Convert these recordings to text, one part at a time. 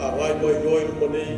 Agai Moimoi Monei.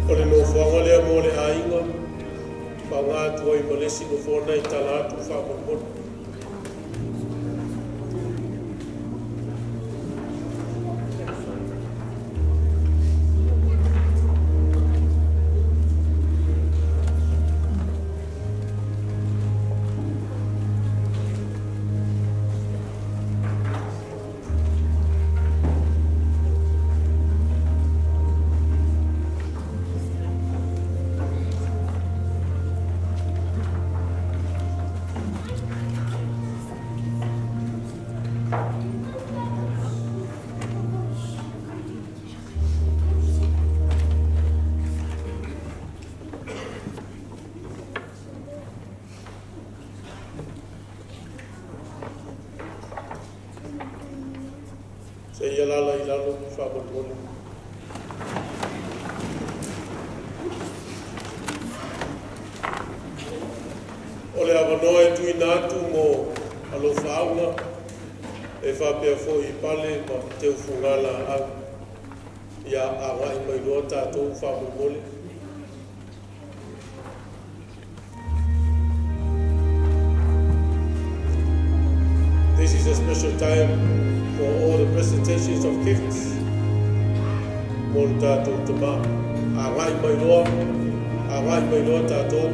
Ole Nofoa lea mo le ainga, pa ngā tua I malesi Nofoa nei ta Latu Faa-Le-Aiga. Se ia lala I lalo Faa-Le-Aiga. Ole awanoa e tui nātu mo Alofa auna e whapea fo I pale ma teu fungala au ia awai mai loa tātou Faa-Le-Aiga. This is a special time for all the presentations of gifts. Mo tātou te mā. Awai mai loa tātou.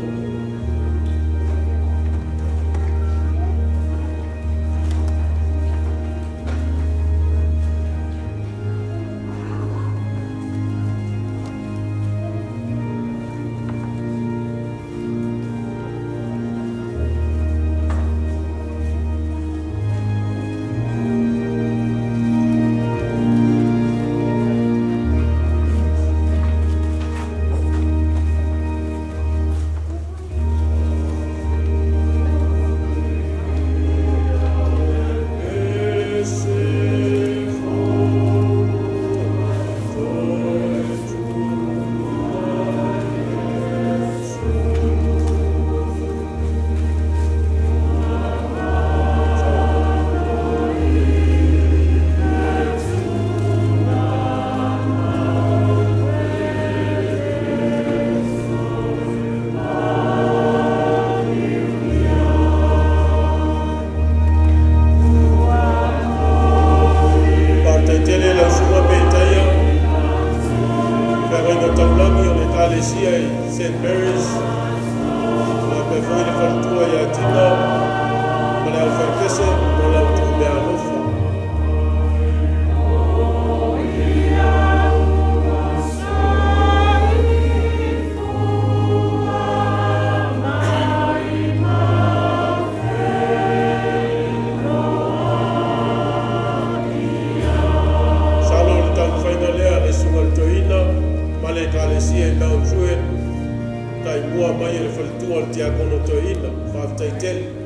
ua mai le whalitua le tiakono toina, whaftaitele.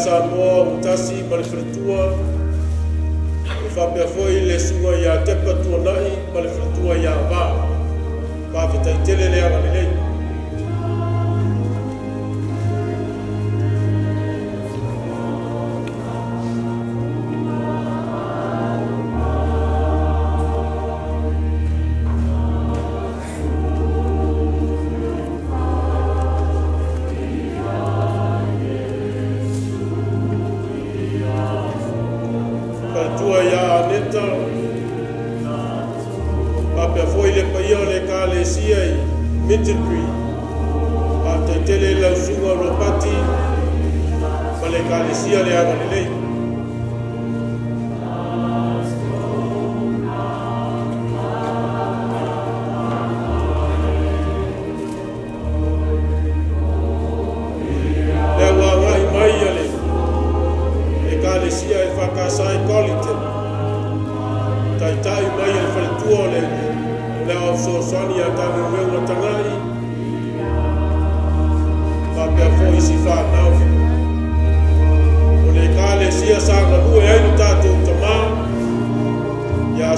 Samoa, utasi, malefretua, whapea foi le sunga ia tepa tuanai, malefretua ia wā. Pāwhetai tele lea ngalilei.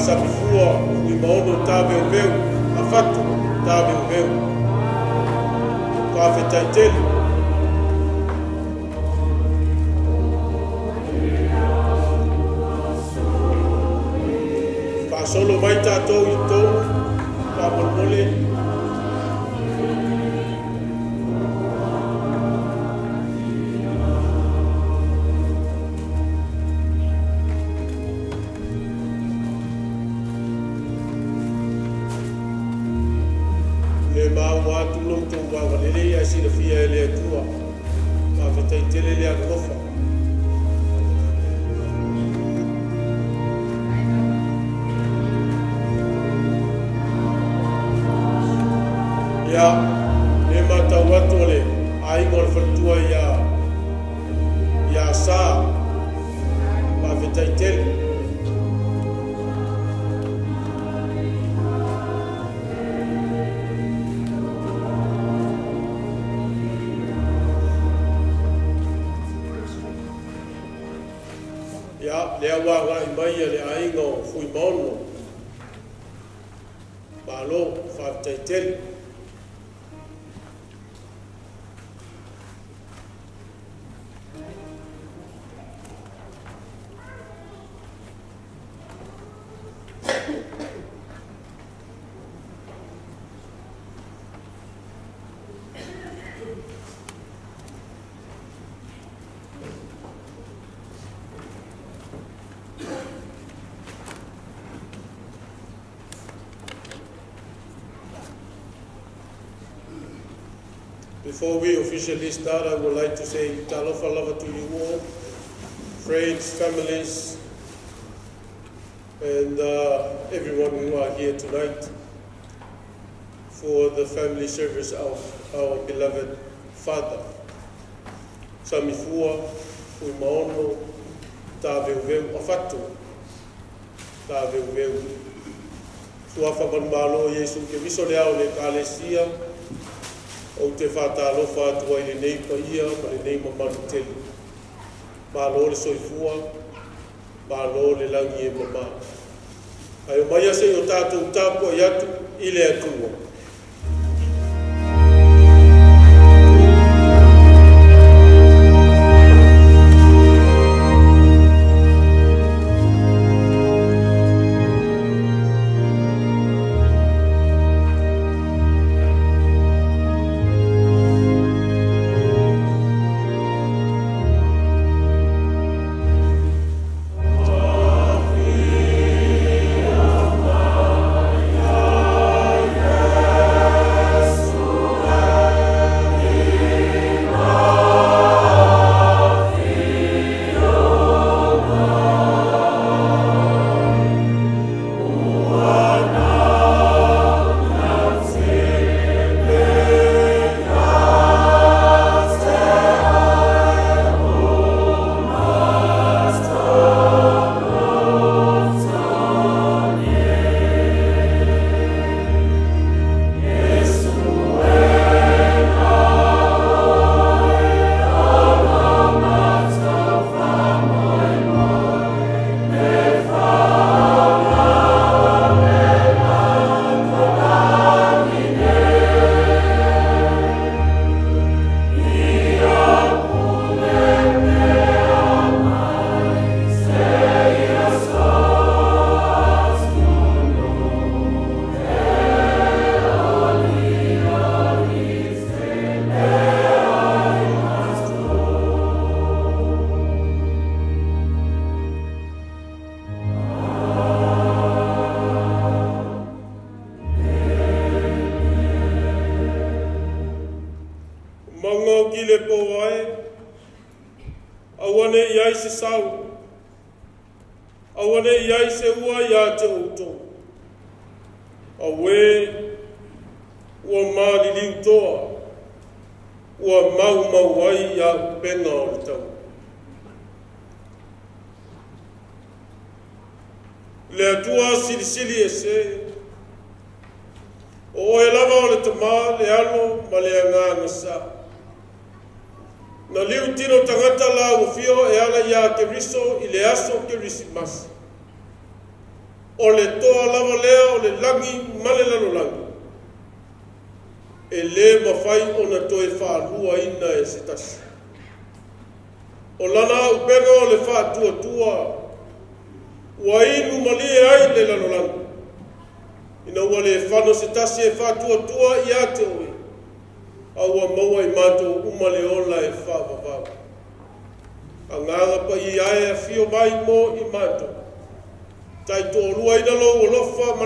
Samifua, Fuimaono, Taveuveu, Afato, Taveuveu. Whawhetaitele. Whasolo mai tātou I tōu, whamolmole. Maua tulung tu bawa lele asi le fia le tua ma veta tele le Alofa ya le mata watole ai ngol fatua ya sa ma veta tele lea wanga I mai le ainga o Fuimaono Malo whaftaitele Before we officially start, I would like to say Alofa to you all, friends, families, and everyone who are here tonight for the family service of our beloved father, Samifua, Fuimaono, Taveuveu, Afato, Taveuveu. Suafa manmalo Yesu ke viso le au le kalesia, o te whata alofa atu ai le nei pa ia, ma le nei mamanu teli. Malo le soifua, malo le langi e mama. Ai o mai ase o tātou tāpua i atu, i le atua.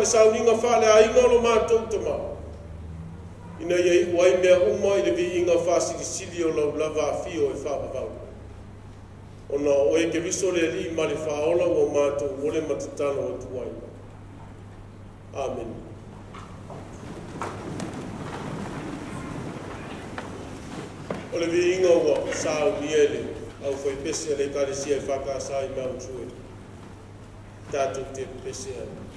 Sauniga Faa-Le-Aiga lo mātou tama. Ina iei uai mea uma i le vi inga whāsili o lau lava a fio e whāpapau. Ona oe ke viso le li ma le whaola o mātou ole matatano o tuai. Amen. O le vi inga ua sāu miele au whai pese le karesia e whakasa i Mount Druitt. Tātou te pese ai.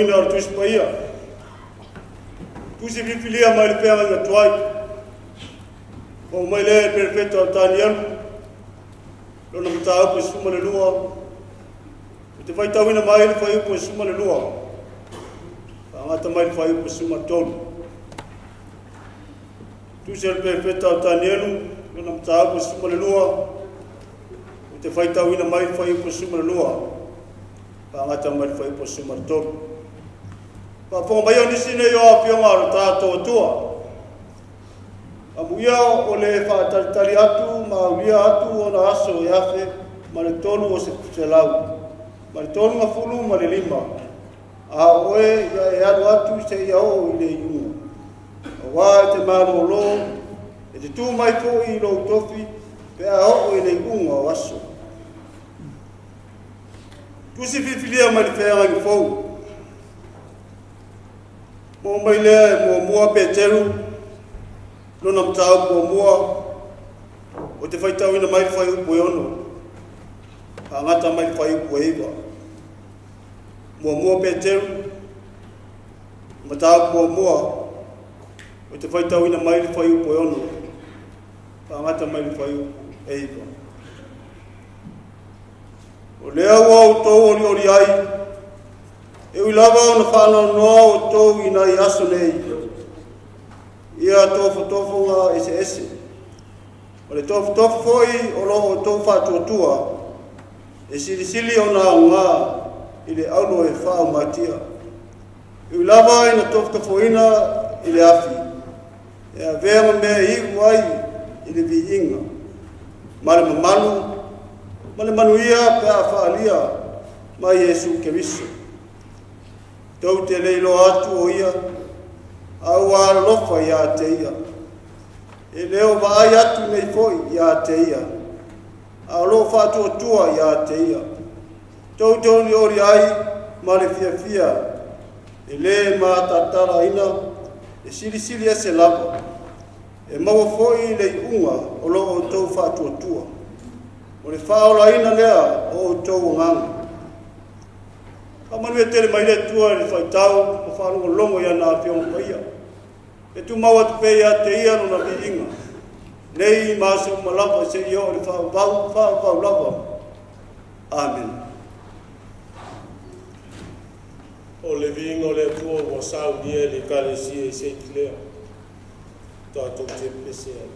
wina o tusi paia. Tusi vipilia mai le pea nga tuai. O mai le perfecto o tani anu. Lona Mataio po suma le lua. O te waita wina mai le whai po suma le lua. Angata mai le whai po suma tonu. Tusi le perfecto o tani anu. Lona Mataio po suma le lua. O te waita wina mai le whai po suma le lua. Angata mai le whai po suma tonu. Paponga mai o nisi nei o apionga o tātou atua. Amuia o le whaataritari atu, maulia atu o na aso e afe, ma le tonu o se lau. Ma le tonu nga fulu ma le lima. A oe ia e anu atu se ia o i le iunga. A wā e te maro o lo, e te tū mai po i lo tofi, pe a o i le iunga o aso. Tusi whiwhilia mai le whaerangi fau. Mo mai lea e mua pe teru, lona Mataio po mua, o te whaitau ina mai whai upo e ono, ka ngata mai whai upo e iwa. Mua pe teru, Mataio po mua, o te whaitau ina mai whai upo e ono, ka ngata mai whai upo e iwa. O lea ua o tau ori ai, e ui lava o na whanau noa o tau ina i aso nei. Ia tofo ngā ese. O le tofo foi o lo o tau whātuatua. E sili o nā ngā i le auno e whāu matia. E ui lava i na tofo ina i le afi. E a veanga mea hiu ai i le vi inga. Ma le manu ia pe a whaalia mai Jesu Keriso. Tau te leilo atu o ia, au Alofa ia te ia. E leo vaai atu nei foi ia te ia. Alofa atu tua ia te ia. Tau te oni ori ai, ma le fia. E le ma tatara ina, e sili ese lava. E maua foi le iunga o lo o tau fatu tua. O le whaola ina lea o tau nganga. Ka manu e tere mai le tua le whaitau, o whanunga longo ia nā whionga paia. E tu maua te pēia te ia no na biinga. Nei māso malapa se i o le whau lava. Amen. O le vinga o le tua o Saunia le kalesia e se kilea. Tātou te pesea.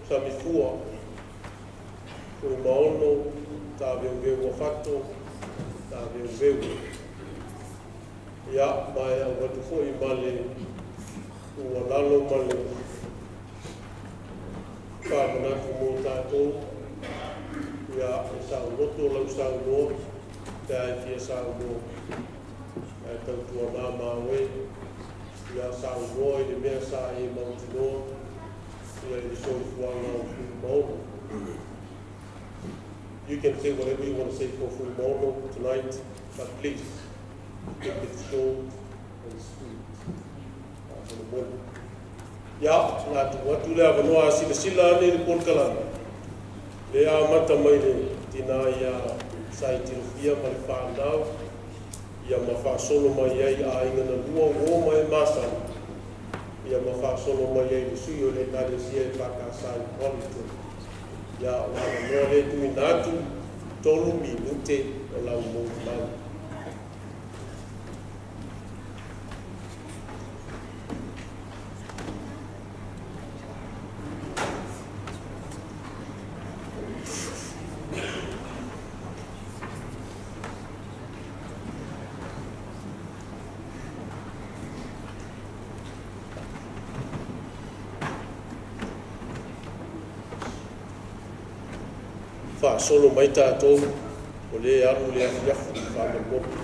Samifua, Fuimaono, Taveuveu Afato, Taveuveu. Ia, mai au watu foi male, ua lalo male, whamanatu mō tātou, ia e sao roto lau sao no, te ai fia sao no, e tautua nā māwe, ia sao no i le mea sa e mauti no, ia i le soi fuanga o Fuimaono. You can say whatever you want to say for Fuimaono tonight, but please, keep it short and sweet for the morning. Ia, Latu, watu lea wanoa sila ane le polkalana. Lea mata mai le tina ia sai tirufia ma le whanau, ia ma whaasolo mai ei a inga na lua o mai masana. Ia ma whaasolo mai ei le sui o le tare sia e whakasai polito. Ia, wana noa le tui natu, tolu minute o lau mō lau. Solo mai tātou, o le aru le afiafu, whāmamoku.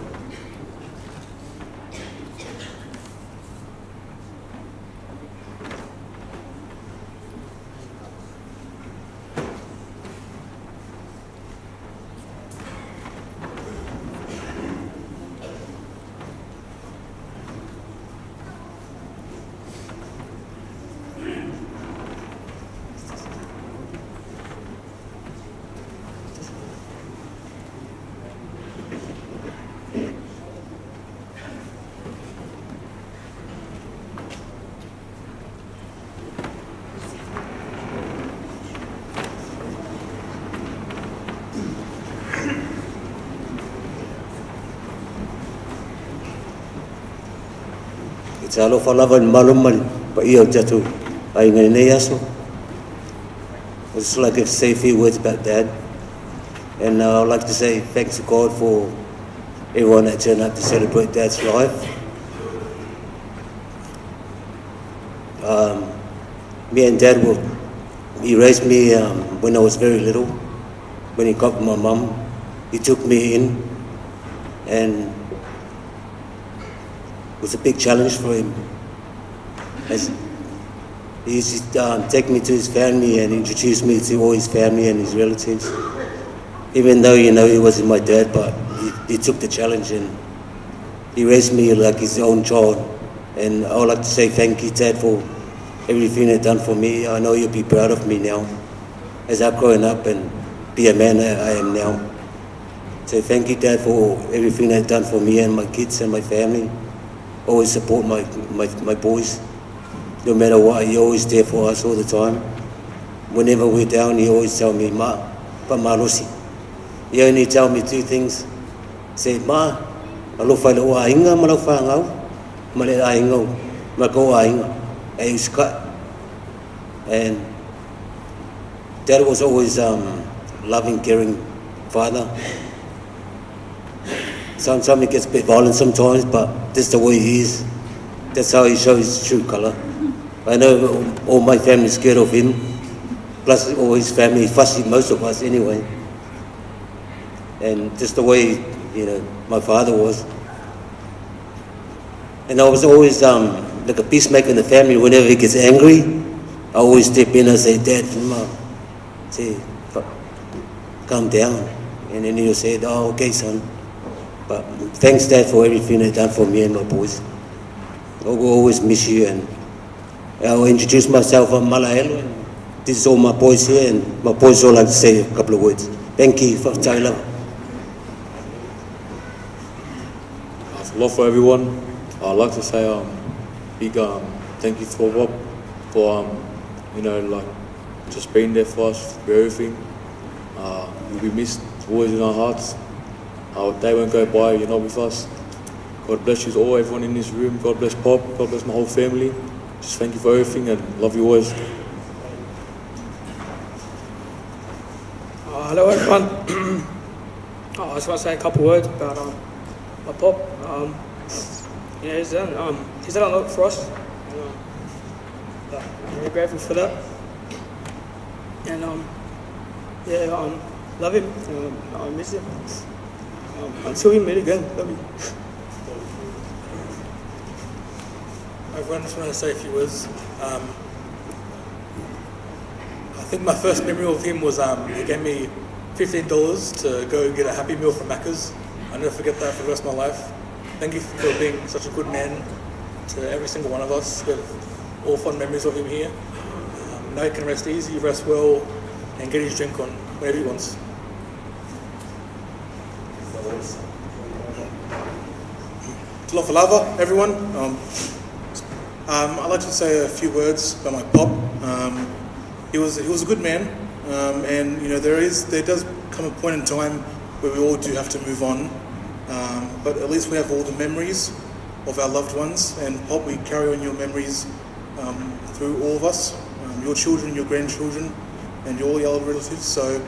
It's Alofa lava and malumali, but you jatu. I ain't yaso. I'd just like to say a few words about Dad. And I'd like to say thanks to God for everyone that turned up to celebrate Dad's life. Me and Dad he raised me when I was very little. When he got my mum, he took me in, and it was a big challenge for him. As he used to take me to his family and introduce me to all his family and his relatives. Even though, he wasn't my dad, but he took the challenge and he raised me like his own child. And I would like to say thank you, Dad, for everything you've done for me. I know you'll be proud of me now, as I've grown up and be a man I am now. So thank you, Dad, for everything you've done for me and my kids and my family. Always support my boys. No matter what, you're always there for us all the time. Whenever we're down, you always tell me, Ma, pa marosi. You only tell me two things. Say, Ma, alofa le oa inga, ma lau whangau, ma le a ingau, ma ko a inga. E uskat. And Dad was always loving, caring father. Sometimes he gets a bit violent sometimes, but that's the way he is. That's how he shows his true colour. I know all my family is scared of him, plus all his family, fussy, most of us anyway. And just the way, my father was. And I was always like a peacemaker in the family. Whenever he gets angry, I always step in and say, Dad, say, calm down. And then he'll say, oh, okay, son. But thanks, Dad, for everything you've done for me and my boys. I will always miss you, and I'll introduce myself. I'm Mataio, and this is all my boys here, and my boys all like to say a couple of words. Thank you for Taula. Alofa, everyone. I'd like to say big thank you for Bob for just being there for us, for everything. You'll be missed, always in our hearts. Our day won't go by, you're not with us. God bless you all, everyone in this room. God bless Bob. God bless my whole family. Just thank you for everything and love you always. Hello everyone. I just want to say a couple words about my pop. He's done a lot for us. I'm very grateful for that. And love him. I miss him. Until we meet again, love you. Everyone, just want to say a few words. I think my first memory of him was he gave me $15 to go get a Happy Meal from Macca's. I'll never forget that for the rest of my life. Thank you for being such a good man to every single one of us. We have all fond memories of him here. Now he can rest easy, rest well, and get his drink on whenever he wants. Alofa lava, everyone. I'd like to say a few words about my pop. He was a good man, and there does come a point in time where we all do have to move on. But at least we have all the memories of our loved ones, and Pop, we carry on your memories through all of us, your children, your grandchildren, and all your other relatives. So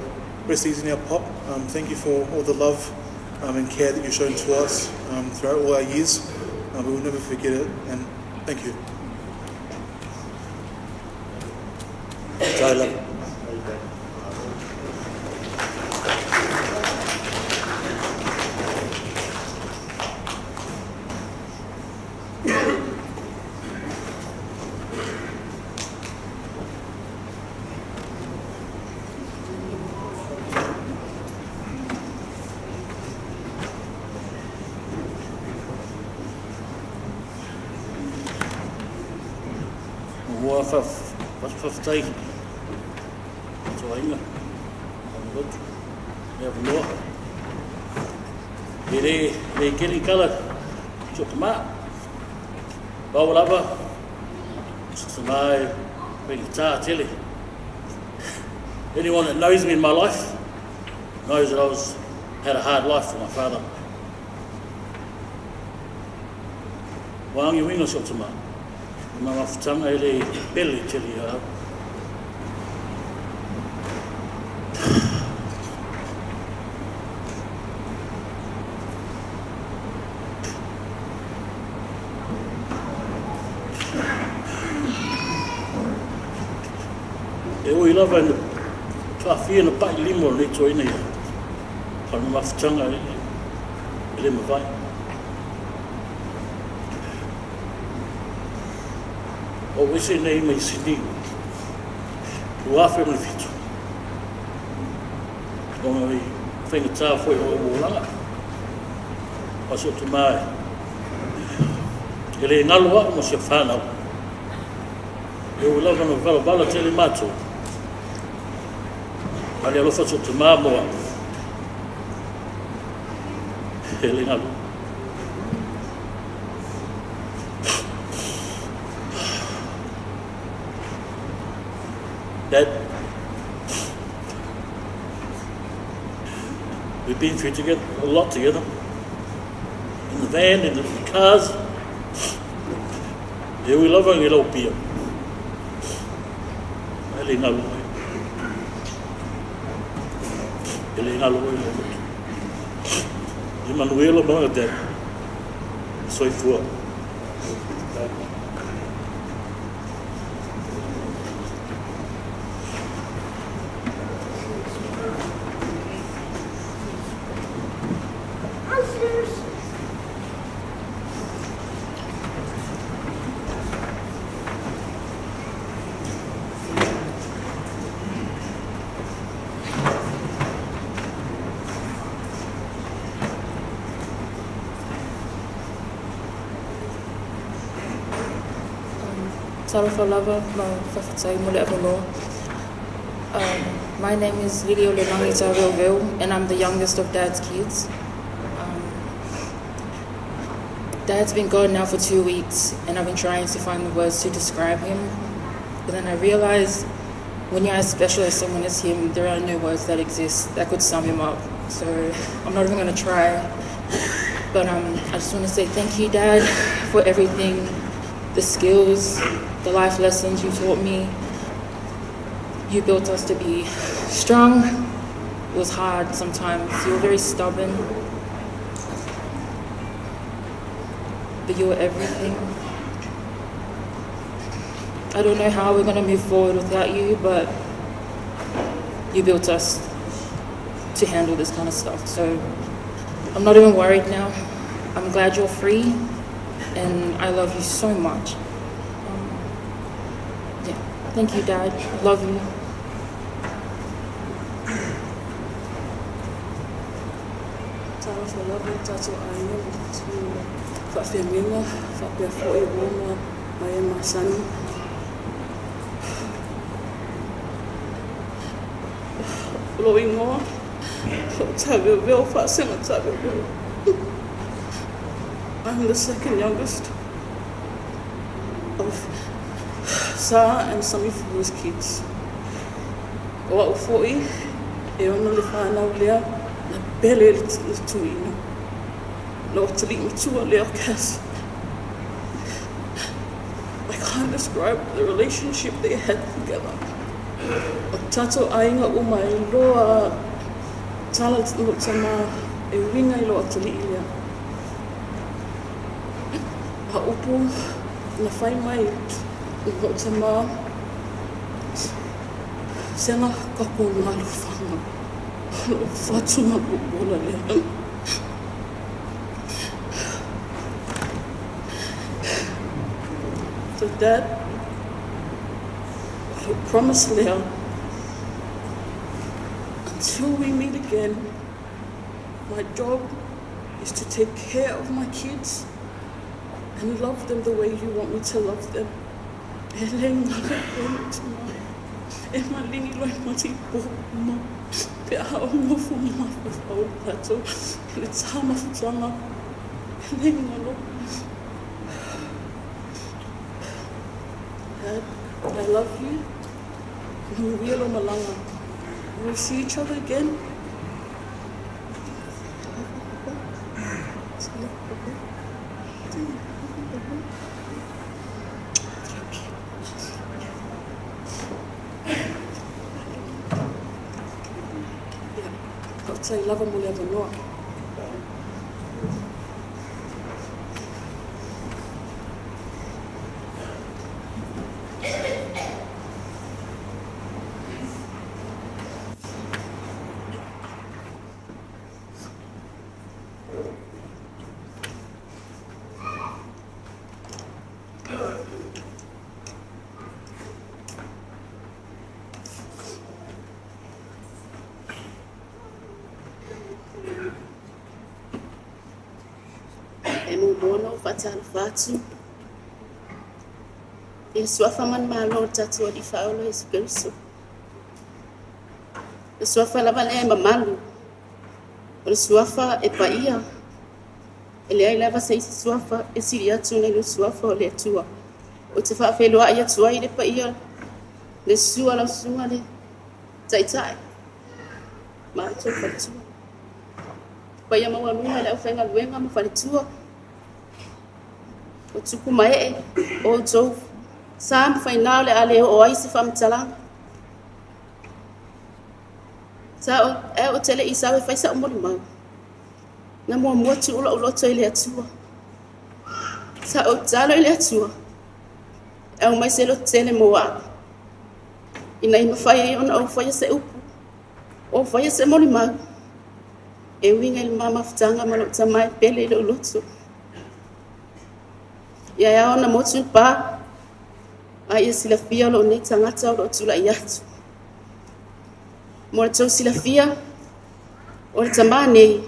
rest easy now, Pop. Thank you for all the love and care that you've shown to us throughout all our years. We will never forget it, and thank you. Tyler. Maua whawhai Sauniga Latu Nofoa le kiri kala chokma Paula Samai tele. Anyone that knows me in my life knows that I had a hard life for my father. Wangi winga chokma Mama futanga ele belly tele ha. I lava na whawhia na pai limo le toina ia. Whanu mawhitanga le mawhai. O wese nei mai sini. Ua whenui whitu. O ngai whenga tā whoi o langa. O so tu mai. Ele ngalua mo se whanau. E o lava na wala tele mātou. Ali Alofa so te Moimoi. Ele ngalu. Dad, we've been through together, a lot together. In the van, in the cars. Yeah, we love our apea. Ele ngalu. Ele ngalo e Manuela no de Samifua. Alofa lava, my name is Taveuveu, and I'm the youngest of Dad's kids. Dad's been gone now for 2 weeks, and I've been trying to find the words to describe him. But then I realized when you're as special as someone as him, there are no words that exist that could sum him up. So I'm not even going to try. But I just want to say thank you, Dad, for everything, the skills, the life lessons you taught me. You built us to be strong, It was hard sometimes. You were very stubborn. But you were everything. I don't know how we're going to move forward without you, but you built us to handle this kind of stuff. So I'm not even worried now. I'm glad you're free, and I love you so much. Yeah, thank you, Dad. Love you. Taveuveu. I'm the second youngest of Sa and Samifua's kids. Wa ufoi e ona le whanau lea na pele le tuina. Lo tali matua lea kas. I can't describe the relationship they had together. O tato ainga umai loa tala lo tama e winga I loa tali lea. Ha upu na whai mai o tama senga kako ngā luwhanga. Lo whatunga kupola lea. So Dad, I promise Lea, until we meet again, my job is to take care of my kids and love them the way you want me to love them. E le ngara e tuma, e malingi loi mati pōma, pe a o ngofu mafu au pato, le tama futanga, e le ngalo. Dad, I love you. We'll malanga. We'll see each other again. I'll tell you, love and we'll ever know. Afato. E suafa man malo tatu di Paula is Cristo. E suafa lava le mamalu. O suafa e paia. Ele ai lava sei suafa e siria tune le suafa o le tua. O te fa felo ai tua i le paia. Le sua la sua le tai. Ma to fa tua. Paia maua luna le ofenga luenga ma fa tua. O tuku mai o tau sam whainau le ale o aisi whamtalanga. Sa o tele I sawe whaisa o mori mau. Na mua muatu ula uloto I le atua. Sa o talo I le atua. E o mai se lo tele moa. Ina ima whaia ona o whaia se upu. O whaia se mori mau. E winga il mama whtanga malo tamai pele le uloto. Ia ona motu pa ai silafia lo nei tangata o tula iatu mo tau silafia o tamane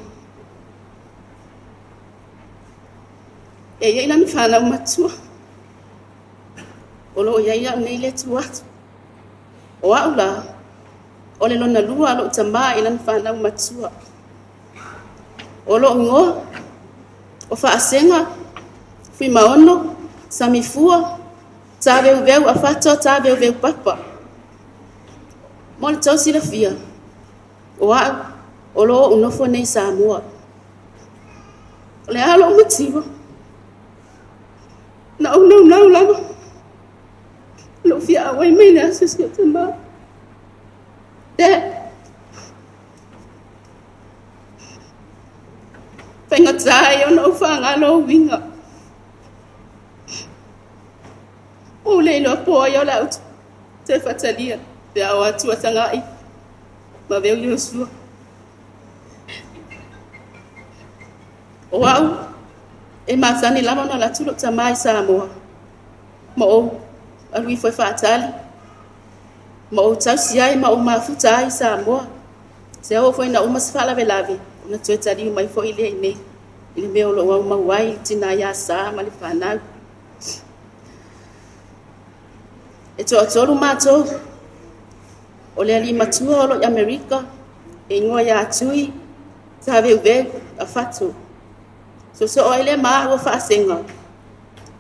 e ia ina fana matua o lo ia nei le tuat o aula o le lona lua lo tama ina fana matua o lo ngo o fa asenga Fuimaono, Samifua, Taveuveu, Afato, Taveuveu papa. Mole tau silafia. Oa, o lo Nofoa nei Samoa. Le alo motivo. Na lama. Lo fia awai mai le asisi tamba. matai ona ufangalo winga. O le lo po yo la te fatalia pe awa tu atangai. Ma veu yo su. Wow. E masani lava no Latu lo tamai Samoa. Mo alui foi fatali. Mo tau siai ma o mafuta ai Samoa. Se o foi na uma se fala velave. Na tuetari mai foi ile nei. Ile meu lo wa mawai tina ya sa mali fana. E to atolu mato. Ole ali matua lo America. E ngoa ya tui. Taveuveu Afato. So oile ma o fa senga.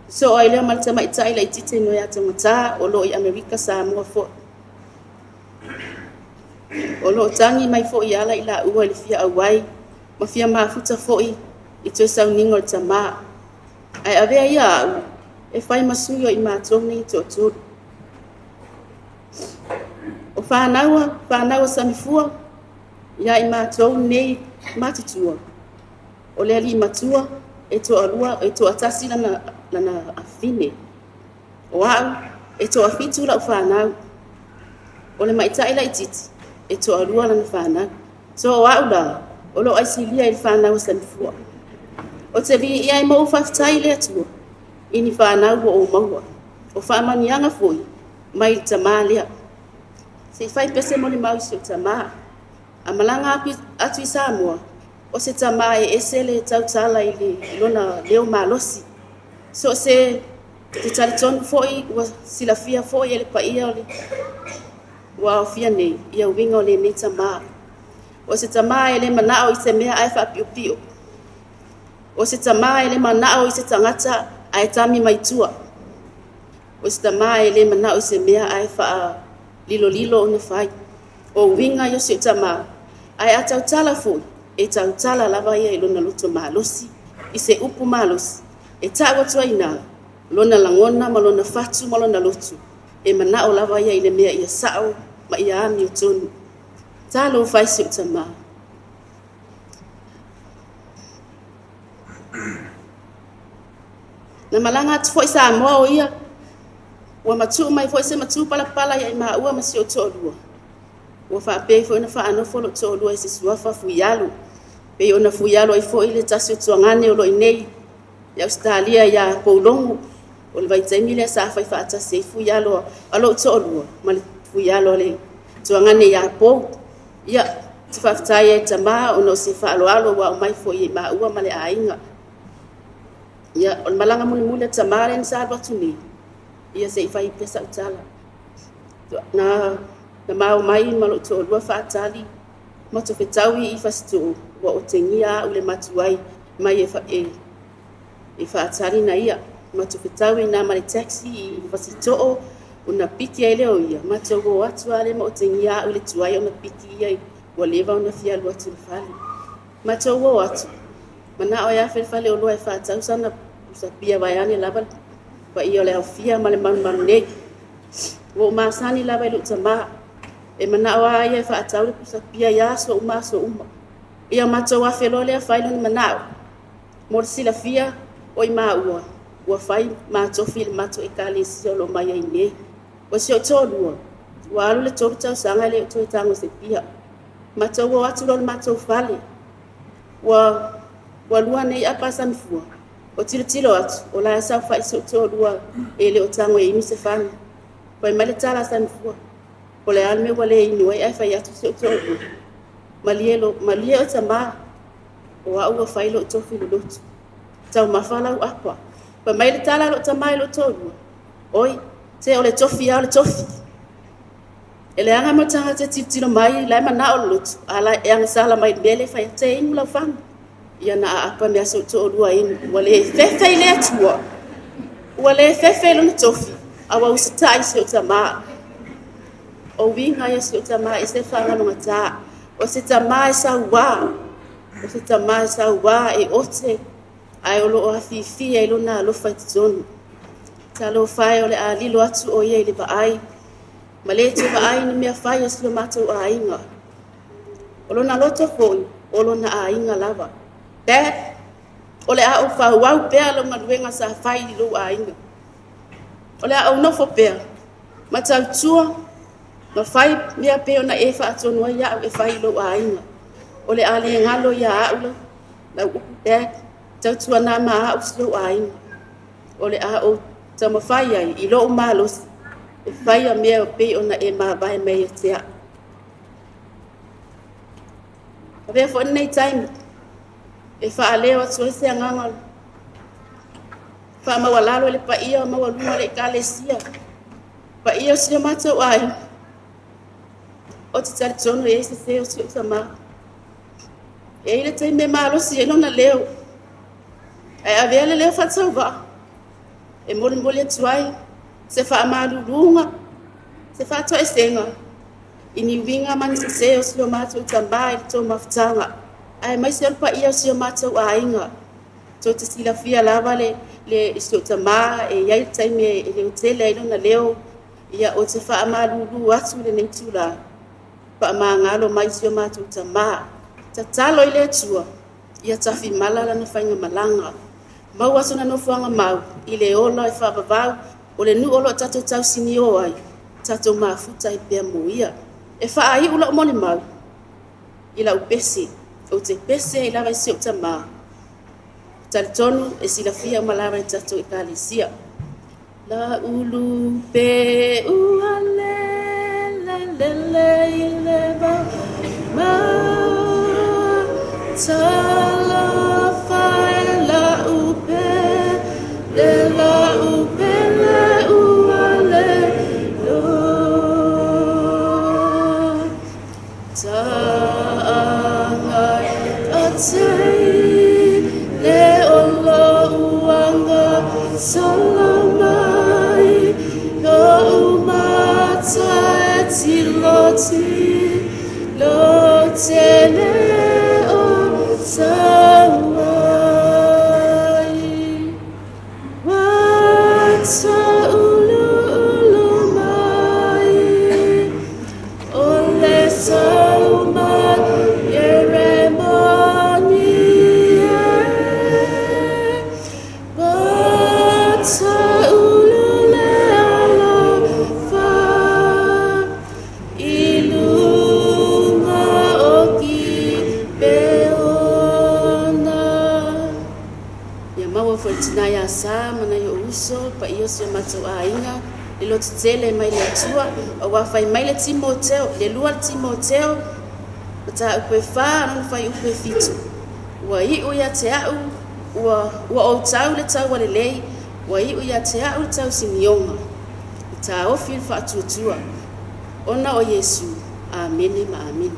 So oile ma tama itai le tite no ya tangata o lo I America Samoa fo. O lo tangi mai fo ia la ila ua le fia awai. Ma fia ma futa fo I to Sauniga tama. Ai ave ia e fai masuyo I matoni to. O fa nawa Samifua ya I matoni nei matutua. O le ali matua e to alua e to atasi lana afine. Wow, e to afitu la ufana. O le maitai la ititi e to alua lana fana. So wow la o lo aisilia il fana o Samifua. O te li ia I mau fafitai le atua. Ini fana o maua. O fa manianga foi mai tamalia. Se fai pese mo le mau si o tama. Amalanga atu I Samoa. O se tama e esele tautala I le lona leo malosi. So se te talitonu foi wa silafia foi ele paia ole. Wa ofia nei ia winga ole nei tama. O se tama ele manao I se mea ai fa piopio. O se tama ele manao I se tangata ai tami maitua. O se tama ele manao I se mea ai fa lilo ona fai. O winga yo se tama ai atautala foi. E tautala lava ia I lona luto malosi, I se upu malosi, e tawa tuaina, lona langona, ma lona fatu, ma lona lutu, e manao lava ia I le mea ia sao, ma ia ami o tonu. Talo fai se utama. Na malanga atu foi Samoa o ia, wa matu mai foi se matu pala ia I maua ma se o tolua. Wa fa pe foi na fa anofo lo tolua I se suafa fuialo. Pe ona fuialo I foi le tasi tuangane o lo inei. Ya Australia ya Paulongo. O le vaitaimi le sa fai fa ata se fuialo alo tolua. Ma le fuialo le tuangane ya po. Ya te fafitai e tama ono se fa alo wa o mai foi ma ua ma le ainga. Ya o malanga mule tama le sa batuni. Ia se fai pesa utala. Na mau mai malo tolua fa atali. Ma to fetawi I fasto wa o tengia ule matuai mai e fa atali na ia ma to fetawi na mali taxi I fasito una piki ele o ia ma to go atu ale ma o tengia ule tuai ona piki ia wa leva ona fia lo atu fali ma to go atu mana o ya fale o lo e fa atau sana usapia bayani lava pa ia le fia male man ne wo ma sani lava lu tama e mana wa ia fa atau le usapia ya so uma ia mato wa felole fai lon manao mor sila fia oi maua wa fai mato fil mato e kali solo mai ne o se tolu wa le tolu tau sanga le to tango se pia mato wa atu lon mato fale wa lua nei apa Samifua o tilo atu o la sa fai se tolu e le o tango e mi se fan poi male tala Samifua o le alme wale inu ai fai atu se tolu Malielo tama o au fai lo tofi lo lotu tau mafala u apa pa mai le tala lo tama lo tolu oi se o le tofi ele anga matanga te titilo mai la mana o lotu ala yang sala mai bele fai te inu la fan ia na apa me so tolu ai wale fefe le tua wale fefe lo tofi awa usitai se tama o winga ya se tama e se fanga no ngata o se tama sa wa e ote ai o lo afifi ai lo na Alofa tonu talo fai o le alilo atu o ye le vai malete vai ni me fai o se mato ainga o lo na loto foi o lo na ainga lava Dad O le a o whauau pea lo ngaluenga sa whai I lo ainga. O le a o nofo pea. Ma tau tua. Ma whai mea peo na e whaatonu ai au e whai lo ainga. O le a le ngalo ia aula. Na upu pea. Tau tua na ma au si lo ainga. O le a o tama whai ai. I lo malos. E whai a mea o peo na e ma vai mea tea. A vea fo nei time. E whaaleo atu e se angangal. Wha mawalalo le paia mawalunga le kalesia. Paia si o matau ai. O te tali tono e se seo si o sama. E ile te me malo si e lona leo. E avea le leo whatau wa. E mole mole atu ai. Se wha amalulunga. Se wha ato e senga. Ini winga man se seo si o matau tambai le tō mafutanga. Ai mai se alpa ia si o matau ainga. So te sila fia lava le iso tama e iai taime e leo tele ilo na leo. Ia o te wha amalulu atu le nei tula. Wha amangalo mai si o matau tama. Ta talo I le tua. Ia tafi malala na whainga malanga. Mau aso na nofuanga mau. I le ola e wha babau. O le nu olo tato tau sini o ai. Tato mafuta I pia moia. E wha ai ula o mone mau. I la upesi. O te pese I lava I si o tama. Talitonu e sila fia malava I tato I kalesia. La ulu pe ua le ba ma tala fai la upe le ua le lo ta'angai atei le olo uanga salamai no matai tiloti lo tele o sawai wata ulu mai ole sauma Tinaya sa manayo uso pa iyo si matau ainga le lo tele mai le tua o wa fai mai le Timoteo le lua Timoteo ta upe fa no fai upe fitu wa I o ya te au wa o tau le tau le lei wa I o ya te au tau sinionga ta o fil fa tutua ona o Yesu amen ma amen.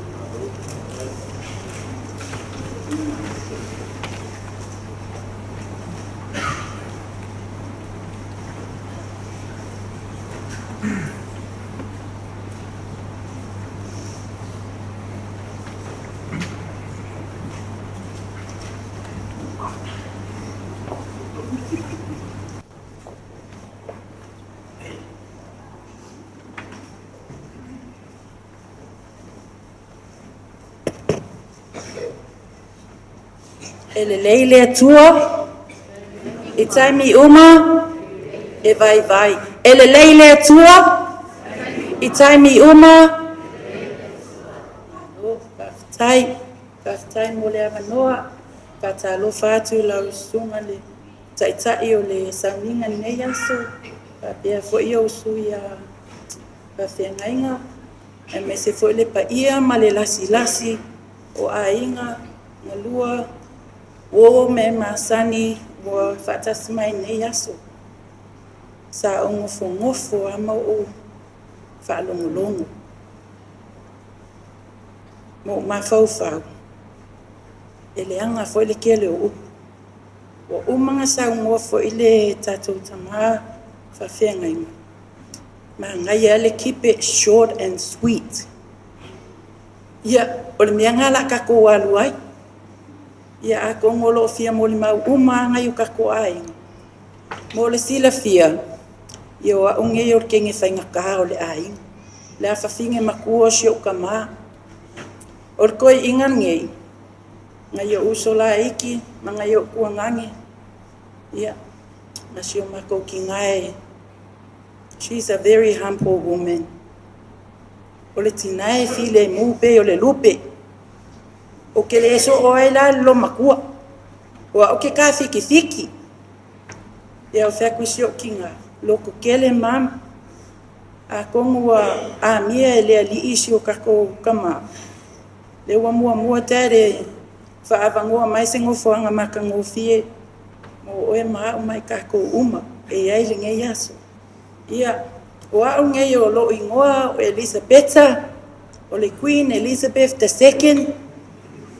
Ele leile atua, I taimi uma, e vai vai. Ele leile atua, I taimi uma, kaftai mo le avanoa, kata alofa atu la usunga le taitai o le sauninga nei aso, kapea fo ia usu ia kafengainga, e me se fo le pa ia ma le lasi o ainga, ngalua, o me masani o fatasi mai nei aso. Sa o ngofo ama o whaalongolongo. Mo mawhauwhau. E le anga fo le kia le o. O umanga sa ngofo I le tatou tamaha whawhengainga. Ma ngai ale keep it short and sweet. Ia, o le mea ngala kako walu ai. Ia ako ngolo fia mo le mau umanga yu kako ai. Mo le sila fia. Ia o unge yo kenge whainga kaha o le ai. Le awhawhinge makua si o kama. O le koe ingan ngei. ngai o usola iki, ma ngai o kuangangi. Ia, masio mako ki ngai. She's a very humble woman. O le tinae file mupe o le lupe. O ke le eso o ai la lo makua. Wa o ke ka fiki. Ia o whea kuisi o kinga. Loko kele mam. A kongu a mia e lea li isi o kako kama. Le wa mua tere. Whaavangoa mai se ngofoanga maka ngofie. Mo oe maa o mai kako uma. E ai le ngai aso. Ia, o au ngai o lo ingoa o Elizabetha, o le Queen Elizabeth II,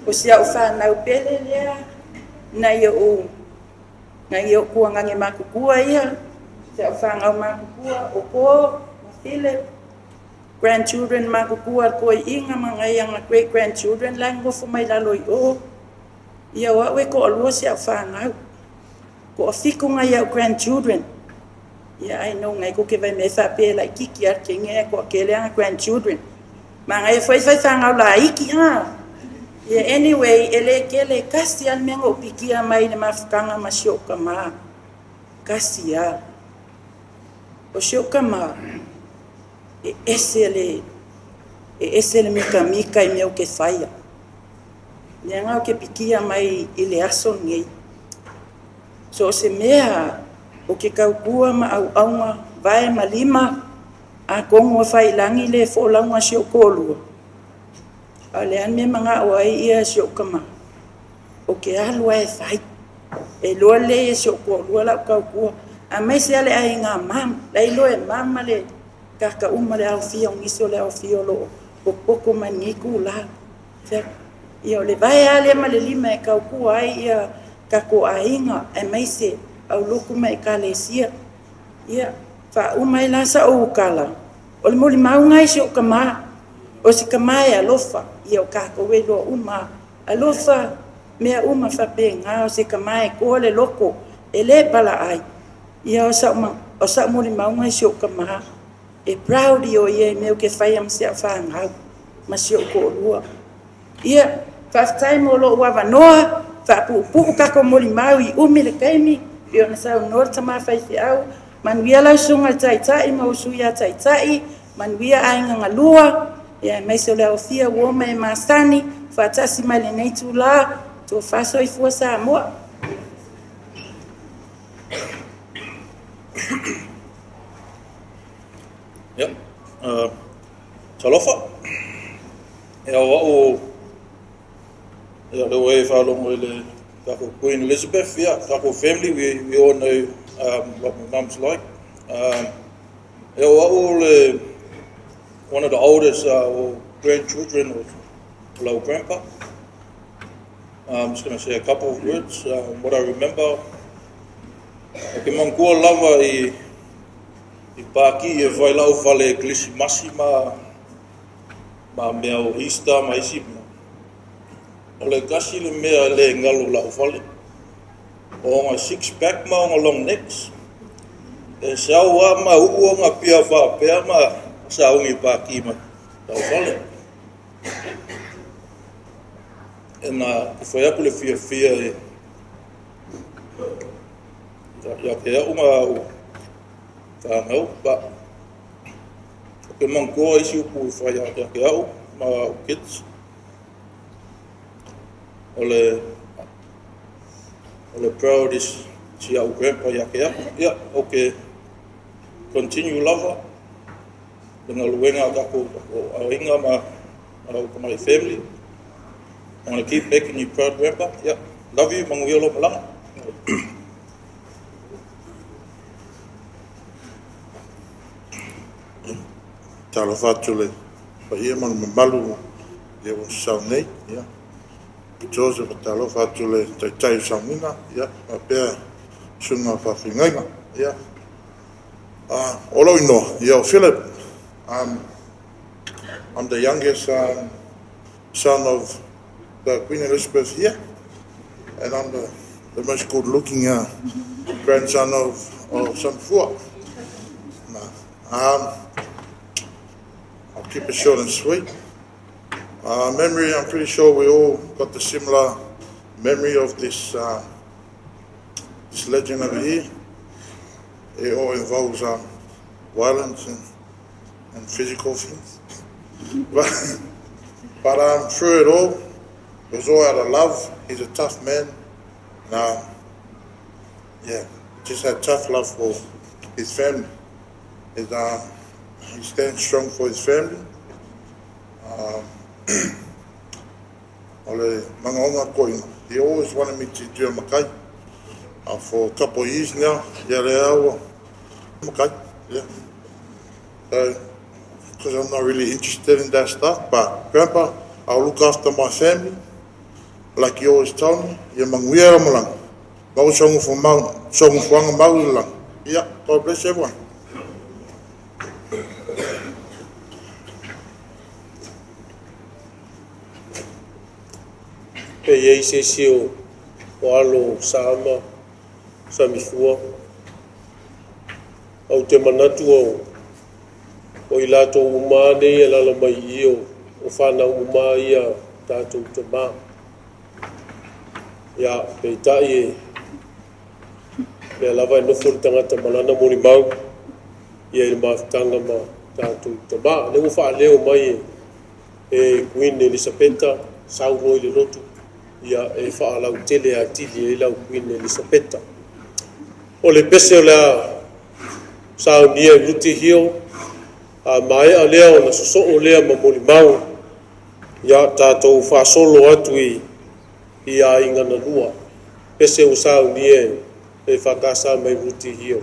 o sia o whanau pele lea, ngai o kuangangi makukua ia, sia o whangau makukua, o po, ma Philip, grandchildren makukua koi inga mangai anga great grandchildren, la ngofo mai lalo i o, ia o awe ko alua sia o whangau, ko o fiku ngai au grandchildren, ia ai no ngai ko ke vai me fa pe la kiki ar ke nge ko ke le grandchildren ma ngai foi whangau la iki ha ia anyway ele ke le kasi al mengo pikia mai le mafukanga ma shoka ma kasi ya o shoka ma e esele mika i meu ke faia ia ngau ke pikia mai ile aso ngai so se mea o ke kaukua ma au aunga vai ma lima a kongo fai langi le fo launga sio kolua. A le an me manga o ai ia sio kama. O ke alua e fai. E loa le e sio kolua la kaukua. A mai se ale ai ngā mam. Lai loa e mama le kaka uma le au fia ungiso le au fia lo. O poko maniku la. Ia o le vai ale ma le lima e kaukua ai ia kako ainga e mai se au loko mai kalesia ia fa umai la sa o kala o le moli mau ngai se o kama o se kama e alofa ia o kako we lo uma alofa mea uma fa penga o se kama e ko le loko e le pala ai ia o sa moli mau ngai se o kama e proud o ia me o ke fai am se fa ngau ma se o ko lua ia fa time o lo wa vanoa fa pu kako moli mau i umi le kaimi Pio na sa unor tama fai fi au manuia la sunga tai ma usuia tai manuia ainga ngalua ya mai so le ofia wo mai masani fa tasi mai le nei tu la to fa so i fu Samoa ja Alofa ya o ya le way fa lo le Queen Elizabeth, yeah, Taco family, we all know what my mum's like. One of the oldest grandchildren was Low Grandpa. I'm just going to say a couple of words. What I remember, ke mangkua lava i paki e vai lau vale glisi masi ma mea o Easter ma isi o le kasi le mea le ngalo lau vale o ngā six pack ma o ngā long necks e sao a ma uu o ngā pia apea ma sa ungi paki ma lau vale e nā whai aku le fia e ya ke au ngā au whangau pa ke mangkoa isi upu whai ya ke au ma au kids ole proud is si au grandpa ya ke ya okay continue lava dengan luenga kako au inga ma au my family I'm going to keep making you proud grandpa yeah love you manguia lo malanga talo fatule pa ia man malu ye o saunei ya Joseph talo fatule tai Sauniga ya apea sunga fafingainga ya olo ino ya Philip I'm the youngest son of the Queen Elizabeth here and I'm the most good looking grandson of Samifua. I'll keep it short and sweet. Memory, I'm pretty sure we all got the similar memory of this this legend over here. It all involves violence and physical things. But through it all, it was all out of love. He's a tough man. And, yeah, just had tough love for his family. He stands strong for his family. He always wanted me to do a matai. For a couple of years now, matai, yeah. So, because I'm not really interested in that stuff, but Grandpa, I'll look after my family. Like you always told me, manguera malang. Mau songo for mau, songo fuanga mau lang. Yeah, God bless everyone. Pe yei se sio o alo sama Samifua. Au te manatu o i lato uma nei e lala mai i o whanau uma ia tātou te mā. Ia, pei tai e mea lava e nofo le tangata malana Moimoi ia e mawhitanga ma tātou te mā. Ne uwha leo mai e Queen Elisabeta, sauno i le lotu. Ia e whaalau tele a tili e lau Queen Elisabeta. O le pese o lea saunia i ruti hio, a mai a lea o na soso o lea ma Moimoi. Ia tātou whaasolo atu i a ingana lua. Pese o saunia e whakasa mai ruti hio.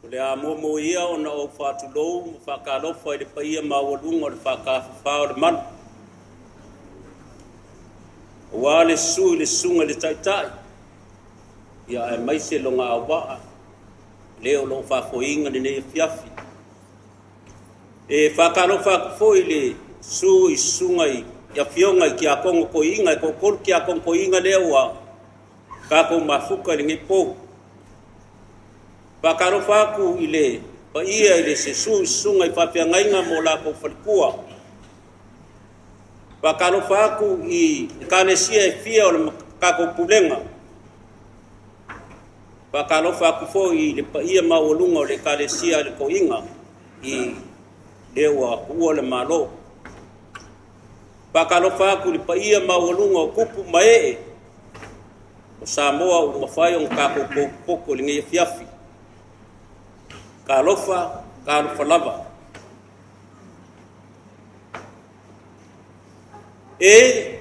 Le a mo ia ona o whātulou, whakalofa i le paia mawalunga o le whakawhawha o le manu. Wa le sui le sunga le taitai. Ia e maise longa awaa. Leo lo whafoinga le nei fiafi. E whakalofa kufoi le sui sungai ia fionga i ki a kongo ko inga, e kokol ki a kongo ko inga leo a kako mafuka le ngai pou. Whakarofa aku i le paia i le se sui sunga i whawhiangainga mo la ko whalikua. Whakarofa aku i kanesia e fia o le kako pulenga. Whakarofa aku fo i le paia mawalunga o le kanesia le ko inga i leo a kua le malo. Whakarofa aku le paia mawalunga o kupu mae o Samoa o mawhai o kako poko le ngai fiafi. Ka alofa, ka alofa lava. E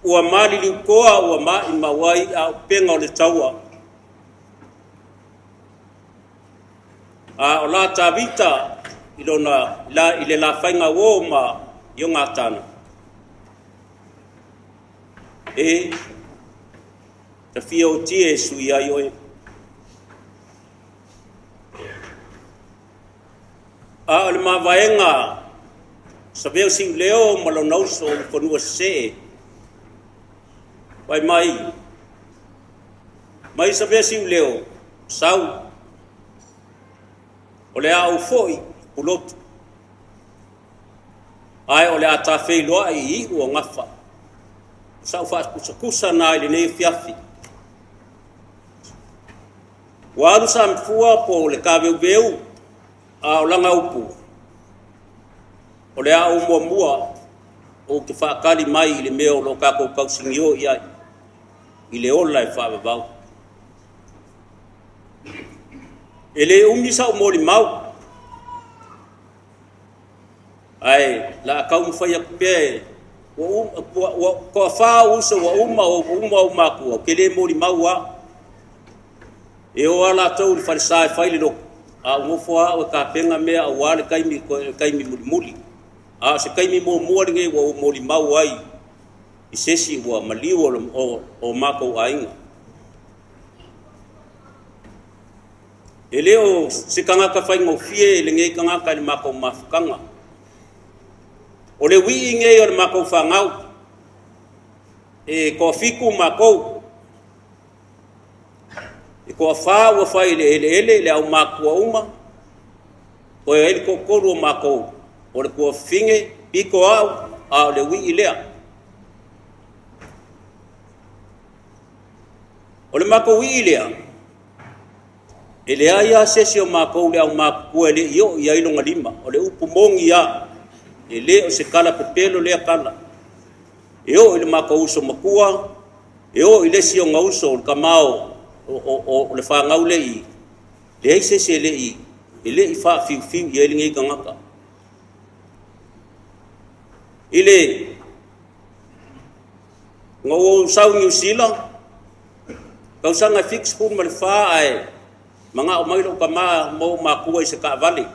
ua mali liukoa ua mai mawai a penga o le taua. A o la tavita i le la whainga o ma i o ngatana. E te fia o tie sui ai oe. A le mawaenga sa veo sing leo malonauso o whanua se. Wai mai. Mai sa veo sing leo sau. O le au foi ulotu. Ai o le a tawhei loa i ua ngafa. Sau whakusa na i le nei fiafi. Waru Samifua po le Taveuveu a o langa upu. O le a o mua o ke whaakali mai i le meo lo kako kausingio iai. I le ola e whaavavau. E le umisa o mori mau. Ai, la kau mwhai akupea ko a wha usa wa uma o makua. Ke le mori mau a. E o ala tau li wharisai whaile loko. A Nofoa o ka penga mea a wale kaimi muli. A se kaimi mua ringe wa o mori mau ai. I sesi wa maliu o mako ainga. E leo se kangaka whainga o fie le ngei kangaka le mako mafukanga. O le wii ngei o le mako whangau. E ko fiku mako. E ko wha ua whai le au makua uma. O e ele ko koru o mako. O le kua finge, piko au, a le wii lea. O le mako wii lea. E le aia sesi o mako le au makua le io i ailonga lima. O le upu mongi a. E le o se kala pepelo lea kala. E o ile mako uso makua. E o ile si o ngauso o le kamao. O le whangau le i. Le eise se le i. E le i wha fiu i elinga i kangaka. I le ngau sau New Zealand. Kausanga fix pun ma le wha ai. Mga o mailo ka maa mau makua i se ka vale.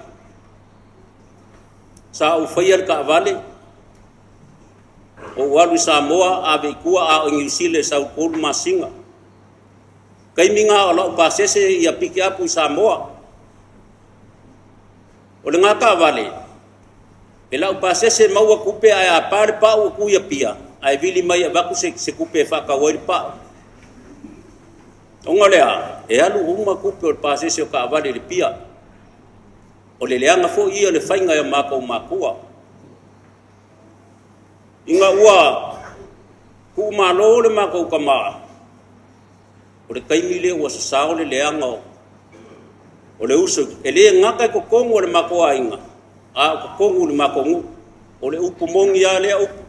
Sa u whaia ka vale. O walu Samoa a veikua a o New Zealand sa u kolu masinga. Kai minga o lau pasese ia piki apu Samoa. O le ngaka vale. E lau pasese maua kupe ai a pare pa u kuia pia. Ai vili mai avaku se kupe whaka wairi pa. Onga lea, e alu uma kupe o le pasese o ka vale le pia. O le leanga fo ia le whainga ya mako makua. Inga ua ku malo le mako kamaa. O le kaimile ua sasao le leanga o le uso. E le ngaka i kokongu o le mako ainga. A kokongu le mako ngu. O le upu mongi a lea upu.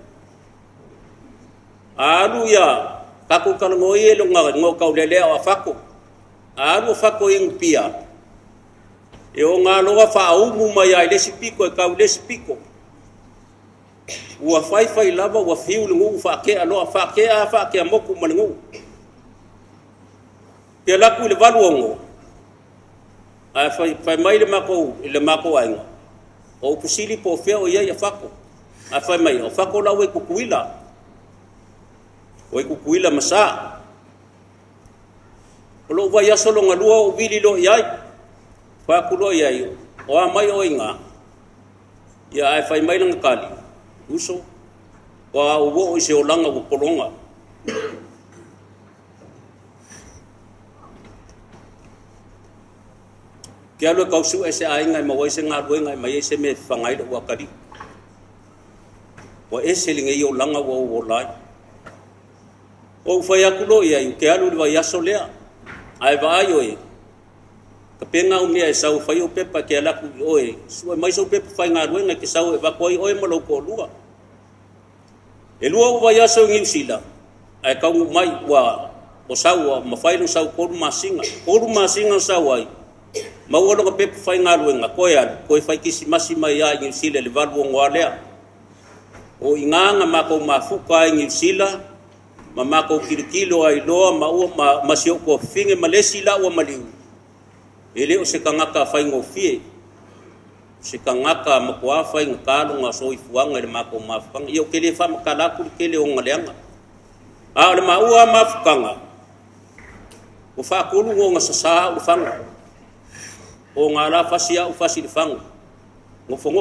A alu ia kako kalango i e longa ngau kau le lea o a whako. A alu o whako ingu pia. E o ngā loa wha umu mai ai lesi piko e kau lesi piko. Ua whai lava ua whiu le ngu whakea loa whakea moku ma le ngu. Pia laku le waluongo. ai fai mai le mako ainga o pusili po fea o ia Afako ai fai mai o Afako la o kukuila masa o lo vai aso lo ngalua o vili lo iai fa ku lo iai o mai o inga ia ai fai mai lang kali uso wa o wo se o langa o polonga kia lo kau su ese ai ngai mawai se nga ngai mai se me fangai do wakari wa ese linga yo langa wo lai o fai aku lo iai kia lo vai aso lea ai vai oi kapenga o mea sau fai o pepa ke ala ku oi su mai so pepa fai nga ngai ke sau va koi oi mo lo ko lua e lua o vai aso ngi sila ai kau mai wa o sau ma fai no sau ko masinga sau ai mau ono ka pepa fai nga luenga koi fai kisi masi mai ya ngi sila le valu ngwalea o inganga mako mafuka ngi sila mako kirikilo ai loa ma masio ko finge malesi la o maliu ele o se kangaka fai ngofie se kangaka makwa fai ngalo nga so ifuanga le mako mafukanga yo kele fa makala ku kele o ngaleanga a le maua mafukanga o fa ko lu nga sasa o fanga o ngala fasia o fasi fanga ngofo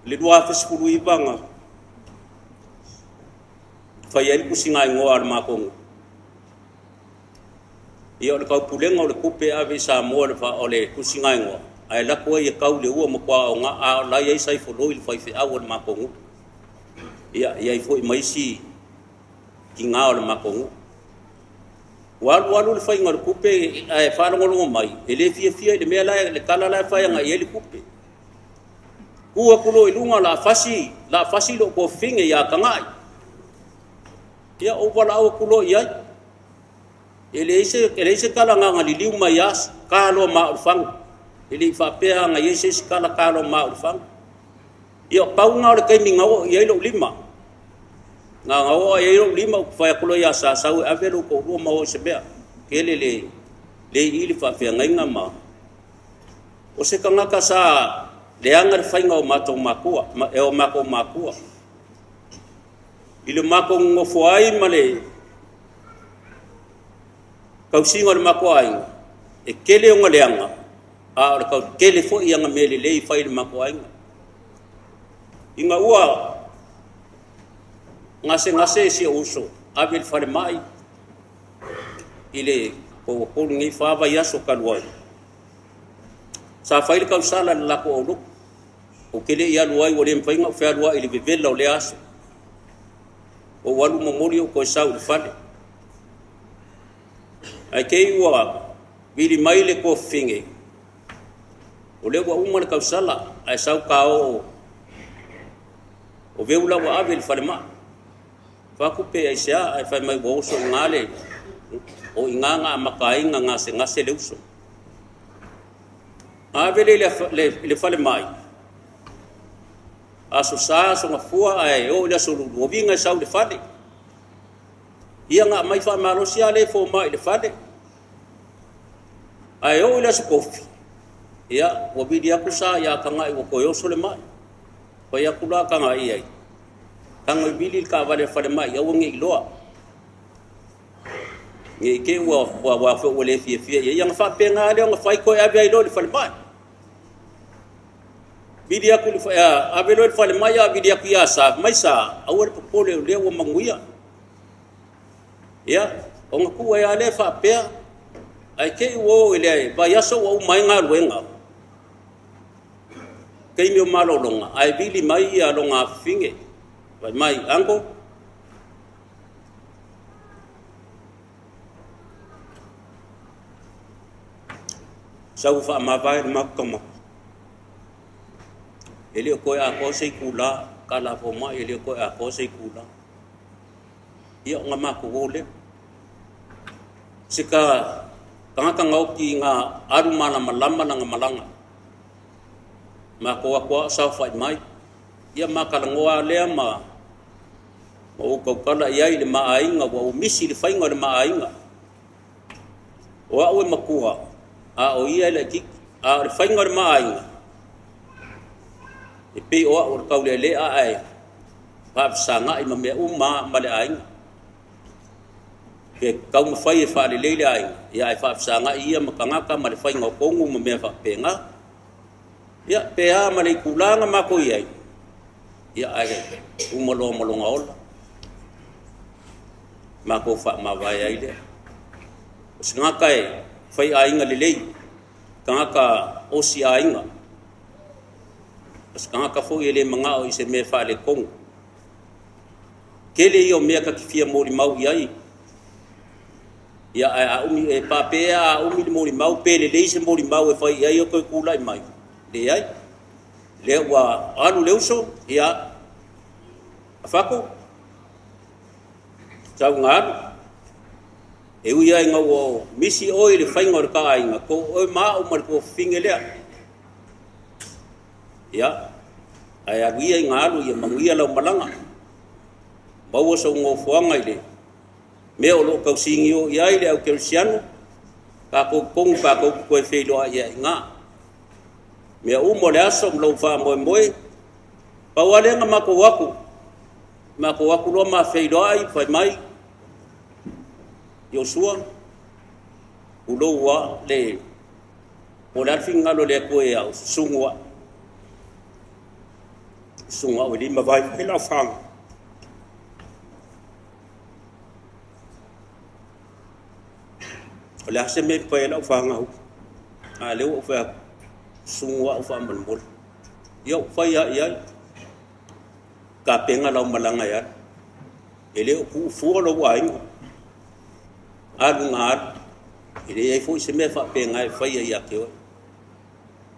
le doa fesulu ibanga faia ku singa ngoar mako ia le kau pulenga o le kupe ave Samoa le fa ole ku singa ngo ai la ko ia kau le ua mo kwa nga a la ia sai fo loil fa fe awol mako ia fo mai si kinga o le mako walu le fai ngor kupe ai fa ngolo mai ele fia le mela le kala la fa nga ia le kupe kuwa kulo ilunga la fasi lo ko finge ya kangai ia o wala o kulo ia ele ise kala nga liliu mayas kalo ma ufang ele fa apea nga ise kala kalo ma ufang ia pau nga le kai minga o ia lo lima nga o ia lo lima fa kulo ya sa avelo ko ro ma o sebea kele le ili fa fe nga ma o se kanga ka sa le anga fai nga o mato makua e o mako makua ile mako Nofoa ai male kau singa le mako ai e kele o ngaleanga a o kau kele fo ia nga mele le fai le mako ai inga ua ngase si uso abil fare mai ile ko ngi fa va yaso kalwa sa fai kau sala la ko lu o kele ia luai o le mfai nga fa lua ile vevela o le aso o walu memori ko sau de fale ai kei wa bili mai le ko finge o le wa umar ka sala ai sau ka o veula wa avel fale ma fa ku pe ai sia ai fa mai bo so ngale o inganga makai ngase le uso avele le fale mai aso sa so ngafua ai o le so lu vinga sau de fade ia nga mai fa marosia le fo mai de fade ai o le so kofi ia o bidia kusa ya kanga i ko yo so le mai pa ya kula kanga ai kanga bilil ka vale fade mai ya wongi loa ngi ke wa fo le fie ia nga fa penga le nga fa ko ya bi lo le fade mai bidia ku avelo fale maya bidia ku ya sa mai sa awar popole le wo manguia ya onga ku ya le fa apea ai ke wo ile ba ya so wo mai nga luenga ke mi malo longa ai bili mai ya longa finge ba mai ango sa fa ma vai makama ele ko a ko sei kula kala fo ma ele ko a ko sei kula ia nga ma ko le sika tanga ngau ki nga aru mana malama nga malanga ma ko sa fa mai ia ma kala ngoa le ma o ko kala ia ile ma ainga o misi le fainga le ma ainga o au e makua a o ia le ki a le fainga le maainga e pe o o kaule le a ai pa sanga i me uma ma le ainga ke kau ma fai e fa le le ainga ia ai fa sanga ia makanga ka ma le fainga kongu ma me fa penga ia pe a ma le kulanga ma ko ia ia ai uma lo ola ma ko fa ma vai ai le singa kai fai ainga le le kanga o si ainga kanga ka fo ele manga o ise me fa le kong kele io me ka fia mori mau ai ia a umi e papea a umi mori mau pele le ise mori mau e fai ai o ko kula mai le ai le wa alu le uso ia afako tau ngaru e ui ai ngau misi oi le whainga o ka ainga ko oi maa o mar ko fingelea ia ai agui ai ngaru ia manguia lau malanga baua sa ungo fuanga ile me o lo kau singi o ia ile au kelsiano ka ko kong ka ko koe wheiloa ia inga me umo le aso mlau wha Moimoi paualenga mako waku loa ma wheiloa ai whai mai Yosua ulowa le o la finga lo le ko ya sungwa o di ma vai la fang o la se me pa la fang au a le o fa sungwa o fa mbol yo fa ya ka penga la malanga ya ele o fu lo wa ingo alu ngar ile ai foi se me fa penga e faia ia ke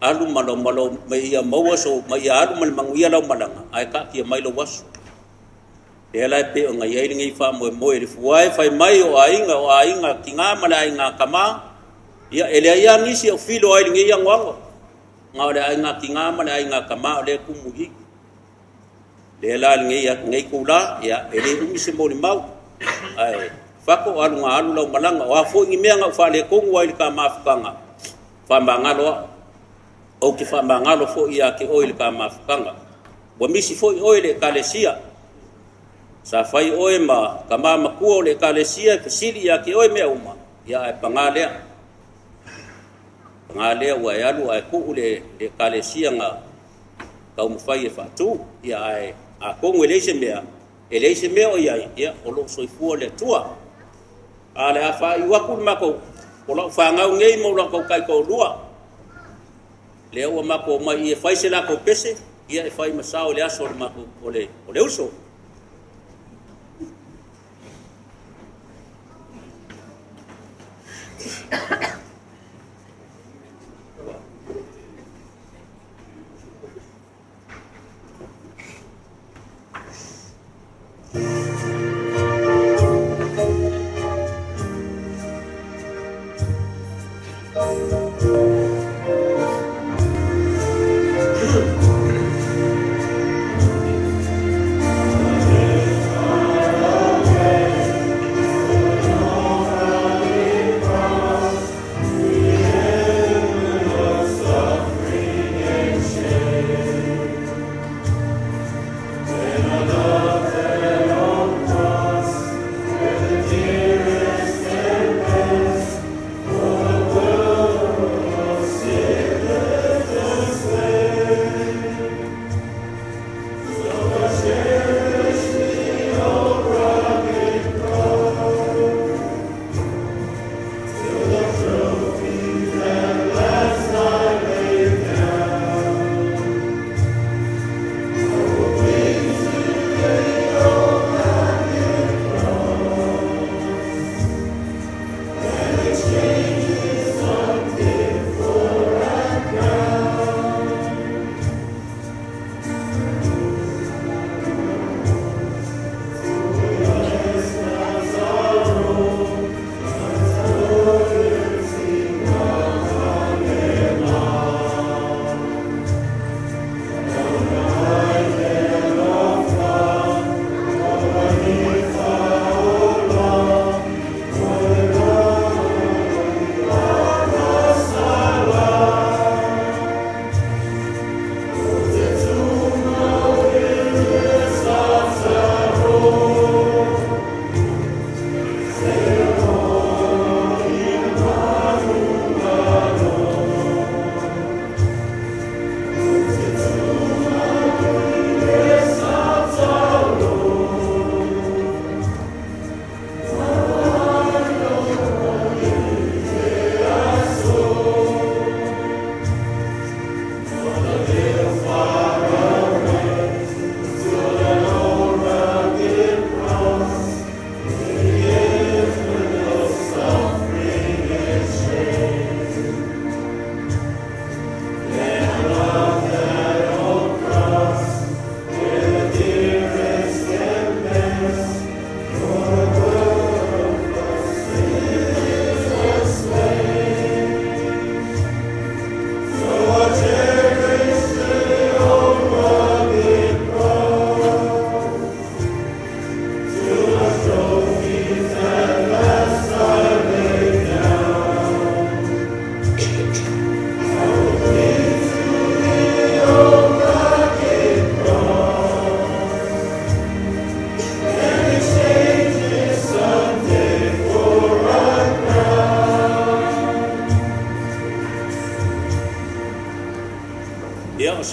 alu malo mai ia maua so mai alu mal manguia lo malanga ai ka ki mai lo was e la pe o ngai ai ngai fa Moimoi le fuai fai mai o ainga ki nga malai nga kama ia ele ia ngisi o filo ai ngai yang wango nga le ainga ki nga malai nga kama le kumuhi le la ngai kula ia ele umi se mo mau ai fako alu lau malanga wa fo ngi mea nga fa le kongu ai ka mafukanga fa mangalo o ki fa mangalo fo ia ke oil ka mafukanga bo misi fo oil e kalesia sa fai oe ma kama makuo le kalesia fisili ia ke oe mea uma ia e pangale wa alu ai ku le kalesia nga ka umfai e fatu ia ai a kongu eleise mea o ia o lo soifua le tua ale āfai waku mako o lau whangau ngei mo lau kau kai kou lua le ua mako mai e whai se la kou pese ia e whai masao le aso le mako o le uso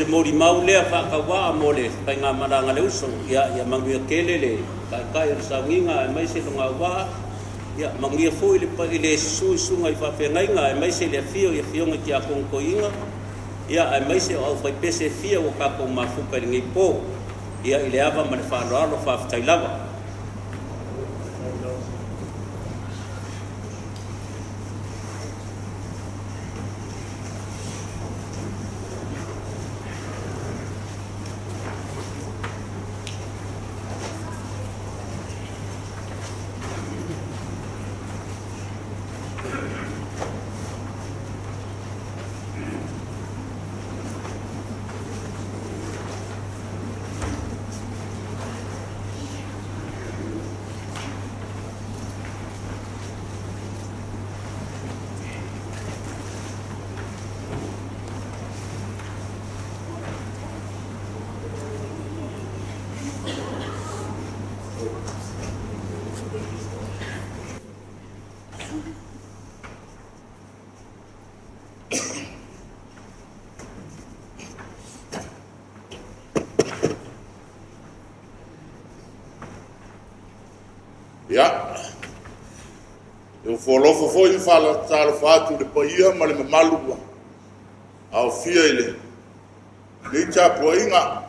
mori mau lea whakawa mo le whainga maranga le uso ia mangia kele le kai o Sauniga e mai se longa wa ia mangia foi le pa ile sunga I whawhengainga e mai se le fio ia fionga ki a konkoinga ia e mai se o āfai pese fia o kako mafuka ringi po ia ile ava ma le whaaloalo whawhtailawa. Ya. Eu folofo foi fala tal fato de paia mas me maluwa. Au fia ele. Ni cha poinga.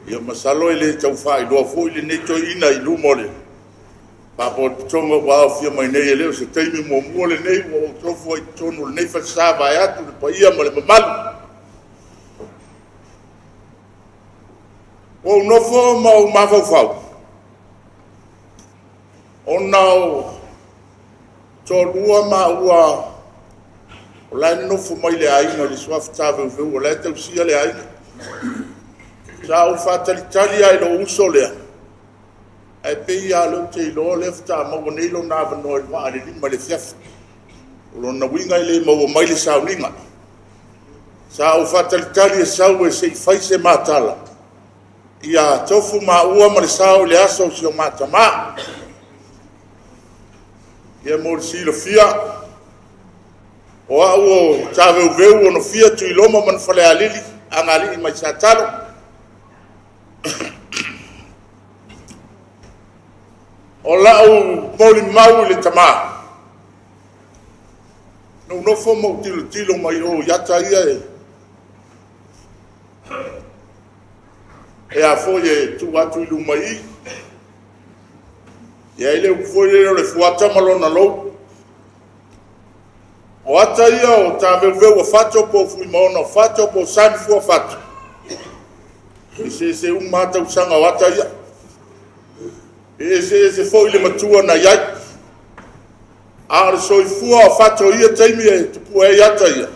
Ia masalo ele tau fai do foi ele ne to ina I lumole. Pa po tonga wa fia mai nei ele se teimi mo mole nei o to foi tono nei fa sa vai atu de paia mas me malu. O Nofoa mau mafau. O nao tolua maua o lai nofo mai le ainga le suafa Taveuveu o lai tausia le ainga sa o fatalitali ai lo uso lea ai pei a lo te iloa le fatamaua nei lona avanoa I le va'a le lima le fiafa o lona uiga I le maua mai le Sauniga sa o fatalitali e sau e se'i fai se matala ia tofu maua ma le sao le aso o sio matamā ia mo silo fia o au Taveuveu ono fia tu iloma man fale alili angali mai satalo o lau moli mau le tama no fo mo tilo mai o yata ia e a foye tu atu ilu mai ia ele foi le fuata malona lo o ata ia o Taveuveu Afato po Fuimaono Afato po Samifua Afato se mata usanga o ata ia se foi le matua na ia a le soifua Afato ia taimi e tupu e ata ia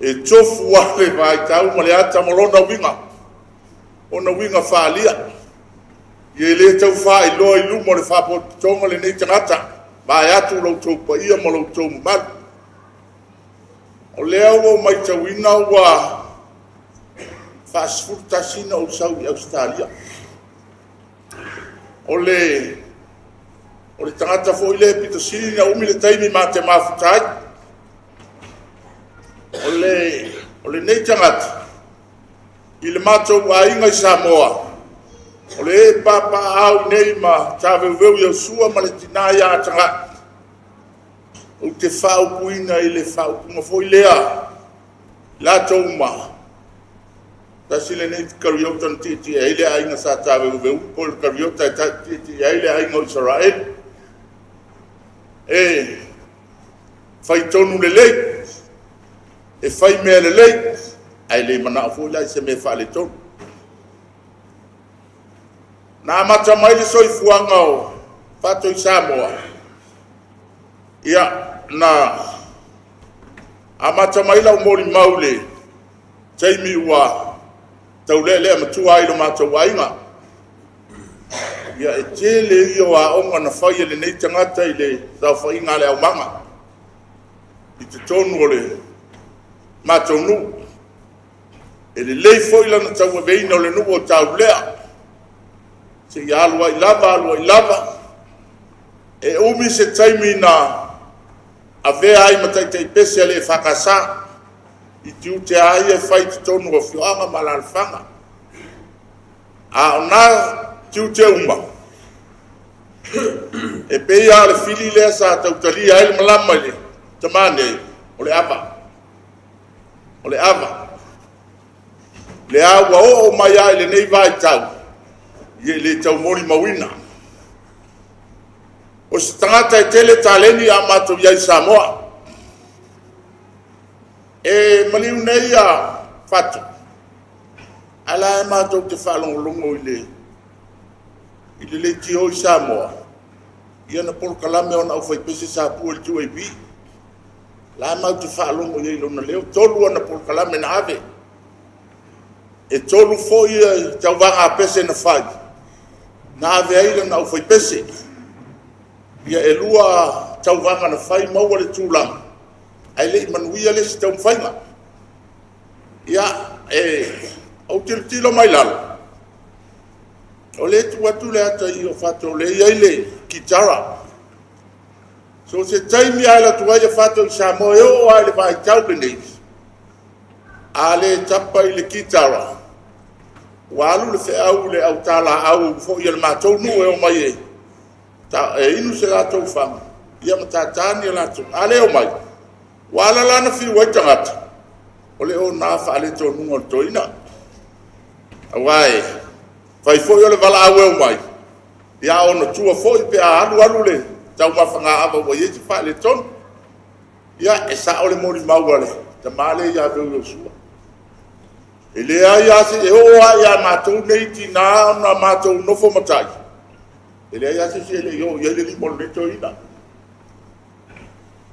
e tofu ale vai tau ma le ata malona winga ona winga faalia Ye le tau fai lo I lumo le fa po tonga le nei tangata ba atu lo tau pa ia mo lo tau mal o le au mai tauina wa fast food tasina o sau I Australia o le tangata fo ile pito sina umi le taimi mate mafutai o le nei tangata I le matou wa inga I Samoa o le papa au nei ma Taveuveu ia sua ma le tina ia tanga o te whau puina I le whau punga foi lea Latu ma tasi le nei kariota na titi e ile ainga sa Taveuveu po le kariota e titi e ile ainga o Israel e fai tonu le lei e fai mea le lei ai le mana foi lai se me fa le tonu na mata mai le soifuanga o fato I Samoa ia na amata mai la mori maule taimi wa taulele matua I lo mata wainga ia e tele ia wa onga na faia le nei tangata I le tau whainga le au manga I te tonu o le matonu e le lei foila na tau e veina o le nuo tau lea se ia alua I lava e umi se taimi na avea ai matai te pese le whakasa I tiu te ai e whai te tonu o whioanga malalwhanga. A ona tiu te uma. E pea le fili lea sa tautali ai le malama le. Tamane, o le ava. O le ava. Le awa o mai ai le nei vai tau. Ie le tau mori mawina. O se tangata e tele taleni a matou iai Samoa. E maliu nei a Afato. Ala e matou te whalongolongo i le tio i Samoa. Ia na polo kalame ona au whaipese sa pua le tua i bi. La mau te whalongo i lona leo. Tolu ana polo kalame na ave. E tolu fo ia tau wanga pese na whai. Na ave aile na au whaipese. Ia e lua tau wanga na whai maua le tūlanga. Ai le manuia le si tau mwhainga. Ia au tilo mai lalo. O le tuatu le ata i o Afato le iai le kitara. So se taimi ai la tuai Afato i Samoa e o ai le vai tau le neis. A le tapa i le kitara. Walu le fe au le au tala au fo i le matou nu e o mai e. Ta e inu se la tau whanga. Ia matatani e la tau. A le o mai. Wala lana fi wai tangata. O le o na wha le tō nunga to ina. Awai. Fai foi o le wala au e o mai. Ia ona tua foi pe a alu le. Tau mawhanga awa wa ieti wha le tonu. Ia e sa o le mori maua le. Ta male ia veu o sua. E le ia se e oa ia mātou nei tina na mātou nofo matai. E le ia se le yo ia le limon le to ina.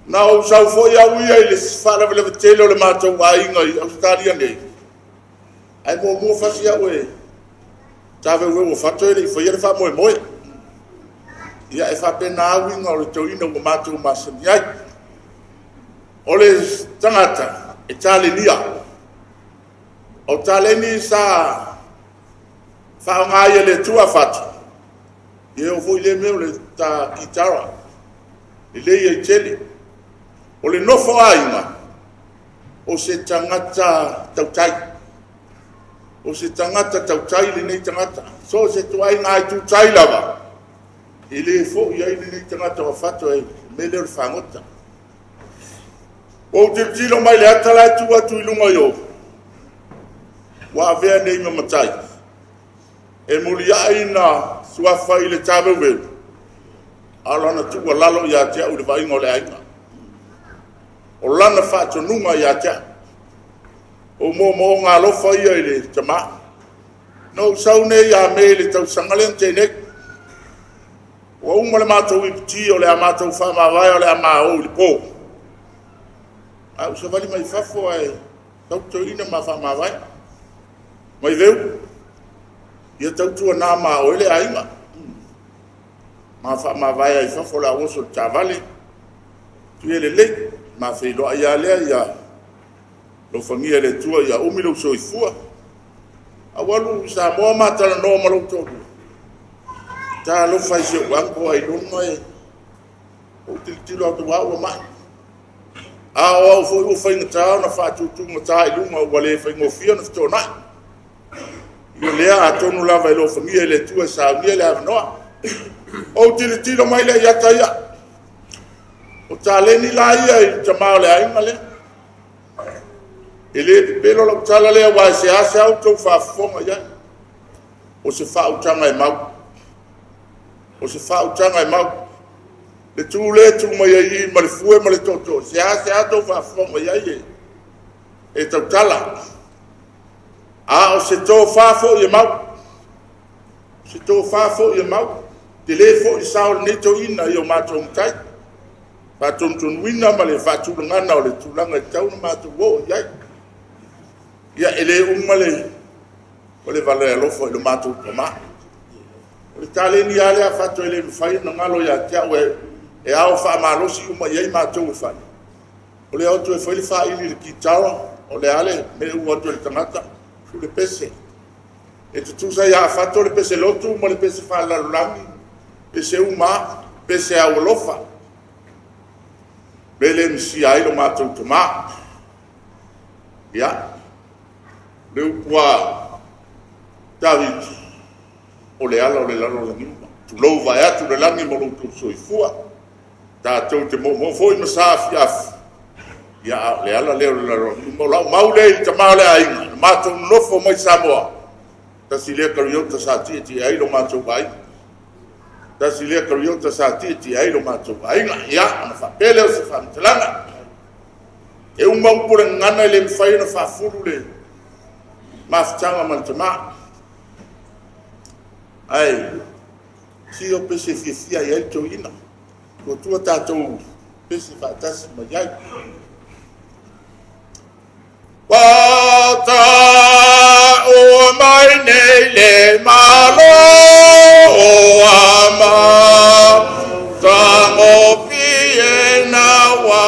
Na o sau foi au ia i le whara vele tele o le mātou a inga i Australia nei. Ai mua whasi au e. Taveuveu o Afato e le i whaia le wha Moimoi. Ia e wha pena au inga o le to ina o mātou masani ai. O le tangata e tale nia. O taleni sa whaongai le tua Afato. Ie o fui le meo le ta kitara. I le ia i tele. O le Nofoa inga. O se tangata tautai. O se tangata tautai le nei tangata. So se tuai ngai tutai lava. I le fo ia i le nei tangata o Afato e me le whangota. O te tilo mai le atala tua tu ilunga yo. Wa avea nei ma matai. E mulia ina suafa i le Taveuveu. Alana tua lalo ia tea u le vainga o le ainga. O lana whaato nunga ia tea. O mo ngā Alofa ia i le tama. No saune ia me le tau sangalean tenek. O unga le mātou i piti o le a mātou whamawai o le a māou le pō. Au sa wali mai whafo ai tauto ina ma whamawai. Mai veu, ia tautua nā mā oele ainga. Ma whamawai ai whafo la oso tāwale. Tue le lei, ma whiloa ia lea ia lo whangia le tua ia umilo soifua. Awalu Samoa matala no malo tōku. Tā lo whai se wanko ai lona e. O tilo atu wau a mai. A o foi o whainga tāo na whātutu matai lunga wale whaingo fia na whtonai. Io lea a tonu lava i lo whangia le tua Sauniga le avanoa. O tilo mai le iata ia. O tāleni la ia i tamao le ainga le. E le pelo la utala lea wa se ase au tau whaafonga ia. O se whautanga e mau. O se whautanga e mau. Le tū le tū mai ai ma le fue ma le toto. Se ase a tau whaafonga ia i e tau tala. A o se tō whaafo i e mau. Se tō whaafo i e mau. Te le fo i sao neto ina i o mātou mtai. Whātum wina ma le whātulangana o le tūlanga i tau na mātou wo iai. Ia ele umale o le vale Alofa i le mātou tama. O le tāleni ale a Afato ele mwhai na ngalo ia tia e ao whaamalosi uma iai mātou e whai. O le auto e whaili whaili le kitara o le ale me ua atu le tangata. Fu le pese. E tutusa ia Afato le pese lotu ma le pese whaalarulangi. Pese uma, pese au Alofa. Bele misi ai lo mātou tama. Ya. Leu pua Druitt o le ala o le lalo le ngima. Tu lou vai atu le langi mo lou tu soifua. Tātou te mo foi masafi afi. Ya le ala leo le lalo ngima. Mau le i tamau le ainga. Mātou Nofoa mai Samoa. Tasi lea kariota sa ti ai lo mātou ainga. Tasi lea kariota sa ti ai lo mātou ainga. Ya, ana whapele o se whamtalanga. E umau pura ngana le mwhai na whafuru le mafutanga mantama. Ai, si o pese fia i aito ina. Ko tua tātou pese whaatasi mai ai. Wata o mai nei le malo o ama. Tango pie na wa.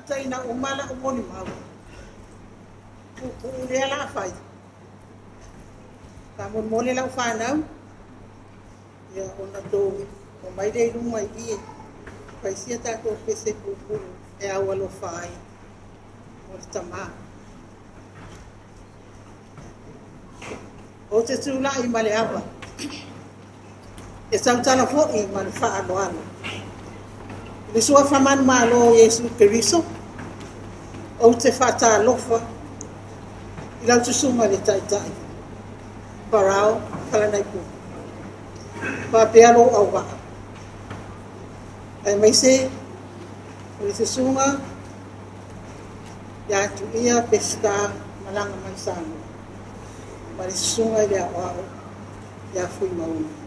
Taina umala umoni mau. Ule la āfai. Ka mon mole la whanau. Ia ona tōmi. O mai rei runga i ie. Pai sia tātou pese pūpuru. E au Alofa ai. O le tamā. O te tūla i male awa. E tautala fo i male whaano ano. Le sua whaman malo Yesu Keriso. O te whata Alofa. I lau tu suma le taitai. Parao, kalanai pu. Papealo au waa. Ai mai se, o le te sunga, ia tu ia pesta malanga mai sano. Ma le sunga i le awao, ia Fuimaono.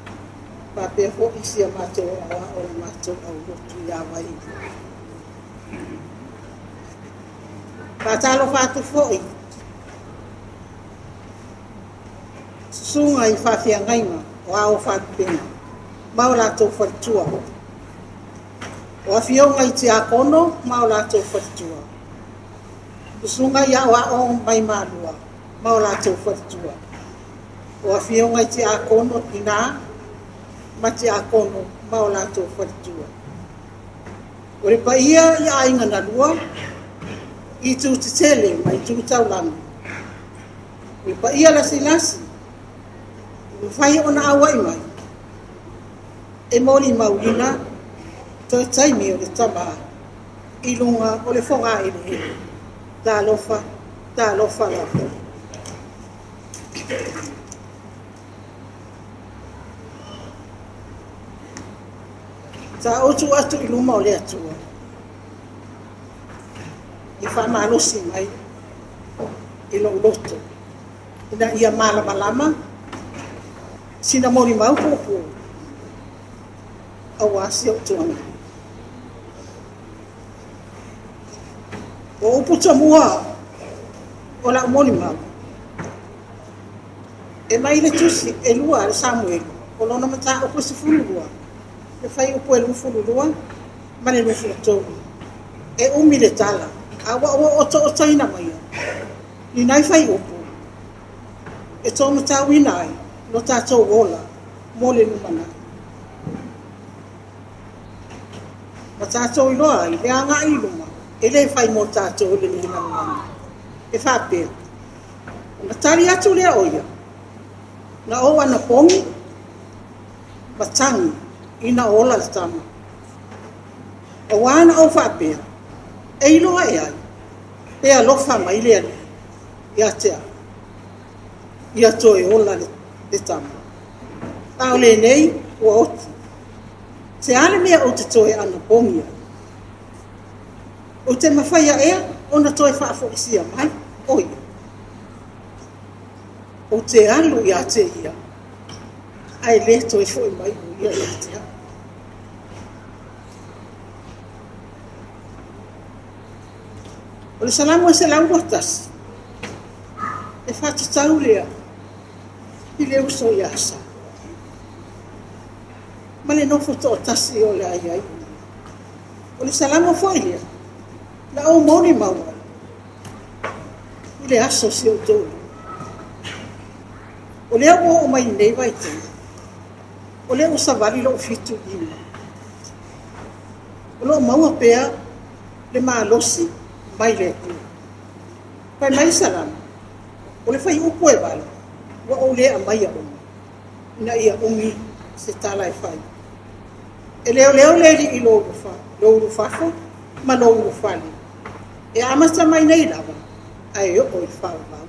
Papea ho isi a mātou awa o le mātou au lotu ia wai. Pātalo whātu fōi. Sunga i whawhia ngainga o ao whātu pena. Mau lātou wharitua. O awhionga i te akono, mau lātou wharitua. Sunga i ao ao mai mālua, mau lātou wharitua. O awhionga i te akono i nā, ma te akono, mau lātou wharitua. O re paia i ainga na lua, i tū te tele mai tū taulangu. O re paia lasi lasi, o whai ona awai mai. E mori maurina, toi taimi o le tama, i lunga o le whonga i le he. Tā alofa lafa. Tā otu atu i luma o le atua. I whamalosi mai, i lo loto. Ina ia malama, sina mori mau popo. Au asi o tuana. O uputa mua, o la mori mau. E mai le tusi, e lua le Samuel, o lona mata o kusi fulua. le fai upu e lufu lulua, ma le lufu tau. E umi le tala, a wa o taina mai. Ni nai fai upu. E tō matau inai, no tātou ola, mō le numana. Ma tātou iloa ai, le anga i luma, e le fai mō tātou le numana. E whapea. Na tari atu lea oia. Na o ana pongi, ma tangi, ina ola le tama. O wana o whapea, e iloa e ai, e alofa mai lea le, ia tea. Ia toe ola le tama. Tau le nei, ua oti. Se ale mea o te toe ana pongia. O te mawhaia ea, ona toe whaafokisia mai, oia. O te alu ia te ia. Ai le toi foi mai o ia ia te alu. O le salamu e se lau watasi. E whatatau lea. I le uso ia asa. Ma le nofo to tasi o le ai ai. O le salamu foi lea. La o moni maua. I le aso si o tolu. O lea o mai nei vai te. O lea o savali lo fitu ima. O lo maua pea le maalosi mai le ku. Pai mai salam. O le fai upo e wala. Wa o lea mai a omi. Ina ia omi se tala e fai. E leo le li i lo urufa. Lo urufafo ma lo urufali. E amasa mai nei lava. Ai o i fau vau.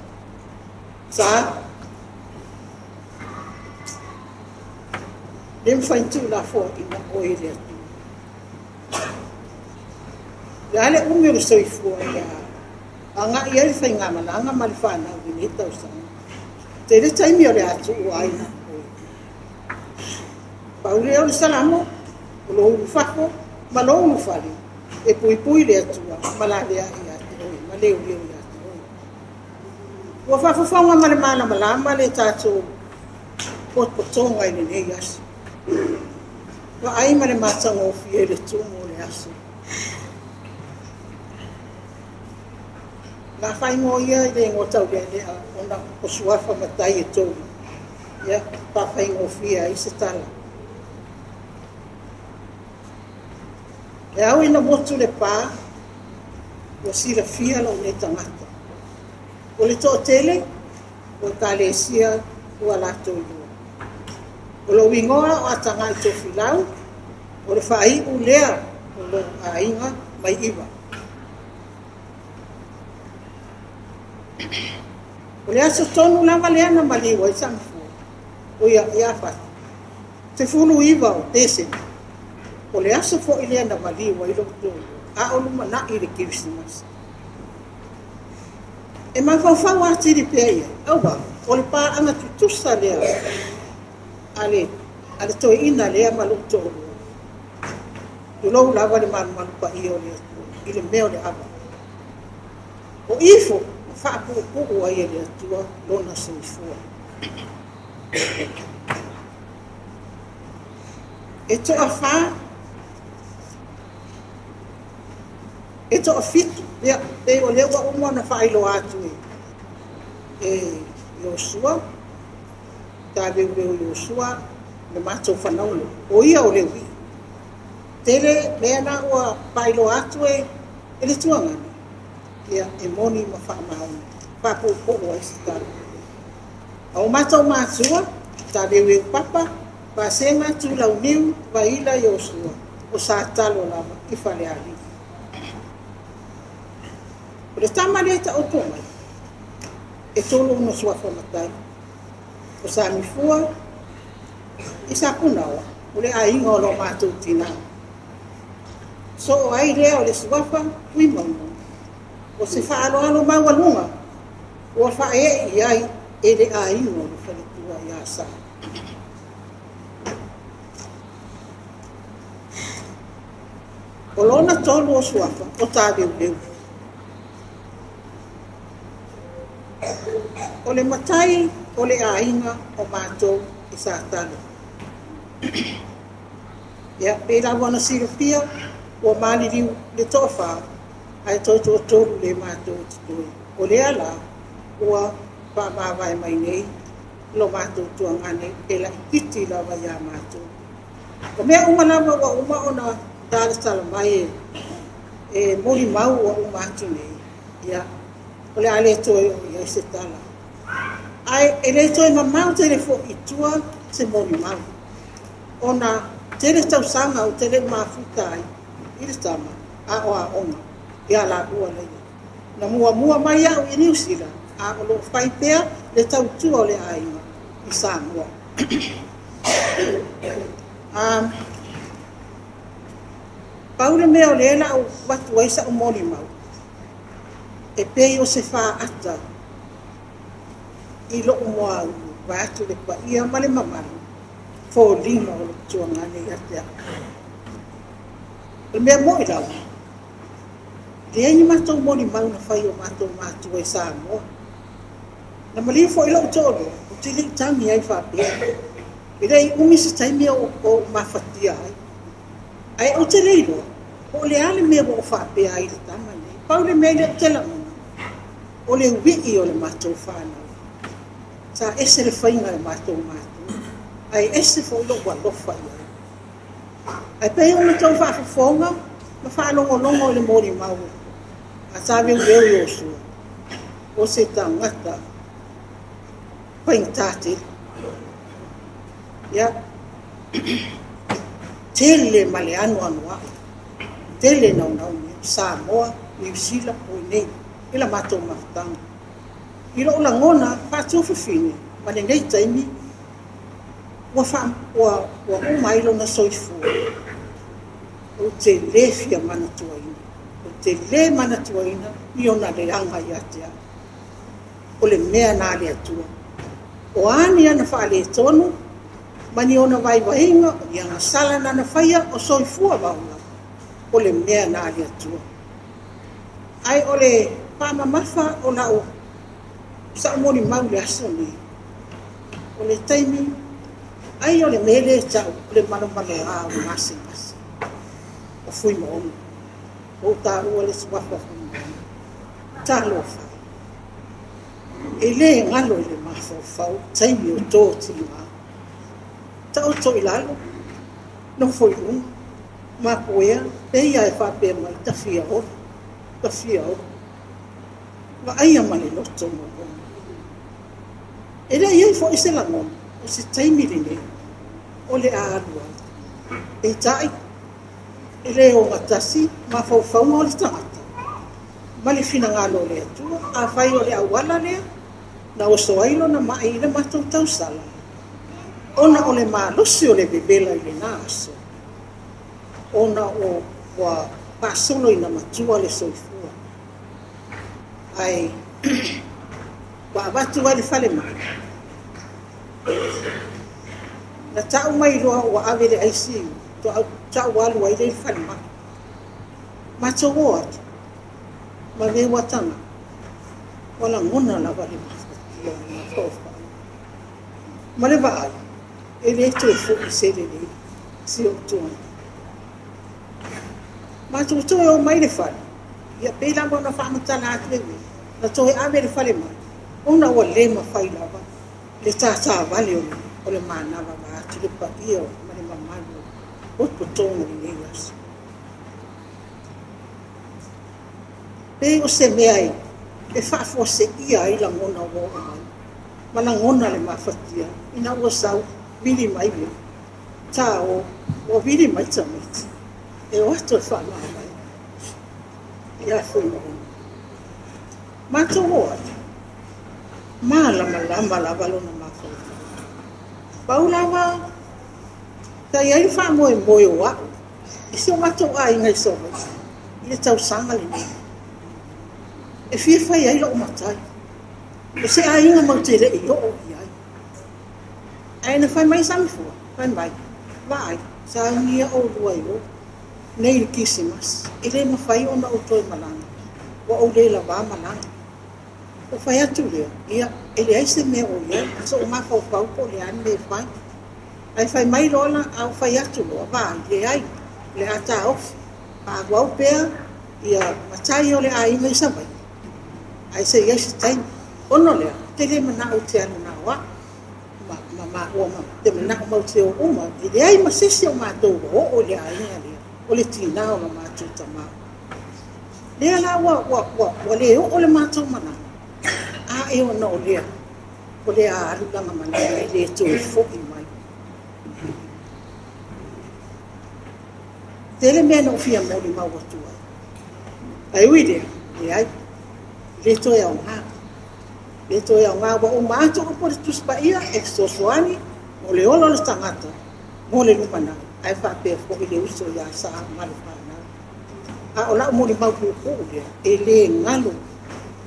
Sa Dem fai tu la fo ina o ile atu. Ya le umi o soi fo ya. Anga ia le fai ngama na anga malifana o ni tau sa. Te le taimi o le atu o aina. Paula o salamo o lo fako ma lo fali. E pui le atu ma la le ia atu ma le o ia atu. Wa fa fa nga ma le mana ma le tatu pot potonga i ne yas. Wa ai mare matanga o fie le tumo le aso. Na fai mo ia i le ngotau le ona o suafa matai e tōu. Ia, pa fai mo fie ai se tala. E au ina motu le pā, o sila fia la o ne tangata. O le tō tele, o ka le sia ua lato i. O lo wingoa o atanga i tō filau, o le whai u lea o lo ainga mai iwa. O le aso tonu lava lea na maliwa i Samifua, o ia Afato. Te fulu iwa o tese, o le aso fo i lea na maliwa i loko a o luma na i le Kirisimas. E mai whawhau ati ri pia ia, au wa, o le pā anga tutusa lea, ale toi ina lea malu tōru. Tu lau lava le malu pa i o le meo le aba. O ifo, whaapupu ai le atua lona Samifua. E toa wha, e toa fitu, te o lewa umana whailo atu e Yosua, Taveuveu Yosua, le matou whanau, o ia o lewi. Tere mea na ua pailo atu e le tuangani. Ia e moni ma whaamauna, whapopo ai sitara. Au matou mātua, Taveuveu papa, pasenga tu lau niu, vaila Yosua, o sa talo lama i Faa-Le-Aiga. O le tamareta o tongai, e tolo no suafa matai. O Samifua, i sa kunawa, o le ainga o lo mātou tina. So o ai lea o le suafa, Fuimaono. O se whaaloalo maualunga, o whae i ai e le ainga o le whaletua i asa. O lona tolu o suafa, o Taveuveu. O le matai, o le ainga o mātou i sa talo. Ia, pe la wana silopia, ua maliriu le tofa, ai tō tōru le mātou tutui. O lea la, ua whamawai mai nei, lo mātou tuangane, e la ikiti la wa ia mātou. O mea umalawa wa uma ona tāle tala mai e mori mau wa umātou nei. Ia, o le ale toi o ia se tala. Ai, e le toi mamau te le fo itua se mori mau. Ona te le tausanga o te le mafuta ai, i le tama, a o a ona, ia la ua lei. Na mua mai au i New Zealand, a o lo whai pea le tautua o le ainga i Samoa. Paula mea o le ela o watu waisa o mori mau. E pei o se wha ata i lo moa au, vai atu le pa ia male mamaru. Fo lima o lo tuangane i atea. Le mea mo i lau. Le aini mātou mori mau na whai o mātou e Samoa. Na malia fo i lau tōru, o te li tangi ai whapea. I rei umi se taimia o mawhatia ai. Ai o te leilo, o le ale mea o whapea ai le tamane. Pau le mea le te launa. O le wiki o le mātou whanau. Sa ese le whainga le mātou. Ai ese fo lo wa lofa ia. Ai pei o tau whaafafonga, ma whaalongo le mori mau. A Taveuveu i osua. O se tangata. Paintate. Ia. Tele male anu a. Tele nau Samoa, New Zealand, o nei. Ila mātou mawhatanga. Ilo o langona, pātou whiwhine. Mane nei taimi, ua umailo na soifua. O te le fia manatuaina. O te le manatuaina, ni ona le anga i atea. O le mea nā le atua. O ani ana wha le tonu, mani ona vai wahinga, o ni anga sala na faia, o soifua waunga. O le mea nā le atua. Ai o le pāmamafa o lau, sa umoni mau le aso ni. O le taimi, ai o le mele tau, o le manomano a o ngase. O Fuimaono. O tā ua le suafa Fuimaono. Tā Alofa. E le ngalo le mawhawhau, taimi o tō tima. Ta o tō ilalo, no Fuimaono. Ma koea, peia e whapea mai, ta fia o. Ta fia o. Wa aia mani loto mo. E le iei fo ise langona, o se taimi line, o le aalua. E tai, e le o matasi, ma whauwhaunga o le tangata. Ma le whina ngalo le atua, āfai o le awala lea, na o soailo na mai le matou tausala. Ona o le mālosi o le bebela i le nāso. Ona o wa pasolo i na matua le soifua. Ai, wa abatu wa le fale mai. Na tau mai loa wa ave le aisi, to tau walu wa i le fale mai. Mato o atu, ma me watanga, wala ngona la wale mawhatia na tofa. Ma le vaai, e le to e fuki se le le, si o tuana. Ma tu to e o mai le fale, ia pela mo na whamatana atu le wei, na to e ave le fale mai, ona wa le ma whai lava, le tata vale o le manawa ma atu le pa ia o ma le mamanu, o putonga ni le yasi. Pe o se mea e whaafo se ia i la ngona o mai. Ma la ngona le mawhatia, ina ua sau, vili mai me. Tā o vili mai tamiti. E o ato e whanaa mai. Ia Fuimaono. Mato o atu. Mā lama la valona mawhatia. Paula wa, ta iai wha moe o au. Isi o mato a ingai sobe. Ia tau sanga le nei. E fia fai ai lo matai. E se ai inga mau te re i o i ai. Ai na fai mai Samifua, fai mai. Vai, sa unia o lua i o. Nei kisimas. E le mawhai o na o toi malanga. Wa o le la wā malanga. O fai atu lea. Ia, e le aise mea o ia. So o mawhau pau po le ane le fai. ai fai mai lola au fai atu loa va le ai le ata ofi pa wau pea ia Mataio le ainga isa mai ai se yes time ono le te le mana o te anu na wa ma te mana o te o uma le ai ma sesi o ma do o le ainga le o le tina o ma tu tama le la wa le o le ma tu mana a e ono le o le a alu la mana le tu fo i mai tele me no fia mo li mau tu ai ui le ai le to ya nga le to ya nga wa o ma to ko tu spa ia e so soani o le olo le tangata mo le lumana ai fa pe fo le uso ya sa mal fa na a ola mo li mau ku le e le ngalo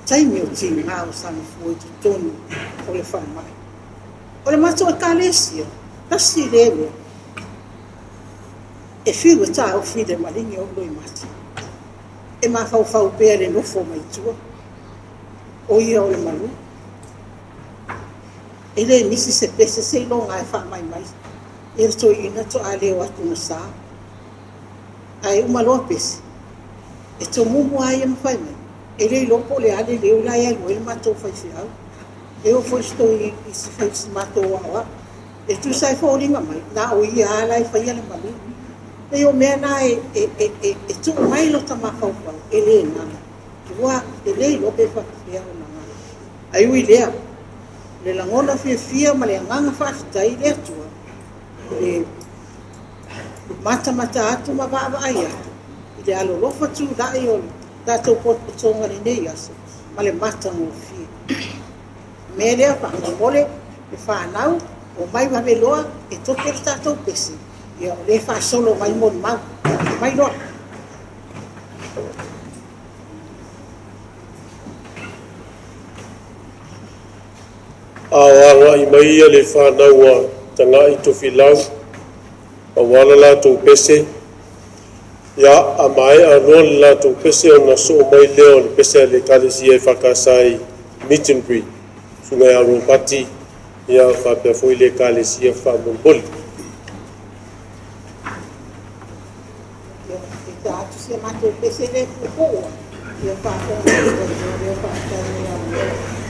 tai mi o ti nga o Samifua tu tonu o le fa mai o le ma to ka le si ta si le e fiu ta o fi de malingi o lo imati e ma fau pe le Nofoa mai tu o ia o le malu e le nisi se pese se longa e fa mai e to ina to ale o atu na sa ai uma lo pese e to mumu ai em fai mai e le lopo le ale le ula ia lo ma to fai fiau e o foi sto i se fai se mato wa e tu sai fo linga mai na o ia ala e fai le malu e o mea na e tu mai lo tama fau e le na tua e le lo pe fa fiau na ai ui lea le langona fia ma le anganga whaafitai lea tua le mata atu ma waa ai atu i le Alofa tu lai o tātou potonga ni nei aso ma le mata ngō fia me lea whakamole le whanau o mai wawe loa e toke le tātou pesi ia o le whaasolo mai mon mau mai loa Awa i mai ia le whanau a tanga i to filau a wala la tō pese ia a mai a noa le la tō pese o na so mai leo le pese le kalesi e whakasai meet and greet sungai a ropati ia whapea fwoi le kalesi e whamumboli atu se mato pese le pukoa ia whakasai ia whakasai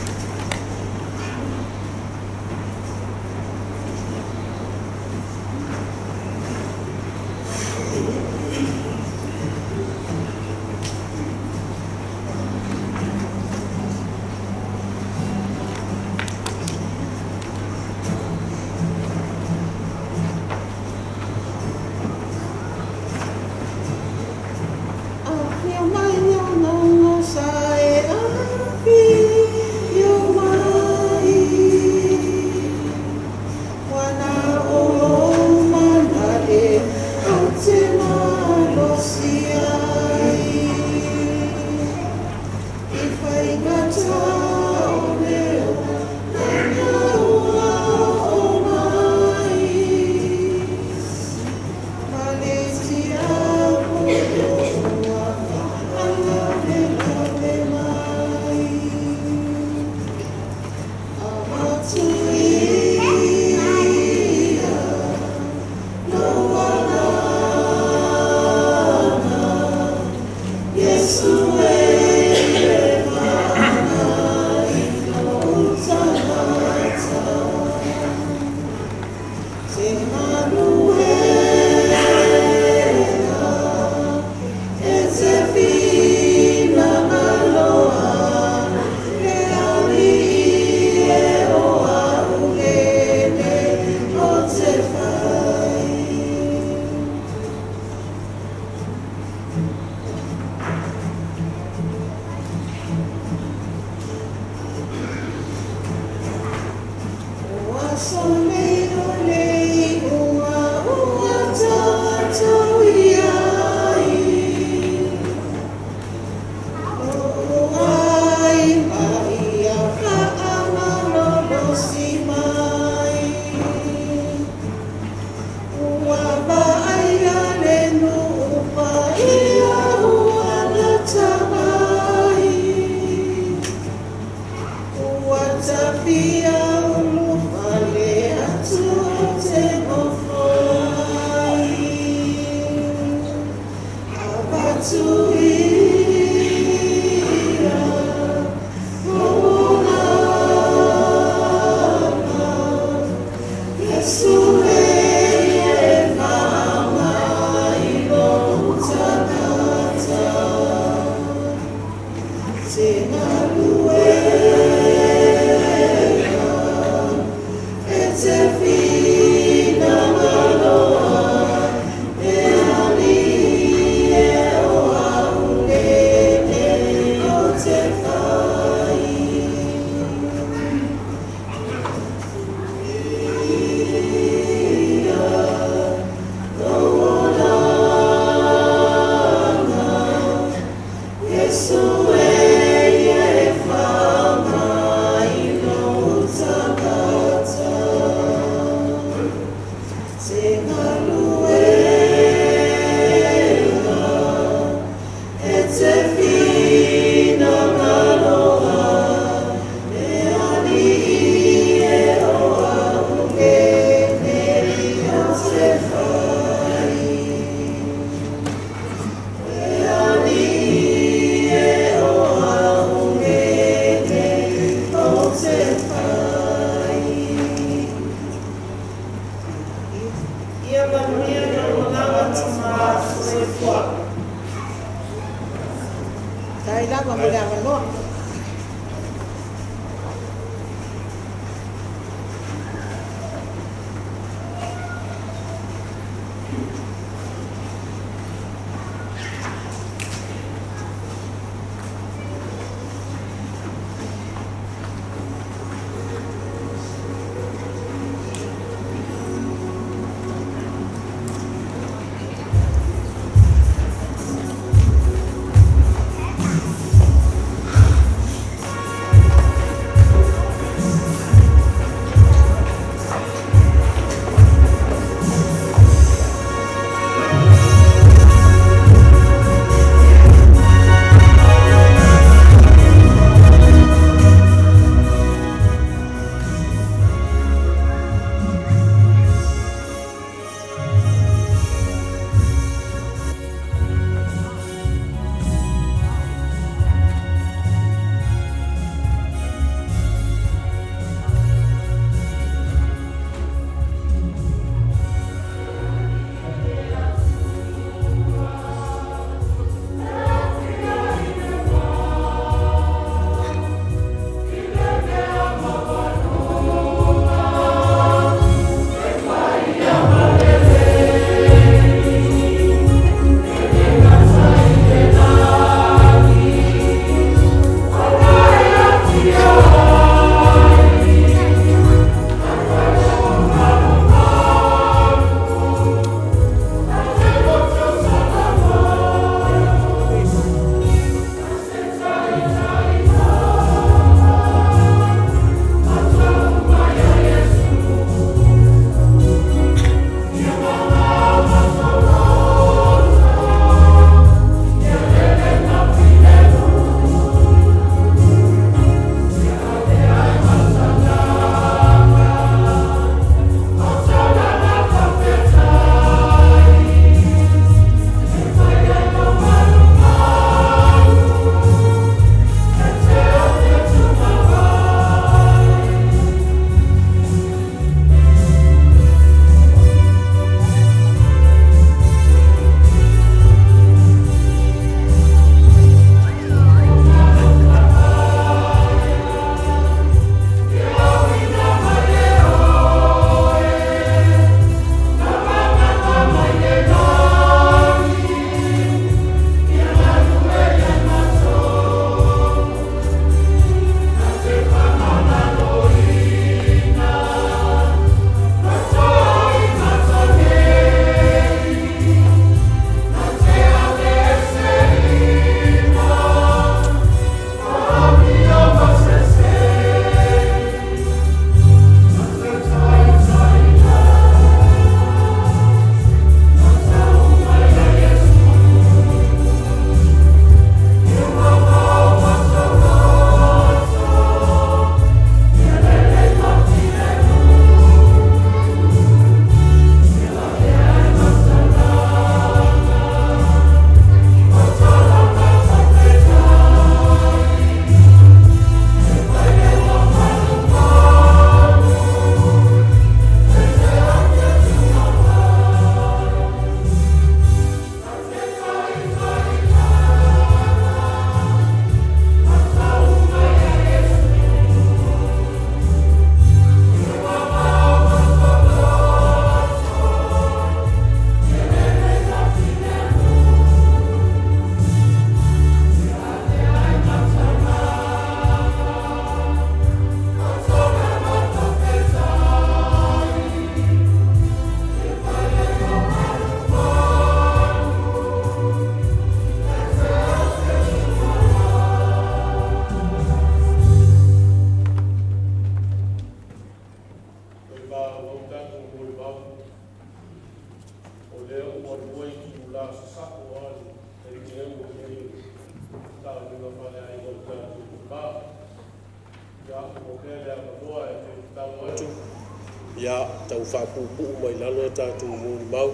ia tau whapupu mai lalo tātou Moimoi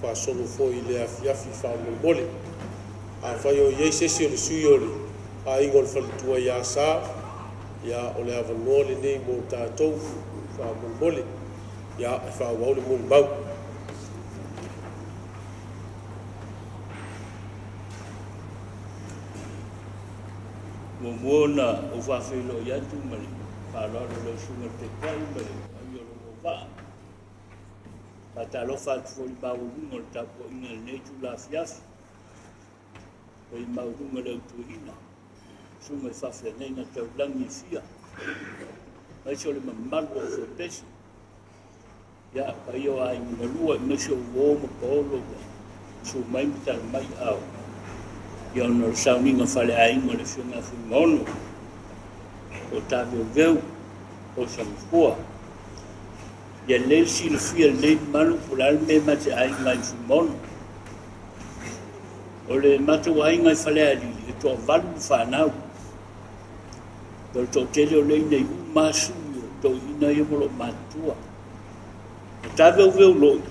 whasolo fo I le afiafi whamoimole āfai o iei sesi o le sui o le a ingo le whalitua ia sā ia o le avanoa le nei mo tātou whamoimole ia e whawau le Moimoi Moana o whawhelo I atu mali whalaro le sunga te kai mali ai o lo wā Alofa atu fo I maurunga le tapo inga le nei tu la fiafi o I maurunga le utuina sunga I whawhenei na tau langi fia mai so le mamalu o fo pesi ia pai o ai ngalua I mesho uo ma paolo so mai mita mai au ia ona le Sauniga Faa-Le-Aiga o le whiunga Fuimaono o Taveuveu o Samifua ia lei silafia lei malu po le me mateaiga I Fuimaono o le matauaiga I Faa-Le-Alili e toʻavalu whanau o le toʻatele o lei nei masui o toʻina ia mo loo matutua o Taveuveu loi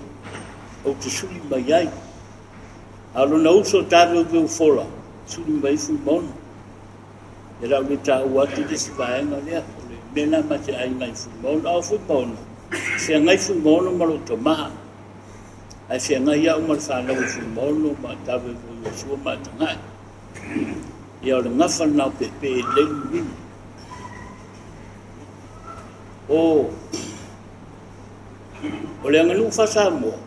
o te suli mai ai alona uso Taveuveu fola suli mai Fuimaono e lau le tāu atu te sivaenga lea o le mena mateaiga I Fuimaono ao Fuimaono whiangai Fuimaono ma lo tomaha ai whiangai au ma le whanau I Fuimaono ma Taveuveu o sua ma tangai ia o le ngafa nao pepe e leilu mini o le anganu fa Samoa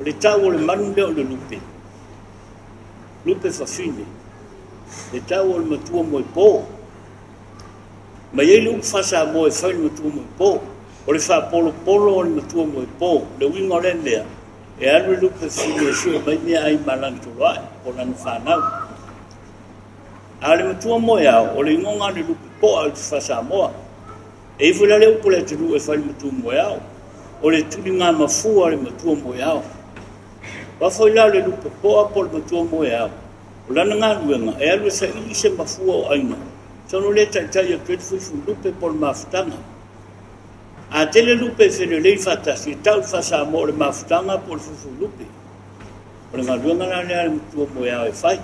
o le tau o le manu leo le lupe fafine le tau o le matua mo I pō ma iei le upu fa Samoa e whai le matua mo I pō o le wha polo o le matua mo I pō le winga o le mea e anu le lupe fafine e sua mai mea ai malang toloai o lana whanau a le matua mo e au o le ingonga le lupe pō au te fa Samoa e ifu la le upu le tulu e whai le matua mo e au o le tuli ngā mafua le matua mo e au wa foi la le lupe po a por matua mo e au o lana ngā luenga e alu sa ili se mafua o aina sono le tai a kret fui fu lupe por mafutanga a tele lupe fele lei fatasi tau fa Samoa le mafutanga por fu lupe o le ngā luenga la le matua mo e au e fai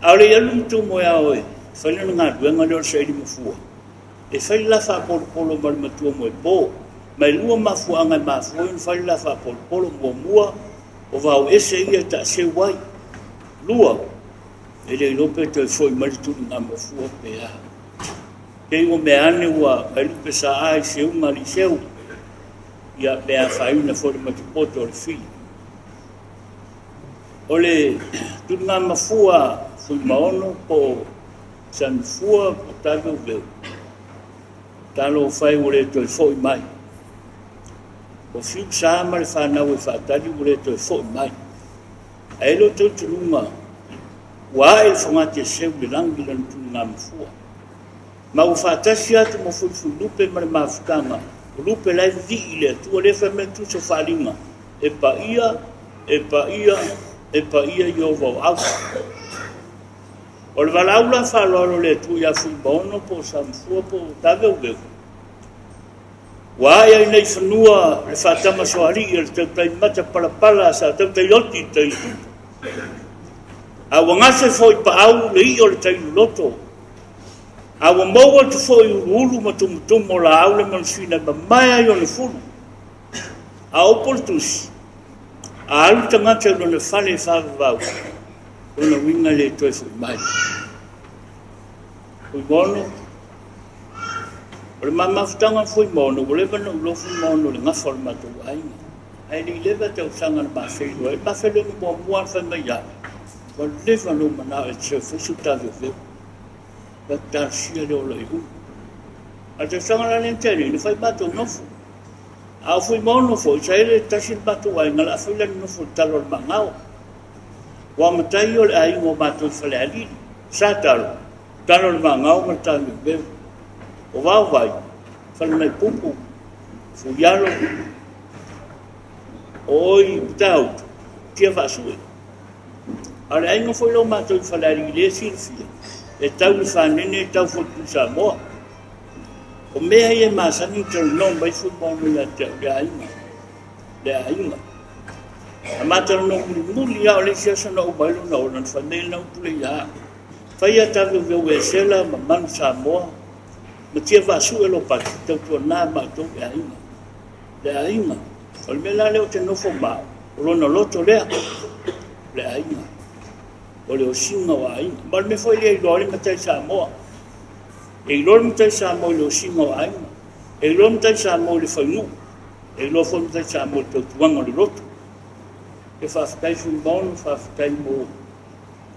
a le alu matua mo e au e fai le ngā luenga le o sa ili mafua e fai la fa polo ma le matua mo e po mai lua mafuanga mafua in fai la fa polo mua o vau ese ia ta se wai lua e le lope te foi mai tu na mafua pe a ke o me ane wa ai pe sa ai se un mali seu ia pe a fai na foi ma tu poto le fi ole tu na mafua Fuimaono po Samifua po Taveuveu talo fai o le toi foi mai o fiu sa ma le whanau e whaatari o le toi foi mai a elo tau tulunga wa e whangate seu le langi lan tu ngā mafua ma u whaatasi atu mo fui lupe ma le mafutanga o lupe lai vi I le atua le whamentu so whalinga e pa ia I o vau au o le valaula whalolo le atua ia Fuimaono po Samifua po Taveuveu wa ia nei whanua le whatama soari I le tautai mata palapala sa tautai oti tai a wangase foi pa au le I o le tai loto a wa maua tu foi ulu ma tumutumu la au le mansina ma mai ai o le fulu a opoltusi a alu tangata no le whale whavavau o na winga le toi foi mai Fuimaono o le mamafutanga Fuimaono o le vana ulo Fuimaono le ngafa o le matauaiga ai li leva tausaga le mafelo ai mafelo ni muamua fai mai ai ma leva lo manao e te fusu Taveuveu ma tasia le ola I unu a tausaga la le tele ni fai matou nofo a o Fuimaono fo I saele tasi le matauaiga la fai lani nofo le talo le magao ua Mataio le aiga o matou Faa-Le-Alili sa talo le magao ma le Taveuveu o vau vai fale mai pupu fuialo oi tau tia vasue ale ai no foi lo matou Faa-Le-Alili le silfia e tau I whanene e tau whutu Samoa. O mea e māsani tau no mai Fuimaono ia tau le ainga. A mātara no muli au le siasa na o bailo na o nan whanei na utule ia. Faia Taveuveu e sela ma manu Samoa. Ma tia vasu e lo pati tau tua nā mātou le ainga. O le mea leo te nofo mao. O lona loto lea. Le ainga. O le o singa wa ainga. Ma le me foi le ilori matai Samoa. E ilori matai Samoa le o singa wa ainga. E ilori matai Samoa le whaingu. E ilori foi matai Samoa le tau tuanga le loto. E whawhitai Fuimaono, whawhitai mo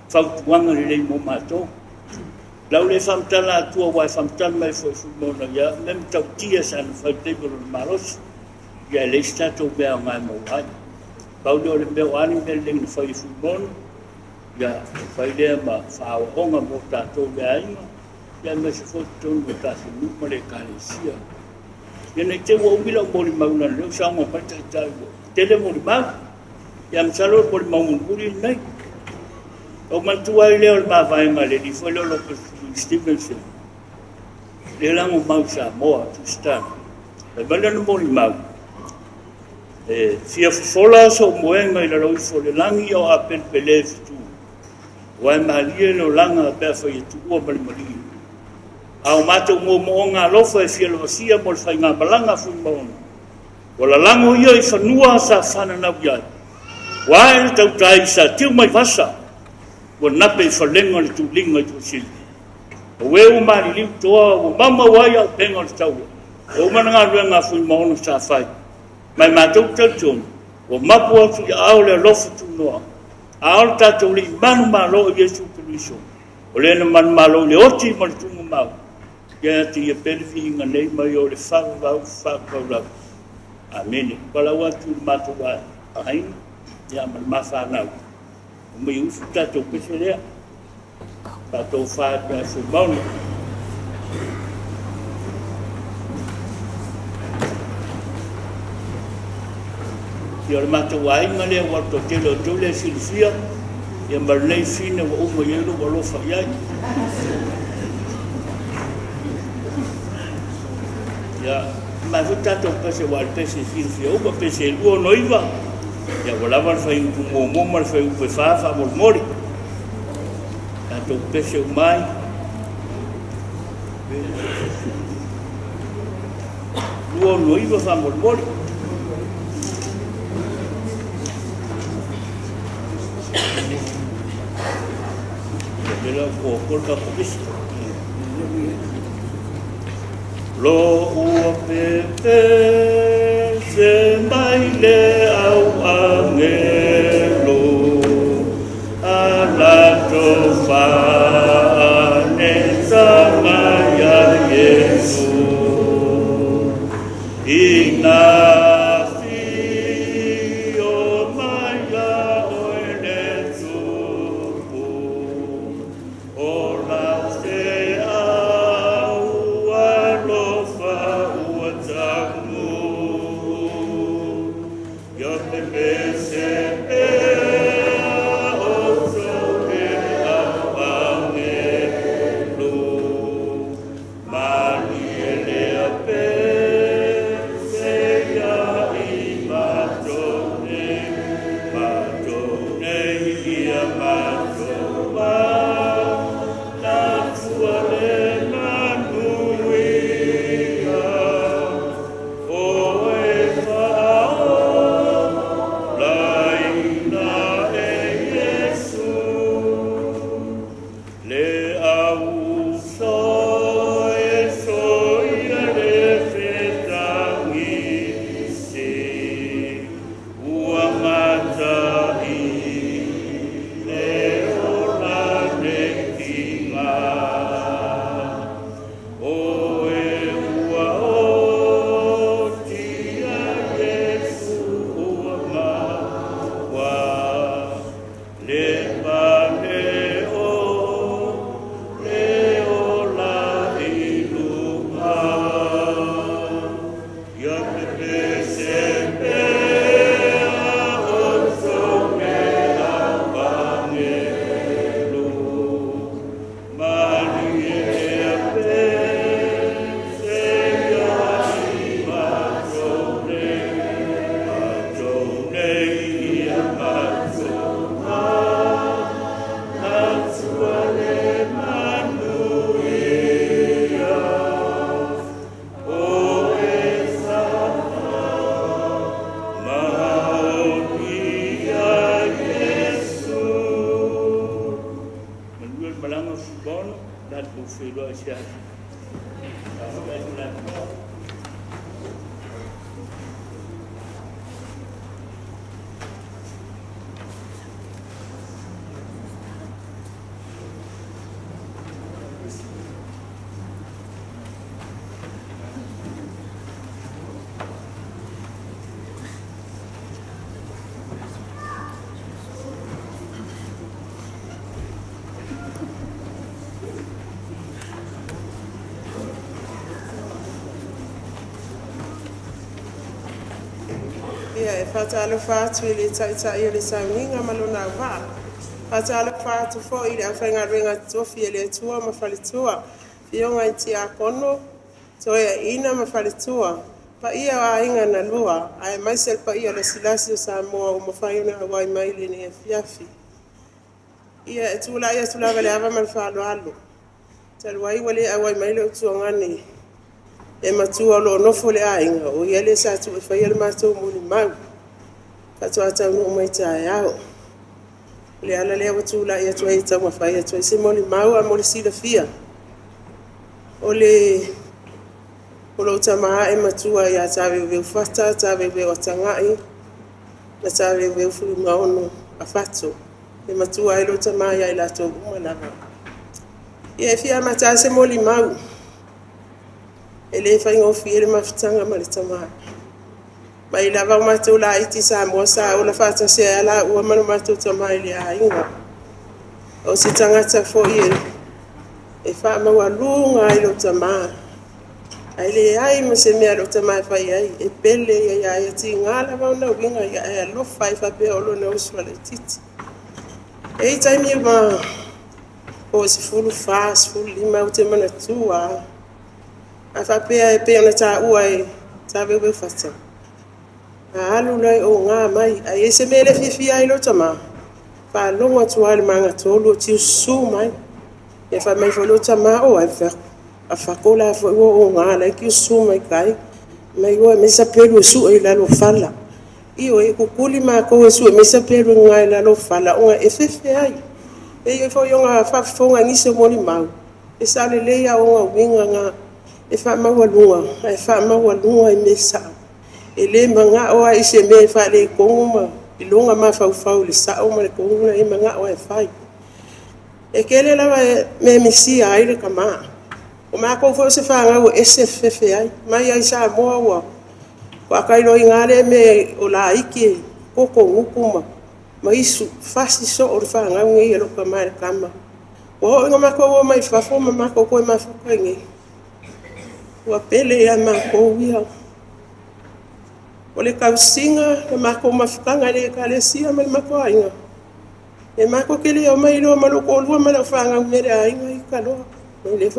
whautuanga le rei mo mātou. Lau le whamtala atua wai whamtala mai foi Fuimaono ia, mem tau tia sa na whautai mo le marosi. Ia le stato mea ngai mo wai. Pau leo le mea wani mea le na whai Fuimaono. Ia whai lea ma whaonga mo tātou le ainga. Ia me se fōtu tonu o tātou numa le kālesia. Ia nei te wa umila mo li mauna leo saunga mai tai tele mo li mau. Ia msalo mo li maumunguri nei. O mantua I leo le mawhaenga le li fo leo loko Stevenson. Le lango mau Samoa, Tristan. Le malana mo li mau. Fia fofola so moenga I la roi fo le langi o apel pele fitu. Wai malie le langa apea fai tu ua mali mali. Au mātou mo ngā Alofa e fia lo asia mo le fai ngā balanga Fuimaono. Wala lango ia I whanua sa whana nau iai. Wai tau tai sa tiu mai vasa. Wa nape whalenga le tu linga I tu sili. O weu mari liu toa, o mama wai au penga le tau. O mana ngā ruenga Fuimaono sa whai. Mai mātou tau tonu. O mapu atu I au le Alofa tu noa. A au tātou le manu malo I Yesu Kiriso. O le na manu malo le oti ma le tungu mau. Ia te ia pelefi inga nei mai o le whakau lau. Amene. Kala watu le mātou wai. Aina. Ia ma le mawhanau. O mai ufu tātou pese lea. Tātou whātua Fuimaono. Ia le mātou ainga lea wato tele o tole silifia. Ia marnei fine wa uma ielo wa Alofa iai. Ia mai fu tātou pese wa le pese silifia. Uma pese lua noiva. Ia walawa le whai upu mōmoma le whai upu e whaafa mori. Tātou pese umai. Lua noiva wha mori. Ia ko kolka kopisi. Lo ua pepe se mai le au angelo a Latu fane sama ya Yesu ina whiloa i se asi. Ia e whatalofa atu i le taitai o le Sauniga ma lona wā. Whatalofa atu fo i le awhainga ruenga tofi e le atua ma whalitua. Fionga i ti a kono, toea ina ma whalitua. Pa ia a inga na lua, a e maisel pa ia le silasi o Samoa o mawhaiona Hawaii maile ni e fiafi. Ia e tula ia tula vale ava man whalo alo. Taluai wale Hawaii maile o tuangani. E matua lo Nofoa le ainga o ia le sa tu e faia le matou muli mau fatua tau no mai tai ao le ala le watu la ia tu ai tau faia tu se muli mau a muli sila fia o lo tama e matua ia Taveuveu fata Taveuveu atangai na Taveuveu Fuimaono Afato e matua e lo tama ia Latu umalava ia fia matai se muli mau ele fai ngofi ele mafutanga ma le tama mai lava matou la iti Samoa sa o la fata se ala ua mana matou tama ile ainga o se tangata fo e fa mawalunga ilo tama ai le ai ma se mea lo tama fai ai e pele ia tingala va na winga ia Alofa i fa pe o lona uswa le titi e taimi ma o se fulu fast fulu lima o te mana tua apea e pe ona ta ua e Taveuveu fata. Alu lai o ngā mai, a e se mele fifia i lo tama. Fa longa tua le manga tolu o tiu su mai. E fa mai fo lo tama o ai a whakola fo o ngā lai ki su mai kai. Mai ua mesa pelu su e lalo fala. Io e kukuli ma ko e su e mesa pelu ngā e lalo fala. Onga e fefe ai. E i fo yonga whafonga nise moli mau. E sa le leia o ngā winga ngā. E fa mawalunga i mesa. E le manga o ai se me fa le konga i longa ma fau le sa o ma le konga e manga o e fai. E kele lava me misia ai le kama. O ma ko fo se fa nga o SFF ai. Mai ai Samoa wa. Wa kai lo ingare me o la iki koko ngukuma. Ma isu fasi so o fa nga ngi lo kama le kama. O nga ma ko mai fa fo ma ko ko ma fo ngi. Ua pele ia mako ia. O le kausinga, le mako mafukanga le kalesia ma le mako ainga. E mako kele o mai loa maloko o lua ma le whanga umere ainga i kaloa.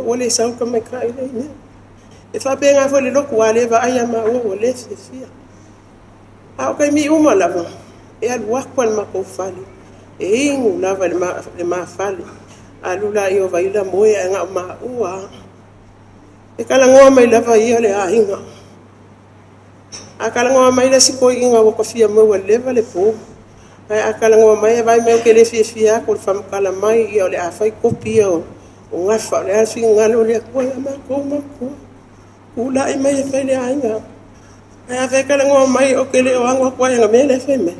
O le sauka mai kai le ine. E whapenga fo le loku a lewa aia ma ua o le fia. Ao kai mi uma lava. E aluakwa le mako fali. E ingu lava le ma fali. Alula i o vaila moe a nga ma ua. E kalangoa mai lava ia le ainga. A kalangoa mai la sikoi inga waka fia maua leva le po. A kalangoa mai vai meu ke le fia ko le whamakala mai ia le āfai kopi o ngafa le alfi ngalo le kua ia mako. Kula i mai e whai le ainga. A whai kalangoa mai o ke le o angwa kua ia me le whai mai.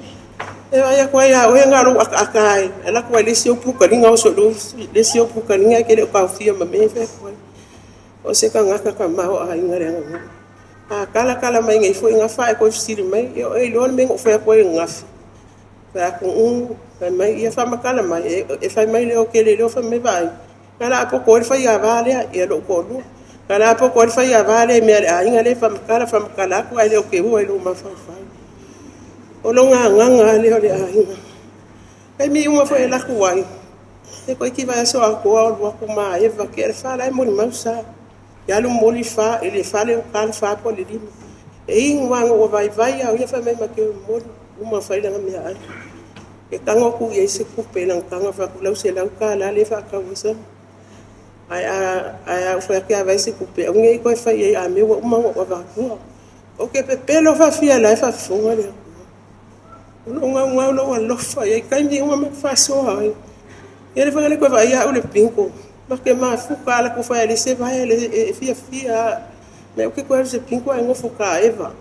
E vai a kua ia o ia ngaro akai. E la kua le si o pukaringa o so lo le si o pukaringa ke le o kaufia ma me whai kua. O se ka ngaka ka mau a ingare nga. A kala mai ngai fo inga fa ko siri mai yo e lon me ngo fa ko ngafi. Fa ko mai ia fa makala mai e fa mai le o ke le fa me vai. Kala po ko fa ia vale ia lo ko lu. Kala po ko fa ia vale me a inga le fa makala ko ai le o ke hu ai lo ma fa fa. O lo nga le o le a inga. Kai mi uma fo e la ko ai. E ko ki va so a ko o ko ma e va ke fa la mo ma sa. Ya lu moli fa ele fa le kan fa po le dim e ingwa ngo vai au ia fa mai ma ke moli uma fa ile ngam ya e tango ku ye se ku pe lang tango fa ku lau se lau ka la le fa ka wasa ai fa ke vai se ku pe ngi ko fa ye a me wo ma ngo va ku o ke pe pelo fa fia la fa fonga le no nga lo fa ye kai mi uma fa so ai ele fa le ko va ya o le pinko Ma ke mafuka ala ku faia le se vai le fia me o ke ko se pinko ai ngo fuka eva.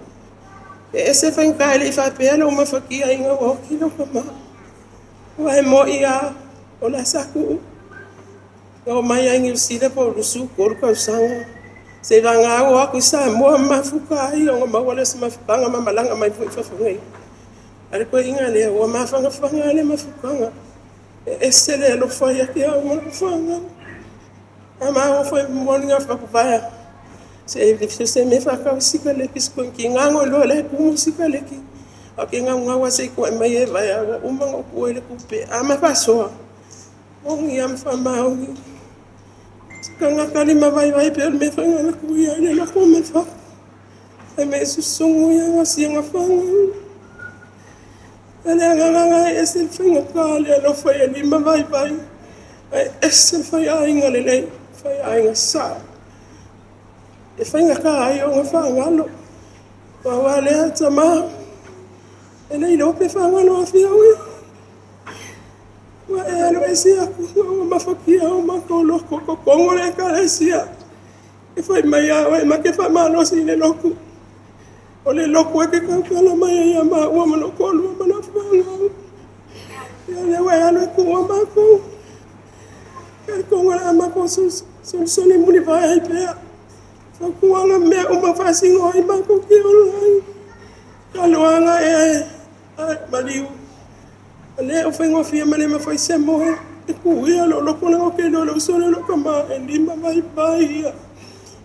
E se fa nka le fa pe ala uma fakia inga o ki no kama. Wa mo ia o la saku. O mai ai ngi sile po rusu ko ko sanga. Se vanga o aku sa mo mafuka ai o ma wala se mafanga malanga mai fa ngai. Ale ko inga le o mafanga le mafuka. E se le lo fa ya ki o mafanga. Ama o foi morning of faia. Se me fa ka sika le kis ko ki ngango lo le ku sika le ki. A ki nganga wa se ko mai e vai a o mango ko le ku pe. Ama fa so. O ngi am fa ma o ngi. Kanga kali ma vai pe me fa ngana ku ya le lo ko me fa. E me su songo ya wa si nga fa. Ale nganga e se fa nga ka le lo fa e ni ma vai. E se fa ya inga le fai ainga sa. E fai nga ka ai o nga wha ngalo. Wa wale ata ma. E nei lope wha ngalo a whia ui. Wa e alo e sia ku o mawhakia o mako loko ko kongore ka le sia. E fai mai a wai ma ke wha malo si le loku. O le loko e ke kaukala mai a ma ua mano kolu a mana wha ngalo. E le wai alo e ku o mako. E kongore a mako susu. Soni muni vai apea. Fakuanga mea uma fasingo ai mako ki online. Kaluanga e maliu. Ale o fengo fia male ma fai se moe. E kuia lo kona o ke lo sone lo kama e lima vai vai.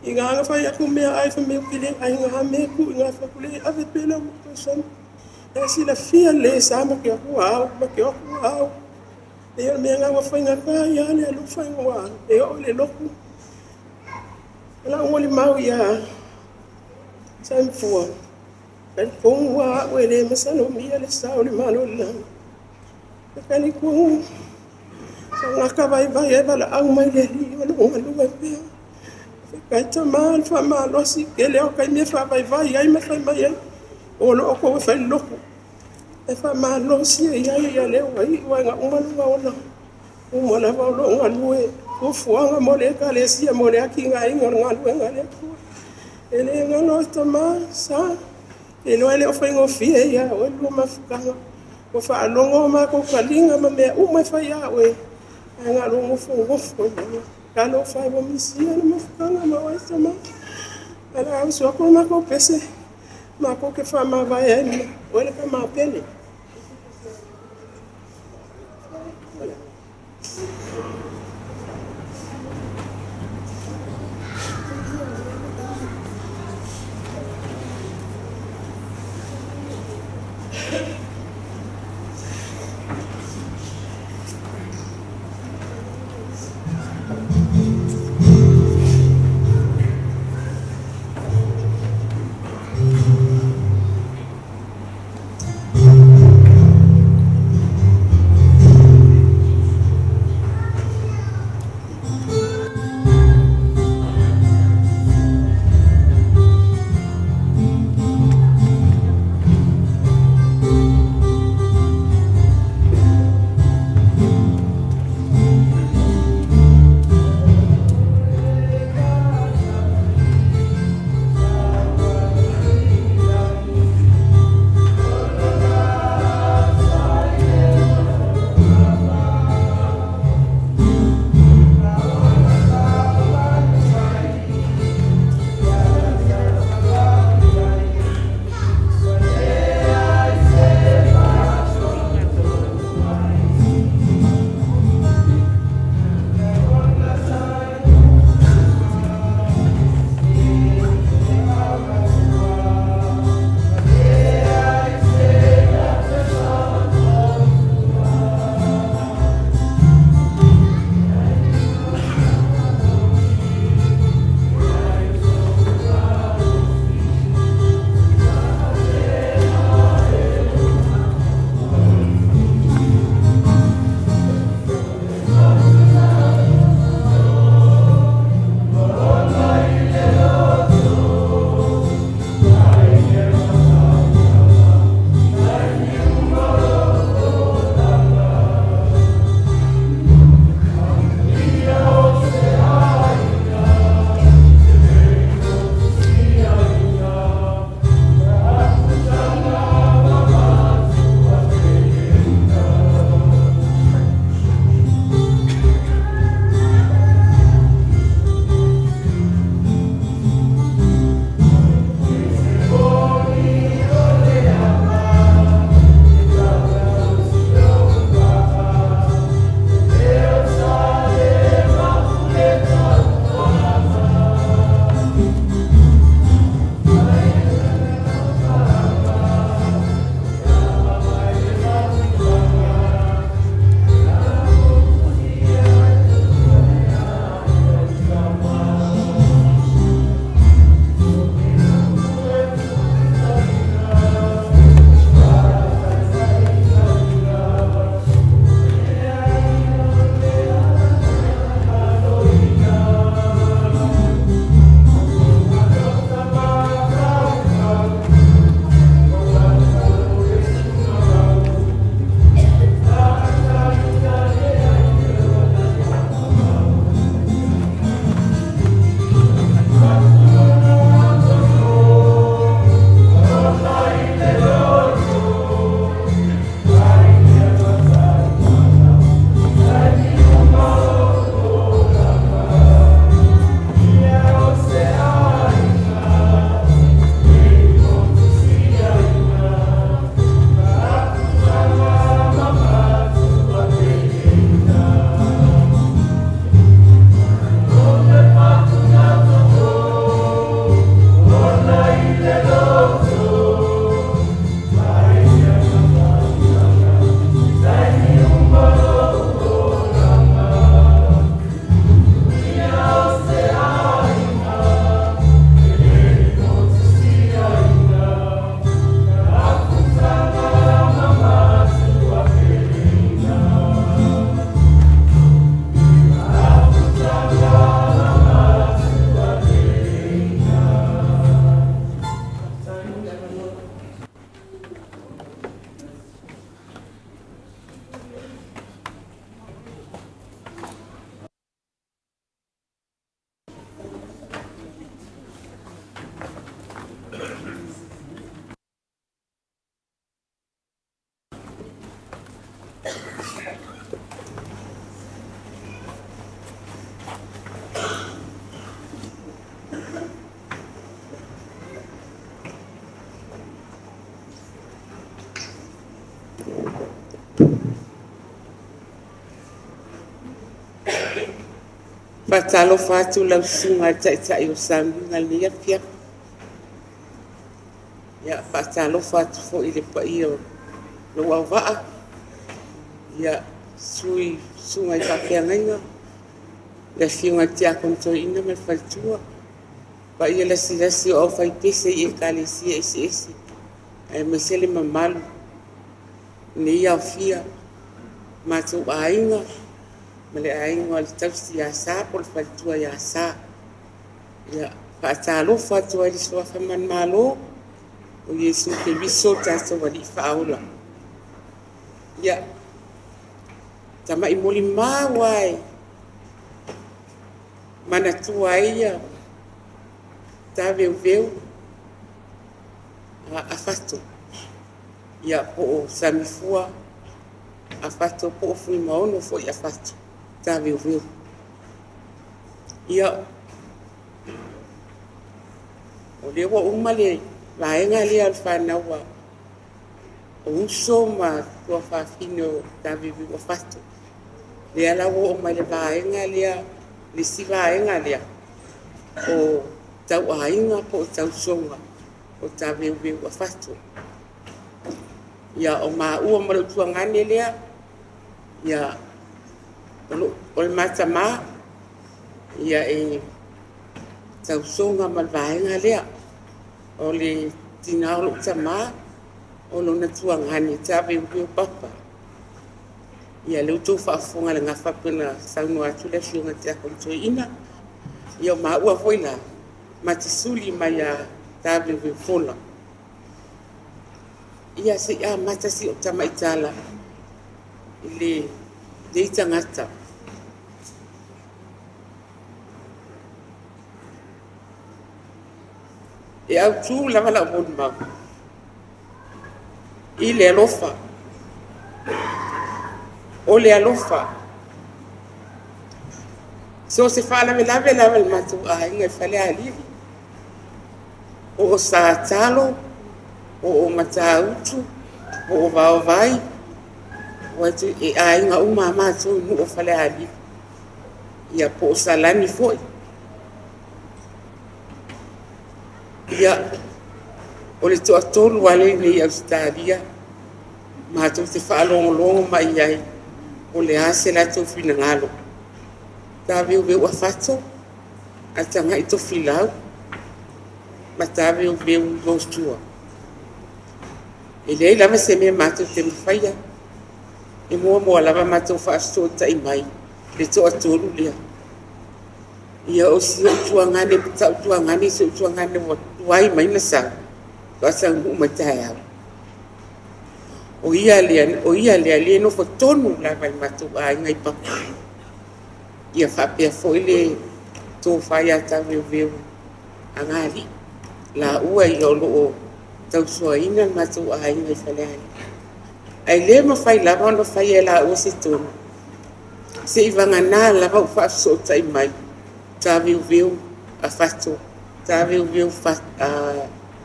Inga anga fai aku mea ai fa me kile ai nga me ku inga fa kule ave pela mo son. E si la fia le sa ma ke aku au ma ke aku au. E o me nga fai nga ka ya le lo fai wa. E o le loku. Ala ngoli mau ya. Samifua. Kan pongwa we le masalo mi le sa o le malo la. Kan ko. Nga ka vai vai e bala au mai le ri o lo ngalu wa pe. Ka tamal fa malo si ke le o kai me fa vai vai ai me fa mai. O lo ko fa loku. E fa malo si ya le wa nga umalu wa ona. Umala va lo ngalu e ko fuanga mo le ka le sia mo le aki nga inga ngalu nga le ku. Ele nga no tama sa. Ele o fa ngo fie ya o lo mafukanga. Ko fa longo ma ko kalinga ma me uma fa ya we. Nga lo ngo fu ka lo fa mo misia no mafukanga ma wa tama. Ala au so ko ma ko pese. Ma ko ke fa ma va ya ni. O le ka ma pele. Alofa atu lau sunga tai o Sauniga le afia. Ia Alofa atu fo i le pai o lo awaa. Ia sui sunga i whakeangainga. Le fiunga tia konto ina me whaitua. Pa ia lasi o whai pese i e kalesia esi. Ai mesele mamalu. Ne ia o fia. Mātou ainga. Ma le ainga o le tausi ia sa po le whaitua ia sa. Ia Alofa atu ai le soa whaman malo. O Yesu ke viso tātou wali whaola. Ia tama i moli mawai. Mana tua ia. Taveuveu. Afato. Ia po Samifua. Afato po Fuimaono fo i Afato. Taveuveu. Ia o le wa umale laenga le alfanaua. O uso ma tua whawhino Taveuveu Afato. Le ala o male laenga lea le si laenga lea. O tau ainga po tau songa. O Taveuveu Afato. Ia o maua ma tua ngane lea. Ia o le matama. Ia e tau songa ma laenga lea. O le tina o lo tama. O lona tua ngane Taveuveu papa. Ia leu tō whaafonga le ngā whapena saunua atu le fiunga te akonto ina. Ia o maua voila. Matisuli mai a Taveuveu fola. Ia se a matasi o tamaitala. Le itangata. E au tū lava la o mau. I le Alofa. O le Alofa. So se fala me lave le matu a inga fale ali. O sa talo, o Mataio, o vai. O tu e a inga uma matu no fale ali. Ia po salani foi. Ia o le to'atolu wale nei Australia. Matu te whaalongolongo mai ai. O le ase la tō finangalo. Taveuveu Afato. A tanga i tō filau. Ma Taveuveu Lostua. E lei lava se mea mātou te mawhaia. E mua lava mātou whaastoa tai mai. Le to'atolu lea. Ia o si o tuangane, tau tuangane, si o tuangane wai mai na sau. Ka sang matai au. O ia lea no tonu la mai matu ai ngai papa. Ia apea foi le tō faia Taveuveu angali. La ua i o loo tau soaina matu ai ngai whaleani. Ai le mawhai lava no whai la ua se tonu. Se i vangana lava u whaaso tai mai. Taveuveu Afato. Taveuveu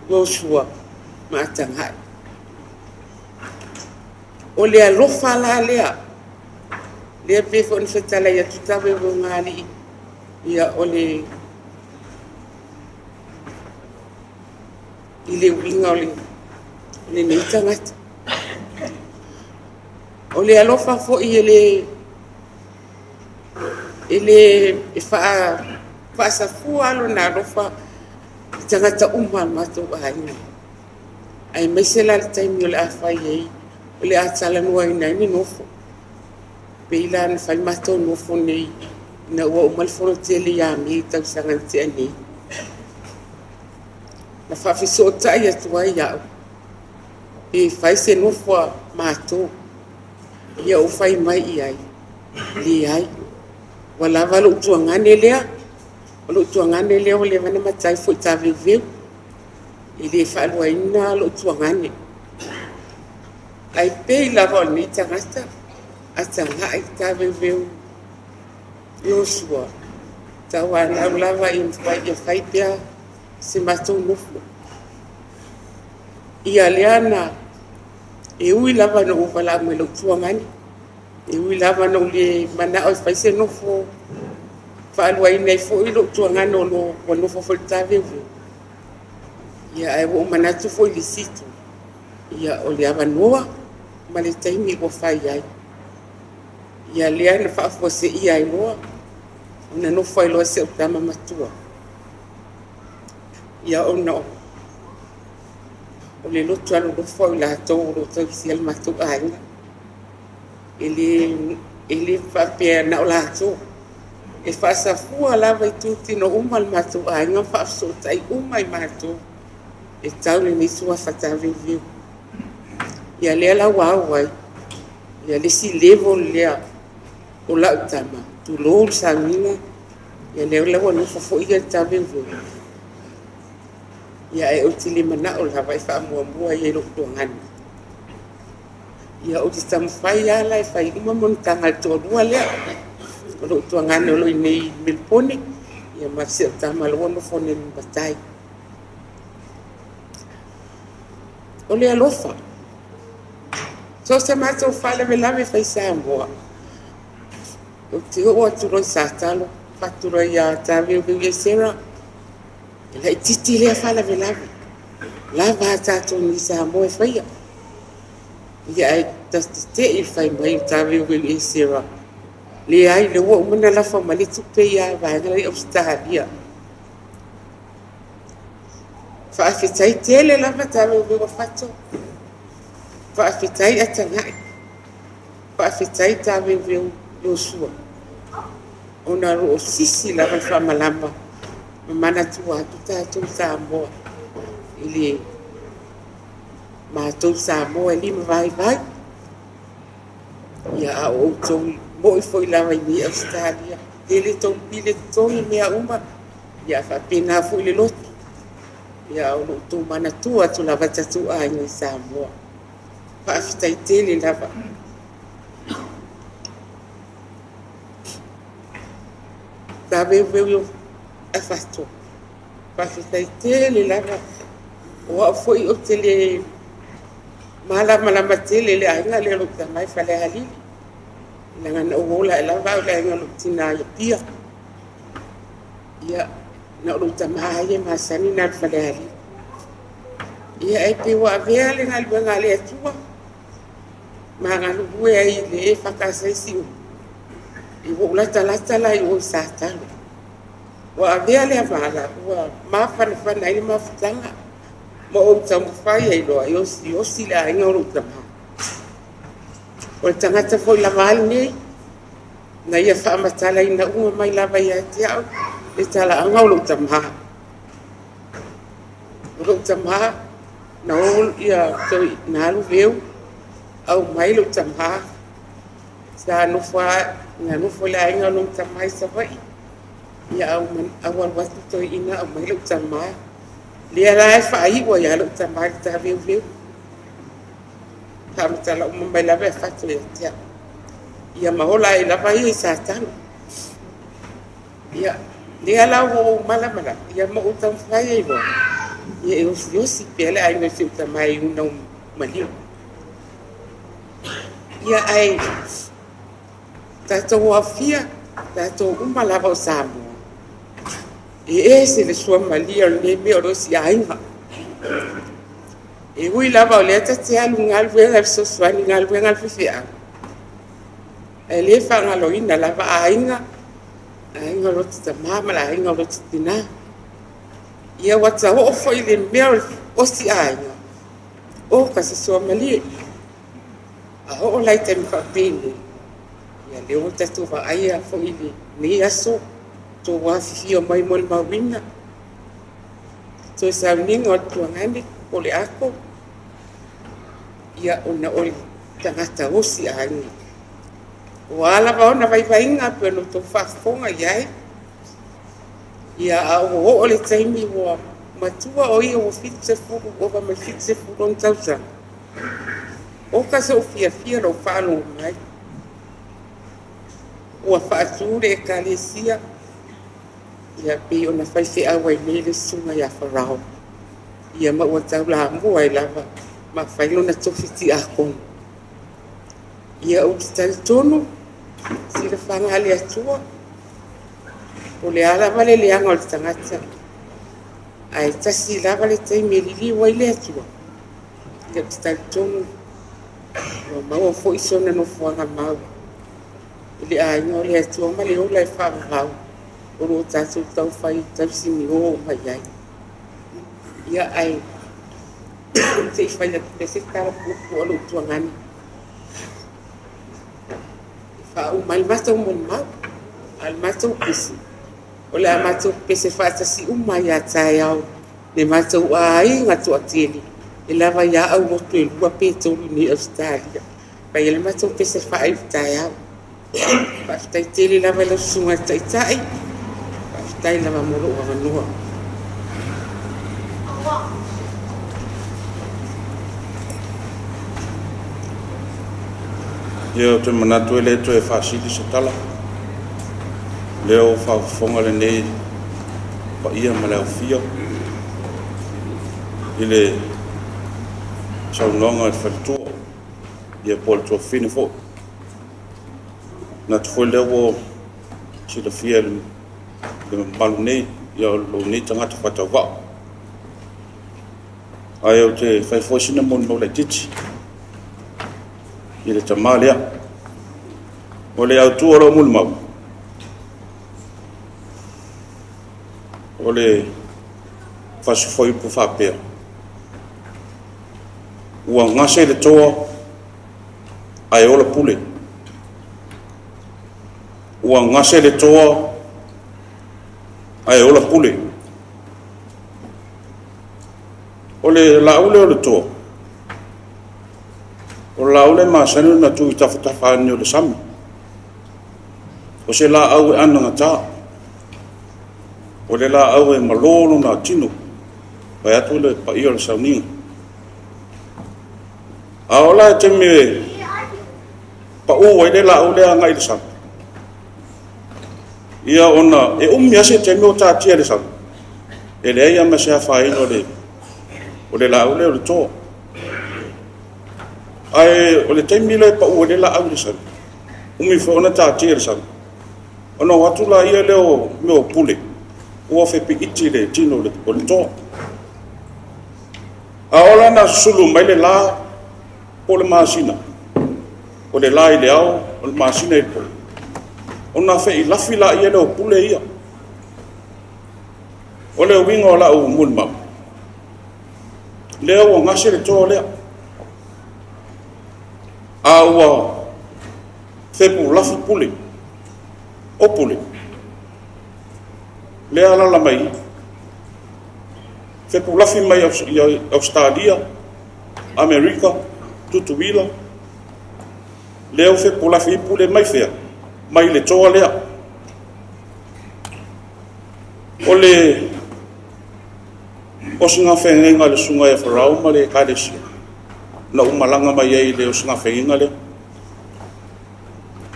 Losua ma atangai. O le Alofa la lea. Lea pefo ni whetala ia tu Taveuveu ngali. Ia o le i le uinga o le neitangata. O le Alofa fo i whaasafua alo na Alofa i tangata uma matou aina. Ai maisela le taimi o le āfai ei, o le atala nua ina ni nofo. Peila na whai matou nofo nei, na ua umalfono te le ia mei tau sangan te anei. Na whawhiso o tai atu ai au. E whai se nofo a matou. Ia o whai mai i ai. Li ai. Walava lo tuangane lea. Lo tuangane lea o le wana matai fo i Taveuveu. I le whaalua ina lo tuangane. Ai pei lava o ni tangata. A tanga i Taveuveu Losua. Tawa lau lava i whai pia se matou nofo. Ia leana e ui lava no uwala me lo tuangane. E ui lava no le mana o whai se nofo whaalua nei fo ilo tuangano lo Nofo fo Taveuveu. Ia e wo manatu fo i situ. Ia o le avanoa ma le taimi o faia. Ia lea na whaafose ia i loa. Una Nofoa i loa se o tama matua. Ia ona o le lotu alo Nofoa i latou o lo tau si al matu ainga. Ele whapea na o latou. E whaasafua lava i tuti no uma al matu ainga whaasotai uma i matou. E tau le nisua Taveuveu. Ia lea la wawai. Ia le si levo lea o lau tama. Tu loo Sauniga. Ia lea la wanu fofoiga Taveuveu. Ia e o tili mana o lava i whaamua i e lokuangana. Ia o te Samifua la e whai uma montanga to rua lea. O lokuangana o lo i nei Melpone. Ia marsia tama lo Nofo ne matai. O le Alofa. So se matou Faa-Le-Aiga fai Samoa. O te o aturoi sātalo, whaturoi a Taveuveu e Sera. E lai titi lea Faa-Le-Aiga. Lava a tātou ni Samoa e faia. Ia e te i fai mai Taveuveu e Sera. Le ai le ua umana lafa ma le tupe ia vaenga lai Australia. Whaafetai tele lava Taveuveu Afato. Whaafetai atangai. Whaafetai Taveuveu Yosua. Ona ro sisi lava whamalama. Mamana tua atu tātou Samoa. Ili mātou Samoa lima vai. Ia a o tau mo i foi lava i ni Australia. Tele tau pile tongi mea uma. Ia whapena foi le lotu. Ia o tu mana tua tu lava tatu a i Samoa. Whaafetai tele lava. Taveuveu Afato. Whaafetai tele lava. Oa foi o tele malama tele le ainga le lo tamai fale halili. Nangana ola e lava o le ainga lo tina ia pia. Ia na lo tamai e masani na fale halili. Ia e pe wa vea le ngal benga le atua. Manganu bue ai le e whakasaisi o. I wo lata la i o sātalo. Wa vea le amala. Wa mawhana ili mawhutanga. Ma o tamu faia i loa. Yosi le ainga o lo tamaha. O le tangata foi la vali nei. Na ia whaamatala i na unga mai lava ia te au. Le tala anga o lo tamaha. O lo tamaha. Na o ia toi na alu veu. Au mai lo tamaha. Sa Nofoa. Nga Nofo le ainga o lo tamaha sa vai. Ia au alwatu toi ina au mai lo tamaha. Lea la e whaiwa ia lo tamaha ki Taveuveu. Tamatala uma mai lava e whatu e tea. Ia mahola e lava ia i sātano. Ia lea la o malamala. Ia ma o tamu whaia i roa. Ia e osi pele ai me se tamaha i una malio. Ia ai tātou afia, tātou uma lava o Samoa. E se le sua malia o le mea o rosi ainga. E hui lava o le te alu ngalwenga e soswani ngalwenga alfifea. E le whangaloina lava ainga. Ainga roti ta mamala, ainga roti tina. Ia wata o foi le mea o si ainga. O ka se sua malia. A o lai te mwhapene. Ia le o tatu wa aia foi le ni aso. To wafifi o Moimoi mawina. To Sauniga o tuangane o le ako. Ia ona o le tangata osi ainga. O ala waona vaivainga pe no to whafonga iai. Ia au o le taimi o matua o ia o fitse furu o wa me fitse furu on tausa. O ka se o fia no whalo mai. O a whaasure e kalesia. Ia pe ona fai se awa i mele sunga ia wharao. Ia maua tau la mua i lava. Ma fai lona tofiti a kono. Ia o ki tali tono. Sila whangale atua. O le ala vale le anga o le tangata. Ai tasi lava le taimi lili wai le atua. Ia tali tonu. Maua fo isona Nofoa nga mau. Ile a ingo le atua ma le ola e whaavau. O lo tātou tau whai tausimi o mai ai. Ia ai. Te i whai na pese tara puku o lo tuangani. Whau mai matau mo mau. Al matau pese. O le a matau pese whaatasi umai a tai au. Ne matau ai ngā tua tēli. E lava ia au motu e lua pētoru ni Australia. Pai ele matau pese whaai tai au. Whaftai tēli lava lau sunga tai tai. Whaftai lava moro o avanua. Ia te manatu ele to e whaasiti se tala. Leo whaafonga le nei pa ia ma leo fia. Ile saunonga e whalitua. Ia pole tua fine fo. Na te foi leo si la fia le malu nei. Ia lo nei tangata whatau wao. Ai au te whaifoi sina moni mau lai titi. Ia le tamalea. O le au tua lo mulu mau. O le whasufoi pu whapea. Ua ngase le toa ai ola pule. Ua ngase le toa ai ola pule. O le laule o le toa. O laule masanu na tu i tawhatawhani o le sami. O se la au e ana ngata. O le la au e malolo na tino. Pai atu le pa i o le Sauniga. A o la e te me pa ua i le la au le anga i le sami. Ia ona e umi ase te me o tātia le sami. E le eia ma se hawhai o le la au le o le toa. Ai o le taimi le pa ua le la au le sami. Umi fa ona tātia le sami. Ona watu la ia leo me o pule. Ua whepi iti le tino o le toa. A ola na sulu mai le la o le maasina. O le la i le au o le maasina i pole. Ona whei lafi la ia leo pule ia. O leo winga o la u mulmau. Leo o ngase le toa lea. A ua whepu lafi pule. O pule. Lea lala mai. Whepu lafi mai Australia, Amerika, tutuila. Leo whepu lafi pule mai whea. Mai le toa lea. O le o singa whengenga le sunga e wharau ma le kadesia. Na umalanga mai ei le o singa whengenga le.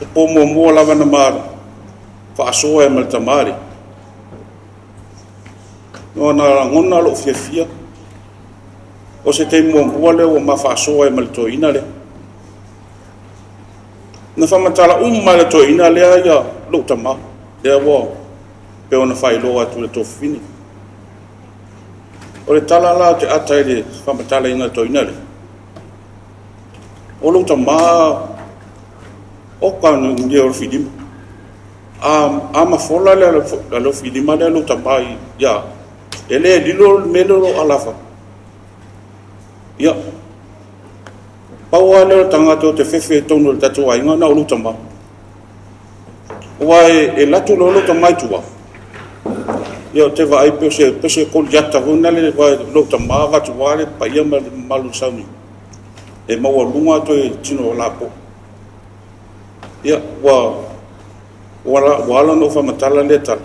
O po mua lava na mara. Whaasoa e maltamari. No na ngona lo fia. O se te mua le o ma whaasoa e maltoina le. Na whamatala le toina le ia lo tama. Lea wo pe ona whailoa atu le tofini. O le tala la te atai le whamatala inga toina le. O lo tama o ka ngia o whidima. A mafola le lo whidima le lo tama ia. Ele lilo melo Alofa. Ia. Paua le tangata o te whewhe tonu le tatu ainga na o lo tama. Ua e Latu lo tama itua. Ia te vai pese kol jata huna le lo tama watu wale pa ia malu sauni. E maua lunga to e tino lapo. Ia wala no whamatala le tala.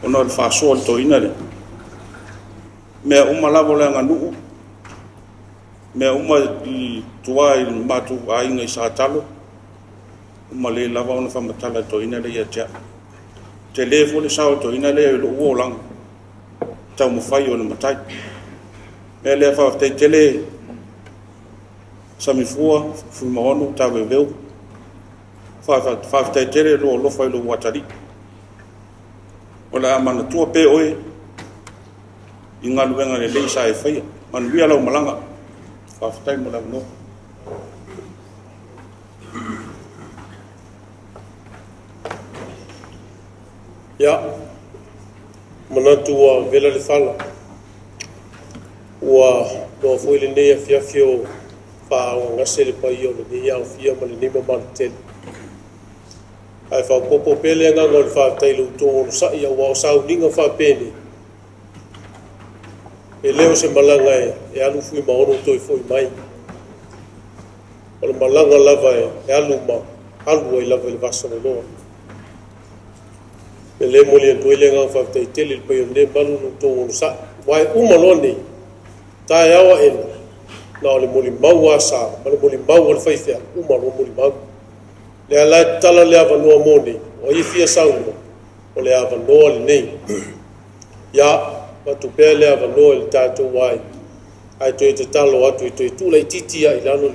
Ona le whaasoa le toina le. Mea lavo le anga nuu. Mea i tua i matu ainga i sa talo. Le lava ona whamatala le toina le ia tia. Te levo le sao toina le e lo uo langa. Tau mawhai o le matai. Mea lea whaaftei tele Samifua, Fuimaono, Taveuveu. Whaaftei tele lo Alofa i lo watari. O le amana tua pe oe. I ngā luenga le lei sa e faia. Manu wia lau malanga. Whawhatai mo lau no. Ya, manatu wa vela le fala. Wa no foi le nei fiafio fa ngase le pai o le nei au fia ma le nei ma tel. Ai fa popo pele nga ngol fa tailu to sa ia wa Sauniga Faa-Le-Aiga. E leo se malanga e alu Fuimaono toi foi mai. O le malanga lava e alu ma alu e lava le vasana loa. E le moli e toi le nga fa taitele le pai o le malu no to sa wai umalone. Ta e awa ena na o le moli maua sa ma le moli maua le faifea umalo moli mau. Le ala tala le avanoa mone o i fia sauna o le avanoa le nei. Ya matu pea le avanoa le tātou wai. Ai toi te talo atu i toi tula i titia i lano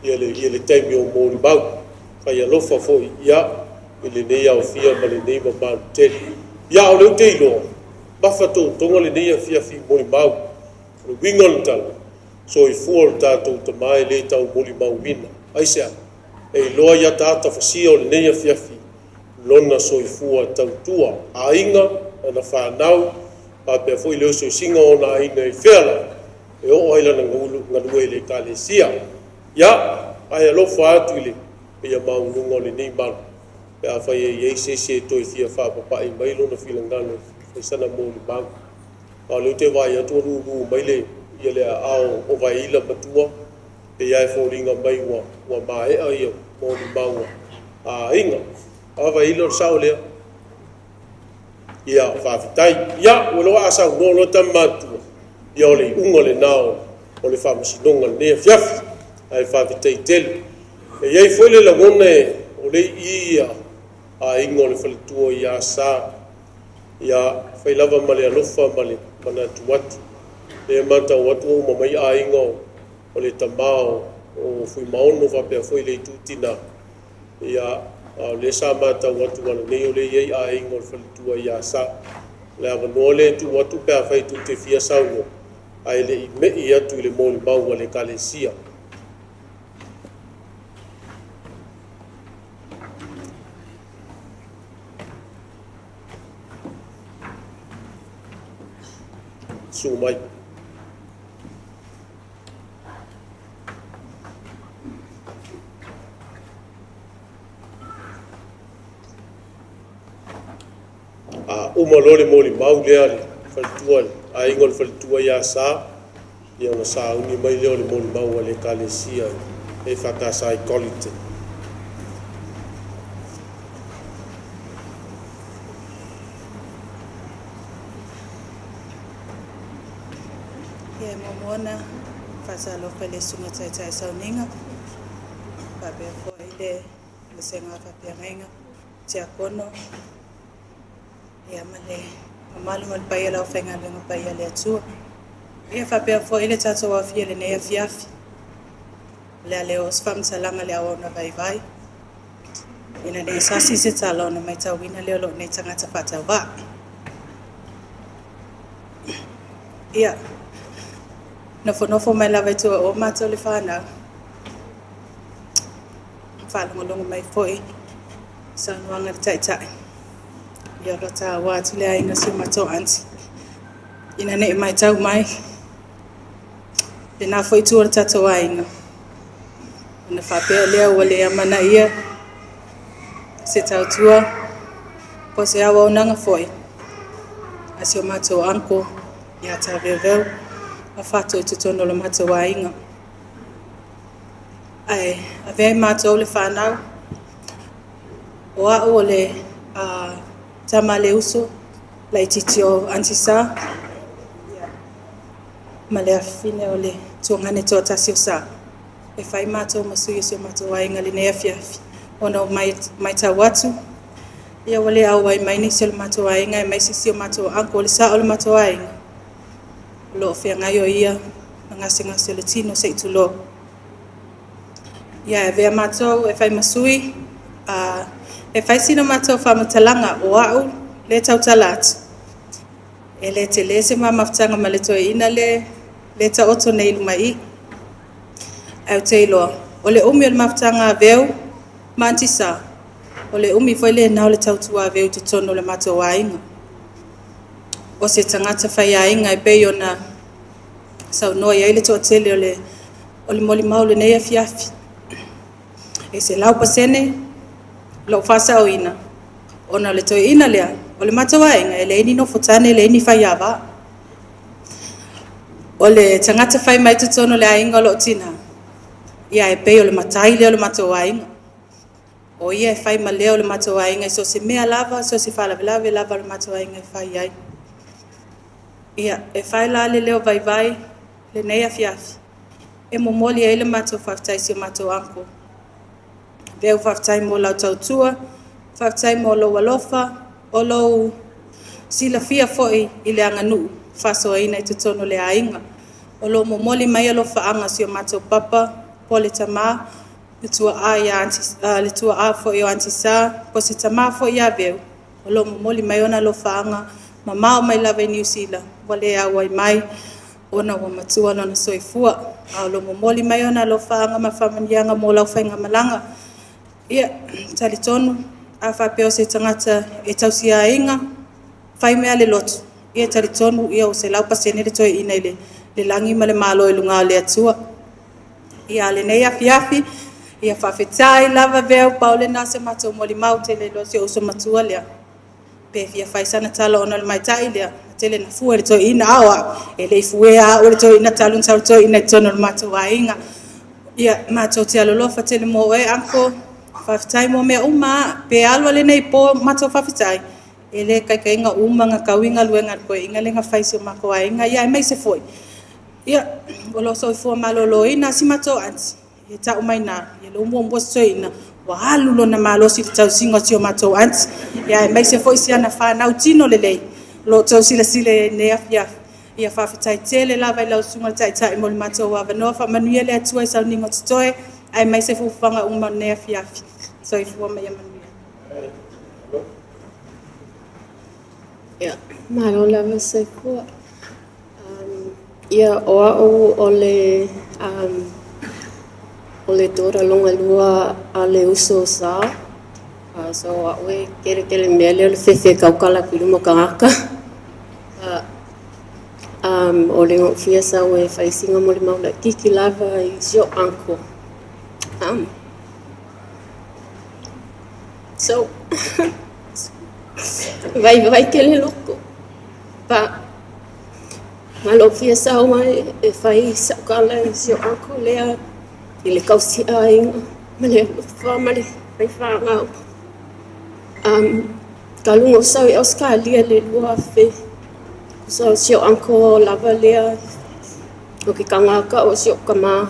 ia le taimi o mōri mau. Kai Alofa foi ia i le nei au fia ma le nei ma manu teli. Ia o leu te iloa. Afato tonga le nei a fia fi mōri mau. Le winga le tala. So i fua le tātou ta mai le tau mōri mau mina. Aisea. E loa ia tata fasia o le nei a fiafi. Lona so i fua tau tua. A inga ana whanau. Pa pia foi leo so singa o na inga i whiala. E o aila na ngalue le kalesia. Ia, ai Alofa atu ile. E ia maununga o le nei manu. E a whai e eise se toi fia whapapa i mailo na whilangano. E sana mō le mau. A leo te vai atu ruru maile. Ia le ao o vai ila matua. Pe iai fōringa mai wa maea ia mō le maua. A inga. A vai ila o sao lea. Ia whawhitai. Ia, o loa asau no lo tamatua. Ia o le unga le nao. O le whamasinonga nea fiafi. Ai whawhitai telu. E iai fwele la ngone o le ia. A inga o le whalitua ia sa. Ia whailava ma le Alofa ma le manatu watu. E manta watu o mamai a inga o le tamao o Fuimaono whapea foi le tutina. Ia le sa mata watu wana nei o le iei a inga o le whalitua ia sa. Le avanoa le tu watu pea whai tu te fia sauno. Ai le i mei atu i le mōli maua le kalesia. Su mai. Uma lole moli mau lea le whalitua a ingo le whalitua ia sa ia na sa uni mai leo le moli mau a le kalesia e whakasa i kolite. Ia momona whasa Alofa le sunga tai Sauniga. Papea fo ile le senga papea renga. Tia kono. Ia male malu mal paia la fenga le paia le atua. Ia whapea fo ile tatou a fia le nea fiafi. Le leo spam salanga le auna vai. Ina le sasi se talo na mai tawina leo lo ne tangata patawa. Ia. Nofo mai lava tu o mato le fana. Fala ngolongo mai foi. Sanuanga tai. Ia rata watu le ainga si mato anti. Ina ne mai tau mai. Pena foi tu tato ainga. Na whapea lea wale amana ia. Se tau tua. Po se awa unanga foi. Asio mato anko. Ia Taveuveu. Afato i tutono lo mato ainga. Ai, ave mato le whanau. O au le tama le uso, lai titio antisa, ma le afine o le tuangane toa tasio sa. E whai mato masui sio mato wainga le nea fiafi. Ono mai ta watu, ia wale au wai maini sio le mato wainga, e maisi sio mato anko le sa o le mato wainga. Lo fia ngayo ia, ngasi le tino se itu lo. Ia e vea mato, e whai masui, e whai sino mato whamatalanga o au le tautala atu. E le te le se mamafutanga ma le toe ina le ta oto nei lumai. Au te iloa. O le umi o le mafutanga veu, mantisa. O le umi foi le nao le tautua veu te tono le mato ainga. O se tangata faia inga e pei ona saunoa ia ile tōtele o le moli mau le nei afiafi. E se lau pasene, lau fasa o ina. Ona le toi ina lea, o le mato ainga e le ini no fotane le ini faia va. O le tangata fai mai te tono le ainga o lo tina. Ia e pei o le matai leo le mato ainga. O ia e fai ma leo le mato ainga, so se mea lava, so se falavelave lava le mato ainga e fai ai. Ia e fai la le leo vai vai, le nei afiafi. E momoli e le mato whaftai si o mato anko. Veu whaftai mo lau tautua, whaftai mo lau alofa, o lau sila fia foi i le anganu, whaso ina i te tono le ainga. O lau momoli mai alofa anga si o mato papa, po le tama, le tua a foi o antisa, po se tama foi a veu. O lau momoli mai ona alofa anga, mamao mai lava i New Zealand, wale a wai mai, ona wa matua lona soifua. A lo momoli mai ona alofa anga ma whamanianga mo lau whainga malanga. Ia, tali tonu, a whapeo se tangata e tausia inga, whai mea le lotu. Ia tali tonu, ia o se lau pasene le toi ina le langi ma le malo e lunga le atua. Ia le nei afiafi, ia whawhetai lava veo Paula nase mato moli mau te le lo se oso matua lea. Pe fia fai sana tala ona le matai lea, tele na fua le toi ina awa, e le fuea o le toi ina talun sa le toi ina tono le mato inga. Ia mato te alolofa tele mo e anko, whawhetai mo mea uma, pe alwa le nei po mato whawhetai. E le kai inga uma nga kawinga luenga koe, inga le nga whaisi o mako inga, ia e mai se foi. Ia, o lo so fua malolo ina si mato anti, e ta umai na, e lo mua mbua so ina, wa halu lo na malo si te tau singo si o mato anti, ia e mai se foi si ana whanau tino le lei, lo tau sila ne afia, ia whawhetai tele lava i lau sunga tai mo le mato wa vanoa, whamanuia le atua i Sauniga Faa-Le-Aiga, ai mai se fufanga uma ne afia, so i fua mai amanuia. Ia, malo lava se fua. Ia oa o le tora longa lua a le uso sa. So a oe kere mele o le fefe kaukala piluma kangaka. O le ngofia sa oe whaisinga mo le maula kiki lava i sio anko. So, vai ke le loko. Pa, malo fia sa mai e fai sa kala i sio anko lea i le kausi ainga ma le lufa ma le fai whangau. Kalungo sau i auska lia le lua fe. So sio anko lava lea o ki kangaka o sio kama.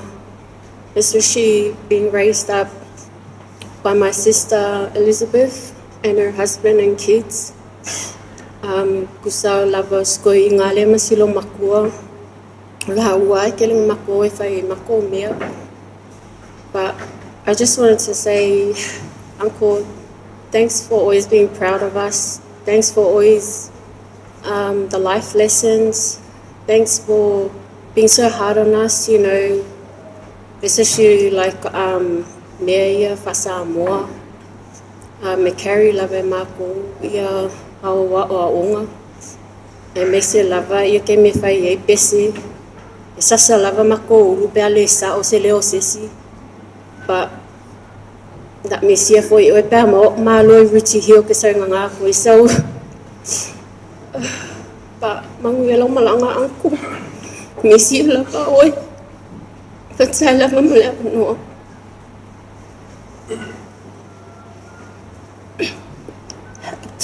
Especially being raised up by my sister Elizabeth and her husband and kids. Kusau lava skoi ingale masilo makua. La uai keling makua fai makua mea. But I just wanted to say, Uncle, thanks for always being proud of us. Thanks for always the life lessons. Thanks for being so hard on us, you know, especially like mea fa Samoa. Me carry lava mako ia hawa o aunga. E me se lava ia ke me fai e pesi. E sasa lava mako uru pe ale sa o se leo sesi. But that me sia foi o pe ma lo Richie Hill ke sa nga ko so. But mangu ia lo malanga anku. Me sia lava oi. Fatsai lava mala no.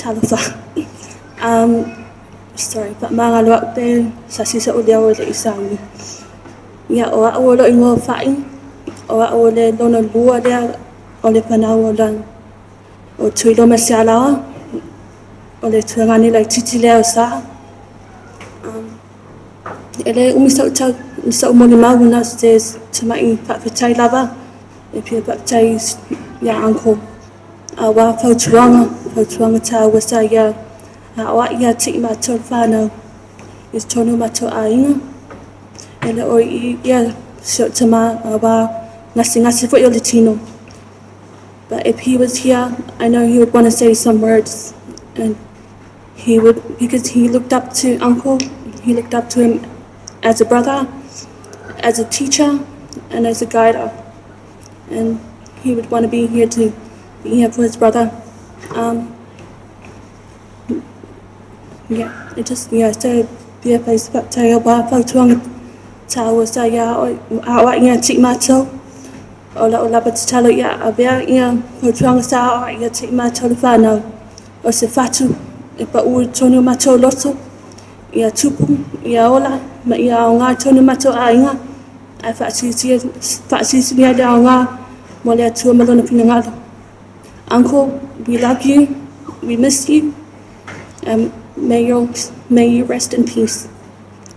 Alofa. Sorry, but mga luwak din sa sisa uliaw le isang. Ya o lo ingo fain. O le lona lua dia o le panaw dan. O tuilo masiala. O le tuangani like titile sa. Ele umisa umoni mauna stes tamai papitai lava. E pia papitai ya anko. Wa fautuanga ta wasa ya Awa ia tiki mātou whānau. Is tonu mātou āinga. Ele o ia sio tama awa ngasi for your Latino. But if he was here, I know he would want to say some words. And he would, because he looked up to Uncle, he looked up to him as a brother, as a teacher, and as a guider. And he would want to be here for his brother. So be place Mataio Mataio Tawa saya awak ingat cik macau ola bercalo ya abia ia perjuangan sa ia cik macau lefana o se fatu e pa u tonu macau loso ia tupu ia ola ma ia nga tonu macau ainga ai fa sisi dia ada nga mole tu malona pinangalo. Uncle, we love you, we miss you, and may you rest in peace.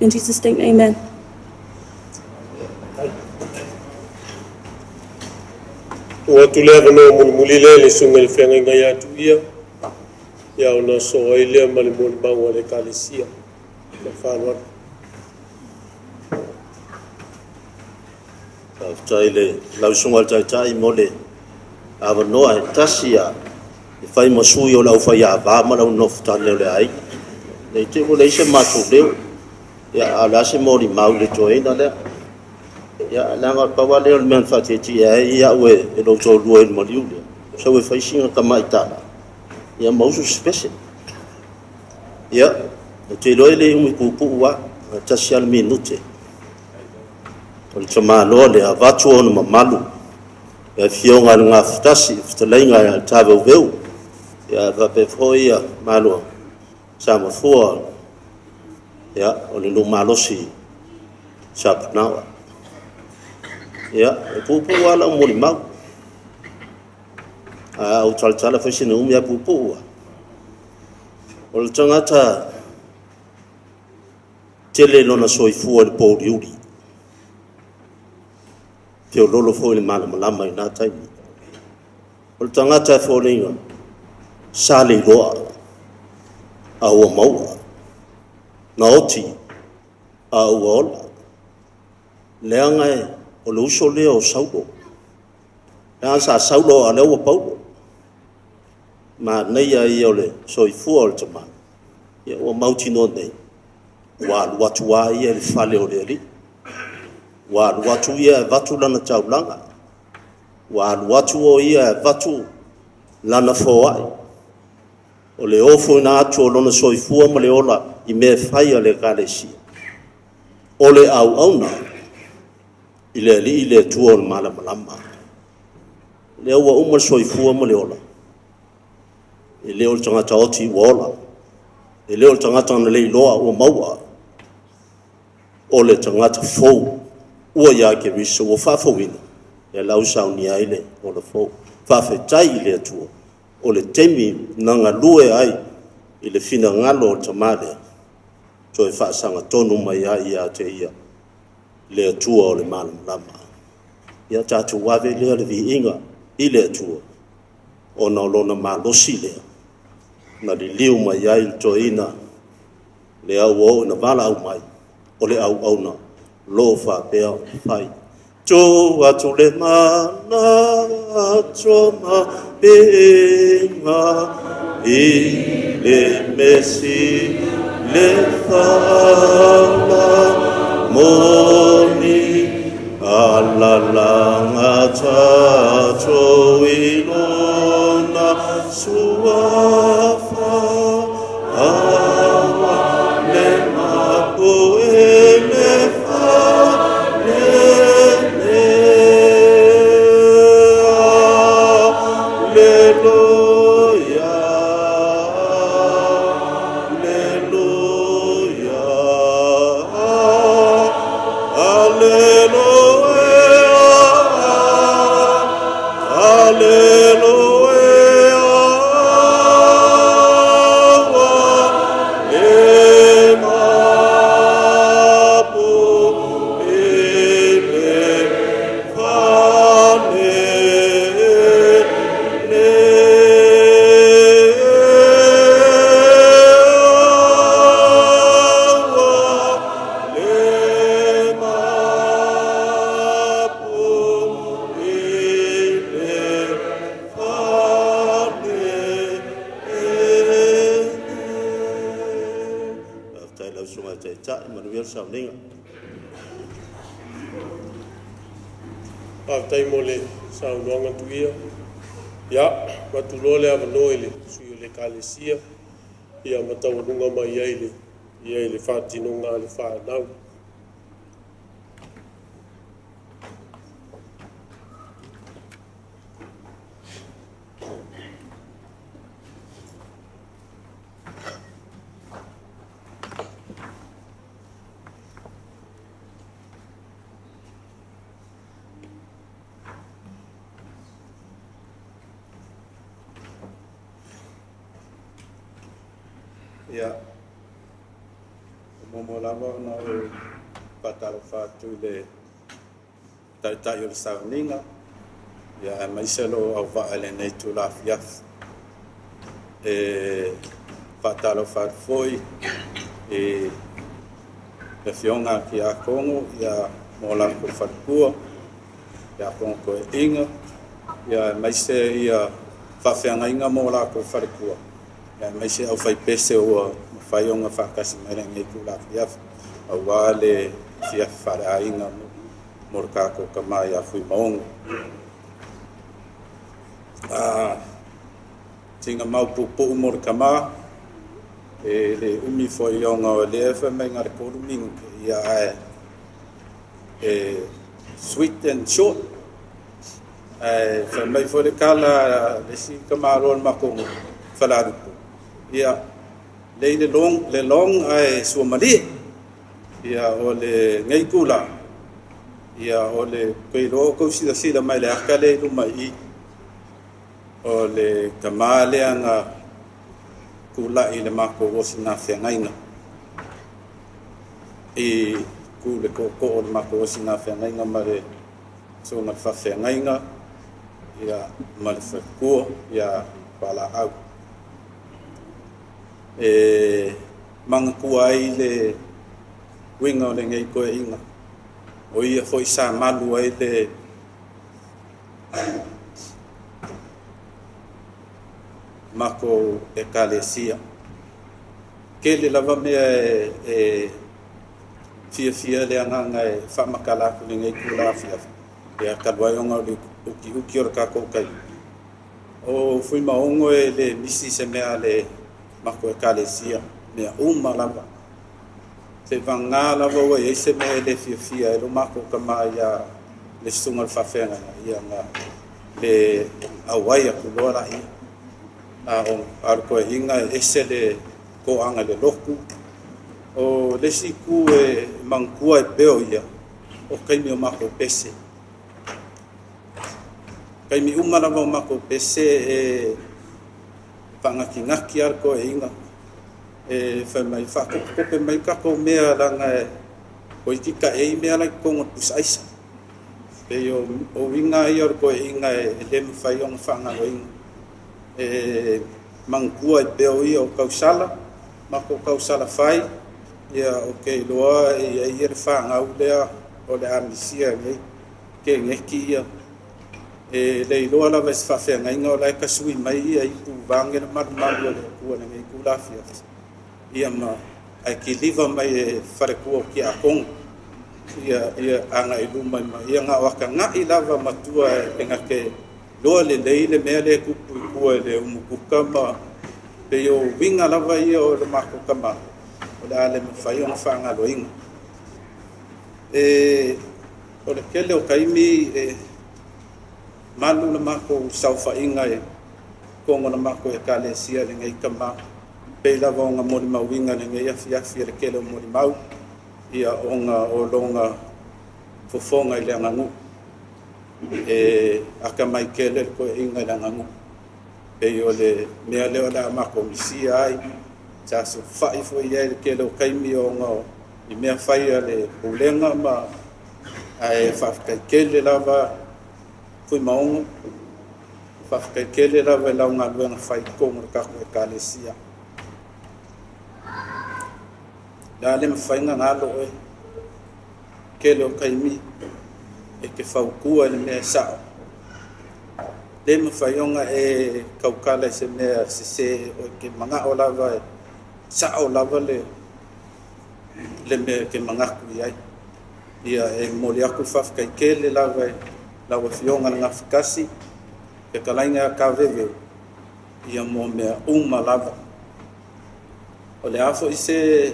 In Jesus' name, amen. Ua tuleva no mulile le sunga le whenga ngai atu ia. Ia o na soa ilea ma le moni maua le kalesia. Na whanua. Tai le lausunga tai mo le awa noa e tasia e whai masui o lau faia vā ma lau nofu tane le ai. Nei te mo leise mātou leo. Ia ala se mori mau le toeina lea. Ia langa pawa leo le mean whateti ia ue e lo tō lua il mariu lea. Sau e whaisinga ka mai tāna. Ia mausu special. Ia, te loe le umi pupu ua, tasi al minute. O le tamāloa le avatu ona mamalu. Ia fionga ngā whatasi, whtaleinga ia Taveuveu. Ia vapefoa ia malua. Samifua. Ia, o le lumalosi sapunawa. Ia, e pupu ala o mori mau. Au talatala whaisina umi a pupu ua. O le tangata tele lona soifua le pōri uri. Te o lolo fo le mana malama i nā taimi. O le tangata e fōringa sa le loa a ua maua. Na oti a ua ola. Leanga e o le uso lea o saulo. Leanga sa saulo a lea ua paulo. Ma nei a ia o le soifua o le tama. Ia ua mauti no nei. Wa luatu wa ia le fale o le ali. Wa luatu ia e vatu lana taulanga. Wa luatu o ia e vatu lana foai. O le ofo ina atu o lona soifua ma le ola i mea faia le kalesia. O le au auna i le ali i le tua o le malama lama. Le ua uma soifua ma le ola. I le o le tangata oti ua ola. I le o le tangata na le iloa ua maua. O le tangata fou ua ia ke riso ua whafawina. E lau Sauniga ile o le fou. Whawhetai i le atua. O le temi nanga lue ai i le fina ngalo o tamale. So e whaasanga tonu mai ai ia te ia. Le atua o le malam lama. Ia tātu wawe lea le vi inga i le atua. O na lona malosi lea. Na li liu mai ai le toina. Le au o na vala au mai. O le au auna. Lofa apea fai. Tō atu le mana ato ma benga. I le mesi le whala moni. Alalanga tato i lona suafa. Awa le mapu e le Alleluia. te ta Manuel Sauniga. Pātai mo le saunoanga tuia. Ia, matulo le amano ele sui le kalesia. Ia mataurunga mai ele. Ia ele whātinonga le whānau. Ia, momo lava na o patalo fatu le tai o Sauniga. Ia mai selo au va ele nei tu la fiaf. Patalo fat foi e le fionga ki a Kongo ia mo la ko fatkua. Ia Kongo e inga. Ia mai se ia fa fianga inga mo la ko fatkua. Ya mai se au fai pese o fai onga fa kasi mere ngai ku la fiaf au wale fiaf Faa-Le-Aiga morka ko kama ya Fuimaono tinga mau pupu mor kama le umi foi onga o le fa mai ngar ko ming ya sweet and short fa mai foi le kala le si kama ron mako fala ia le long ai Somali ia o le ngai kula ia o le koiro ko sila mai le akale lu mai o le kamale anga kula i le mako o sina whengainga i ku le koko o le mako o sina whengainga ma le so na whengainga ia ma le whakua ia pala au manga kua ai le winga o le ngai koe inga o ia foi sa malu ai le mako e kalesia ke le lava mea fia le anganga e whamakala ku le ngai kula fia e a kalwaionga o le uki o kako kai o Fuimaono e le misi se mea le mako e kalesia mea lava se vanga lava wa e se mea le fia e lo mako kama ia le sunga whawhenga ia nga le awaia kulora ia o arko e inga e se le ko anga le loku o le siku e mangkua e peo ia o kaimi o mako pese kaimi lava o mako pese e ngaki arko e inga e fa mai fa ko mai ka ko mea langa ko tika e mea la ko pusaisa pe yo o winga i arko e inga e le fa yo fanga o inga e mangkua e peo i o kausala mako kausala fai ia o ke loa e ia fanga o le amisia ngai ke ngeki ia e le loa la ves fa fenga inga la ka sui mai ia i pu vange na malu le ku na ngai ku la fia ia ma ai ki liva mai e fare ku ki a kong ia anga i lu mai ia nga waka nga i lava matua e nga ke loa le me le ku pu le umuku kama pe yo winga lava ia o le mako kama o le ale me fai on fanga lo inga e o le kele o kaimi e malu na mako saufa inga e kongo na mako e kalesia le ngai kama pe lava onga mori mawinga le ngai afi le kele o mori mau ia onga o longa fofonga i le angangu e aka mai kele ko inga le angangu pe o le mea leo la mako misia ai sa so fai fo ia le kele o kaimi onga i mea faia le pulenga ma ai fa kele lava Fuimaono whakakele rawa lau ngā luenga whai kongo kako e kalesia. Nā le mawhainga ngā loe, kele o kaimi, e ke whaukua le mea sao. Le mawhaionga e kaukala se mea se o ke manga o lava e sao lava le le me ke mangaku iai ia e moli aku whafkaikele lawa fionga nga whakasi ke kalainga Taveuveu ia mo mea lava o le afo i se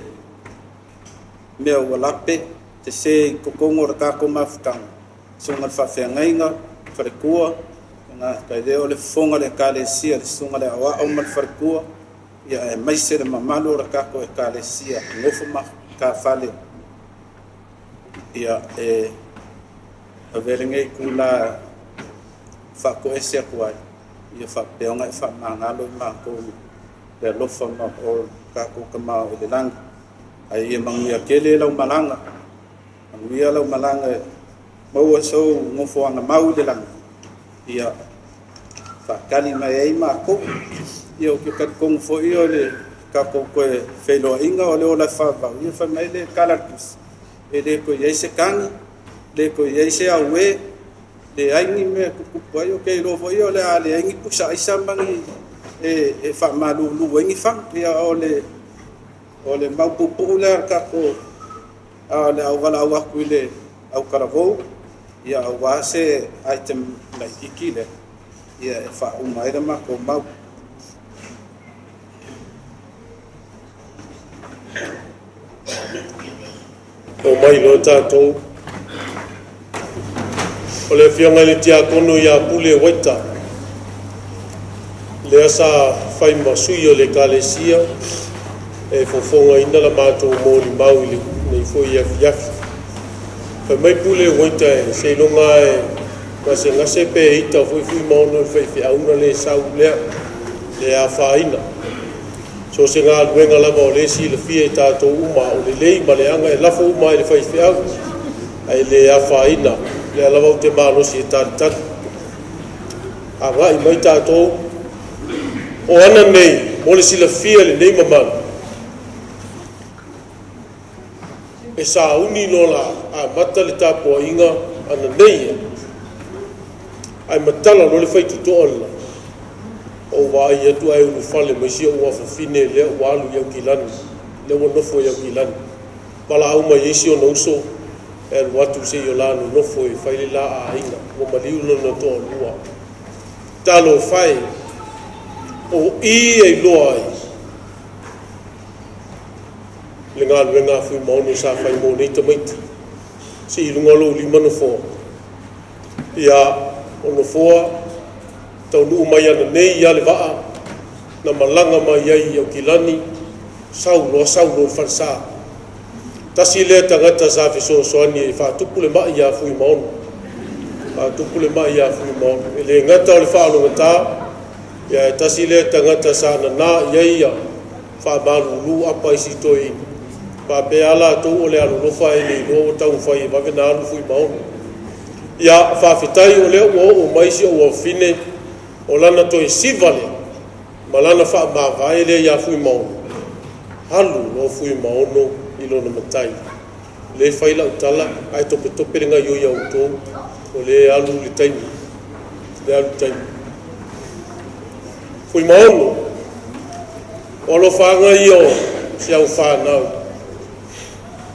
mea walape te se i kokongo rakako mafutanga sunga whawhiangainga wharekua nga kai reo le fonga le kalesia le sunga le awa au mal wharekua ia e maise le mamalo rakako e kalesia ngofo ma ka whale ia e averengei kula whako ese akuai ia whapeonga e whamangalo i mako le Alofa ma o kako kamao i le langa ai ia manguia kele lau malanga manguia lau malanga maua sou Nofoa mau le langa ia whakali mai ei mako ia o ke katkongu fo i o le kako koe wheloa inga o le ola whavau ia whamai le kalatus e le koe iei se kangi le koe iei se aue le aingi mea kukupu ai o kei rofo i o le a le aingi pusa aisa mangi e whamalulu aingi whang ia o le maupupu le kako a le au wala au aku i le au karavou ia au wase item lai kiki le ia e wha umaira mako mau o mai lo tātou o le whianga le tia kono ia pule waita le asa whai masui o le kalesia e fofonga ina la mātou mōri mau i le nei fwoi iafi whai mai pule waita e se longa e ngase pe ita fwoi Fuimaono le whai auna le sau lea le a whaina so se ngā luenga lava o le si le fia e tātou uma o le lei ma le anga e lafo uma e le whai au ai le a whaina le alawa o te mānosi e tātatu a ngā i mai tātou o ana nei mo le sila fia le nei mamana e sa uni nola a mata le tāpua inga ana nei ai matala lo le whai tutoala o wai atu ai unu whale maisia ua whawhine lea ua alu iau ki lani lea ua nofo iau ki lani pala au mai esi o nauso e alu atu se i o lanu nofo e whaile la a inga ua maliu lana toa lua talo whai o i e loa ai le ngā luenga Fuimaono sa whai mō nei tamaiti si i lunga lo lima Nofoa ia o Nofoa tau nuu mai ana nei ia le waa na malanga mai ai au kilani saulo whansa tasi lea tangata sa fisosoani e whātupu le mai ia Fuimaono whātupu le mai ia Fuimaono e le ngata o le whaalonga tā ia e tasi lea tangata sa na nā iai ia whaamalu apa isi toi apea ala tau o le Alofa e le ino o tau whai e wawena alu Fuimaono ia whawhitai o lea ua o maisi o ua fine o lana toi sivale ma lana wha mawai lea ia Fuimaono halu no Fuimaono i lona matai le whaila utala ai tope ringa ioi au tō o le alu le taimi Fuimaono o lo whaanga i o si au whanau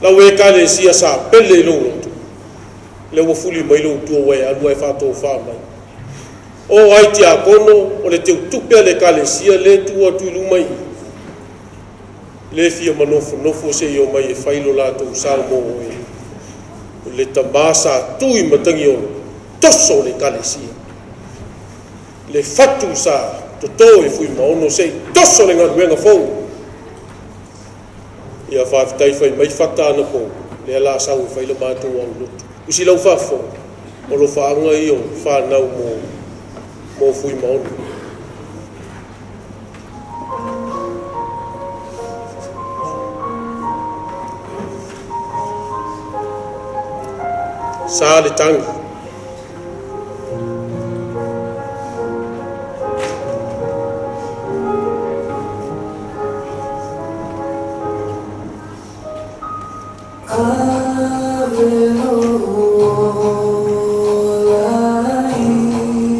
lau e kale sia sa pele i longa tu le ua fuli mai longa tu o e alu e whato wha mai o ai te akono o le te utupea le kalesia le tua tuilu mai le fia manofo se i o mai e whailo lātou salmo o le tamasa tui matangi o toso le kalesia le fatu sa toto e Fuimaono se toso le ngaruenga fau ia whaafitai whai mai whata ana po le ala sau e whaila mātou au lotu usi lau whafo o lo whaanga i o whanau mo Fuimaono sa le tangi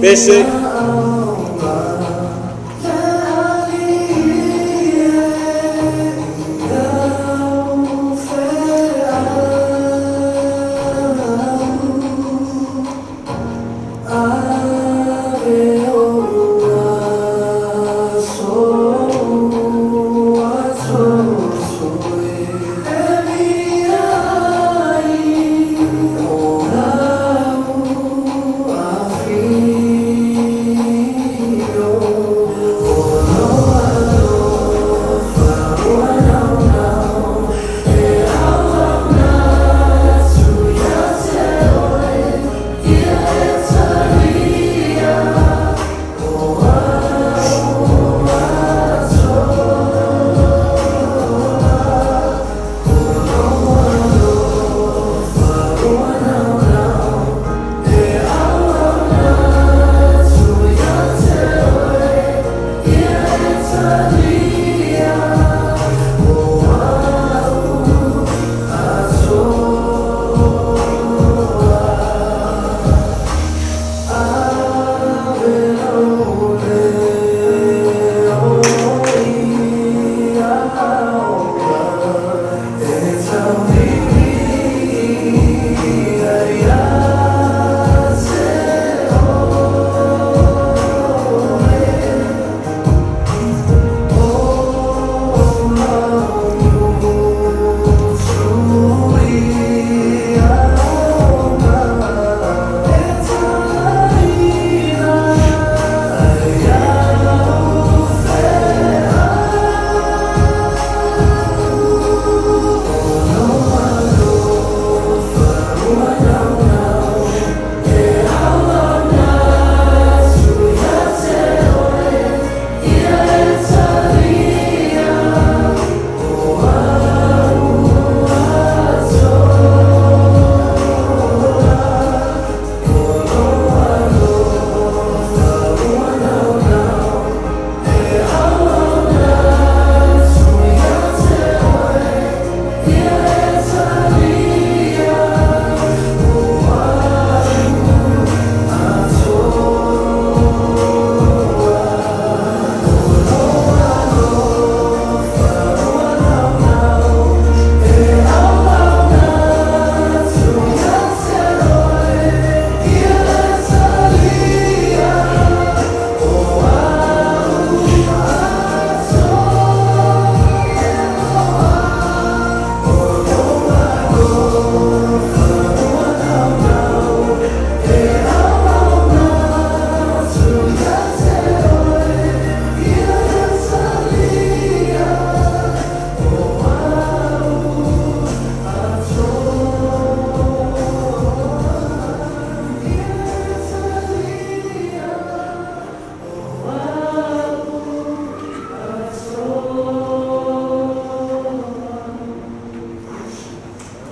Bese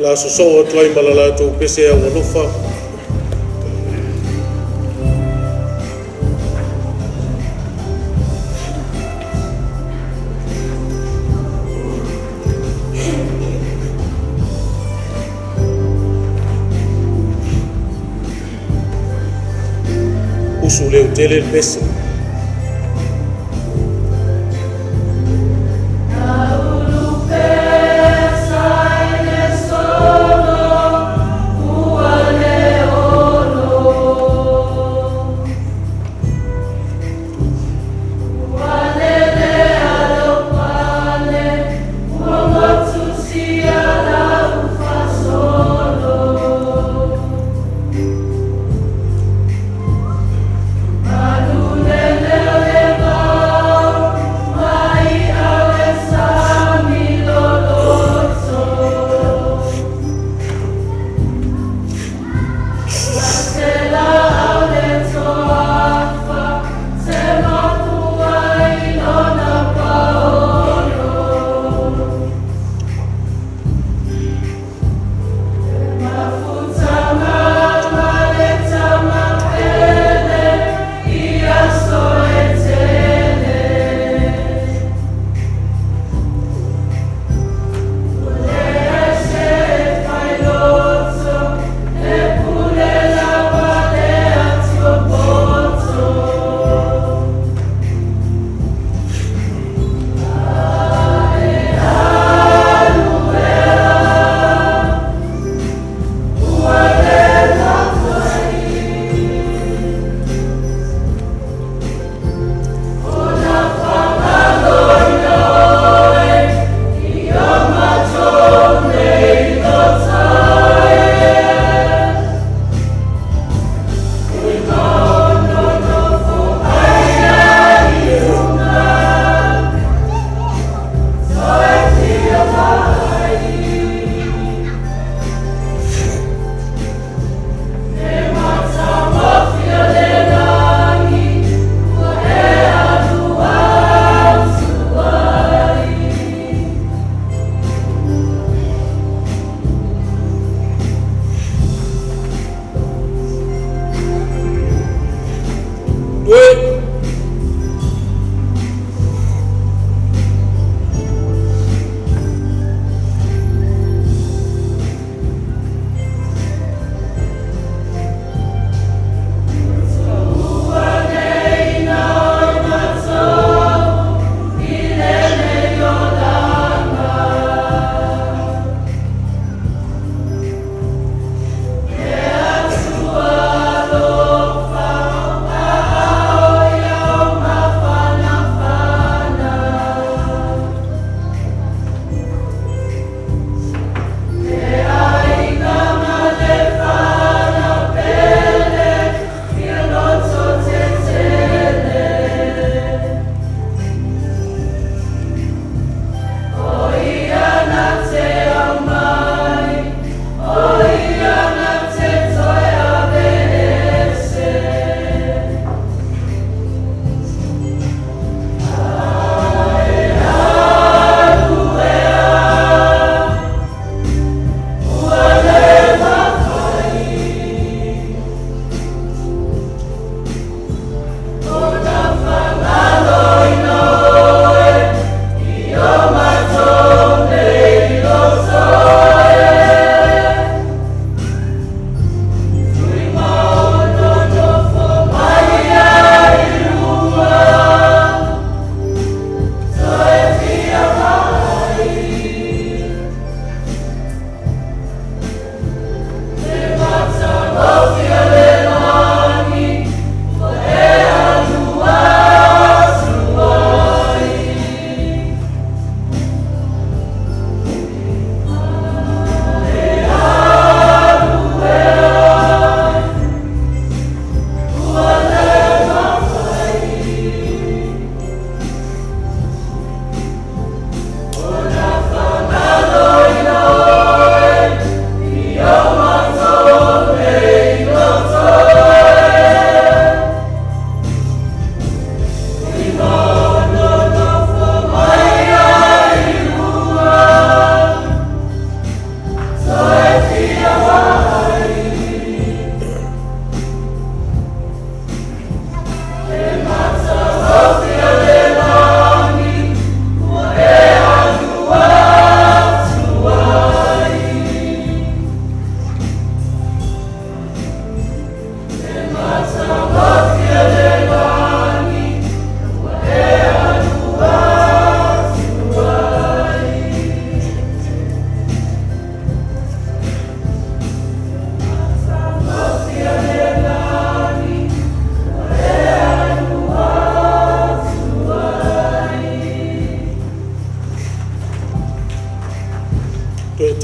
La soso tuai malala tu pese a Alofa. Usu leu tele pese. Latu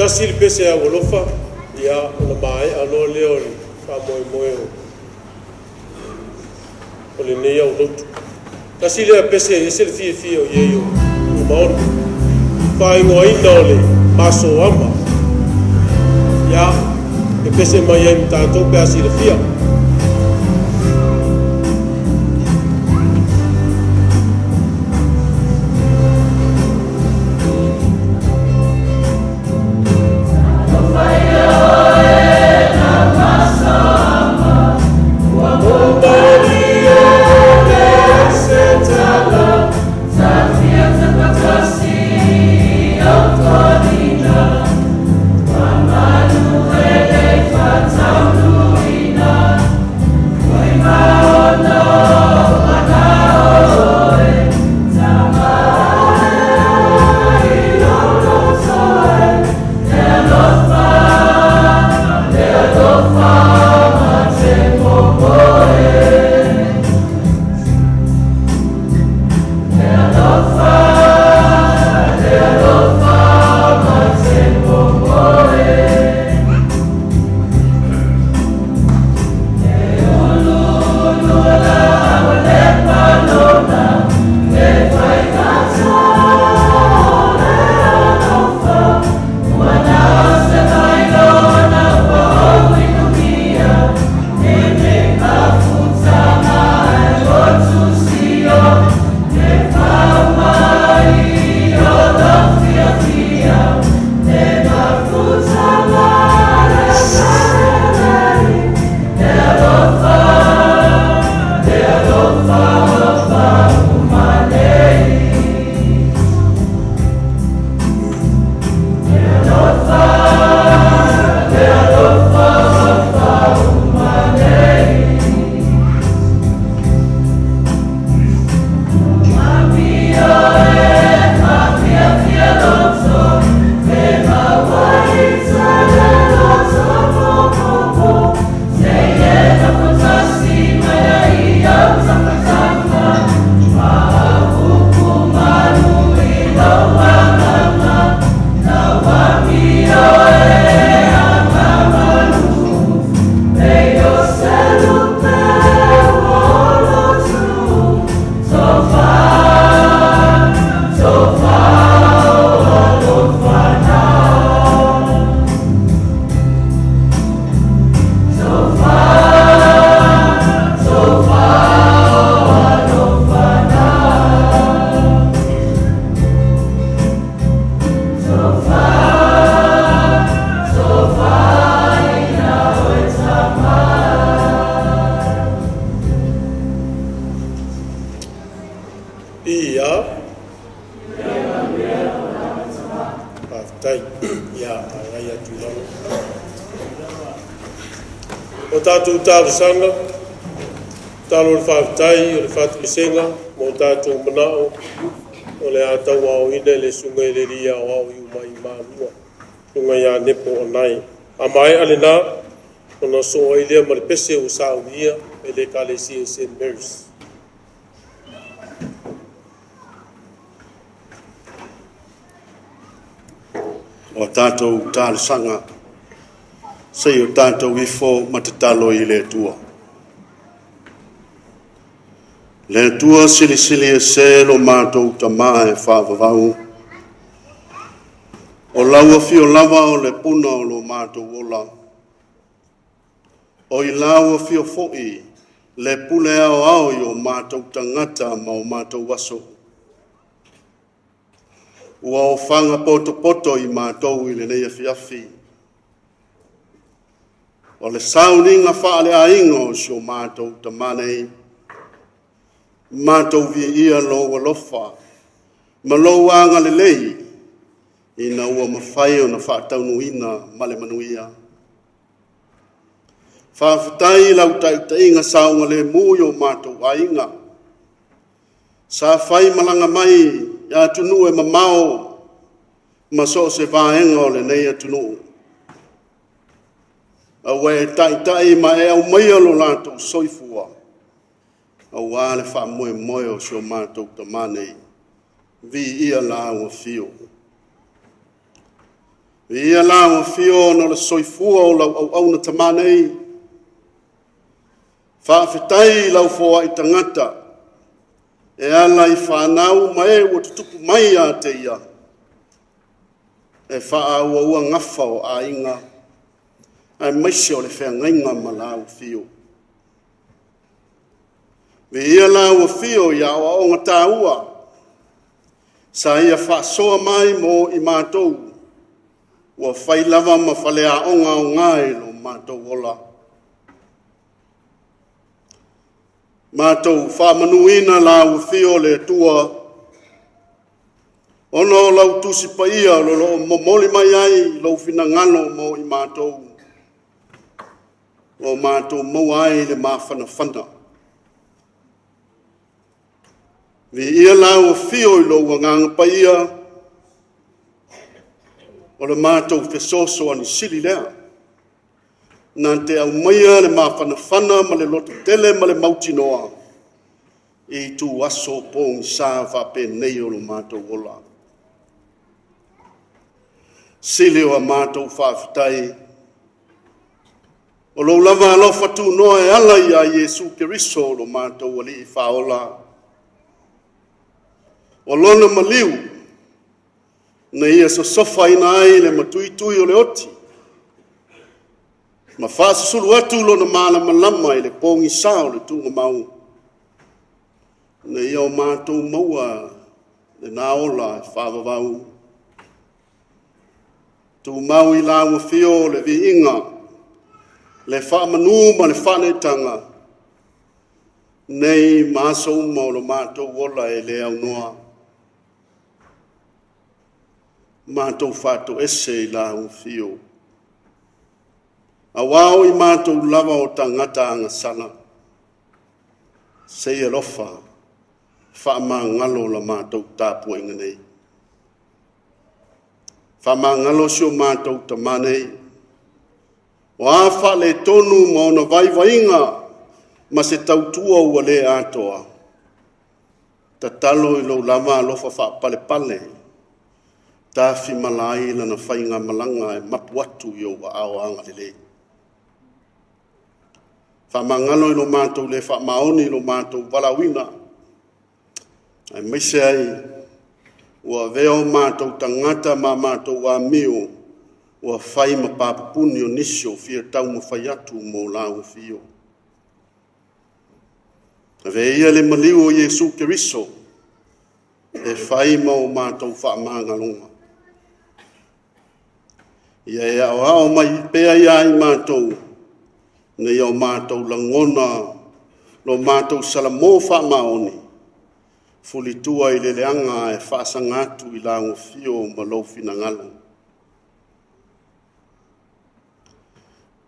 kasi le pese a Alofa ia ona mai alo leo fa Moimoi o le nei au lotu. Kasi le pese e se le fie o ieio o maona. Fa ingoina o le maso ama. Ia e pese mai ai mtatou pe asi le fia. Tātou tāwasanga, tālo le whaatai, o le whaatukisenga, mō tātou manao, o le ātau au ina le sunga le ria o au iu mai mālua, sunga ia nepo o nai. A mai ale nā, o na so ai lea ma le pese o Saunia, e le kālesi e St. Mary's. O tātou tāwasanga, sei o tātou ifo matatalo I le tua. Le tua sili sili e se lo mātou tamā e whaavavau. O laua fio lava o le puna o lo mātou ola. O I laua fio fo'i le pule ao ao I o mātou tangata ma o mātou waso. Ua o whanga poto poto I mātou I le nei afi. O le Sauniga Faa-Le-Aiga o sio mātou tamanei. Mātou vi ia lo Alofa. Ma lo anga le lei. Ina ua mawhai o na whaataunuina ma le manuia. Whaafitai lau tainga saunga le mui o mātou ainga. Sa whai malanga mai ia tunu e mamao. Ma so se vaenga o le nei atunu. Awe tai ma e au mai alo Latu soifua. Awa le wha Moimoi o sio mātou tamanei. Vi ia la o fio. Ia la o fio no le soifua o lau au auna tamanei. Whaafetai lau foa I tangata. E ala I whanau mai o tutupu mai a te ia. E wha ua ngafa o a inga. Ai maise o le whea ngainga ma lau fio. Me ia lau fio ia o aonga tā ua. Sa ia wha soa mai mo I mātou. Ua whai lava ma whale a onga o ngai lo mātou ola. Mātou whamanuina la uwhio le tua. Ono lau tusi pa ia lo momoli mai ai lo fina ngano mo I mātou. O mātou mau ai le mawhana whana. Vi ia la uwhio I lo wanganga pa ia. O le mātou whesoso ani siri lea. Nā te au maia le mawhanawhana ma le loto tele ma le mautinoa. I tū aso pōng sā whape nei o le mātou ola. Sili o a mātou whawhitai. O lo lava alofa tū noa e ala I a Yesu Keriso lo mātou ali I whaola. O lona maliu. Na ia so sofa ina ai le matui tui o le oti. Ma whaasasulu atu lo na maala malama I le pōngi sao le tūnga mau. Na ia o mātou maua le naola e whaavavau. Tū mau I la uwhio le vi inga. Le whaamanu ma le whanetanga. Nei māsa uma o lo mātou ola e le au noa. Mātou whātou ese I la uwhio. A wāo I mātou lava o tangata anga sana. Sei Alofa, whaama ngalo la mātou tāpua inga nei. Whaama ngalo si o mātou tamanei. O āwha le tonu ma ona vaivainga ma se tautua ua le atoa. Ta talo I lo lava alofa whaapale pale. Tāwhi malai lana whainga malanga e mapu atu I o ao anga lele. Whamangalo I lo mātou le whamaoni I lo mātou walawina. Ai meise ai, ua veo mātou tangata ma mātou wa mio, ua whai ma pāpupuni o nisio fia tau ma whai atu mō lau fio. Ve ia le maliu o Yesu Keriso, e whai ma o mātou whamaangalonga. Ia e au ao mai pēa ia I mātou, na ia o mātou langona, lo mātou salamo whamaoni, fulitua I leleanga e whaasangatu I la ngofio ma lofina ngalo.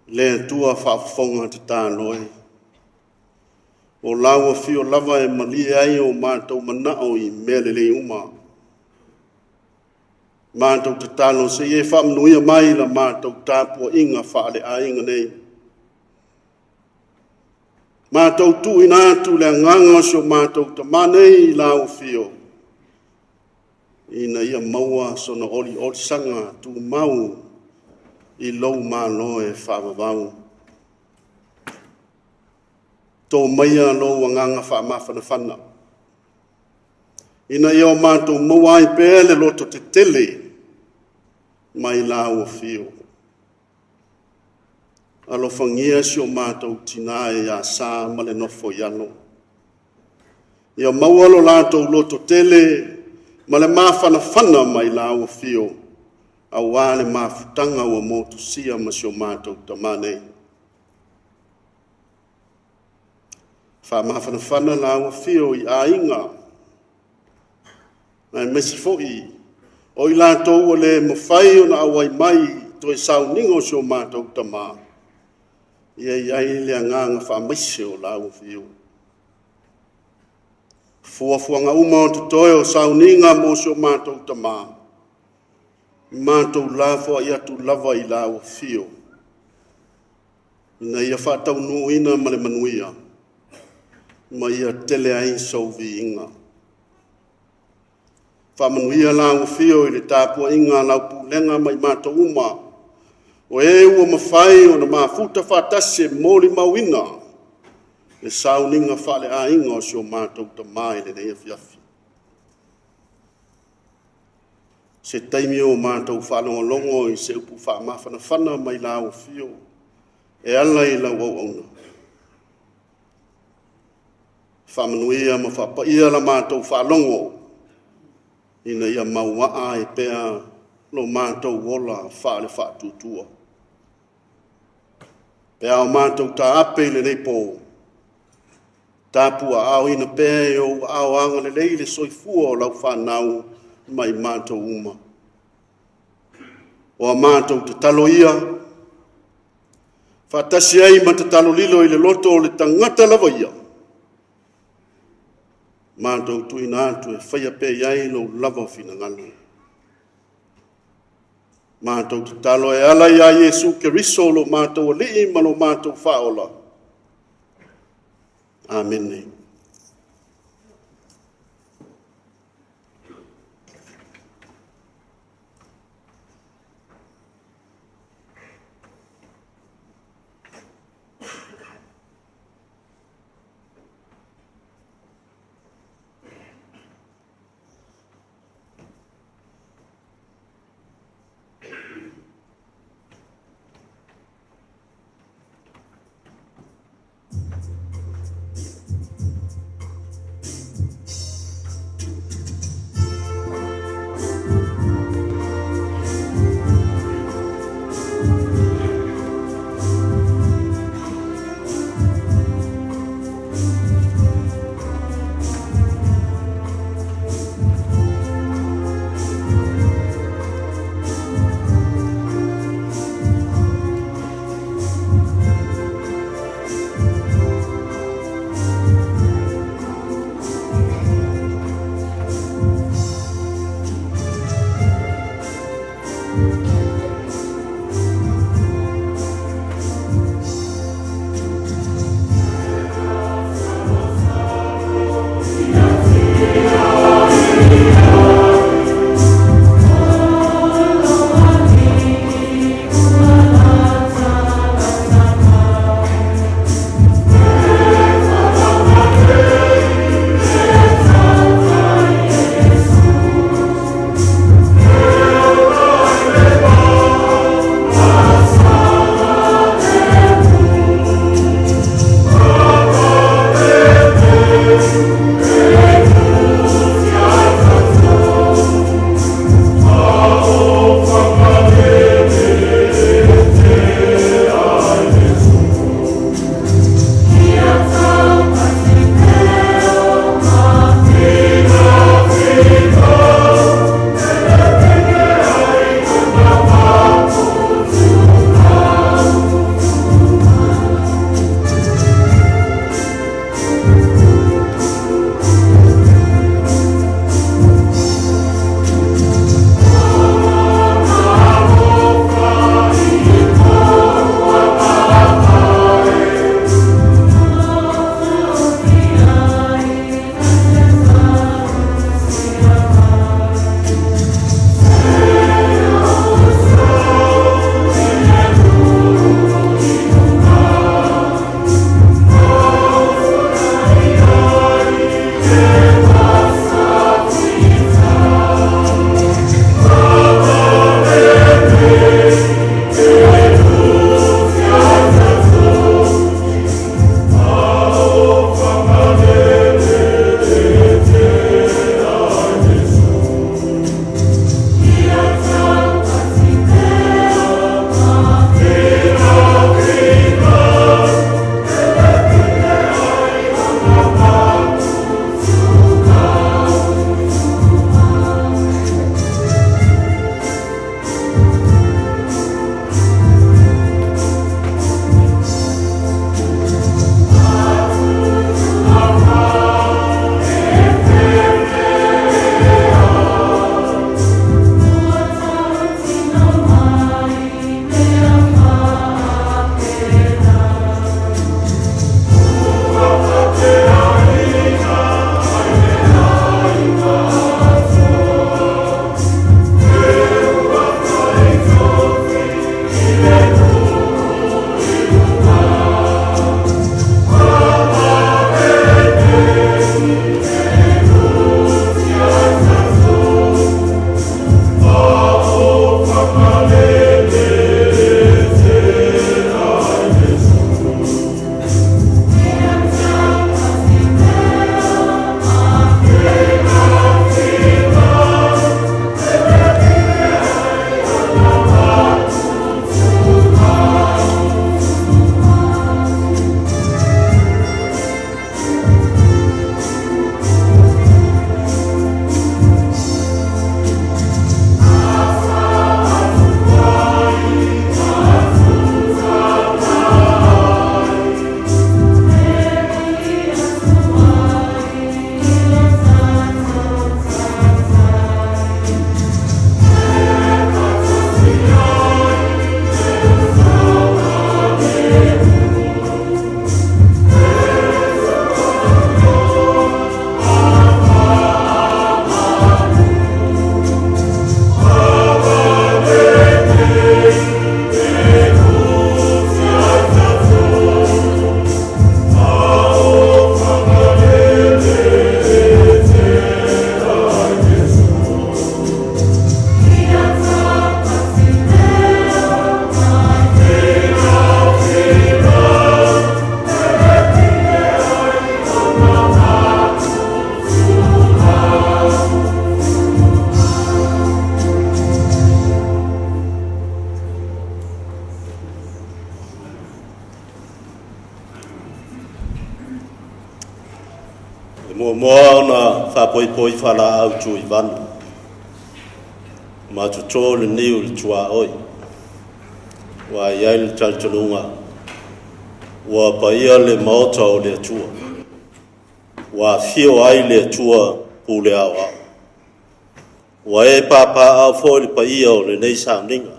Le tua whaafonga te tānoi. O la ngofio lava e malie ai o mātou manao I melele uma. Mātou te tāno se e whaamnuia mai la mātou tāpua inga Faa-Le-Aiga nei. Mātou tu ina atu le nganga so mātou ta manei la uwhio. Ina ia maua so na oli sanga tu mau I lou mālo e whaavavau. Tō maia lou nganga whaamawhanawhana. Ina ia o mātou maua I pēle loto te tele mai la uwhio. Alofa ngia si o mātou tina e a sā ma le nofo iano. Ia maualo lātou loto tele ma le mawhanawhana mai la uwhio. A wāle mawhutanga ua motu sia ma si o mātou tamanei. Wha mawhanawhana la uwhio I a inga. Mai mesi fo'i. O I lātou o le mawhai o na awai mai to e Sauniga si o mātou tamanei. Ia iai le nganga whaamaise o la uwhio. Fuafuanga uma o te toe o Sauniga mo si o mātou tamā. Mātou lafo I atu lava I la uwhio. Ina ia whatau nuina ma le manuia. Ma ia tele ai sau vi inga. whamanuia la ngofio i le tāpua inga lau pulenga mai mātou uma. O e ua mawhai o na mafuta whātase mōli mawina. Le Sauniga Faa-Le-Aiga o sio mātou ta mai le nei afiafi. Se taimi o mātou whalongolongo i se upu whaamawhanawhana mai la ngofio. E ala i la wauauna. Whamanuia ma whapaia la mātou whalongo. Ina ia maua e pea lo mātou wola whaale whaatutua. Pea o mātou ta ape le nei pō. Tāpua ao ina pea e o ao anga le leile soifua o lau whanau mai mātou uma. O a mātou te talo ia. Whatasi ai ma te talo lilo i le loto o le tangata lava ia. Mātou tuina atu e whaia pe iai lo lava fina ngana. Mātou te talo e ala ia Jesu ke riso lo mātou o lii ma lo mātou whaola. Amen. O moa na whapoi whala au tui vanu. Ma tu tōle niu le tua oi. Wa iai le taltalunga. Wa paia le maota o le tua. Wa fio ai le tua pule awa. Wa e papa au fo le paia o le nei Sauniga.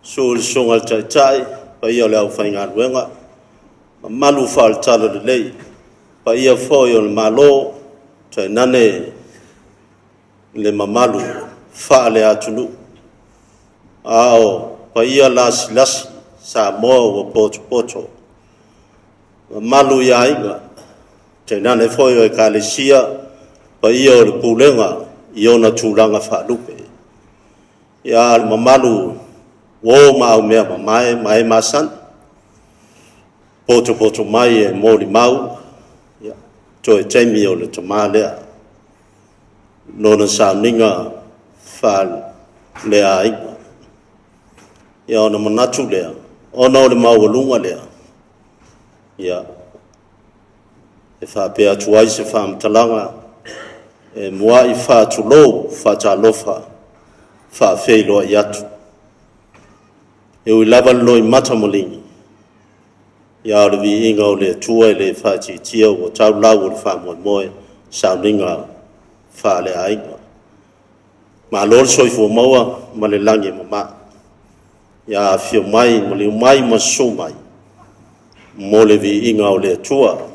So le songa le tai paia le au whainga luenga. Malu whal tala le lei. Paia fo o le malo. Tai nane le mamalu wha le atunu. Ao paia lasi Samoa wa poto. Malu ya inga. Te nane foi o ekalesia paia o le pulenga i ona tūranga whaalupe. Ia le mamalu wo mau mea mai masan. Poto mai e mori mau. To e teimi o le tamalea. Nona Sauniga Faa-Le-Aiga. Ia ona manatu lea. Ona o le maualunga lea. Ia. E whapea tuai se whamtalanga. E mua i whātulo whātalofa. Whawheiloa i atu. E ui lava loi matamolingi. Ia le vi inga o le tua i le whātitia o tau lau o le Moimoi Sauniga Faa-Le-Aiga. Ma lor soifua maua ma le langi mama. Ia fio mai ma le umai ma so mai. Mo le vi inga o le tua.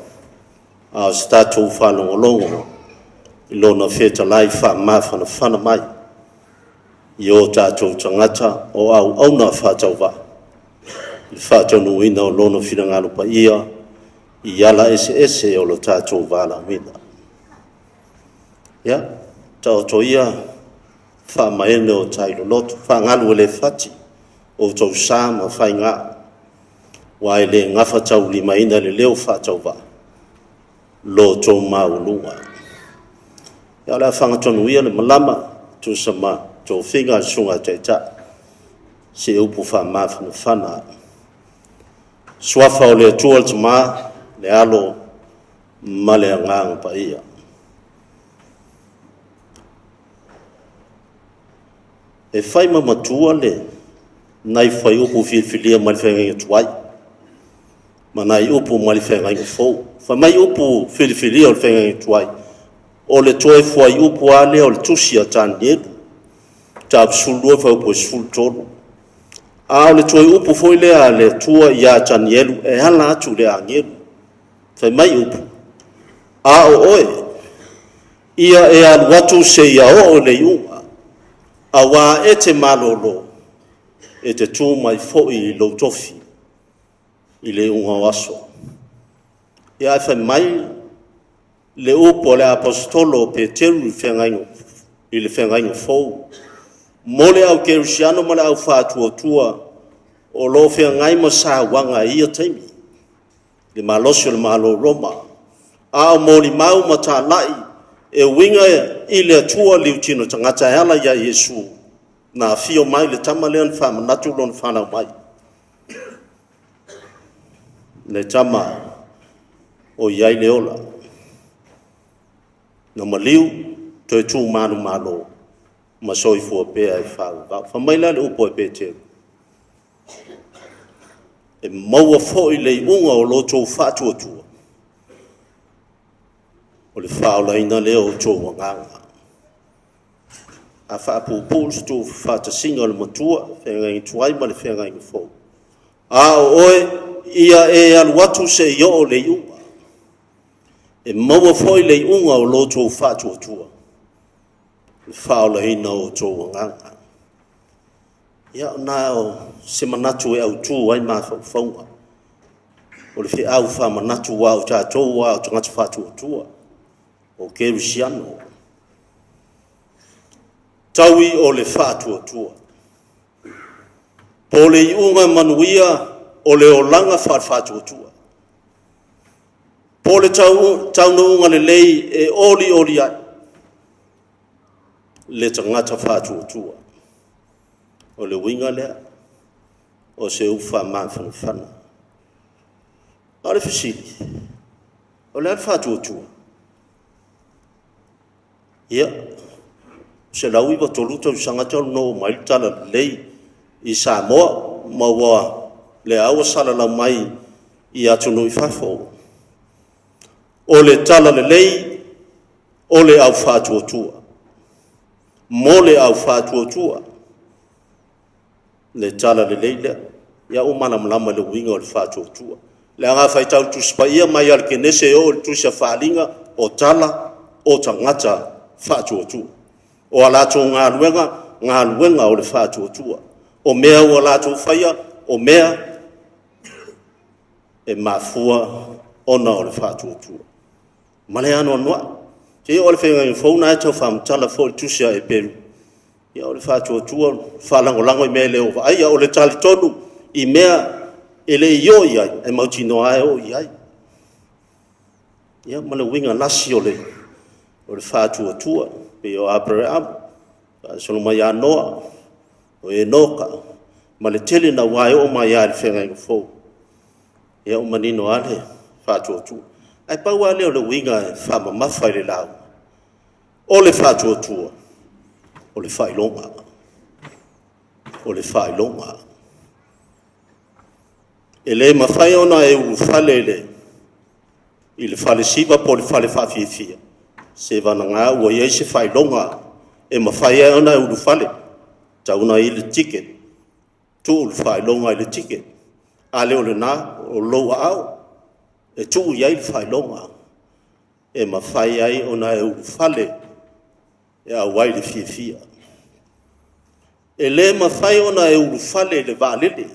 A statu whalongolongo. I lona feta lai whamawhana mai. I o tātou tangata o au auna whātauwa. I whātau nuina o lona whirangalu pa ia. I ala ese o lo tātou wala mina. Ia, tau to ia whamaene o tailo lotu. Whangalu le whati o tau sāma whainga. Wai le ngawhatau lima ina le leo whātauwa. Lo tō maulunga. Ia la whangatonu ia le malama tō sama tō whinga sunga teita. Se upu whamawhana whana. Swafa o le tual tama le alo ma le anganga pa ia. E whai mamatua le nai whai upu whilwhilia ma le whenga tuai. Ma nai upu ma le whenga fōu. Whamai upu whilwhilia o le whenga tuai. O le toe whai upu ale o le tusi a tāni edu. Tāp sulua whai upu e sul tonu. A o le toe upu foi lea le tua i a tāni elu e hala atu le angelu. Whamai upu. A o oe. Ia e alu atu se ia o le iunga. A wā e te malolo. E te tū mai fo i lo tofi. I le unga waso. Ia e whamai le upo le apostolo Peteru i le whengaingo fōu. Mo le au kerusiano ma le au whātua o lo whengai ma sā wanga ia taimi. Le malosio le malo roma. A o mōli mau ma tā lai e winga i le atua liu tino tangata ala ia Yesu. Na fio mai le tama leon whamanatu lon whanau mai. Le tama o iai leola. Na maliu toi tū manu malo. Ma soifua pēa e whau. Whamaila le upo e pēteu. E maua fo i le unga o lo tō whātua tua. O le whaolaina leo o tō wanganga. A whaapūpūs tō whātasinga o le matua. Whengai tuai ma le whengai fo. A o oe ia e aluatu se i o le unga. E maua fo i le unga o lo tō whātua tua. Whaolaina o tō wanganga. Ia o nā o se manatu e au tū ai mā whaunga. O le whi au wha manatu wa o tātou wa o tangata whātua tua. O kerusiano. Taui o le whātua tua. Po le iunga manuia o le olanga whātua tua. Po le taunu unga le lei e oli ai. Le tangata whātua tua. O le winga lea. O se uwha mawhana. O le whisili. O le whātua tua. Ia, se lau iwa tolu tau sangata no mai tala lei I Samoa, maua le awa sala la mai I atu no I fafo. O le tala le lei, o le au fatua tua. Mo le au fatua tua. Le tala le lei le, ia o mana malama le winga o le fatua tua. Le anga fai tau tu spaia mai al kenese o le tu sa falinga o tala o tangata fatua tua. O alato ngā luenga o le fatua tua. O mea o alato faia, o mea e mafua ona o le fatua tua. Male ano noa. Te o le whenga i whauna e tau whamtala fo le tusia e peru. Ia o le fatua tua, whalangolango I mea leo. Aia o le tali tonu I mea e le io iai, e mauti noa e o iai. Ia male winga nasi o le fatua tua. Pe o Abraham, solo mai anoa, o Enoka, ma le tele na wai o mai a le whenga i whou. Ia o manino ale, fatua tua. Ai pau ale o le winga e whama mawhai le lau. O le fatua tua, o le whailonga. O le whailonga. E le mawhai ona e uru whale le, I le whale siva po le whale whawhiawhia. Se vana ngā ua iei se whailonga e mawhai e ona e uru whale. Tauna I le ticket. Tu ulu whailonga I le ticket. Ale o le nā, o loa au. E tu iei le whailonga. E mawhai ai ona e uru whale. E a wai le fia. E le mawhai ona e uru whale le vālele.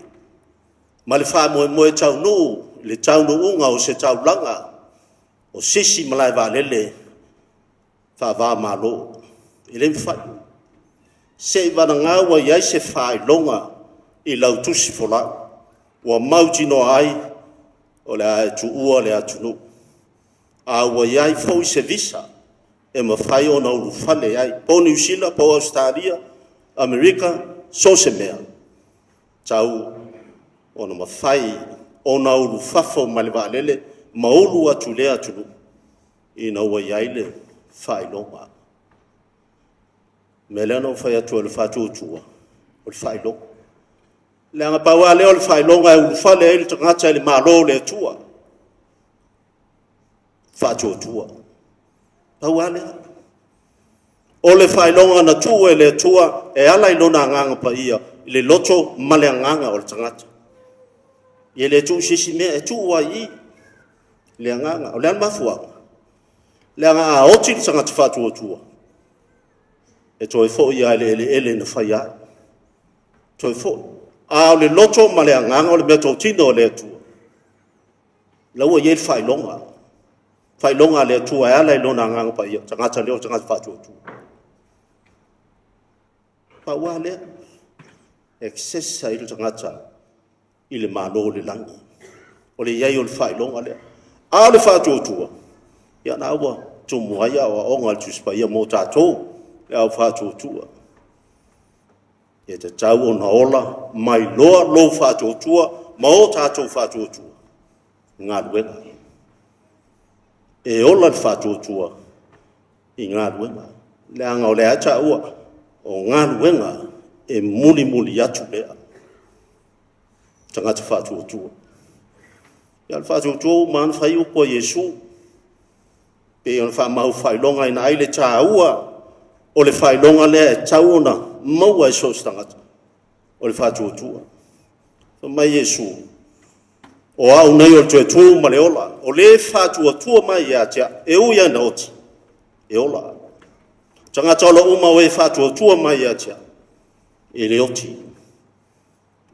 Ma le wha moe tau nuu. Le tau nuu unga o se tau langa. O sisi malai vālele. Wha malo. I le mwhai. Se vana ngā wa iai se whailonga I lau tusi folau. Wa mauti no ai o le a tu ua le atu nu. A wa iai fau se visa e mawhai o na uru whale ai. Po New Zealand, po Australia, Amerika, so se mea. Tau o na mawhai o na uru whafo maliwalele maulu atu le atu nu. I na wa iai le whailonga. Me lea no whai atu le whatu utua. O le whailonga. Le anga paua leo le whailonga e uru whale e le tangata e le malo le atua. Whatu utua. Paua lea. O le whailonga na tua e le atua e ala I lona nganga pa ia. I le loto male nganga o le tangata. I le tu sisi mea e tua I. Le nganga. O le almafuanga. Le anga a oti le tangata whatu utua. E toi fo ia ele na faia. Toi fo. A le loto ma le anganga o le mea tino le atua. Laua ia le whailonga. Whailonga le atua e ala I lona anganga pa ia. Tangata leo tangata whatu atua. Pa ua lea. Excessa I le tangata I le malo le langa. O le iai o le whailonga lea. A le whatu atua. Ia na awa tumuaia o onga le tuspa ia mo tātou. Le au whatu atua. E te tau o na ola, mai loa lo whatu atua, ma o tātou whatu atua. Ngā ruenga. E ola le whatu atua, I ngā ruenga. Le anga o le ata ua, o ngā ruenga, e muli atu lea. Tangata whatu atua. Ia le whatu atua, maana whai upo Yesu. Pe ona whamau whailonga ina aile tā ua, o le whailonga lea e tau ona maua e sos tangata. O le whatu atua. So mai Yesu. O auna I o tue tū ma le ola. O le whatu atua mai ia tia. E uia na oti. E ola. Tangata ola uma o e whatu atua mai ia tia. E le oti.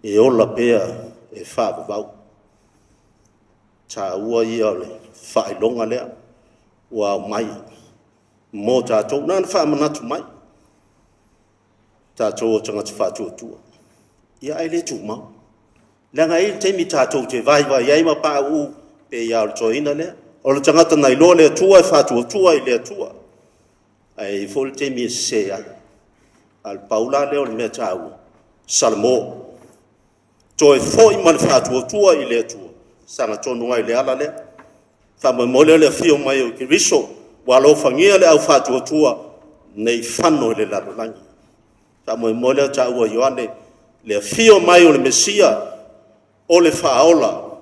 E ola pea e whavavau. Tā ua ia o le whailonga lea. Ua mai. Mō tātou, nāna whaamanatu mai. Tātou o tangata whātua tua. Ia ai le tūmau. Langa e teimi tātou te vai ai ma pā u pe ia o le toina lea. O le tangata nai loa lea tua e whātua tua I lea tua. Ai fo le teimi e se ai. Al Paula lea o le mea tāua. Samoa. Toi fo I ma le whātua tua I lea tua. Sanga tonu ai le ala lea. Whamai mole le fio mai o ki riso. Wa Alofa ngia le au whātua tua nei whano le larolangi. Ta Moimoi leo ta ua Ioane le fio mai o le Mesia o le whaola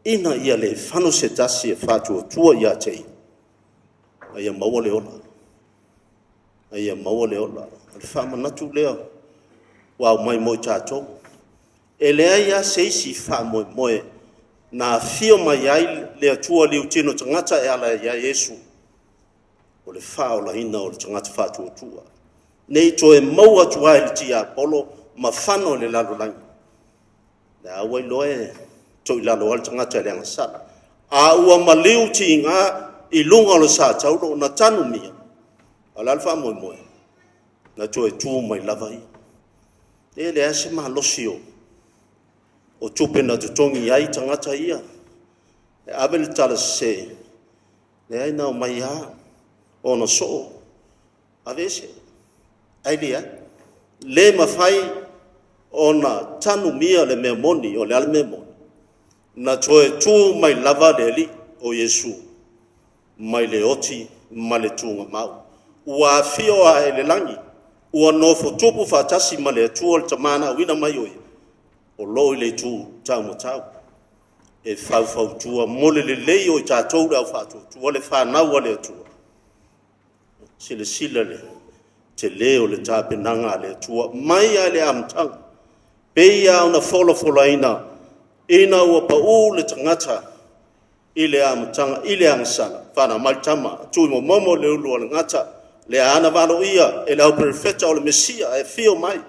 ina ia le whano se tasi e whātua tua ia tei. Aia maua le ola. Aia maua le ola. Le whamanatu leo wau Moimoi tātou. E lea ia seisi wha Moimoi na fio mai ai le atua liu tino tangata e ala ia Yesu. O le whaola ina o le tangata whātua tua. Nei to e maua tua e le tia Apollo ma whano le larolangi. Le awai loe to i lalo al tangata e le angasala. A ua maliu ti ngā i lunga o le sa taulo na tanu mia. Ala alfa Moimoi. Na to e tuu mai lava ia. E le ase ma losio. O tupe na tutongi ai tangata ia. E abel tala se. Le ai nao mai ha. O na so. Avese. Ai lia. Le mawhai o na tanu mia le mea moni o le ale mea moni. Na toe tū mai lava le li o Yesu. Mai le oti, mai le tūnga mau. Ua fio a e le langi. Ua nofo tupu whātasi ma le atua le tamana wina mai oi. O loi le tū tau mo tau. E whau tua mole le lei o i tātou rau whātua. Tua le whānaua le atua. Sile sila le. Te leo le tāpenanga le atua. Mai a le amtang. Pei au na fola ina. Ina ua pau le tangata. Ile amtanga, ile angsala. Whana maitama. Tui mo momo le ulua le ngata. Le ana valo ia. E lau perfeta o le Mesia. E fio mai.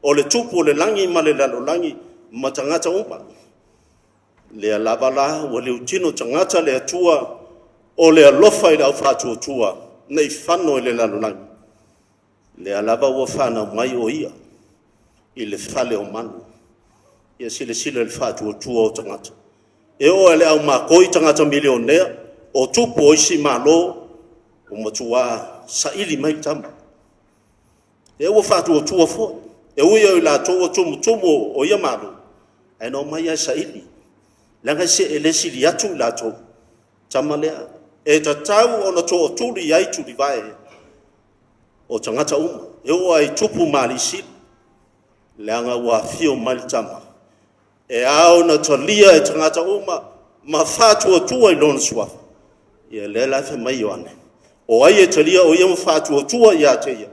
O le tupu o le langi ma le lalo langi. Ma tangata umpa. Le alava la. Wa le utino tangata le atua. O le alofa i lau whātua tua. Nei whano i le lalo langi. Le alava ua whana mai o ia. I le whale o manu. Ia sile le whātua tua o tangata. E o ele au makoi tangata milionea. O tupu o isi malo. O matua sa ili mai tama. E ua whātua tua fo. E uia i la toa tumu o ia malo. E no mai ai sa ili. Langa se ele sili atu i la toa. Tama lea. E ta tau o na toa tuli ai tuli vai. O tangata uma. E ua i tupu mali sili. Leanga ua fio mai tama. E au na talia e tangata uma. Ma whātua tua i lona suafa. Ia le laife mai Ioane. O ai e talia o ia ma whātua tua ia te ia.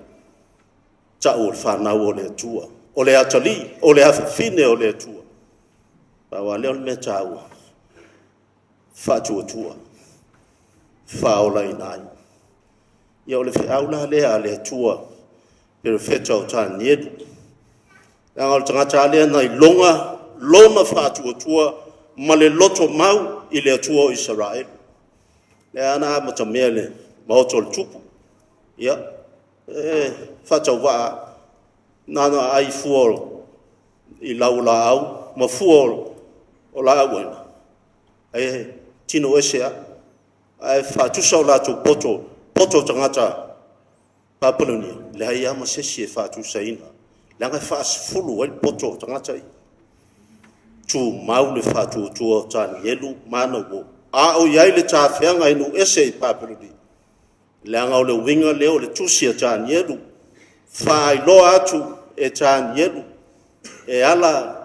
Ta o le whanau o le atua. O le atali. O le hawhine o le atua. Pawa leo le mea tāua. Whātua tua. Whaola i nai. Ia o le whiaula lea le atua. Pero wheta o tā niedu. Nga o tangata lea nai longa. Lona whātua tua. Ma le loto mau i le atua o Israel. Le ana mata mea le maoto le tupu. Ia. Whatau waa. Nana ai fuol. I lau la au. Ma fuol o la awena. Tino esea. Ai whātusa o lātou poto. Poto tangata. Papalunia. Le hai ama sesi e whātusa ina. Le angai whaasfulu ai poto tangata i. Tu mau le whātua tua tāni elu mana wo. A o iai le tāwhianga inu ese i Papaludi. Le anga o le winga leo le tusia tāni elu. Whai loa atu e tāni elu. E ala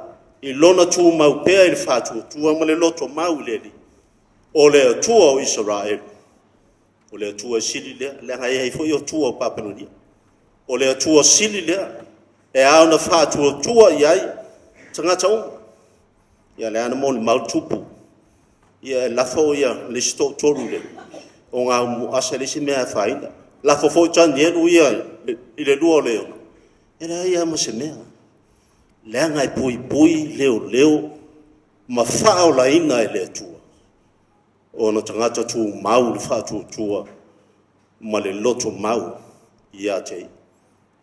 i lona tu mau pēa i le whātua tua ma le loto mau leli. O le atua o Israel. O le atua sili lea. Le anga e hei o tua o Papaludi. O le atua sili lea. E au na whātua tua iai. Tangata uma. Ia le ana moni mau tupu. Ia lafo ia le sto toru le. O ngā asa le si mea whaina. Lafo fo tani elu ia i le lua leo. E la ia ma se mea. Le anga i pui leo. Ma whao la ina e le atua. O na tangata tu mau le whātua tua. Ma le loto mau. Ia tei.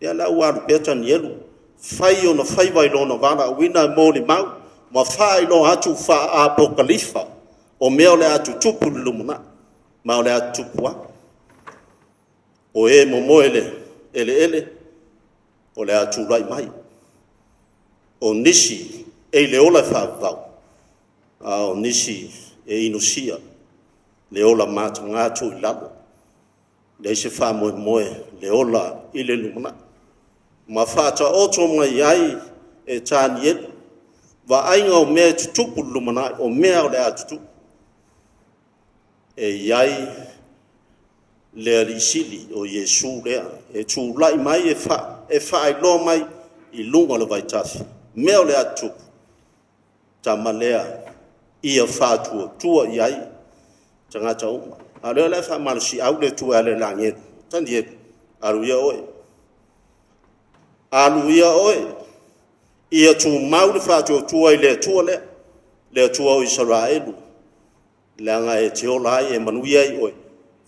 Ia la uaru pea tani elu. Whai o na whai vai lona vana. Wina mo le mau. Ma whai lo atu wha apokalifa. O mea le atu tupu lumuna. Ma o le atu tupua. O e momo ele. O le atu rai mai. O nisi e le ola whāvau. O nisi e inusia. Le ola mātanga atu i labo. le se Moimoi le ola i le lumana ma fata oto mai ai e tani va ainga o mea tutupu lumana o mea o le atutu e iai le arisili o Yesu lea e tu lai mai e fa ai lo mai i lunga le vai tafi mea o le atutu tamalea ia fatua tua iai tangata uma a leo le fa malsi au le tua le lange tandie aluia oe ia tu mau le fatua tua i le tua le tua o Israelu langa e te olai e manuia i oe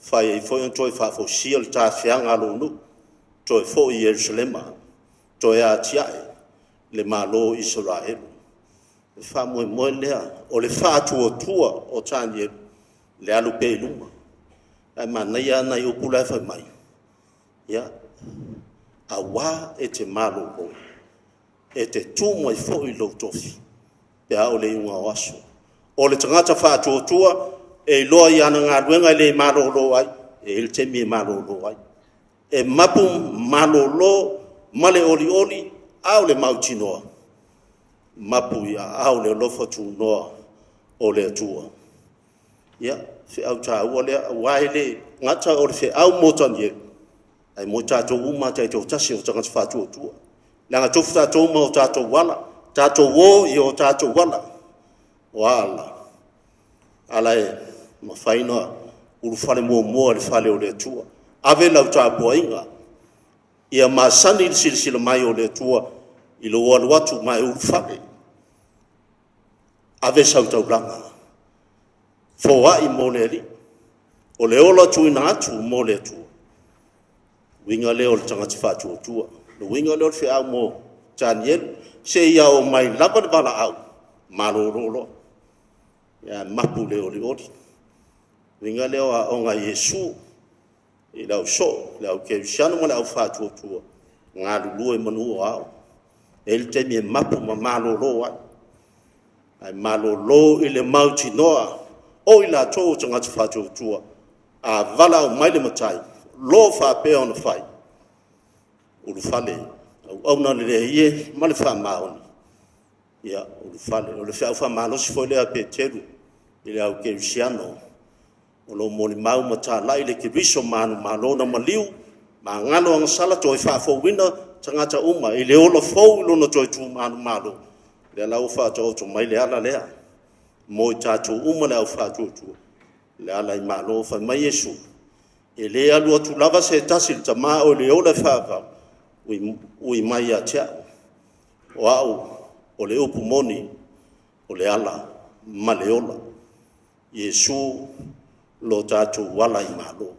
faia i foi toi fa fo siel ta fianga lonu toi fo i Jerusalema toi a tiae le malo Israelu fa Moimoi lea o le fatua tua o tanie le alu pe luma ai manaia na i upula fa mai ya awa e te malo lo e te tumo i fo i lo tofi pe au le unga waso o le tangata fatua tua e loa i ana ngā ruenga le malo lo ai e il te mi malo lo ai e mapu malo lo male oli au le mautinoa mapu ia au le Alofa tu noa o le atua ya fe au ta o le waile ngata o le fe au motan ye ai mota to uma ta to tasi o tanga fa tu langa to fa to mo ta to wala ta to wo yo ta to wala ala e ma faina uru fale mo le fale o le atua ave la ta boinga ia ma sani silsila mai o le atua i lo watu mai uru fale ave sau tau langa foa i moneli o le ola tuina atu mo le tu winga le o tangati fatu tua lo winga le fe au mo Daniel se ia o mai lava le bala au malolo ya mapu le oli winga le o nga Yesu i lau so lau ke siano mo lau fatu tua nga lu e manu au el te mi mapu ma malolo ai malolo i le mauti noa o i la tō tangata whātua tua a vala o mai le matai lo fa apea ona fai ulu fale auna le ie ma le whamaoni ia ulu fale o le whamalosi foi le ape teru i le au kerisiano o lo moni mau matālai le kiriso manu malona maliu ma ngalo ang sala toi whafowina tangata uma i le ola fau lona toi tu manu malo le lau whātua to mai le ala lea mo tatu uma le Afato tu le ala i malo fa mai Yesu e le alu tu lava se tasil tama o le ola fa ui mai a tia o le upu moni o le ala ma le ola Yesu lo tatu wala i malo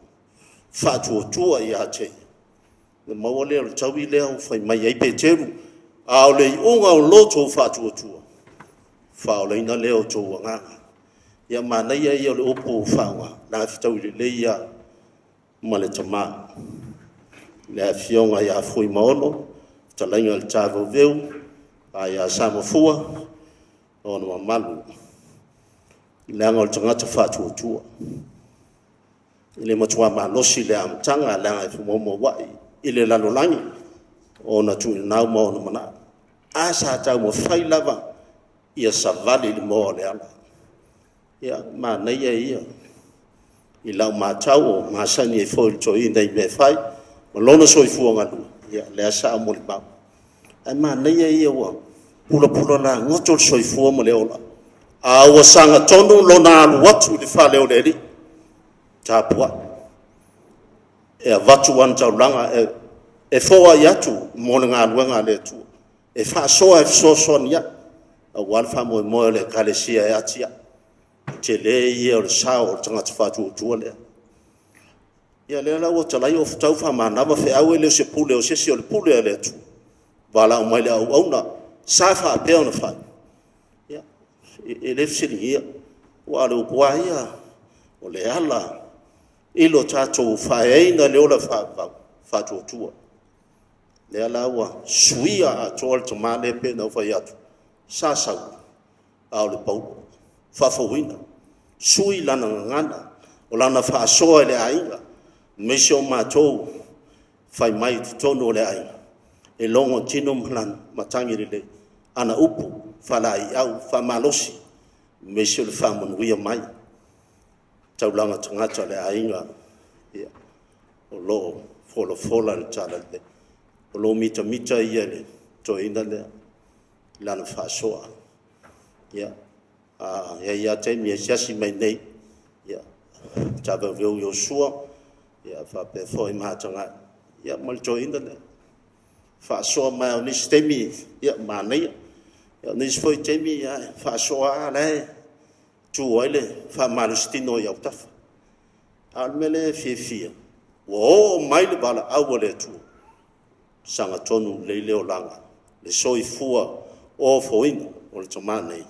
Fato tu i a te le mawale o tawi le au fa mai ai peteru a o le unga o loto Fato tu faole ina leo to wanga ya mana ia ia le opo fawa na fitau le ia male tama le fionga ya Fuimaono talainga le Taveuveu ya Samifua ono malu le ngol tangata fatu tua ile matua malosi le amtanga la mo wai ile la lolangi ona tu na mo no mana asa ta mo fai lava ia savali le mo le ala ia ma nei ia i lau Mataio ma sani e foi to i nei me fai mo lona soifua ngalu ia le asa mo le ba ai ma nei ia wa pula la ngoto soifua mo le ola a wa sanga tonu lona alu watu le fa le o le tapua e vatu wan taulanga e foa yatu mo nga luanga le tu e fa so nia a walfa Moimoi le kalesia e atia te le ia o sao tangata fatu tua le ia le la o talai o ftau fa manava fe au le se pule o se o le pule le tu bala o mai le auna safa apea ona fai ia e le fsiri ia wa le kwa ia o le ala ilo tato faia le ola fatu tua le ala wa suia a tol tomale pe no fa yatu sasau au le pau fafawina sui lana ngana o lana fa soa le ainga me se o mātou fai mai tonu o le ai e longo tino mlan matangi le ana upu falai au famalosi me se le famon wia mai taulanga tangata le ainga ia o lo fola le tala le o lo mita ia le to ina le lana fasoa ia ia te mi siasi mai nei ia Taveuveu yo sua ia fa pe foi matanga ia mal to ina le fasoa mai o ni stemi ia manai ia ni foi temi ia fasoa le tu ole fa malustino ia tafa almele fia o mai le bala awole tu sanga tonu leile o langa le soifua o foina o le tomane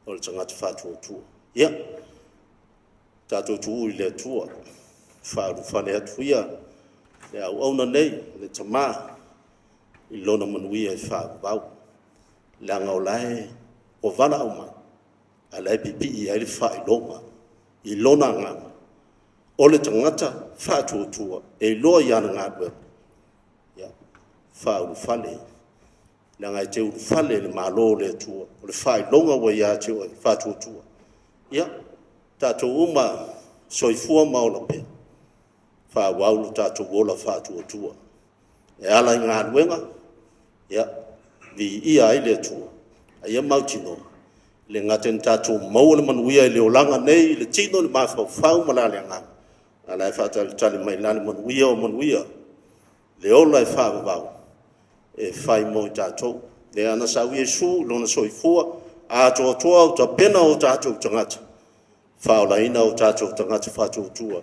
o le tangata fatu tu ia tato tu le tua fa fale atu ia le auna nei le tama i lona manuia e fa bau langa o lai o vala uma ala pipi ia le fa i lona ngama o le tangata fatu tu e loa yana ngabwe ia fa fale langa te fale le malo le tu o le fa longa wa ia te fatu tu ia tato uma soifua maulape fa waulu tato wola fatu tu e ala ngabwenga ia vi ia ile tu ia mautino le ngaten tato maule manuia le olanga nei le tino le mafau malale ngam ala fa tali mai lani manuia le ola e fa vau e fai mo tato le ana sawi su lona soifua a to to pena o tato tangata Paula ina o tato tangata fatu tua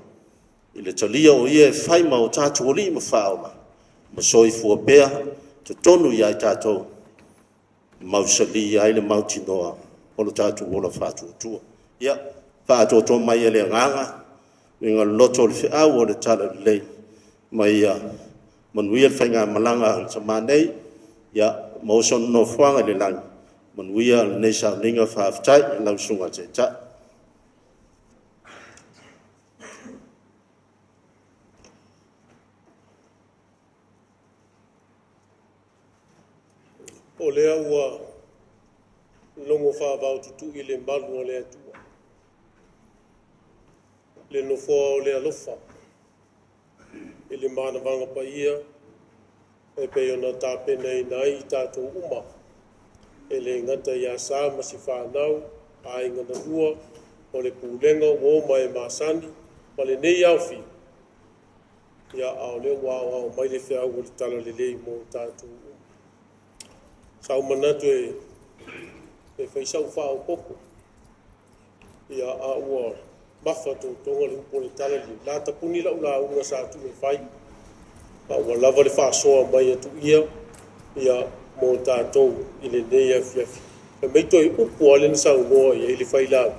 ile talia o ie fai ma o tato o li ma faula ma soifua pea te tonu ia tato mausali ai le mautinoa o le tato o la fatu tua ia fatu to mai ele nganga inga loto le au o le tala le mai ia manuia fainga malanga sa manei ia moson Nofoa le lang manuia le Sauniga Faa-Le-Aiga lau sunga te ta o lea ua longo whaavau tutu i le malu o le atua. Le Nofoa o le Alofa, i le mana vanga pa ia, e pe ona tāpena i nai i tātou uma, e le ngata i a sā masi whanau, a inga na lua, o le pūlenga o mai māsani, ma le nei auwhi, ia ao le wā mai le whiau o le tala le lei mō tātou uma. Sau manatu e whaisau whao poko. Ia a ua mafa tō tonga le upo le tala li. La tapuni lau la unga sa tu me whai. A ua lava le whaasoa mai atu ia. Ia mō tātou i le nei a whiawhi. E meito e upo ale na sau moa ia i le whai lau.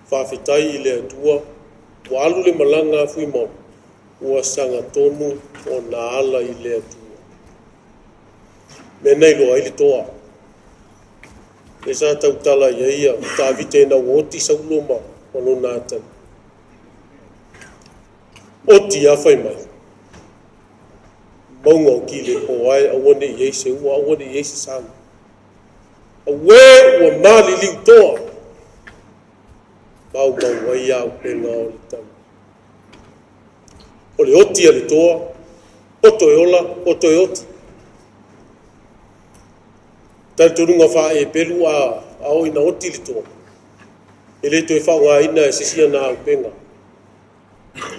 Whawhitai i le atua. Ua alu le malanga Fuimaono. Ua sanga tonu o na ala i le atua. Me nei loa ili toa. E sa tau tala ia ta vite na oti sa uloma ono natan. Oti āfai mai. Maunga o ki le po ai awane i se ua awane i se sang. Awe ua mali liu toa. Mau wai au penga o le tau. O le oti a le toa. Oto e ola, oto e oti. Tai turunga wha e pelu a o ina oti li toa. E le to e wha ngā ina e sisia na au penga.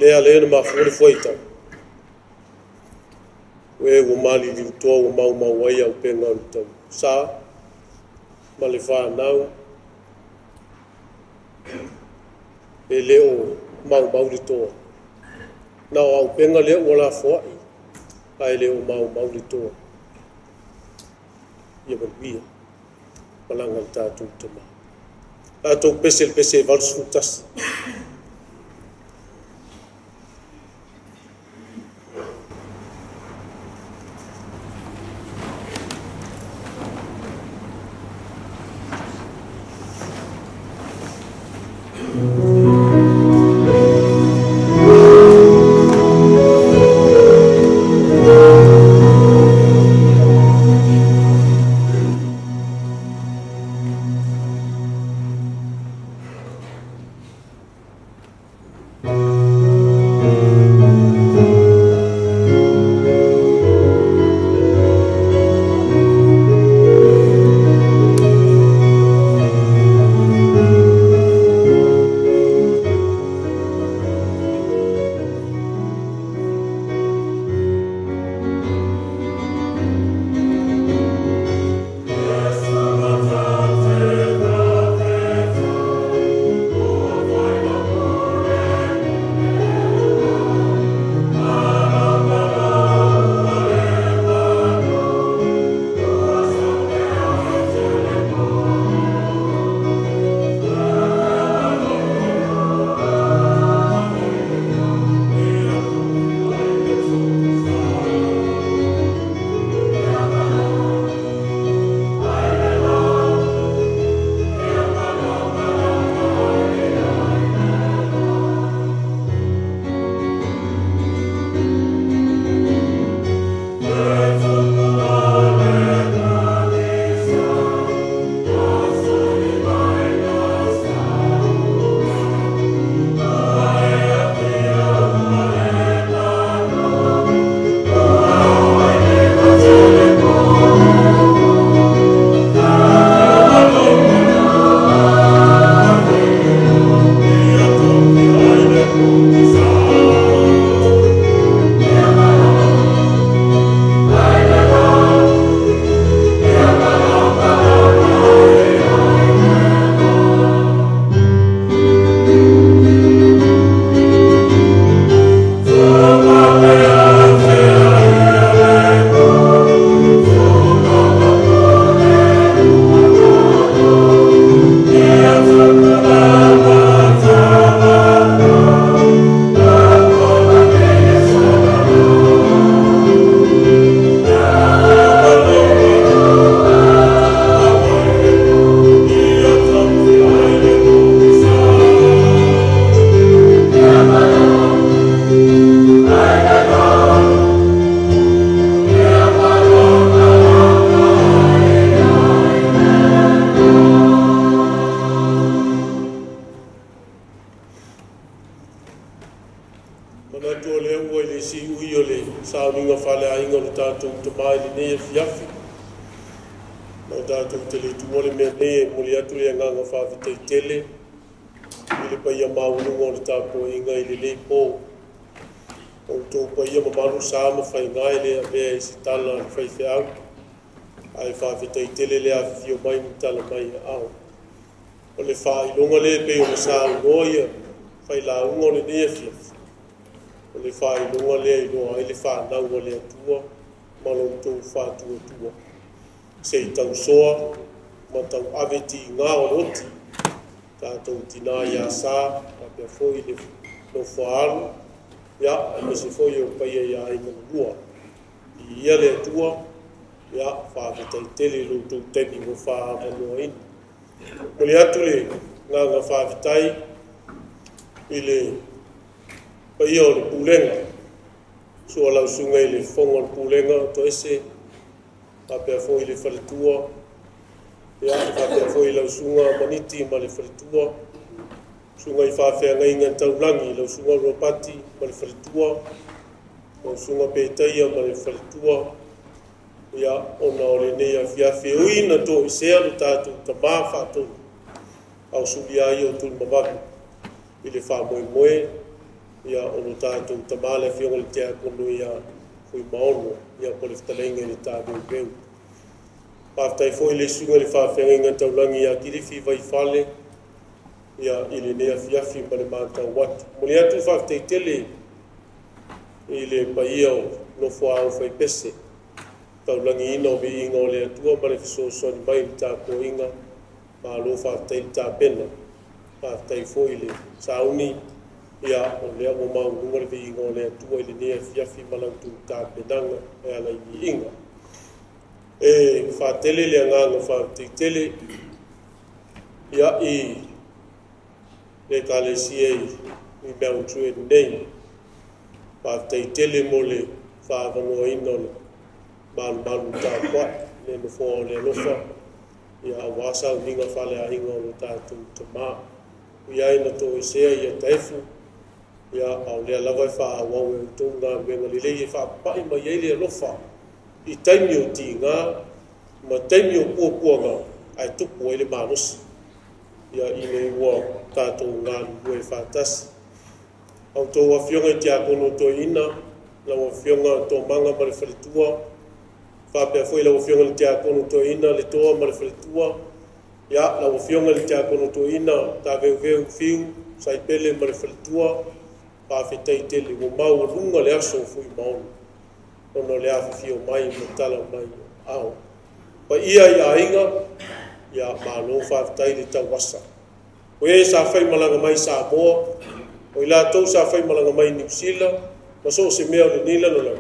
Lea lea na mawhore fwaita. Ue ua mali li toa ua mau wai au penga o li tau. Sa, ma le whanau. E leo mau li toa. Na au penga lea ua la fwai. Ai leo mau li toa. Ia manuia, malanga tātou tama. Tātou pese valsu tasi. Sauniga Faa-Le-Aiga o tātou te mai li nei e fiafi. O tātou te le tuole mea nei e muli atu le nganga whawhitai tele. I le paia maununga o le tāpua inga i le nei pō. O tō paia mamaru sāma whai ngai le a mea i si tala le whai whiau. Ai whawhitai tele le a whio mai mi tala mai au. O le whailonga le pe o le sāu noia whai launga o le nei e fiafi. O le whailonga le i loa i le whanau o le atua, malong tō whātua tua. Se i tau soa, ma tau aweti ngā o roti, tātou tina i a sā, a pia fōi le Nofoa, ia, a me se fōi o paia i a inga lua. I ia le atua, ia, whāwetai tele lo tō teni o whāwanoa ina. Moli atu le nganga whāwetai, i le paia o le pūlenga. Sua lau sunga i le whonga o pūlenga to ese. Apea fōi le whaletua. Ia, apea fōi lau sunga maniti ma le whaletua. Sunga i whawhea ngai ngan taulangi lau sunga ropati ma le whaletua. Lau sunga pētaia ma le whaletua. Ia, ona o le nei a whiawhi uina tō i sea le tātou ta mā whātou. Au suli ai o tūn mawaki. I le wha Moimoi. Ia ono tātou tamale whionga le te akono ia Fuimaono, ia po le whatalenga le Taveuveu. Pāwhtai fōi le sunga le whawhenga taulangi ia kiriwhi vai whale, ia i le nea whiawhi ma le mātau watu. Moli atu whawhtai tele i le paia o Nofoa āfai pese. Taulangi ina o mi inga o le atua ma le whisosoni mai le tāko inga, ma Alofa tai le tāpena. Pāwhtai fōi le sauni, ia o lea o maununga le veinga o lea tua i le nea fiafi malautu tāpenanga e ala i inga. E whātele lea nganga whāteitele ia i le kālesia i mea utrue nei. Whāteitele mo le whāwanoa ina le malu tāpua le Nofoa o le Alofa ia a wasa uninga Faa-Le-Aiga o le tātou te mā. Ia ina tō i sea ia taifu ia au lea lava i whaawau e tō ngā menga li lei e whaapai mai ei le Alofa i taimi o ti ngā ma taimi o pua ngā ai tupu e le mānosi ia i le ua tātou ngā lua e whātasi au tō a whionga i te akono tō ina lau a whionga tō manga ma le whaletua whapea fwoi lau a whionga i te akono tō ina le toa ma le whaletua ia lau a whionga i te akono tō ina Taveuveu whiu saipele ma le whaletua Pāwhetai tele o mau runga le aso Fuimaono. Ono le awhawhio mai mo tala mai au. Pa ia i ainga, ia mālo whawhetai le tau wasa. O e sa whai malanga mai Samoa, o i la tau sa whai malanga mai New Zealand, ma so se mea le nila no lau.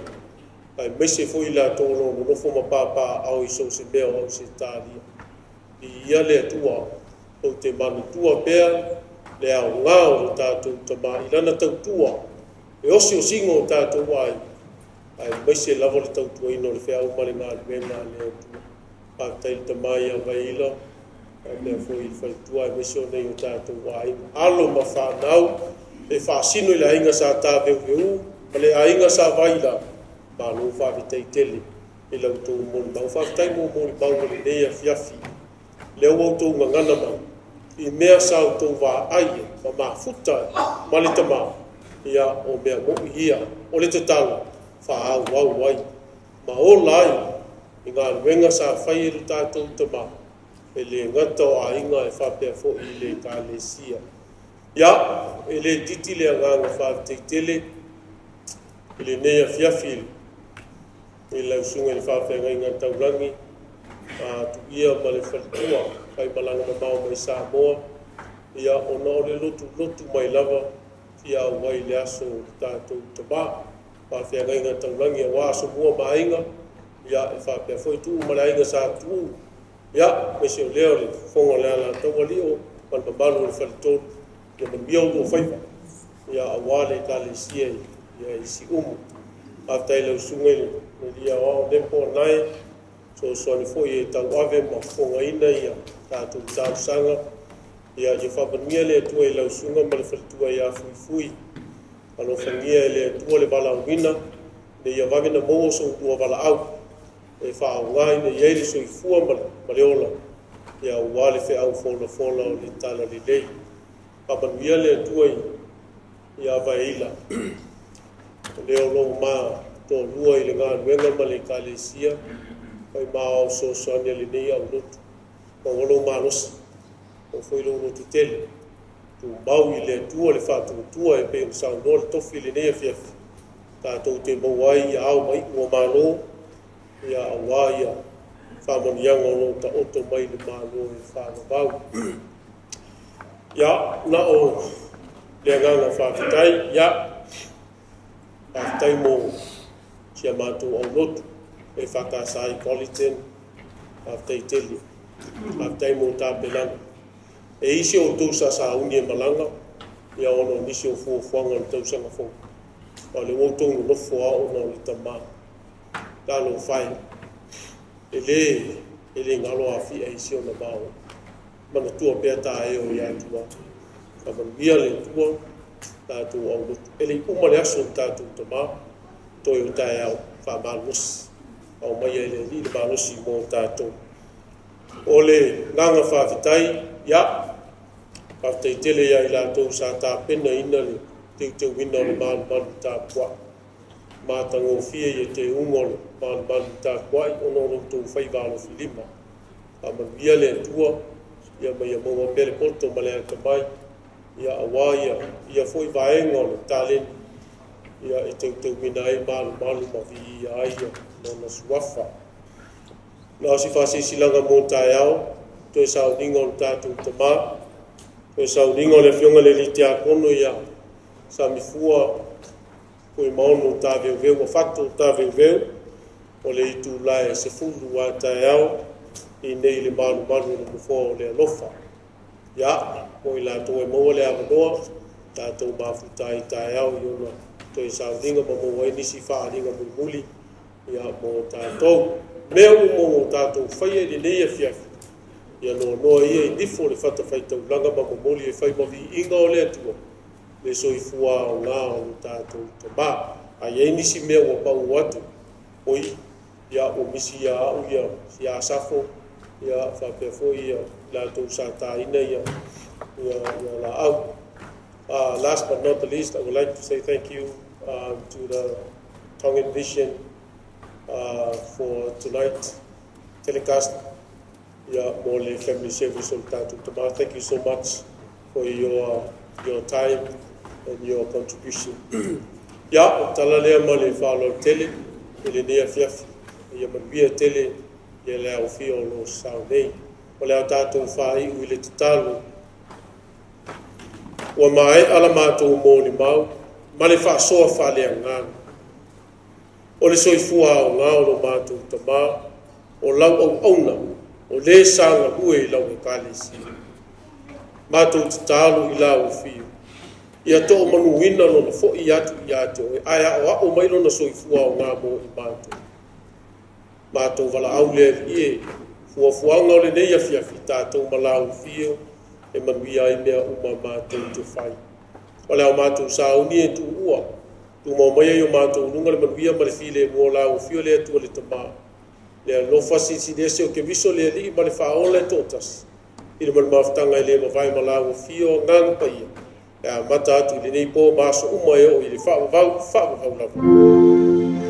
Ai mese fo i la tau no nofo ma pāpā au i so se mea au se tālia. I ia le atua, o te manu tua pēa, le au ngāo o tātou tamā i lana tautua, e osi o singo o tātou wai, ai mai se lava le tautuaina o le feau ma le galuega a le atua faafetai le tamai availa mea foi i faitua e mese o nei o tatou aiga alo ma fanau e faasino i le aiga sa taveuveu ma le aiga sa vai la malo faafetaitele i lautou molimau faafetai mo molimau ma lenei afiafi le ua outou gagana mai i mea sa outou vaaiga ma mafuta ma le tamā ia o mea moʻi ia o le tatalo faaauau ai ma ola ai i galuega sa fai e le tatou tamā e le gata o aiga e faapea foʻi i le kalesia ia e lē titi le agaga faafetaitele i lenei afiafi i lausuga i le faafeagaiga taulagi tuia ma le faletua faimalaga mamao mai Samoa ia ona o le lotu mai lava ia auai le aso tatou tamā faafeagaiga taulagi auā somua ma aiga ia e faapea foi tuu ma le aiga sa tuu ia mese o lea o le fofoga o le a latou alio ma le mamalu o le faletolu ia manuia outou faiva ia auā le ekalesia ia i siʻumu afetai lausuga i le lia o lepo anae soasoani foʻi e tauave ma fofogaina ia tatou tausaga ia ia faamanuia le atua i lausuga ma le faletua iā fuifui alofagia e le atua le valaugina le ia vave na mou o soulua valaau e faaauga ina iai le soifua ma le ola ia auā le feʻau folafola o le tala lelei faamanuia le atua ia avaeila le olou ma tolua i le galuega ma le ekalesia pai mao soasoani a lenei aulotu ma ua lou malosi o foi lou lotu tele tumau i le atua le faatuatua e pei o saunoa le tofi i lenei afiafi tatou te mau ai ia ao mai ua malo ia auā ia faamaniaga o lou taoto mai le malo e fanavau ia na o le agaga faafetai ia faafetai mo sia matou aulotu e faakasā i Politan faafetai tele faafetai mo tapelaga e isi o outou sasauni e malaga ia ona o nisi o fuafuaga o le tausaga fou o le outou nonofo a ona o le tamā lalofai e lē galo afia isi ona mao manatua pea taeo iā tua faamanuia le atua tatou aulotu e le uma le aso le tatou tamā toe o taeao faamalosi ao mai ai le alii le malosi mo tatou o le gaga faafetai ia faafetaitele ia i latou sa tapena ina le teuteuina o le malumalu tapuaʻi matagofia ia te uga o le malumalu tapuaʻi ona o loutou fai valofilima faamanuia le atua ia mai maua pea le poto ma le atamai ia auā ia foʻi vaega o le taleni ia e teuteuina ai malumalu ma viia ai lona suafa na o si faasisilaga mo taeao toe sauniga o le tatou tamā toe sauniga o le afioga le litiakono ia Samifua Fuimaono Taveuveu Afato Taveuveu o le itulae sefulu a taeao i nei le malumalu le Nofoa o le Alofa ia o i latou e maua le avanoa tatou mafuta i taeao i ona toe sauniga ma maua ai nisi faaliga mulimuli ia mo tatou mea uma o tatou faia i lenei afiafi ia noanoa ia i nifo le fatafaitaulaga ma momoli e fai ma viiga o le atua le soifua aogā o le tatou tamā ai ai nisi mea ua pau atu oi ia o misi ia aʻu ia ia safo ia faapea foʻi ia latou sa tāina ia laau last but not the least, I would like to say thank you to the Tongan Vision for tonight telecast. Yeah, Mole Family Service on Tatou Tamā. Thank you so much for your time and your contribution. Yeah, talalea male falo tele, ele nea fiafi, ia manuia tele, ia le au fio lo saunei, o le au tatou whai ui le tatalu. Ua mai ala mātou mōni mau, ma le whaasoa whalea ngāna. O le soifua o ngā o lo mātou tamā, o lau au auna, o le sanga hue I lau e kālesi. Mātou tatalu I lau fio. ia to manuina lona fo'i atu ia te o ai o mai lona soifua o ngā mo I mātou walaau le ie fuafuanga o le nei afiafi tātou malau fio e manuia ai mea uma mātou te whai. O leo mātou sauni e tu ua, tu Moimoi ai o mātou nunga le manuia ma le file mua lau fio le atua le tamā. Le Alofa sinsinese o ke viso le li ma le whaola e tōtas. I le malumaftanga I le mawai malau fio ngang paia. E mata atu I le nei pō maso uma e o I le whaavau lava.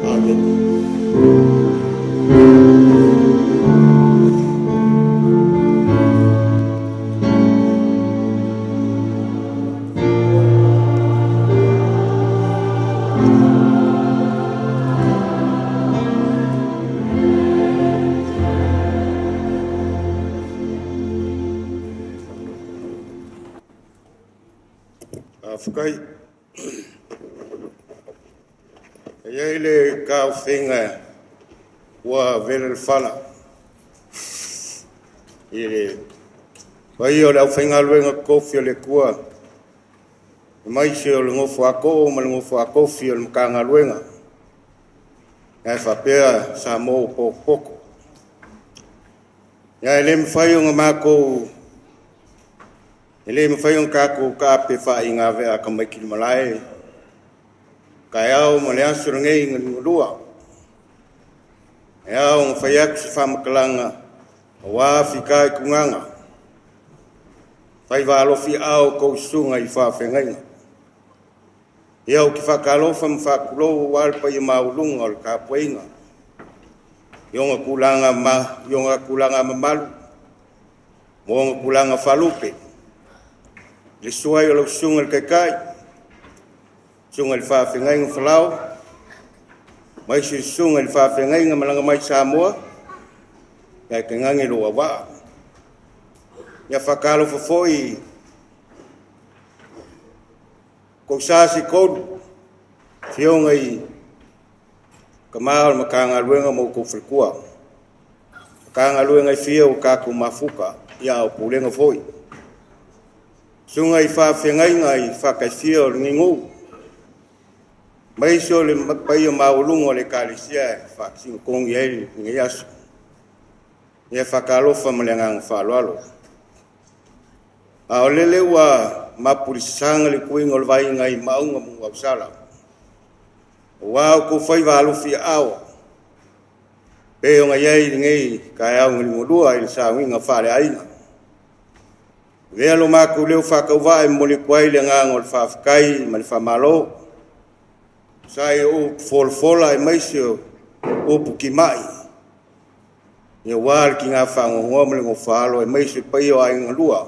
Amen. Whakai. Ia le kau whenga ua vele le whala. I le wai o le au whenga luenga kofi o le kua. Mai se o le Nofoa ko ma le Nofoa kofi o le makanga luenga. Ia apea Samoa po poko. Ia le mwhai o ngā mākou ele me fai un kako ka pe fa inga ve a ka mai ki malai ka ao mo le asu ngei ngi lua e ao fai ak fa maklanga wa fika I kunganga fai va Alofi ao ko sunga I fa fengai e au ki fa ka Alofa mfa kulo wal pa I maulunga o ka poinga yonga kulanga mamalu mo kulanga falupe le suai o lo sunga le kai sunga le fa fengai ngflau mai si sunga le fa fengai malanga mai Samoa ya ke ngangi lo wa ya fakalo foi ko sa si ko fionga I kamal makanga luenga mo ko frikua kanga luenga fio ka ku mafuka ya o pulenga foi sunga I fa fengai ngai fa ka fio ngingu mai so le mapai o maulungo le kalisia fa sing kong ye ngias ye fa ka Alofa malengang fa lalo a olele wa mapurisanga le kuinga le vai ngai maunga mo sala wa ko fai va Alofi ao pe o ngai ngai ka au ngi modua I sa winga Faa-Le-Aiga Vea lo maku leo whakauwa mo le kuai le ngang o le whawhakai ma le whamalo. Sai o folfola maisio o puki mai. Ia wāle ki ngā whangongoa mo le ngofalo maisio pai o ai ngalua.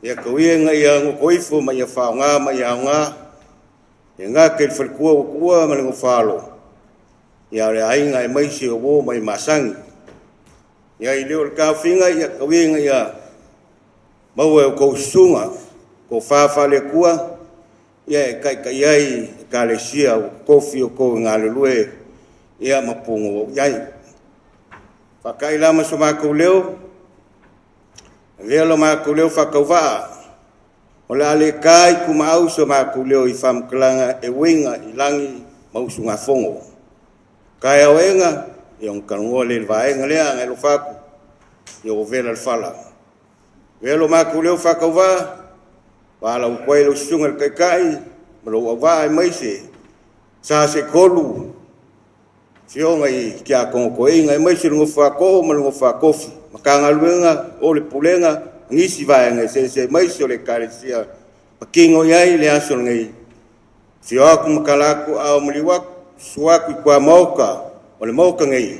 Ia kauia ngai a ngokoifo ma ia whaonga ma ia ngā. Ia ngā ke le whalkua o kua ma le ngofalo. Ia le ainga maisio o mai masangi. Ia I leo le kawhinga ia kauia ngai a maua o kou sunga, ko whawha le kua, ia kai ai ka le sia o kofi o kou ngā lelue, ia mapungo o iai. Whakai lama so mākou leo, vea lo mākou leo whakauwaa, o le ale kai ku maau so mākou leo I whamkalanga e winga I langi mausu ngā whongo. Kai au enga, I on kanungoa le vaenga lea ngai lo whaku, I o vela le whala. Velo maku leo whakauwa, wala ukwai lo sunga le kai, malo awa maise, sa se kolu, fionga I kia kongko inga, maise lungo whako, malungo whakofi, makanga luenga, o le pulenga, ngisi vaenga, se maise o le karesia, pakingo iai le aso ngai, fioaku makalaku au maliwaku, suaku I kua mauka, o le mauka ngai,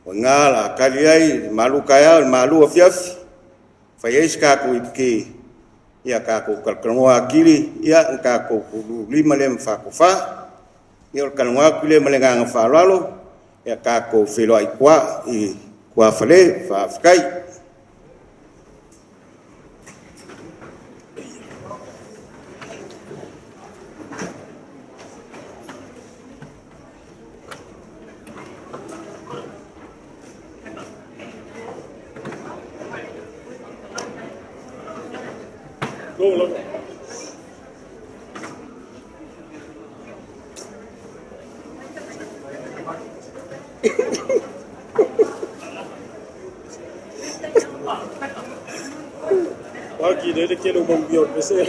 o ngala, kali ai, malu kaya, malu afiafi, Faia kako I ia kako kalkalongoa akili ia kako lima le mfakofa ia kalongoa kule malenganga falalo ia kako felo ai kwa I kwa fale fa fkai Waki dele ke lo mambio pese.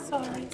Sorry.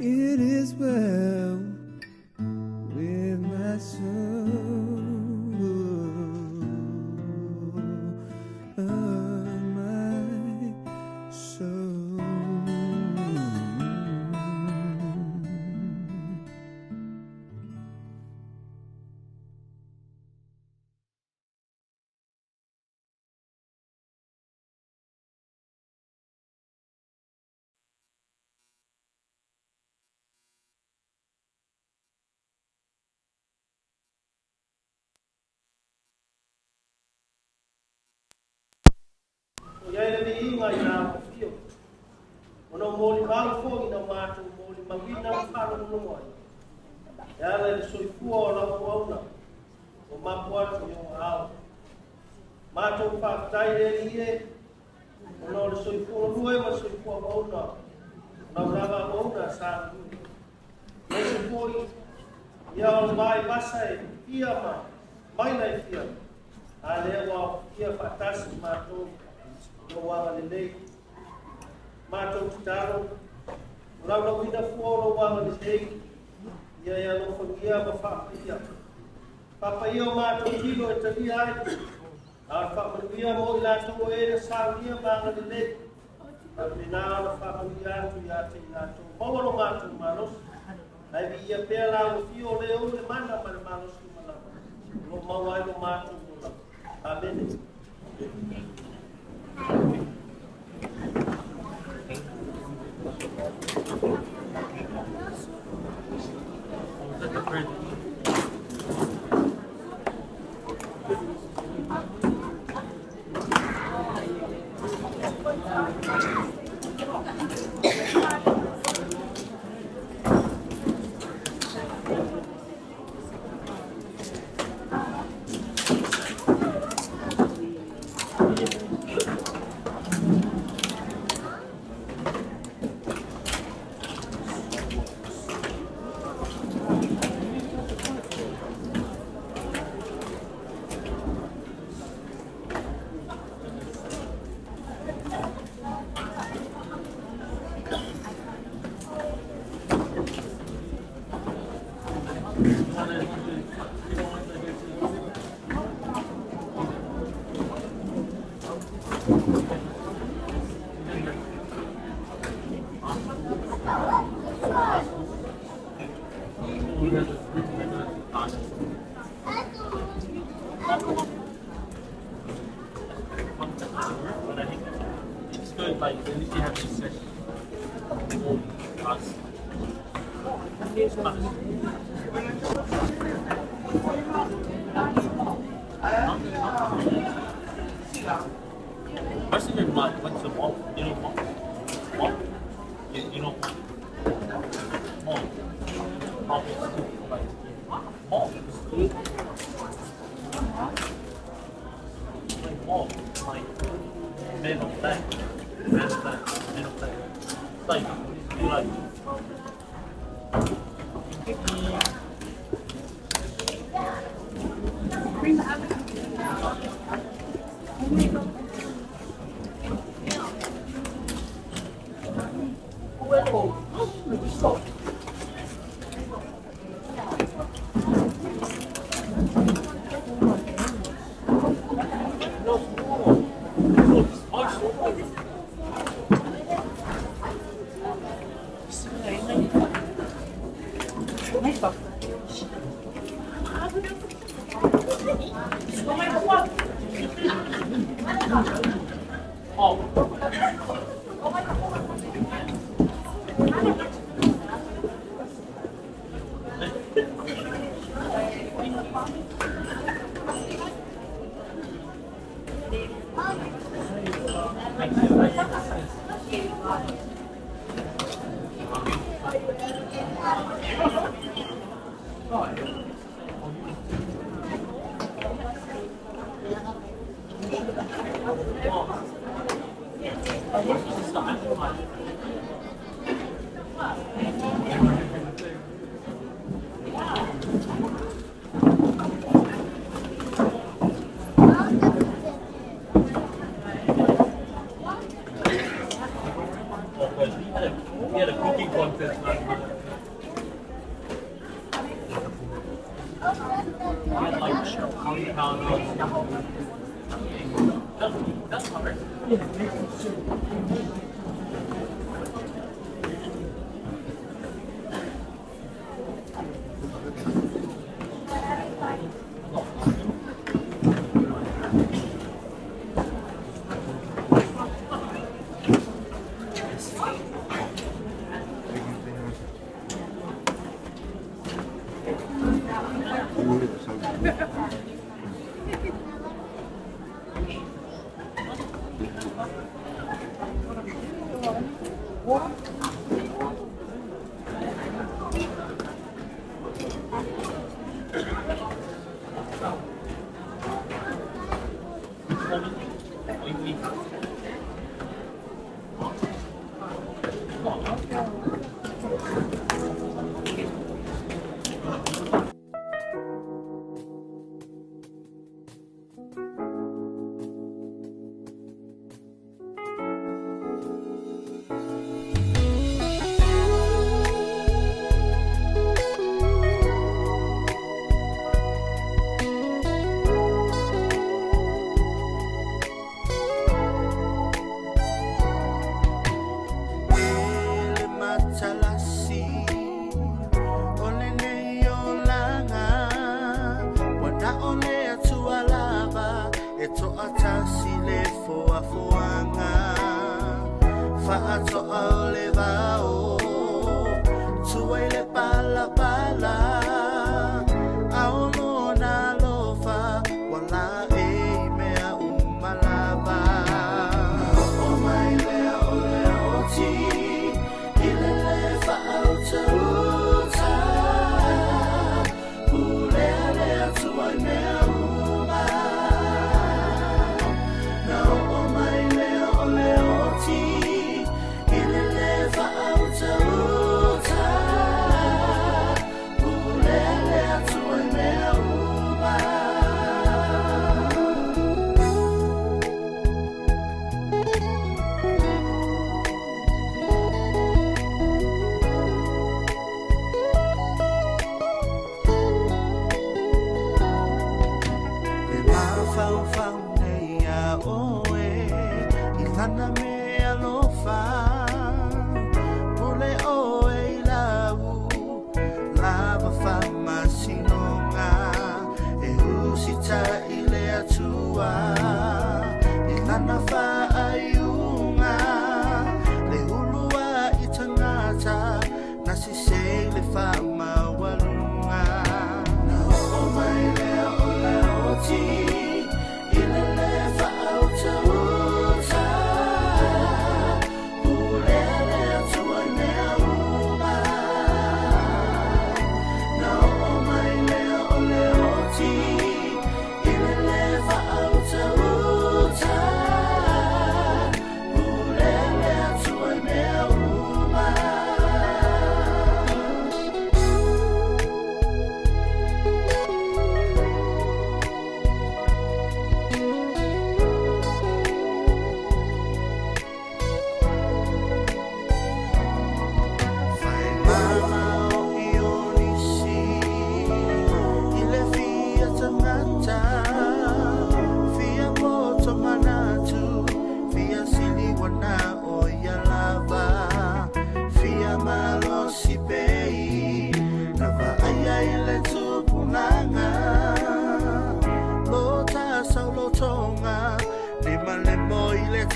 it is well with my soul. Ia le inga I nā mawhio. Ono mōli mau fō I nā mātou mōli mawina whāna mono ai. Ia le soifua o lau auna. O mapu atu I o ao. Mātou whātai re ie. Ono le soifua rue ma soifua mauna. Nau rawa mauna sā rui. Ia soifua Ia o mai masa e fia ma. Maina e fia. A lea wa fia whatasi mātou. No wanga le nei. Mātou titaro. Rau na wina fua no wanga le nei. Ia Alofa ia ma whaapaia. Whaapaia o mātou kilo e tali ai. A whaamanuia mo I lātou e na saunia wanga le nei. A pena na whaamanuia atu I ate I lātou. Maua no mātou manos. Ai vi ia pēr lau fio leo le mana ma le manos ki malama. Lo maua no mātou no lau. Amen. We had a cooking contest last night.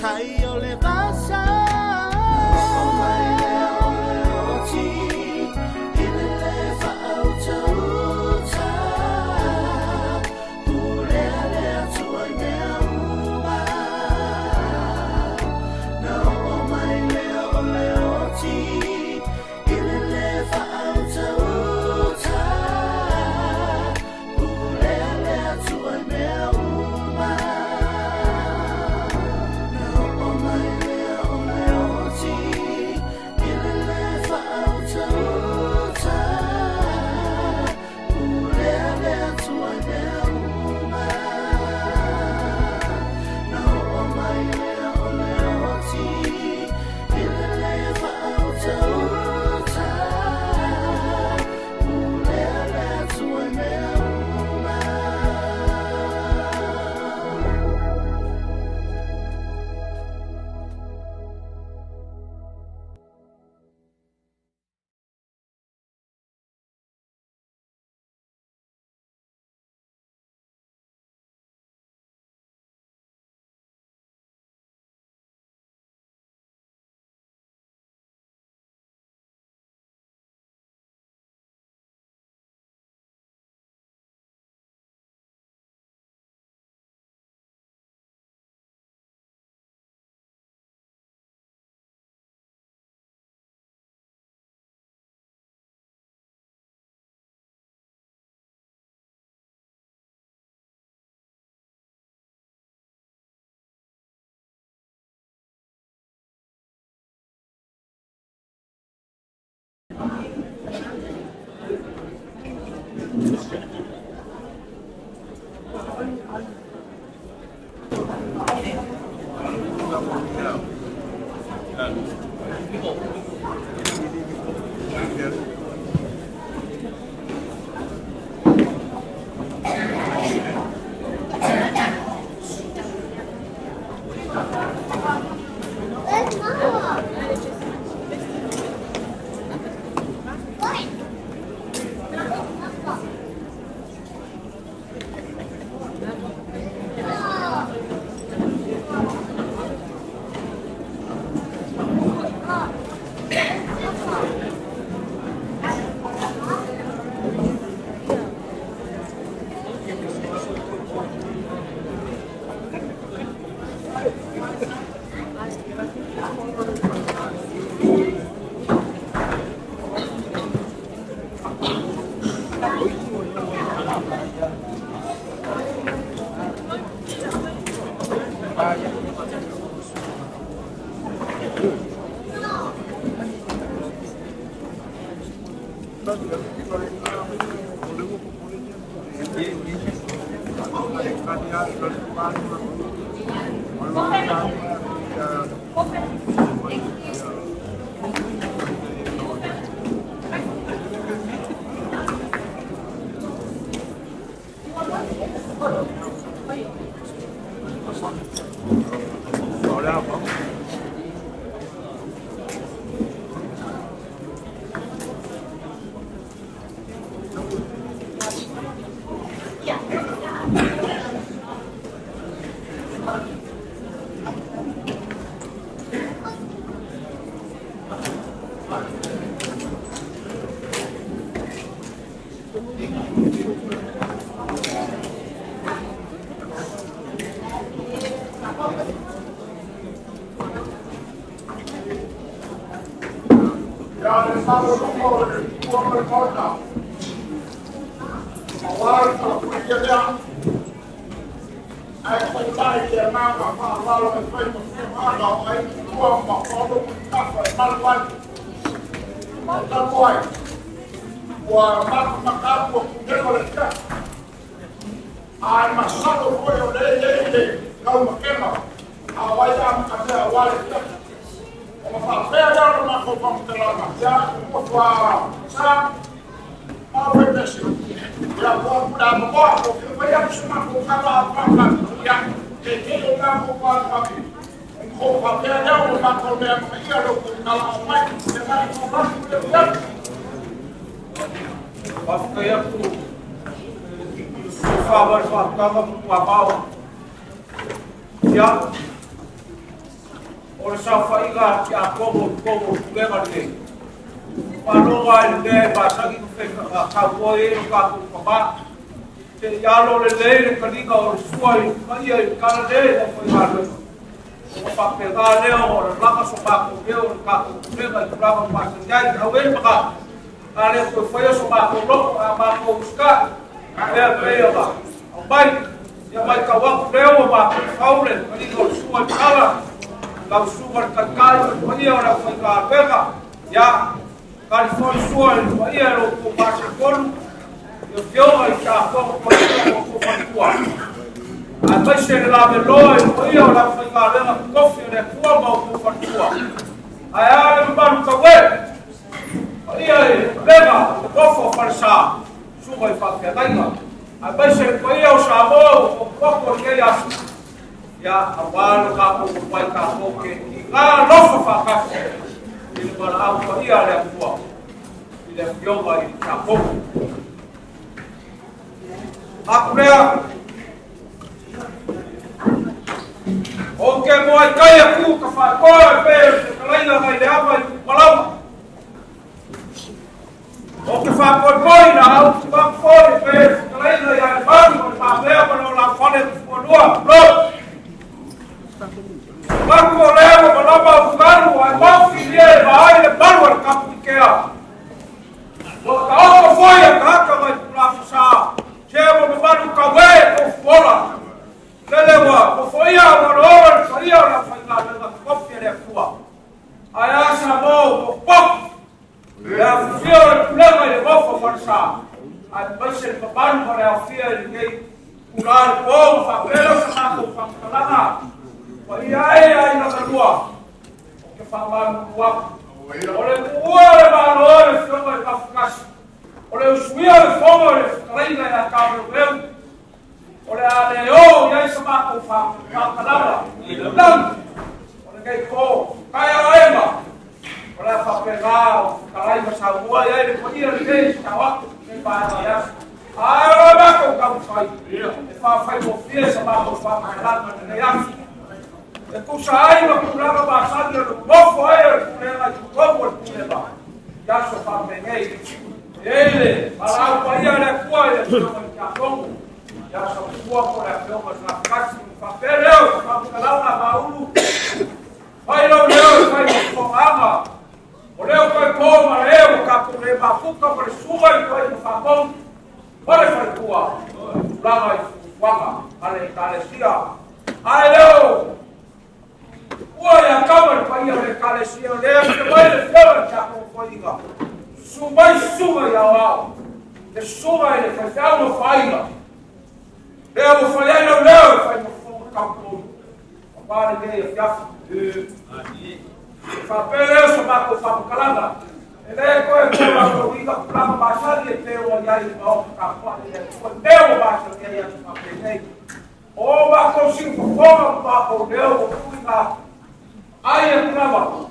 Mataio le passa Ya fio problema de Nofoa farsa. A base de ban para a fio de kular ko fa pelo sa ko fa kalanga. Wa ia na rua. Que fa ban wa. Ole kuore ba ore fio ba fkas. Ole suia fogo reina na Taveuveu. Ole a leo ia sa ko fa kalanga. Dan. Ole kai ko kai ema. Olha para pegar, carai mas Samoa e ele podia ter estava em Paula. Ah, vai com o cabo fai. E faz confiança para o fato lá na Alofa. E com sai no programa passado no Nofoa ela como problema. Já só para peguei. Ele, para o país é coisa que a como. Já só boa por a filma na casa do papel, para lá na baú. Vai não, vai no programa. Olha o que como eu capturei bafuca para sua e foi no favor. Olha para tua. Lá vai guapa, ale calesia. Alô. Olha a câmera para ir ale calesia, olha que vai levar já com foiga. Suba ya wao. De suba ele faz uma faia. Eu vou fazer não, faz no campo. Para que já Papel sama ko fa kalanga. Ele ko ko ika pra baixar e ter o olhar de volta para fora e o meu baixo que ia papel. O ba ko sin ko ba ko deu ko ika. Aí é trava.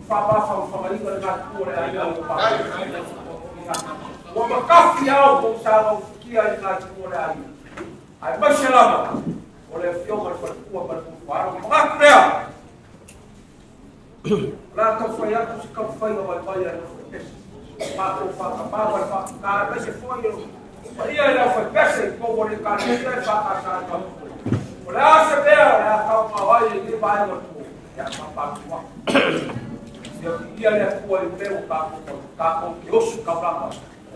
Fa ba fa ika na cura aí o pa. O ba kafiao ko sa o que aí na cura aí. Aí ba selama. Olha fio mas para para lá que foi a que se foi no Mataio para vai para mas se foi aí ela foi peça como ele cara ele vai passar olha se vê a calma vai ele vai no já para eu ia ele foi o meu carro que eu sou cabra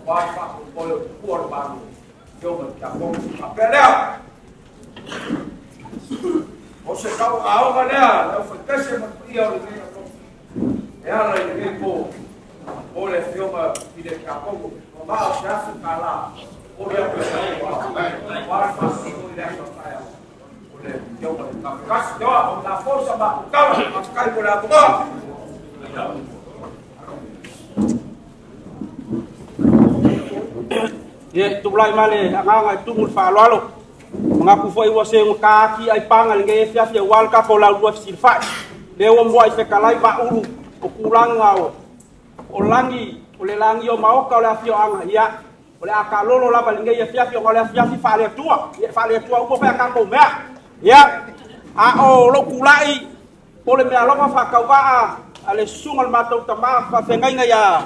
vai para o por barro eu me acabou a pelea você calma a alma né eu foi peça mas ia ela e pô olha filma e daqui a pouco mal já fica lá olha a pessoa vai fazer o dessa praia olha eu vou ficar deu na força da calma mas cai por lá boa e tu lai male anga tu mul fa lalo ngaku foi você um kaki ai panga ninguém fia wal ka ko la lu silfa leo mo ai fekalai ba ulu o kulanga o langi o le langi o maoka o le afio anga ia o le akalolo lava lingai e fiafi o le fiafi fale tua upo pe akambo mea ia a o lo kulai o le mea longa whakauwaa a le sunga le matau tama whawhengainga ia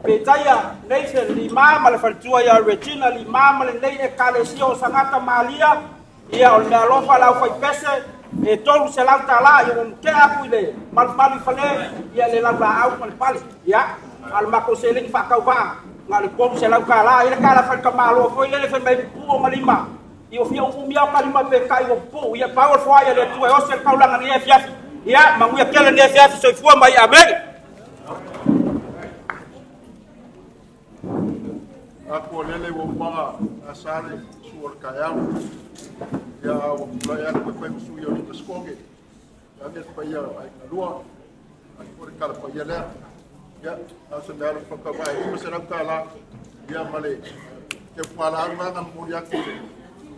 Petaia nation lima ma le whalitua ia Regina lima ma le nei e kalesia o sangata malia ia o le mea lofa lau whai pese e tolu se lau tala i o mke aku i le malmali fale ia le lau la au ma le pali ia al mako se lengi whakauwaa ngā le pomu se lau ka la i le ka la whalika malo foi le whi mai puo malima i o fia umia kalima pe kai o pu ia pao fwaya le tua e ose le kaulanga ni e fiafi ia manguia kele ni e fiafi soifua mai ameri Aku lele wo ma asale suor kayam ya wo playa ko pe su yo ni skoge ya net pa ya ai lua ai por kala pa ya la ya asa dar fa ka ba i mesera kala ya male ke pala ma na mo ya ko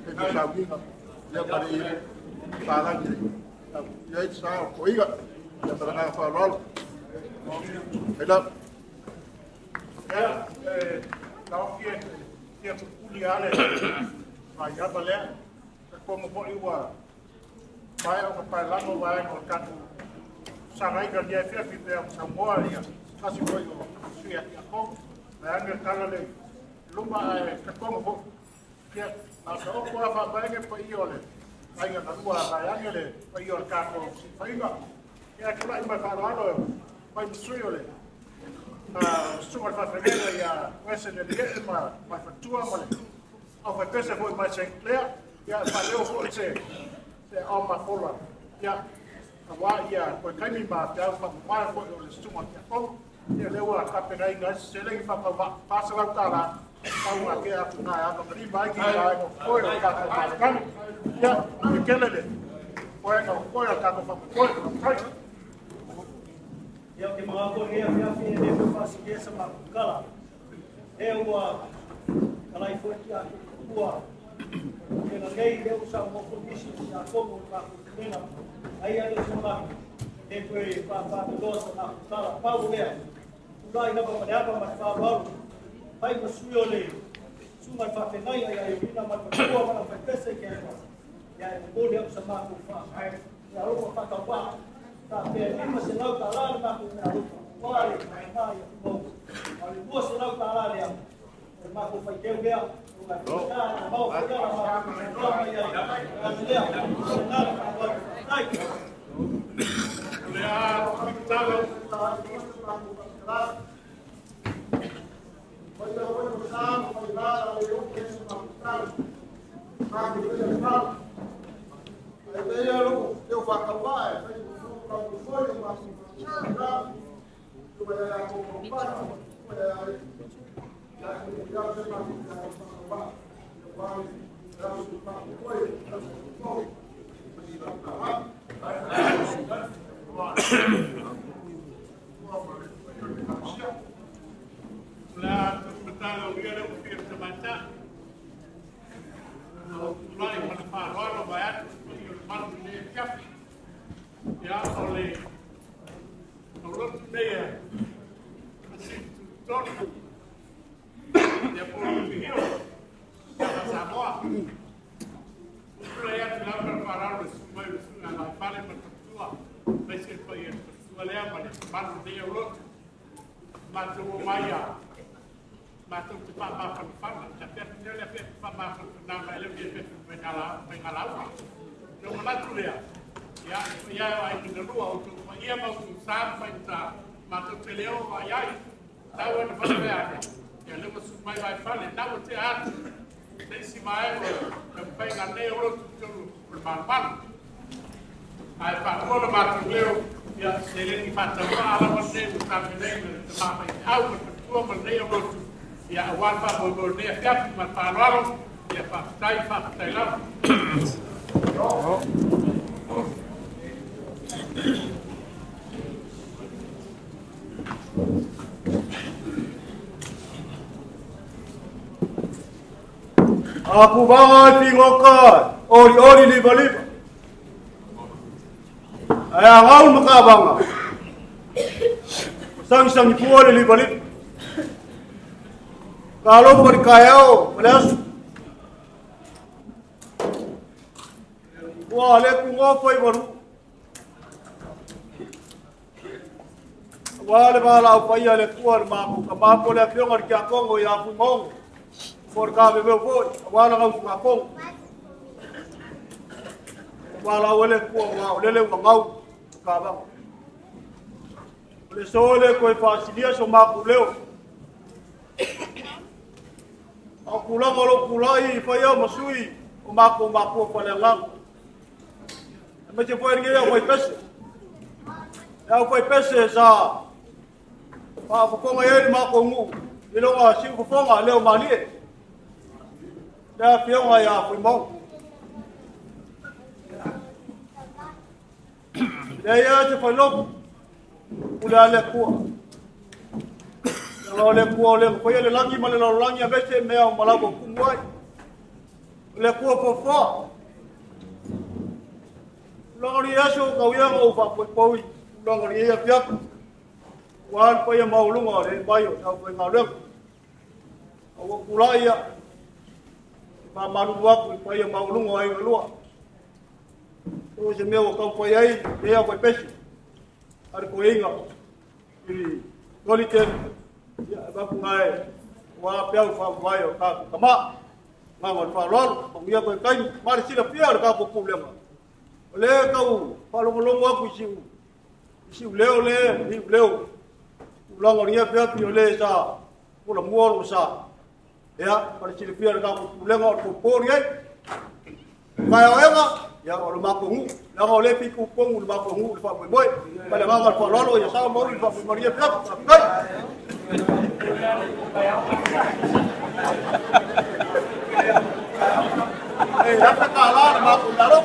ke sa bi ya male pala ni ya sa ko iga ya para fa rol ela ya Tau kia pupuli ale mai apa lea ko mo po iwa mai o pai lango vai no katu sangai ga dia fia fia Samoa ia kasi ko yo suia ia ko na anga kala le lumba ka ko mo kia a so ko fa ba nge po iole ai ga lua ba anga le po iol ka ko fainga ia kula ima fa ralo mai suiole Sunga whawhenera ia wesen e lie ma whatua male. Au whapese hoi mai St. Clair, ia whaleo hoi se au mafola. Ia, a wā ia koe kaimi ma te au whamawai hoi o le sunga kia kong. Ia lewa kapena inga seleng pasa lau tala. Tau ngā kea atu ngā aka mari mai ki ngā eko koe o kako mākani. Ia, me kelele. Koe ngā koe o kako whakukoe o kai. Ia ke mga koe hea whiawhi e me pasi ke sa makukala. E ua kalai fueti a kukua. Ke na ngei leo sa moko misi si a komo o kakukena. Ai ane sa maki. E koe whapatoa sa makukala. Pau lea. Ulai na papaneapa mai whawaru. Pai ko sui o le. Sumai whawhenai ai ai rina mai pakua mana whai pese ke ea. Ia e mōne au sa māku whakai. Ia Alofa whakawā. Tā pēr lima se lau tā lāne māku me Alofa. Wāre, mai nāi a kumau. Wāre mua se lau tā lāne au. E māku whai keu mea. Unga whikāna, mau whikāna māku me Alofa i ai. Kāne lea, se nāne whakawā. Nai. Lea, whikāna. Tāla. Aku bangai pingokan, ori liba. Ayah ngau makabanga. Samifua le liba. Kalau berkayau, belas. Wah, leku ngofai baru. Wah, le bala faia le kuar maku, kapapo le piongar kia Kongo ya Fuimaono. For Taveuveu foi, wala ngau ngakong. Wala wale kuwa ngau, lele ngau kabang. Le sole ko fasilia so maku leo. Aku la ngolo kulai faia masui, o maku pale ngang. Mas foi ngia foi pese. Ya foi pese sa. Pa ko ngai maku ngu. Ilo nga si ko fonga leo mali. Đã phiếu ngoài Fuimaono. Đây chứ phải lúc udah le kuah. Kalau le kuah le kaya le lagi malah le lagi abis mea malah berkumai. Le kuah fofa. Ulang dia so kau yang over poi. Ulang dia piak. Wan paya mau lunga le bayo tau poi ngalem. Awak pula ya. Malu aku paya mau lungo ai lua. Tu se meu kau paya ai, dia poi pesi. Ar ko inga. Ini goliten ya ba ngai. Wa piau fa vai o ka kama. Ngang fa lol, dia poi kai mari sila piar ka po problema. Le kau fa longo aku siu. Siu leo le, ni leo. Ulang dia piar le sa. Pula muor sa. Ya, pada ciri biar kamu pulang atau pun ya. Kaya apa? Ya o mapungu na o le piku pongu le mapungu le fa Moimoi pa le mama fa lolo ya sa mo le fa Moimoi pla kai eh ya ta kala ma ku lalo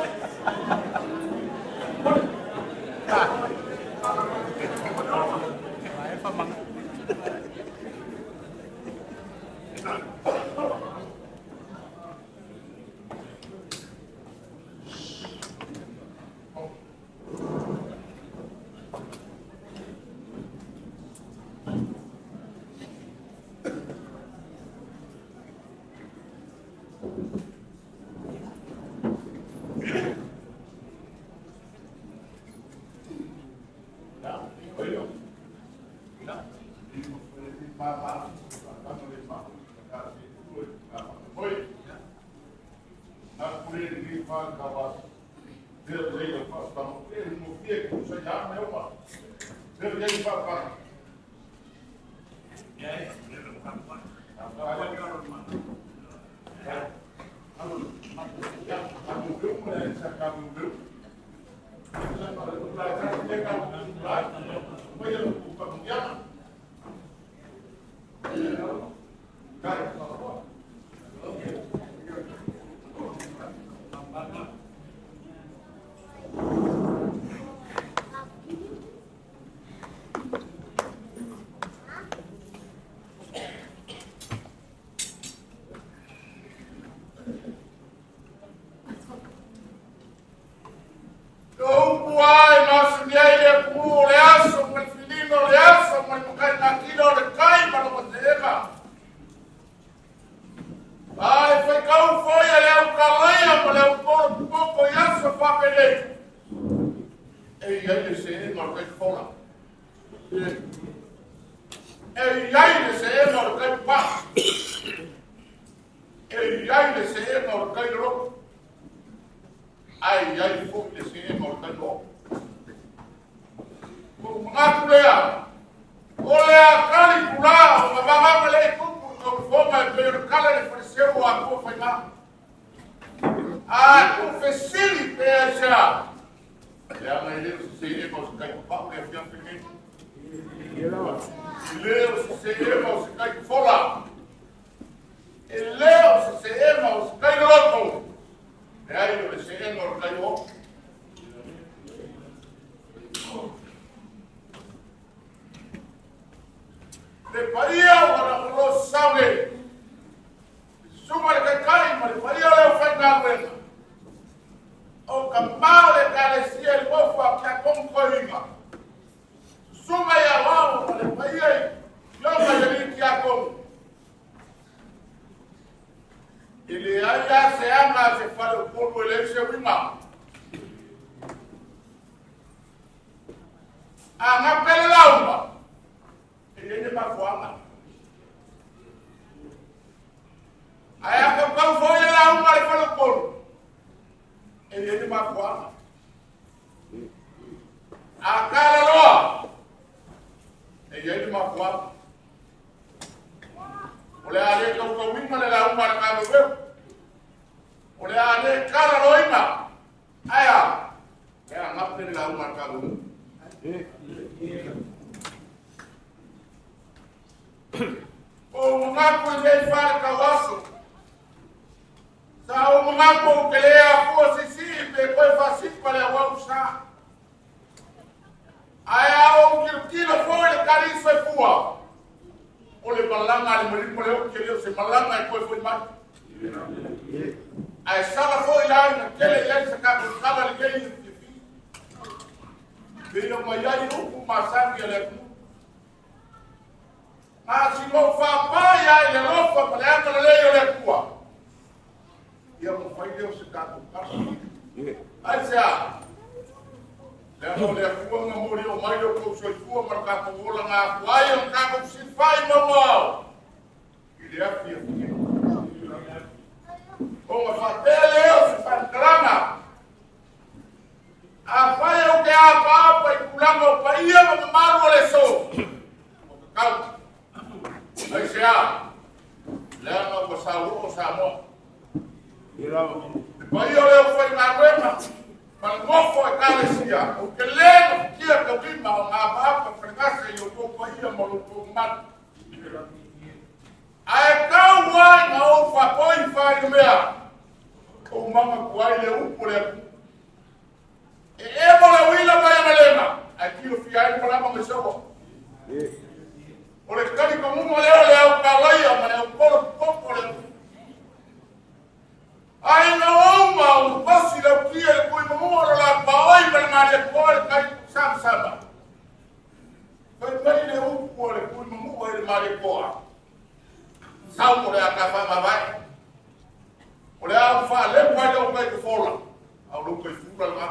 Mai o leo foi ngā wema, ma ngofo e kālesia, o ke lēna kia ka wima o ngā māpa whangase i o tō ia mo tō matu. Ai kau wai ngā o whapoi whai mea, o mama kuai le upo le aku. E mo le wila mai ama lema, ai kilo fiai mo lama me sawa. O le kani ka mungo leo le au kalaia, ma le au koro koko le aku. Ai na oma o pasi le kia le kui mungo la paoi ma le ngā le kua le kai sama. Kai kai le upo le kui mungo le ngā le kua. Sau o le akafa mawai. O le āfai le pai le o kai te fola. Au lo kai fura ngā.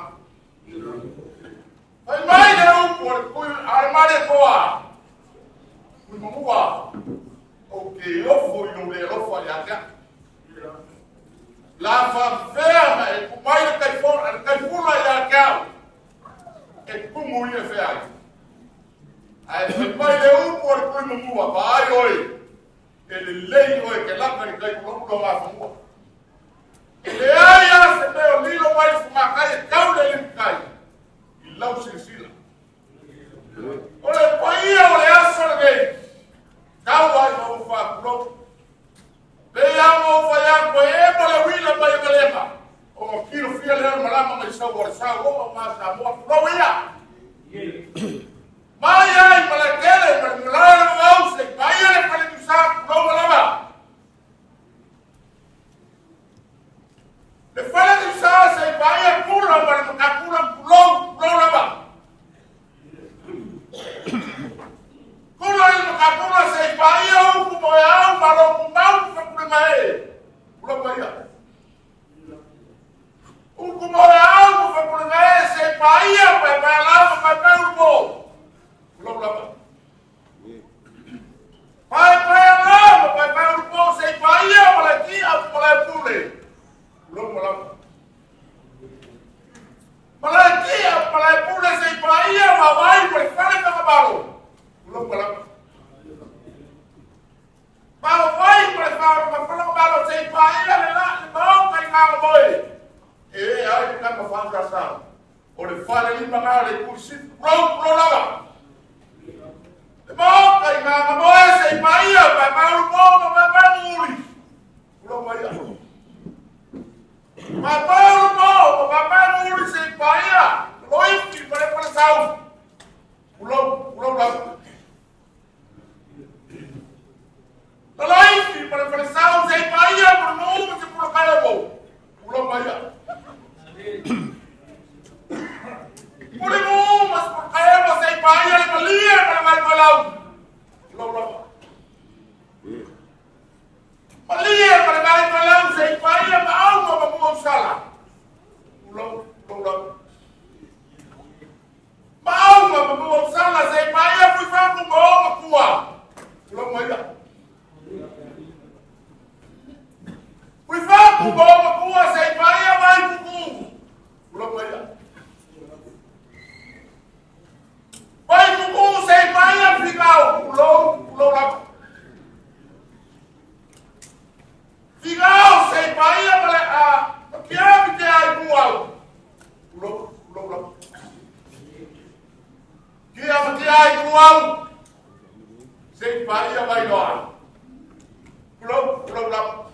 Ai mai le upo le kui ale ngā le kua. Kui mamua. O ke lofo i no le lofa le atea. La favela e kumai le kai fura i atea. E kumu i e fea. Ai mai le upo le kui mamua. Pa ai oi. Ele lei oi ke laka ni kai kulokulo ngā whamua. Ele ai ase meo lilo mai fumakai e kau le limkai. I lau sinsila. O le paia o le asa le nei. Kau ai ma ufa kulo. Pea ma ufa ya koe e mo le wila mai e malema. O ma kilo fia leo malama mai sau o le sau o ma Samoa kulo ia. Mai ai ma le kele ma le mulare ma ause. Mai ai ma le kusa kulo malama. Le fala di sa se vai pula para no capula pulo lava. Pula no capula se vai o como é o malo mau fa mai. Pula vai. O como é o fa mai se vai para lá para o bo. Pula lava. Vai lá para o bo se vai para aqui para pule. Belum malam. Malakia, malai pula sei paia, mawai, berfana ka baru. Belum malam. Mawai, berfana ka baru sei paia, lela, mau kai ka boy. Ai bukan mafan kasar. Oleh fala lima kali kursi, pro lava. Mau kai ka boy sei paia, baru uri. Belum bayar. Mataio, papai muri se paia, loifi para sau. Pulau lá. Loifi para sau se paia, por novo se por calabo. Pulau paia. Por novo, mas por calabo se paia, malia para mais palau. Pulau lá. Malia para mai palau se paia ma auna ma mua sala. Pulau. Ma auna ma mua sala se paia fui faku ma kua. Pulau mai. Fui faku ma kua se paia mai kuku. Pulau mai. Vai kuku se paia fikau. Pulau lá. Tigau sei paia male a kia te ai buau. Pulau. Kia te ai buau. Sei paia vai doa. Pulau.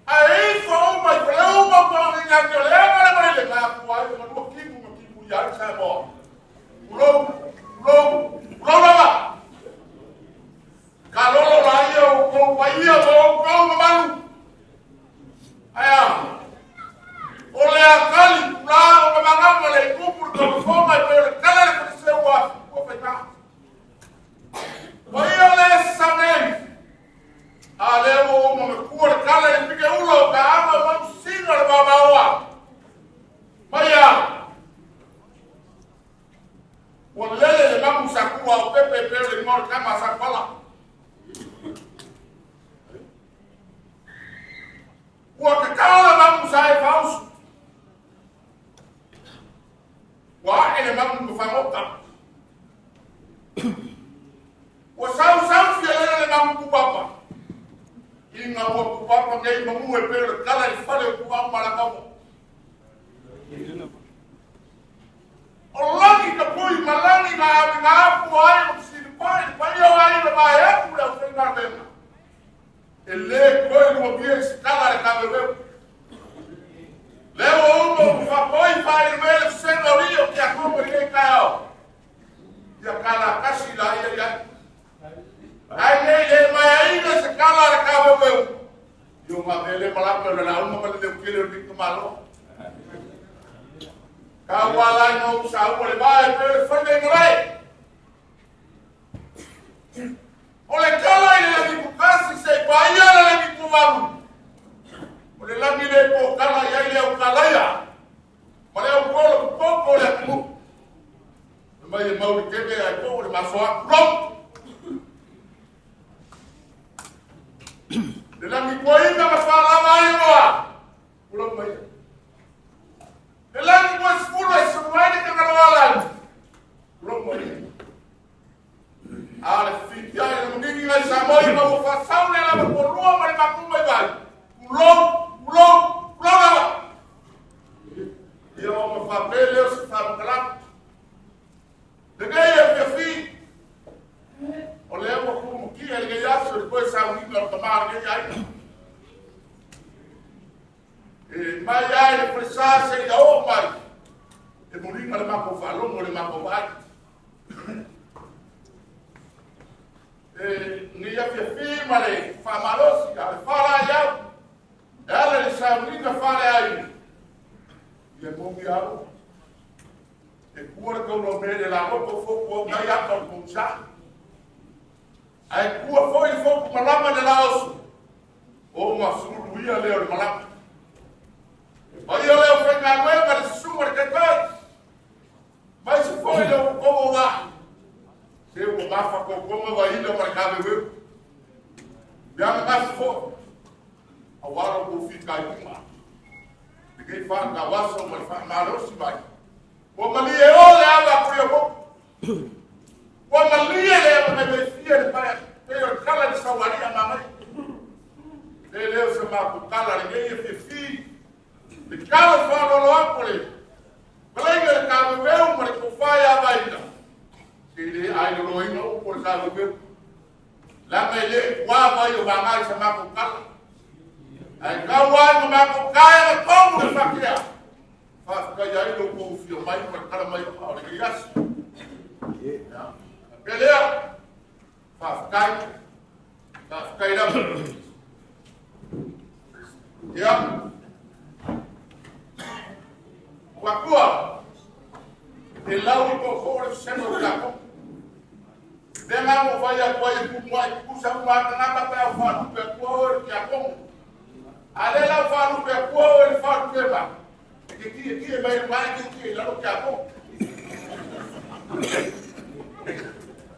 Ai foi mai pulau ma pa ni na ke le male le ka buau ma no kimu ya sa mo. Pulau lá. Kalau laia o kau paia o kau mamalu. Aya. Ole akali pula o mamanga le kupu ko foma pe kala le sewa o peta. Paia le samei. Ale o mo ku kala le pike ulo ka ama mo singa le babawa. Maya. O lele le mamu sakua o pepe le mor kama sakpala. Porque cada vamos usar falso. Wa ele vamos no famota. O sau fiel ele vamos ku papa. Inga o ku papa ngai mamu e pere kala I fale o kua marakamo. O langi ka pui malangi na apu ai o silipai, pai o ai na mai apu le o whenga venga. E le koe lua bia I skala re Taveuveu. Leo umo whapoi pai mele senga rio ki a kongo I kai au. Ia kala kasi la ia ia. Ai nei mai aina se kala re Taveuveu. Io ma vele malapa le la uma male le kile ri malo. Ka wala no sa le vai pe fane ngai. Ole kala ile ni bukasi se paia le ni kumalu. Ole la ni le po kala ya ile o kala ya. Mare o polo poco le ku. Mai mau ke ke ai po le masoa rom. De la mi coina ma fa la vai moa. Ulo mai. De la mi was full of somebody que me lo hagan. Ulo mai. Ale fi ya no ngi ngai Samoa ma mo fa saune la mo rua ma ma ku mai vai. Ulo la. Yo mo fa pele o se fa kala. De ngai e fi. Ole mo ku ki ele ya so depois Sauniga tomar ngai ai. Mai ai le presa se ia o mai. E moringa le mako falongo le mako vai. Ni ia firma le famalosi ale fala ia. Ela le Sauniga Faa-Le-Aiga. Ia mongi au. E kua ko no mele la ko fo ngai ata ko sa. Ai kua foi fo malama de laos. O masuru ia le o malama. Aí eu fui na nueva de sumar que tá. Mas foi eu como lá. Se o mafa como vai ir para Taveuveu. Já mais foi. Agora eu ficar aqui lá. Ninguém fala da wasa mas fala malo se vai. Como ali eu leva para eu. Como ali leva na bestia para eu cala de sawaria mamãe. Ele eu se mato cala ninguém é filho. De kala whanoro apore. Kalaiga le Taveuveu ma le faia vaina. Se le ai lo roina o por Taveuveu. La me le wa vai o bangai sa mako kala. Ai ka wa no mako kaya le tongu le fakia. Fa ka ya lo ko fio mai ma kala mai o le yas. Ya. Pelea. Fa kai la. Ya. Wakua, e lau ko hore seno kako. Venga mo faia koi kumai kusa mata nata pe afato pe ko kako. Ale la faru pe ko el faru pe ba. Ki mai ki la kako.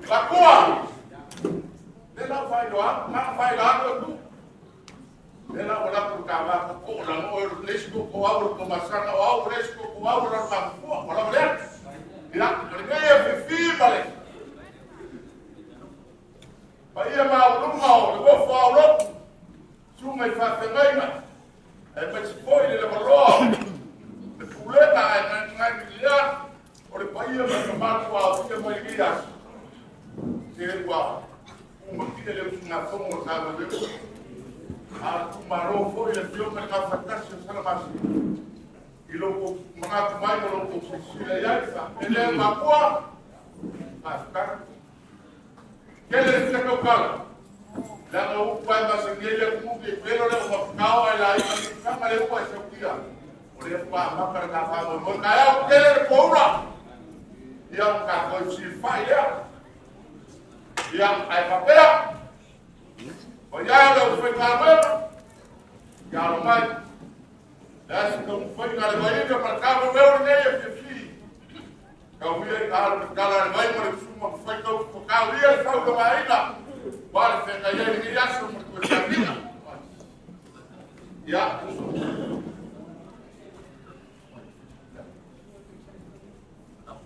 Wakua. De la faia ma faia ko. Ela ora por cava ko la no er lesko ko aur ko masana au lesko ko aur la Samifua ora vale ya ninguém é fifi vale vai ma o mal vou falar suma fa feina é mas foi ele falou o problema é na milha o pai é mais qual que vai guiar se igual que ele na forma sabe Maro foi ele viu que a fantasia era mais e logo mga mai mo logo sila ya ele é maua mas cara que ele se tocar lá no pai mas ele como que pelo le uma cau ela aí mas ele pode ser o dia ele para marcar na fama mo caiu que ele Paula e a carro se faia e a apea. Olha, eu fui cá, já não vai. Essa não foi na Bahia para cá, o meu nem é filho. Eu vi aí, cara, na Bahia, mas uma foi que eu fui cá, eu só do Bahia. Bora, fica aí, ele já se mudou de vida. Já.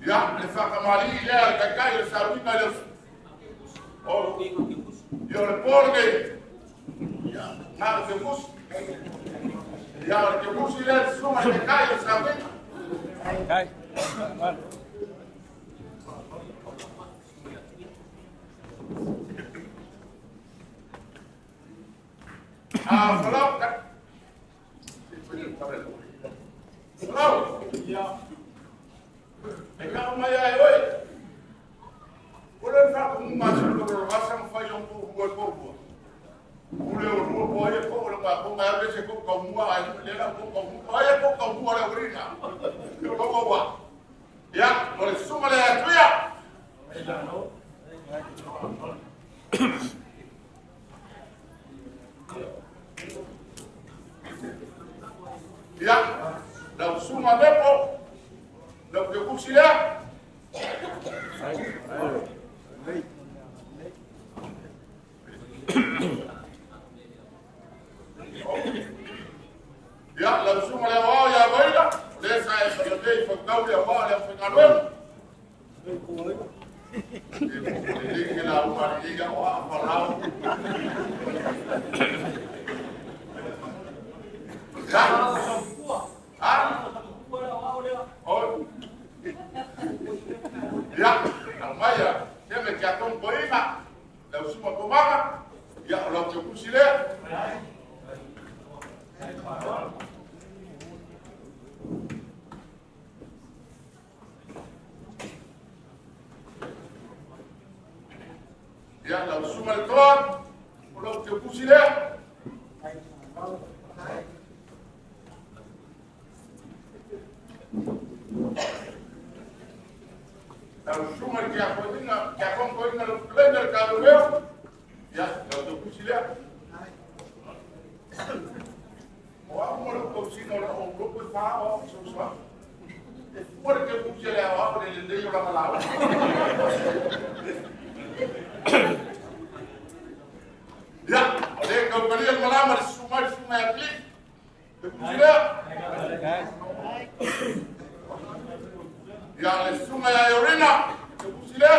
Já, ele faz a Maria, ele é, cai, ele sabe, mas eu. Oh, eu reportei. Nada que bus. Ya que bus ile suma de calle sabe. Cai. Kalau kan. Kalau. Ya. Ikaw maya oi. Kulen fa kung masuk ke asam faia buat buat. Ule ulu boye ko ule ba ko ngar bese ko ko mua ai le la ko boye ko mua le urina. Ko wa. Ya, ole suma le atuya. Ya, dah suma depo. Dah ke kusila. Ya, langsung melewati ya baiklah. Desa yang terjadi pegawai yang bawa yang pengaruh. Ini kita bukan tiga orang Paula. Ya, oh, ya, namanya dia menjatuh boina. Langsung berkembang. Ya, kalau cukup sila. Ya, langsung melituan. Kalau cukup sila. Langsung melituan. Taveuveu. Ya, kalau cukup sila. Orang orang konsina orang grupo fala sosua. Porque puxa le agora ele deu lá lá. Ya, oleh kau kalian melamar semua atlet. Puxa. Ya, le semua ya urina. Puxa.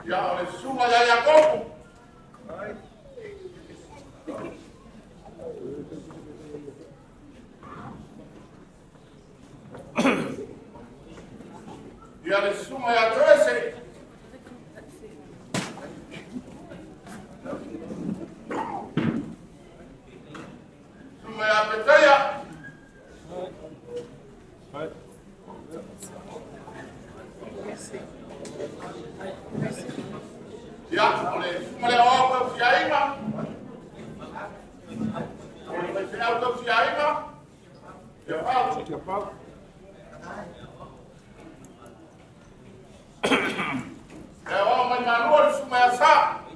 Ya, oleh semua ya Yakob. Ya, oleh semua ya Druitt. Semua ya Mataio. Ya, oleh semua ya Alofa Fuimaono. Oleh semua Alofa Fuimaono. Ya, Paula. Ya, orang Moimoi semua ya sah.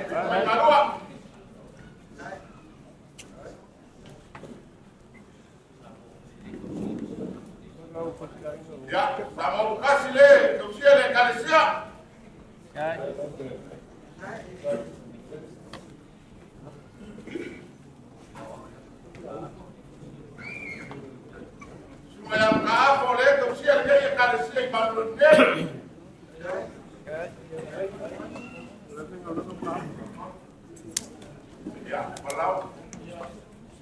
Moimoi. Ya, sama kasih le, kau le kalisia. Semua yang kau boleh kau le kalisia ibarat dia. Ya, kalau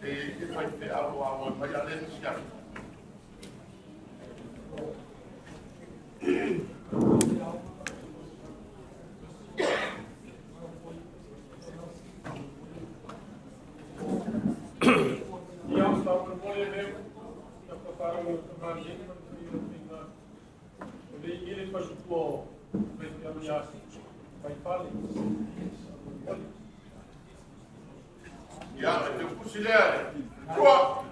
di fai awal majalah siap. Yang tahu boleh deh, apa tahu teman ini tinggal. Ini pasal tu, mereka biasa, baik paling. Ya, itu kusilah. Dua.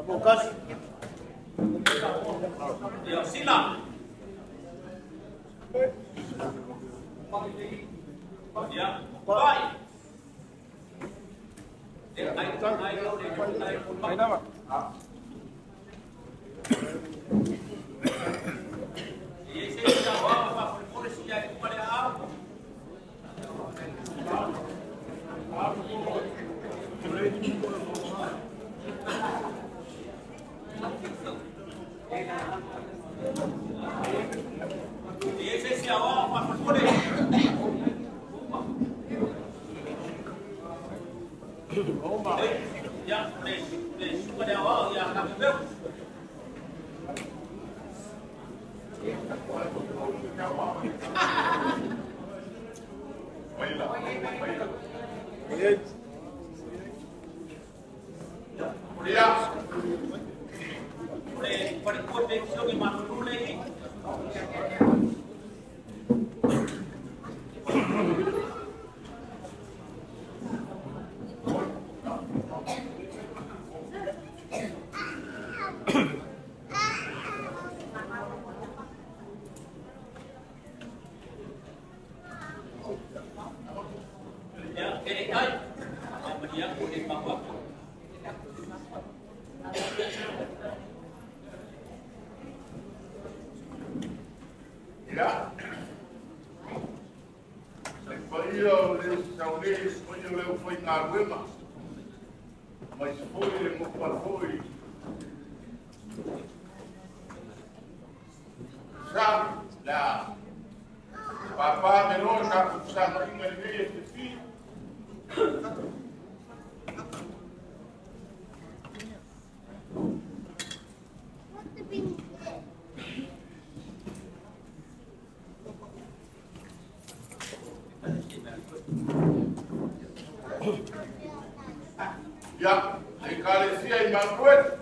Bokasi. Ya, sila. Ya, baik. Ay nama. Ya, ekalesia i Druitt,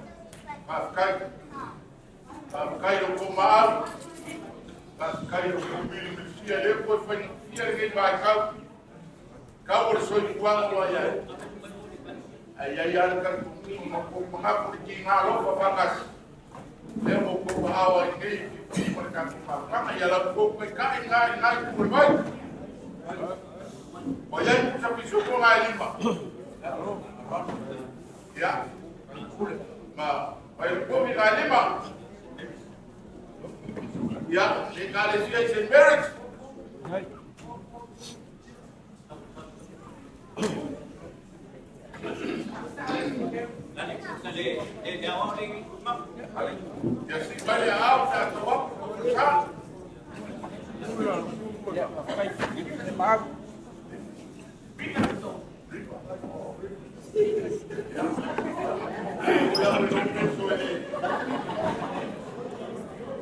Mataio o Kumaal, Mataio o Kumilimisia, depois foi ninguém vai cá, cá o soi quando aí, aí uma porque na Alofa pagas, leva o povo ao aí que marcar com a e ela pouco vai cá e por vai, olha aí puxa piso com a lima. Ya, vai comer a lima. Ya, ekalesia is in marriage. Ya si vale a auna, to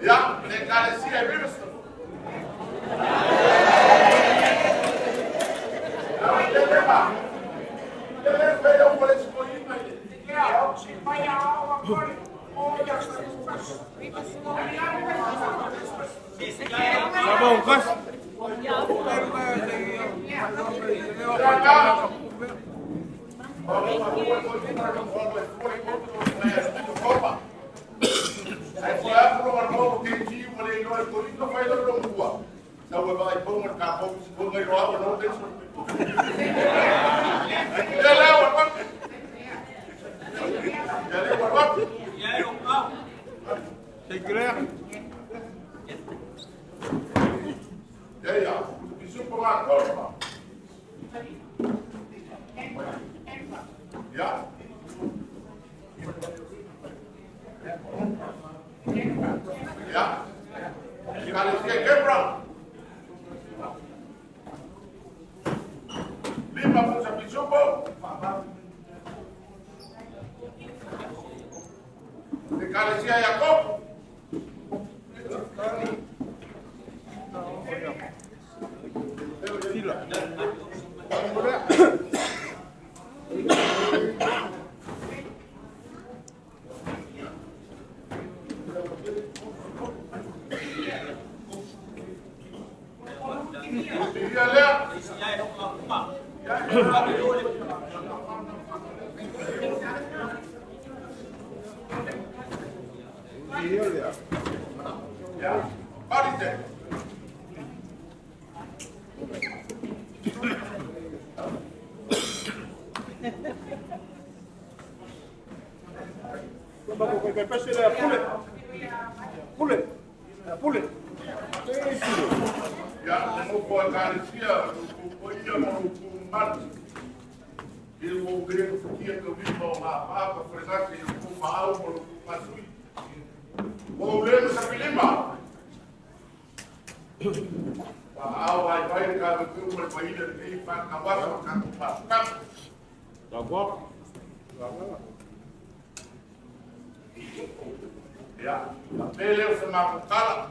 Ya, ekalesia é ministro. Tá bom, Costa? Aí foi a prova que tinha uma lei não é por isso vai dar no rua. Não vai pôr um capô se for no rua não tem só. Já leva o papo. Já leva o papo. Já é o papo. Tem greve. E aí, ó, isso por lá agora. Já. Ya, ekalesia quebra. Lima puxa pichupo. Ekalesia Jacob. Ya, parite. Pule. Ya, Nofoa Garcia, Moimoi, Moimoi, ele o grego fugia que eu vi para uma papa, fregasse uma alma, uma sui. O lemos a filima. A aua vai cá do meu país, ele vai acabar com a campo. Tá bom? Ya, a pele se macala.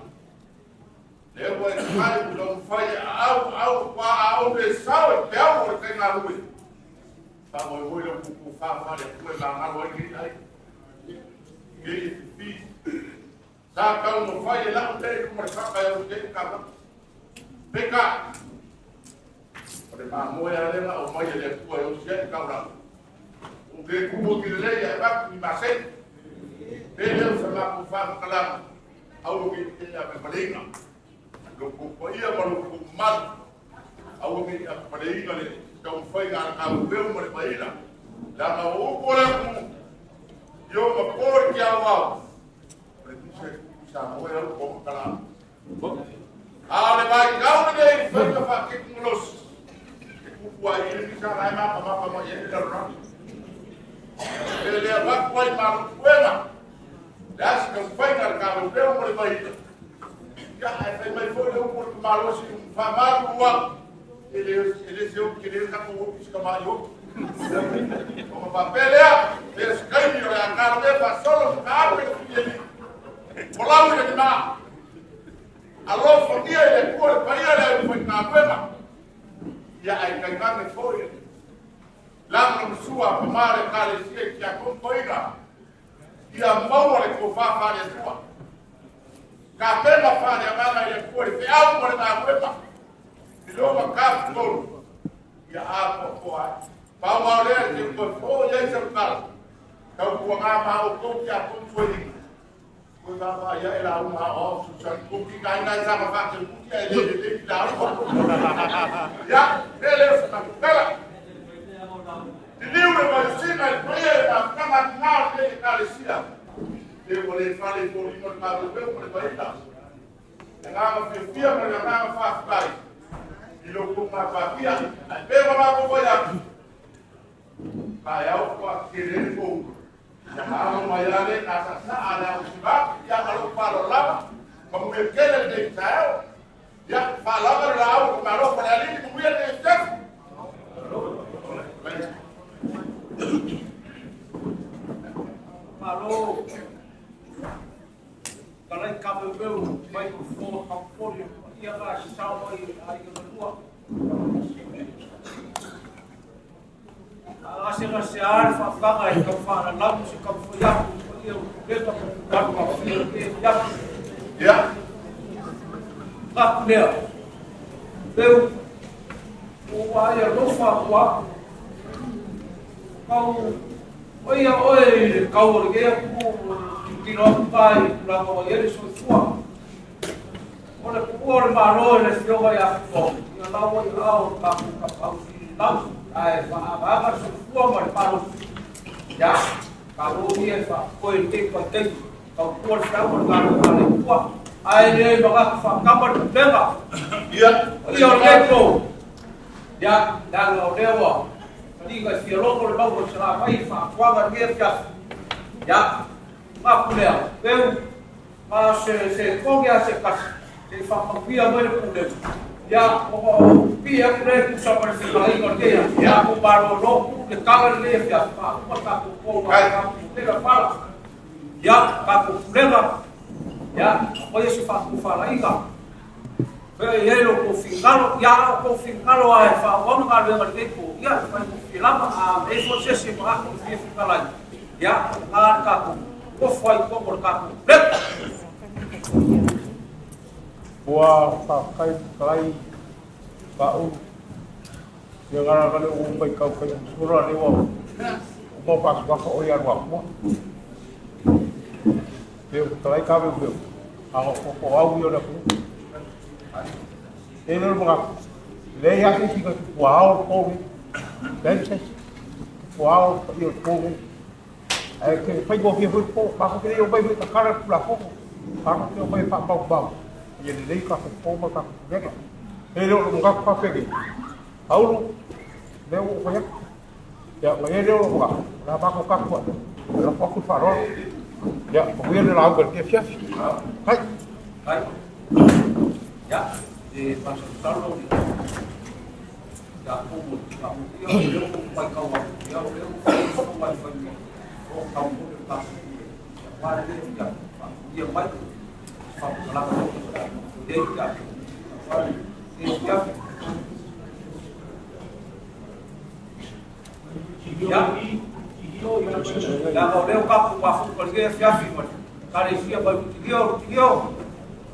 Eu vou entrar no faia, ao deixar o pé, tem na luz. Tá Moimoi não com Faa-Le-Aiga, depois lá na lua que aí. Que fiz. Saca no faia lá, tem como saca eu tenho capa. Peca. Para moia ela, o moia ele tua eu sei cabra. O que como que lei é vai me macer. Ele se lá com Faa-Le-Aiga. Ao que ele é maligno. Lo ia para o mal. Ao que é maligno. Então foi a Taveuveu uma faia. Lá na outra eu uma porca ao. Para dizer que Samoa é o bom cara. Ah, vai cá onde foi para fazer com los. O aí ele já vai mapa ele não. Ele vai para o Fuimaono. Das que foi na Taveuveu uma faia. Já foi foi o porco malo se famado ele se eu querer tá com o escamaio como papel esse caminho a carne passou no carro ele pulava ele na Alofa dia ele foi para ele foi na cueva e aí cai foi lá no sua pomare cale se que acompanha e a maua que o Faa-Le sua capela Faa-Le ele foi e algo na cueva Loma cap todo. Ya apa Paula que foi e esse cara. Então com a mal todo que a como foi. Quando a vai ela uma off com que ainda já vai fazer o que ele dá. Ya, beleza, tá. Livro vai ser na praia, na canal dele carecia. Eu vou lhe falar por isso para ver como vai estar. Ela fia para ela faz Ilo kuma papia, pega uma coisa. Kaya o aquele fogo. Chamava maiale nessa sala, o chibá, e a Alofa lá, como ele quer ele deixar, já falava lá o Alofa ali, como ele deixar. Falou. Kalau Taveuveu vai pro fogo, ao folho, ia lá, salva aí no rua. Asyik alfa bagai kau faham lalu si kau faham eu beta kau faham ya tak dia eu o ai Alofa kau oi kau lagi aku kilo pai lalu ele Samifua oleh kuor malo ele sioga ya kau lalu kau lalu ai va Samifua mas para ya kalau dia foi que contém kau kuor sama dengan kuat ai dia bakal kamar dengar ya lepo ya dan lewo diga si logo le bago será vai fa dia ya aku dia eu mas se cogia se cas se fa via mai pude ya o via pre só para se falar em ordeia ya o baro logo que caga le ya fa tá com pega fala ya tá com problema ya pode se Faa-Le-Aiga ele o fingalo ya o fingalo a Faa-Le-Aiga kalau yang berdepo ya filama a e você se vai com ficar ya arca o foi como capo Boa pakai kelai bau yang kalau umpai kau kau surah dewa mau pas kau oyar wakmu Veo talai Taveuveu. Ako ko au yo na ku. Ele mo ngap. Le ya ke sika ku au ko. Ben se. Ku au yo ko. Ai ke fai go fi fu ko, ba ko ke yo bai ta kara ku la ko. Ba ko yo bai pa ba. Ye le ka ko ma ka ne. Ele mo ngap pa pe. Paulo. Le o ko ya. Ya o ele o ba. La ba ko ka ko. La ko ku farol. Ya, kemudian lakukan dia siap. Hai. Hai. Ya, di pasar taruh di. Ya, aku dia pai kau. Ya, dia pai pai. Oh, kamu tak. Mari dia. Dia pai. Kalau dia tidak. Dia siap. Ya. Ya, kalau dia kapu masuk kerja siap sih, kali siap baru tigio.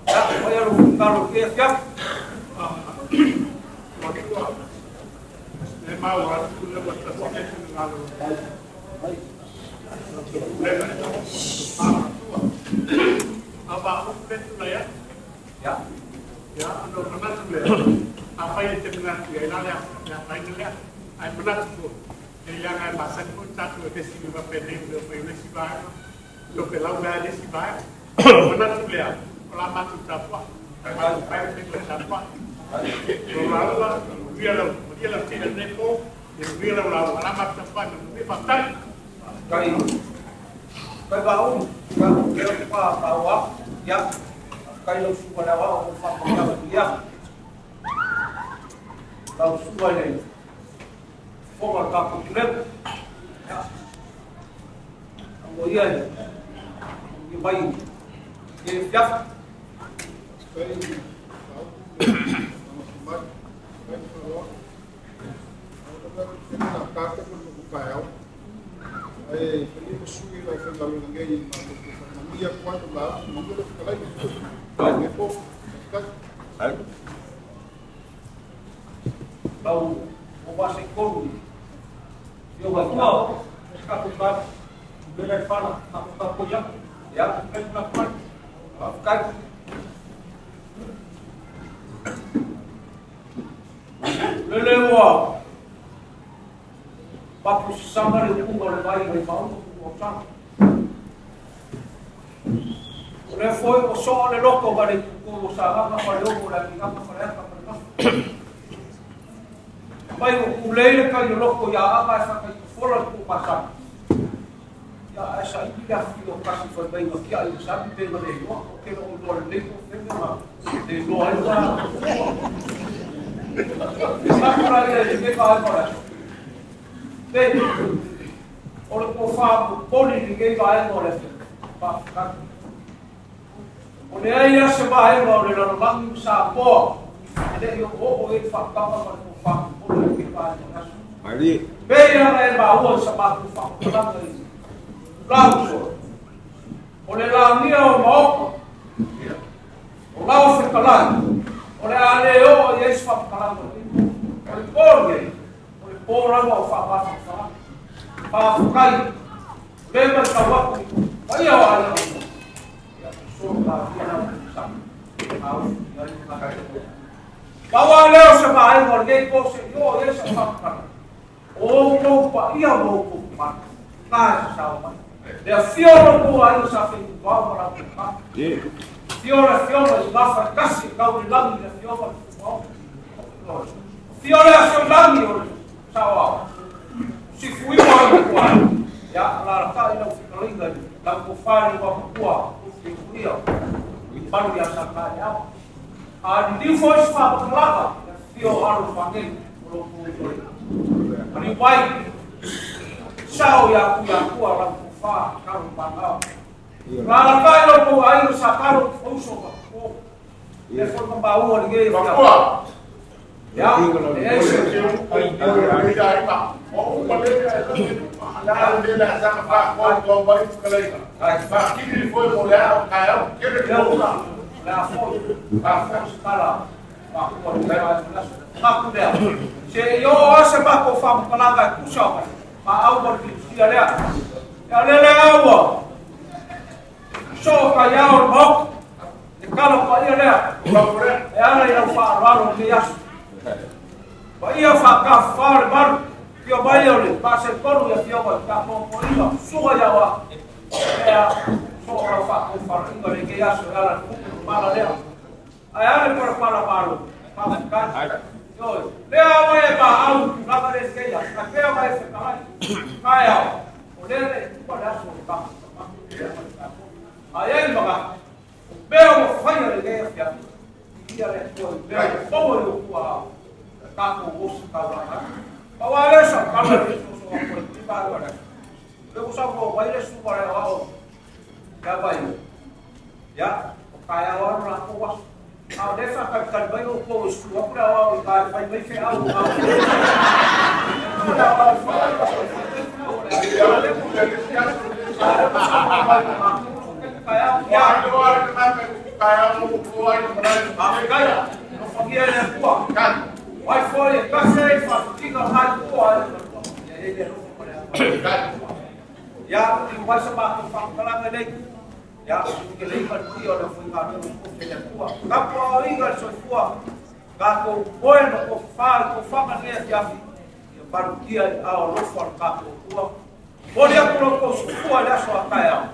Ya, saya lu kalau dia siap. Maua, sudah bersesuaian dengan apa aku sudah ya? Ya, ya, untuk benar sudah. Apa yang terdengar dia yang lainnya, ay benar itu. Kailangan basan ko satu desi ba pwede do pa yung si ba do ke lau ga desi ba mana tu dia lama tu tapa kalau pa yung tapa do la dia la tidak neko dia la lama tapa ni fatal kai kai bau dia pa bawa ya kai lo su pada wa ko fa pa dia lau su pada Forward kapu tulip. Ya. Kemudian yang baik. Dia siap. Tahu oba sekolu. Yo vai qual? Escapar. Ele fala, tá apoiando. Já, ele na parte. Vai ficar. Lelewa. Papo samba de Cuba vai falando com o chão. Ele foi o sol de louco para o sarrafo para o por aqui na frente para Mai o leile ka yo loko ya aba sa ka fora ku pasa. Ya esa idea fio kasi foi bem no que aí sabe tem no leio, que no do leio tem uma de do alta. Essa para ele que vai para. Bem, o fa poli ninguém vai embora. Pa ka. O leia se vai embora no banco sa po. Ele yo o e fa ka para Ali. Veja na baú sapato falando aí. Lauso. Olha lá minha moco. O lauso fica lá. Olha a leo e esse papo falando. Olha por quê? Olha por lá o falar. Para ficar. Lembra que eu vou. Olha olha. Sou lá Bawa leo se vai morder posse yo essa faca. O no pa ia no pa. Tá salva. De fiora po aí sa fe bawa para pa. Fiora esbafa casi cau de lado de fiora. Fiora se lado sawa. Si Fuimaono ya la ta ina fica linda. La ko fare pa po. Si Fuimaono. Baru dia sampai ya. Di voice fa kelapa fio Alofa ngin Ani wai sao ya ku ala fa karu pangau la kai lo ko ai sa karu uso ba ko e for pambau ni ge ya ese ai ai ba o pale la de la sama fa ko bari kalai ai ba kini foi molhar caiu que la foi para aku dia se yo asa ba ko fam kalaga ku sha ba au ba ki ya le awa So ka yao mo. Ni kala pa ia lea. E ana ia whaararo ni asu. Pa ia whaka whaare maru. Pio mai ole, pa se koru ia pio mai, ka po iwa, sua ia wa. Ea, so ora whako wharinga re ke asu, ala kuku mara lea. Ai ale para maru. Pa ka. Yo, lea wa e pa au, raka re ke ia, ka kea mai se kalai. Kai au. O lea le, tupa le asu o ka. Ai ele maka. Beo mo faia le ke ia. Ia le tuoi, beo fomo le ukua. Kako usu kawa. Paula sa kala ni so ko ti ba ba. Le usa ko ba ile su para o. Ya ba yo. Ya, kaya wa ra ko wa. A de sa ka ka ba yo ko su wa para o ka ba mai fe au. Kaya ya do ar ka kaya mo ko ai para kaya. No fagia le ko kan. Vai foi, passei, fica rádio fora. Ya, igual sama pangkalan ini. Ya, kita lihat dia orang Fuimaono punya kuah. Kapo ingat soal kapo bueno ko fa dia ya. Baru dia Alofa kapo kuah. Boleh aku ko kuah dah soal kaya.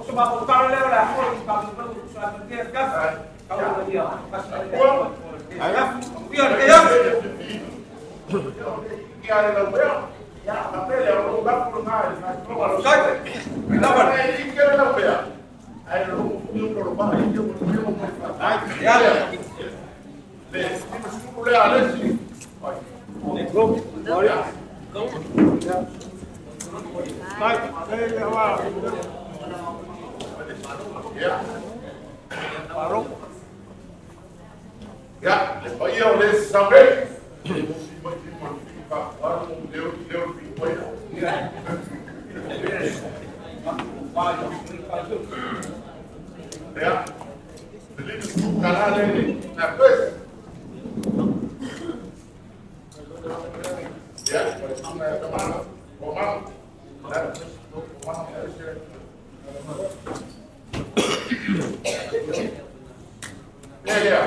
Sebab kalau lewat aku kapo soal dia kan. Kalau dia, ayah, biar dia. Biar dia. Ya, tapi dia orang baru mengajar. Kalau saya, kenapa? Ini kira apa ya? Ayah orang orang baru itu orang orang. Ya, ya. Le, boleh ada sih. Go, boleh. Go. Baik, saya awal. Ya. Baru. Ya, oye, oleh sampai. Ya, jadi karena ini, nafas. Ya, kemana? Ya.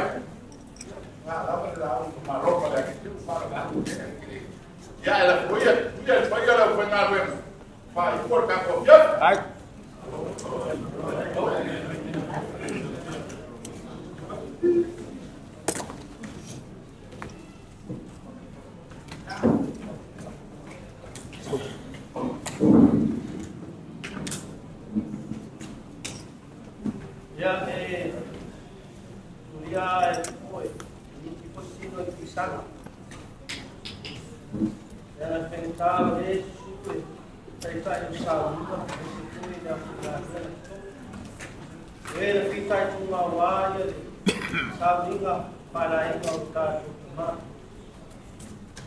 Ya, ela foi na rua. Vai, por cá, por aí. Ya, foi. Di sana. Dan pentado isso, está em Sauniga, ele fica em maua, Sauniga Faa-Le-Aiga Untitled Chapter.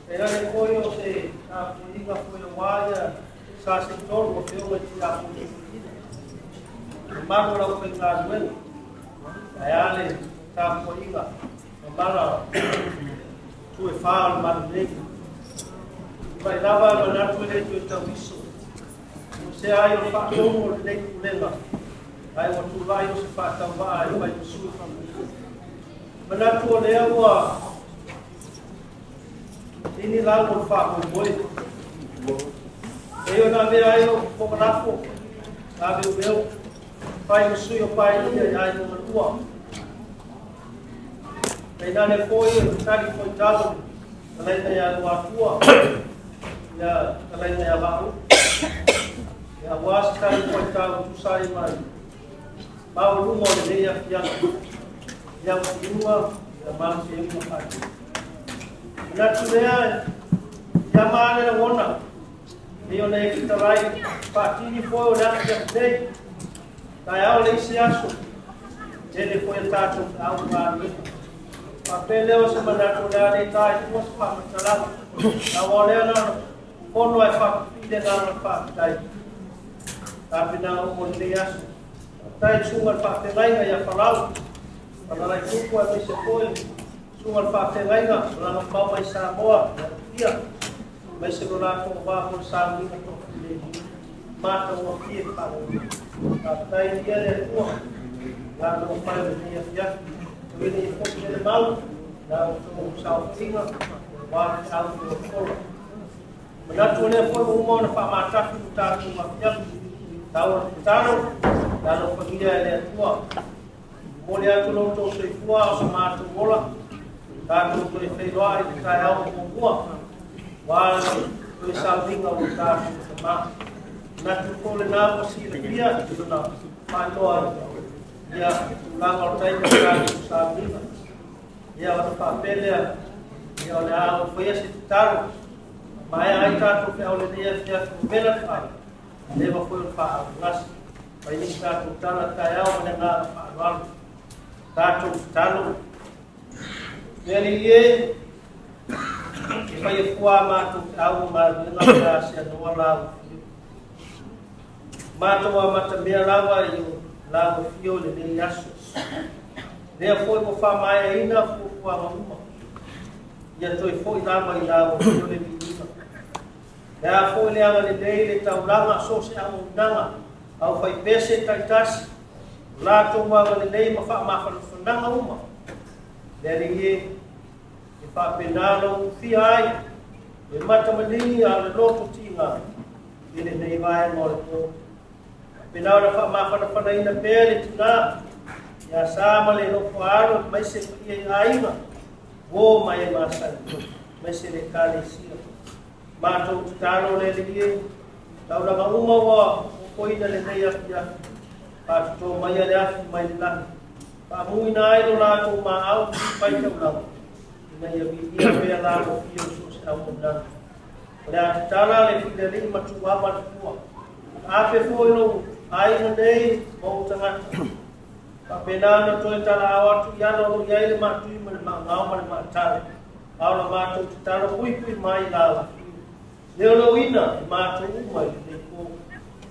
Era depois você a Sauniga Faa-Le-Aiga sa se todo o filme de a Mano não pentado ele. Aí ele tá Sauniga, mala tu fala mano dele. Vai lavar na natureza do teu isso. Você aí o fato o leite leva. Aí o tu vai o se faz também, vai o sul também. Mas na tua leva ini lá o fato o boi. Eu na ver aí o como lá for. Lá o meu pai o sul o pai aí no tua. Aí na depois tá de coitado. Além da tua ya kalai na yabahu ya was kan koita usai mai mau lumo de ya ya dua ya masih yang mati na tuya ya mana wona io ne kita rai patini foi na ya dei ta ole siaso ele foi tato au ma papeleo sama natural eta itu semua masalah awalnya kono ai whakapide ngā whakatai. Tāphi nā umone asu. Tai sunga whakatengainga ia wharau. Whanarai kuku a me se koe. Sunga whakatengainga, langa pau mai Samoa, ia. Mai se no nāko wāko Sauniga Faa-Le-Aiga. mata o pia para a tai dia de tua lá no pai de minha filha ele foi de mal lá o Sautinga vai ao Nofoa Latu le foi uma na famata que tá com uma filha tau tano lá no família de tua mulher tu não tô sei fua o mato bola tá tu foi feito lá e tá ao boa vai o Sautinga o tá sama na tu pole na posi le pia tu na panoa ya la mortai ka Sautinga ya o papel ya o foi esse taro mai ai ka tu pe o le dia dia bela fa leva foi o fa las vai ni ka tu tana ka ya o na fa wal ka tu talo nele ye que vai fua ma tu au ma na ka se no la ma tu ma ta me lava e lava fio le ni yaso le foi mo fa mai ainda fua ma ia toi foi lá mai lá o fio le menina ia foi le anga le dei le taulanga so se amo nanga au fai pese taitas lá to wa le dei ma fa nanga uma le ye e fa penalo fi ai e mata mani a le loto tinga ele nei vai mo le to penalo fa ma ina pele tinga ya sama le no faro mai se ia ainga o mai masa mai se le kale sia ma to talo le le tau la uma wa ko ina le nei ya pa to mai le afi mai la pa mui nai lo la to ma au pai te la ina ya bi ia pe la mo fio so sa mo na le tala le fi le ma tu wa ma tu a pe fo no ai no nei mo tanga Papenana to tala awatu yana no yaile matu ma ma tale ala matu tala pui mai la leo ina matu mai ko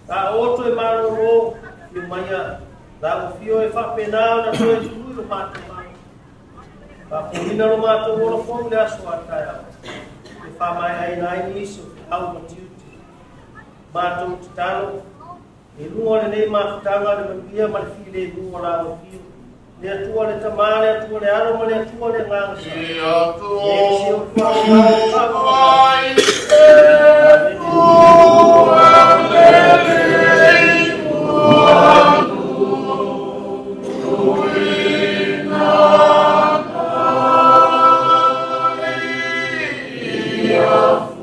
ta oto e maro ro e maia da fio e fa penana to e lu matu pa pina no matu ro fo le aswata ya e fa mai ai nai iso au matu matu talo e lua le ma tanga le mbia ma file lua la o fio le tua le tamale tua le aro ma le tua le ngang si o tua ai Yeah.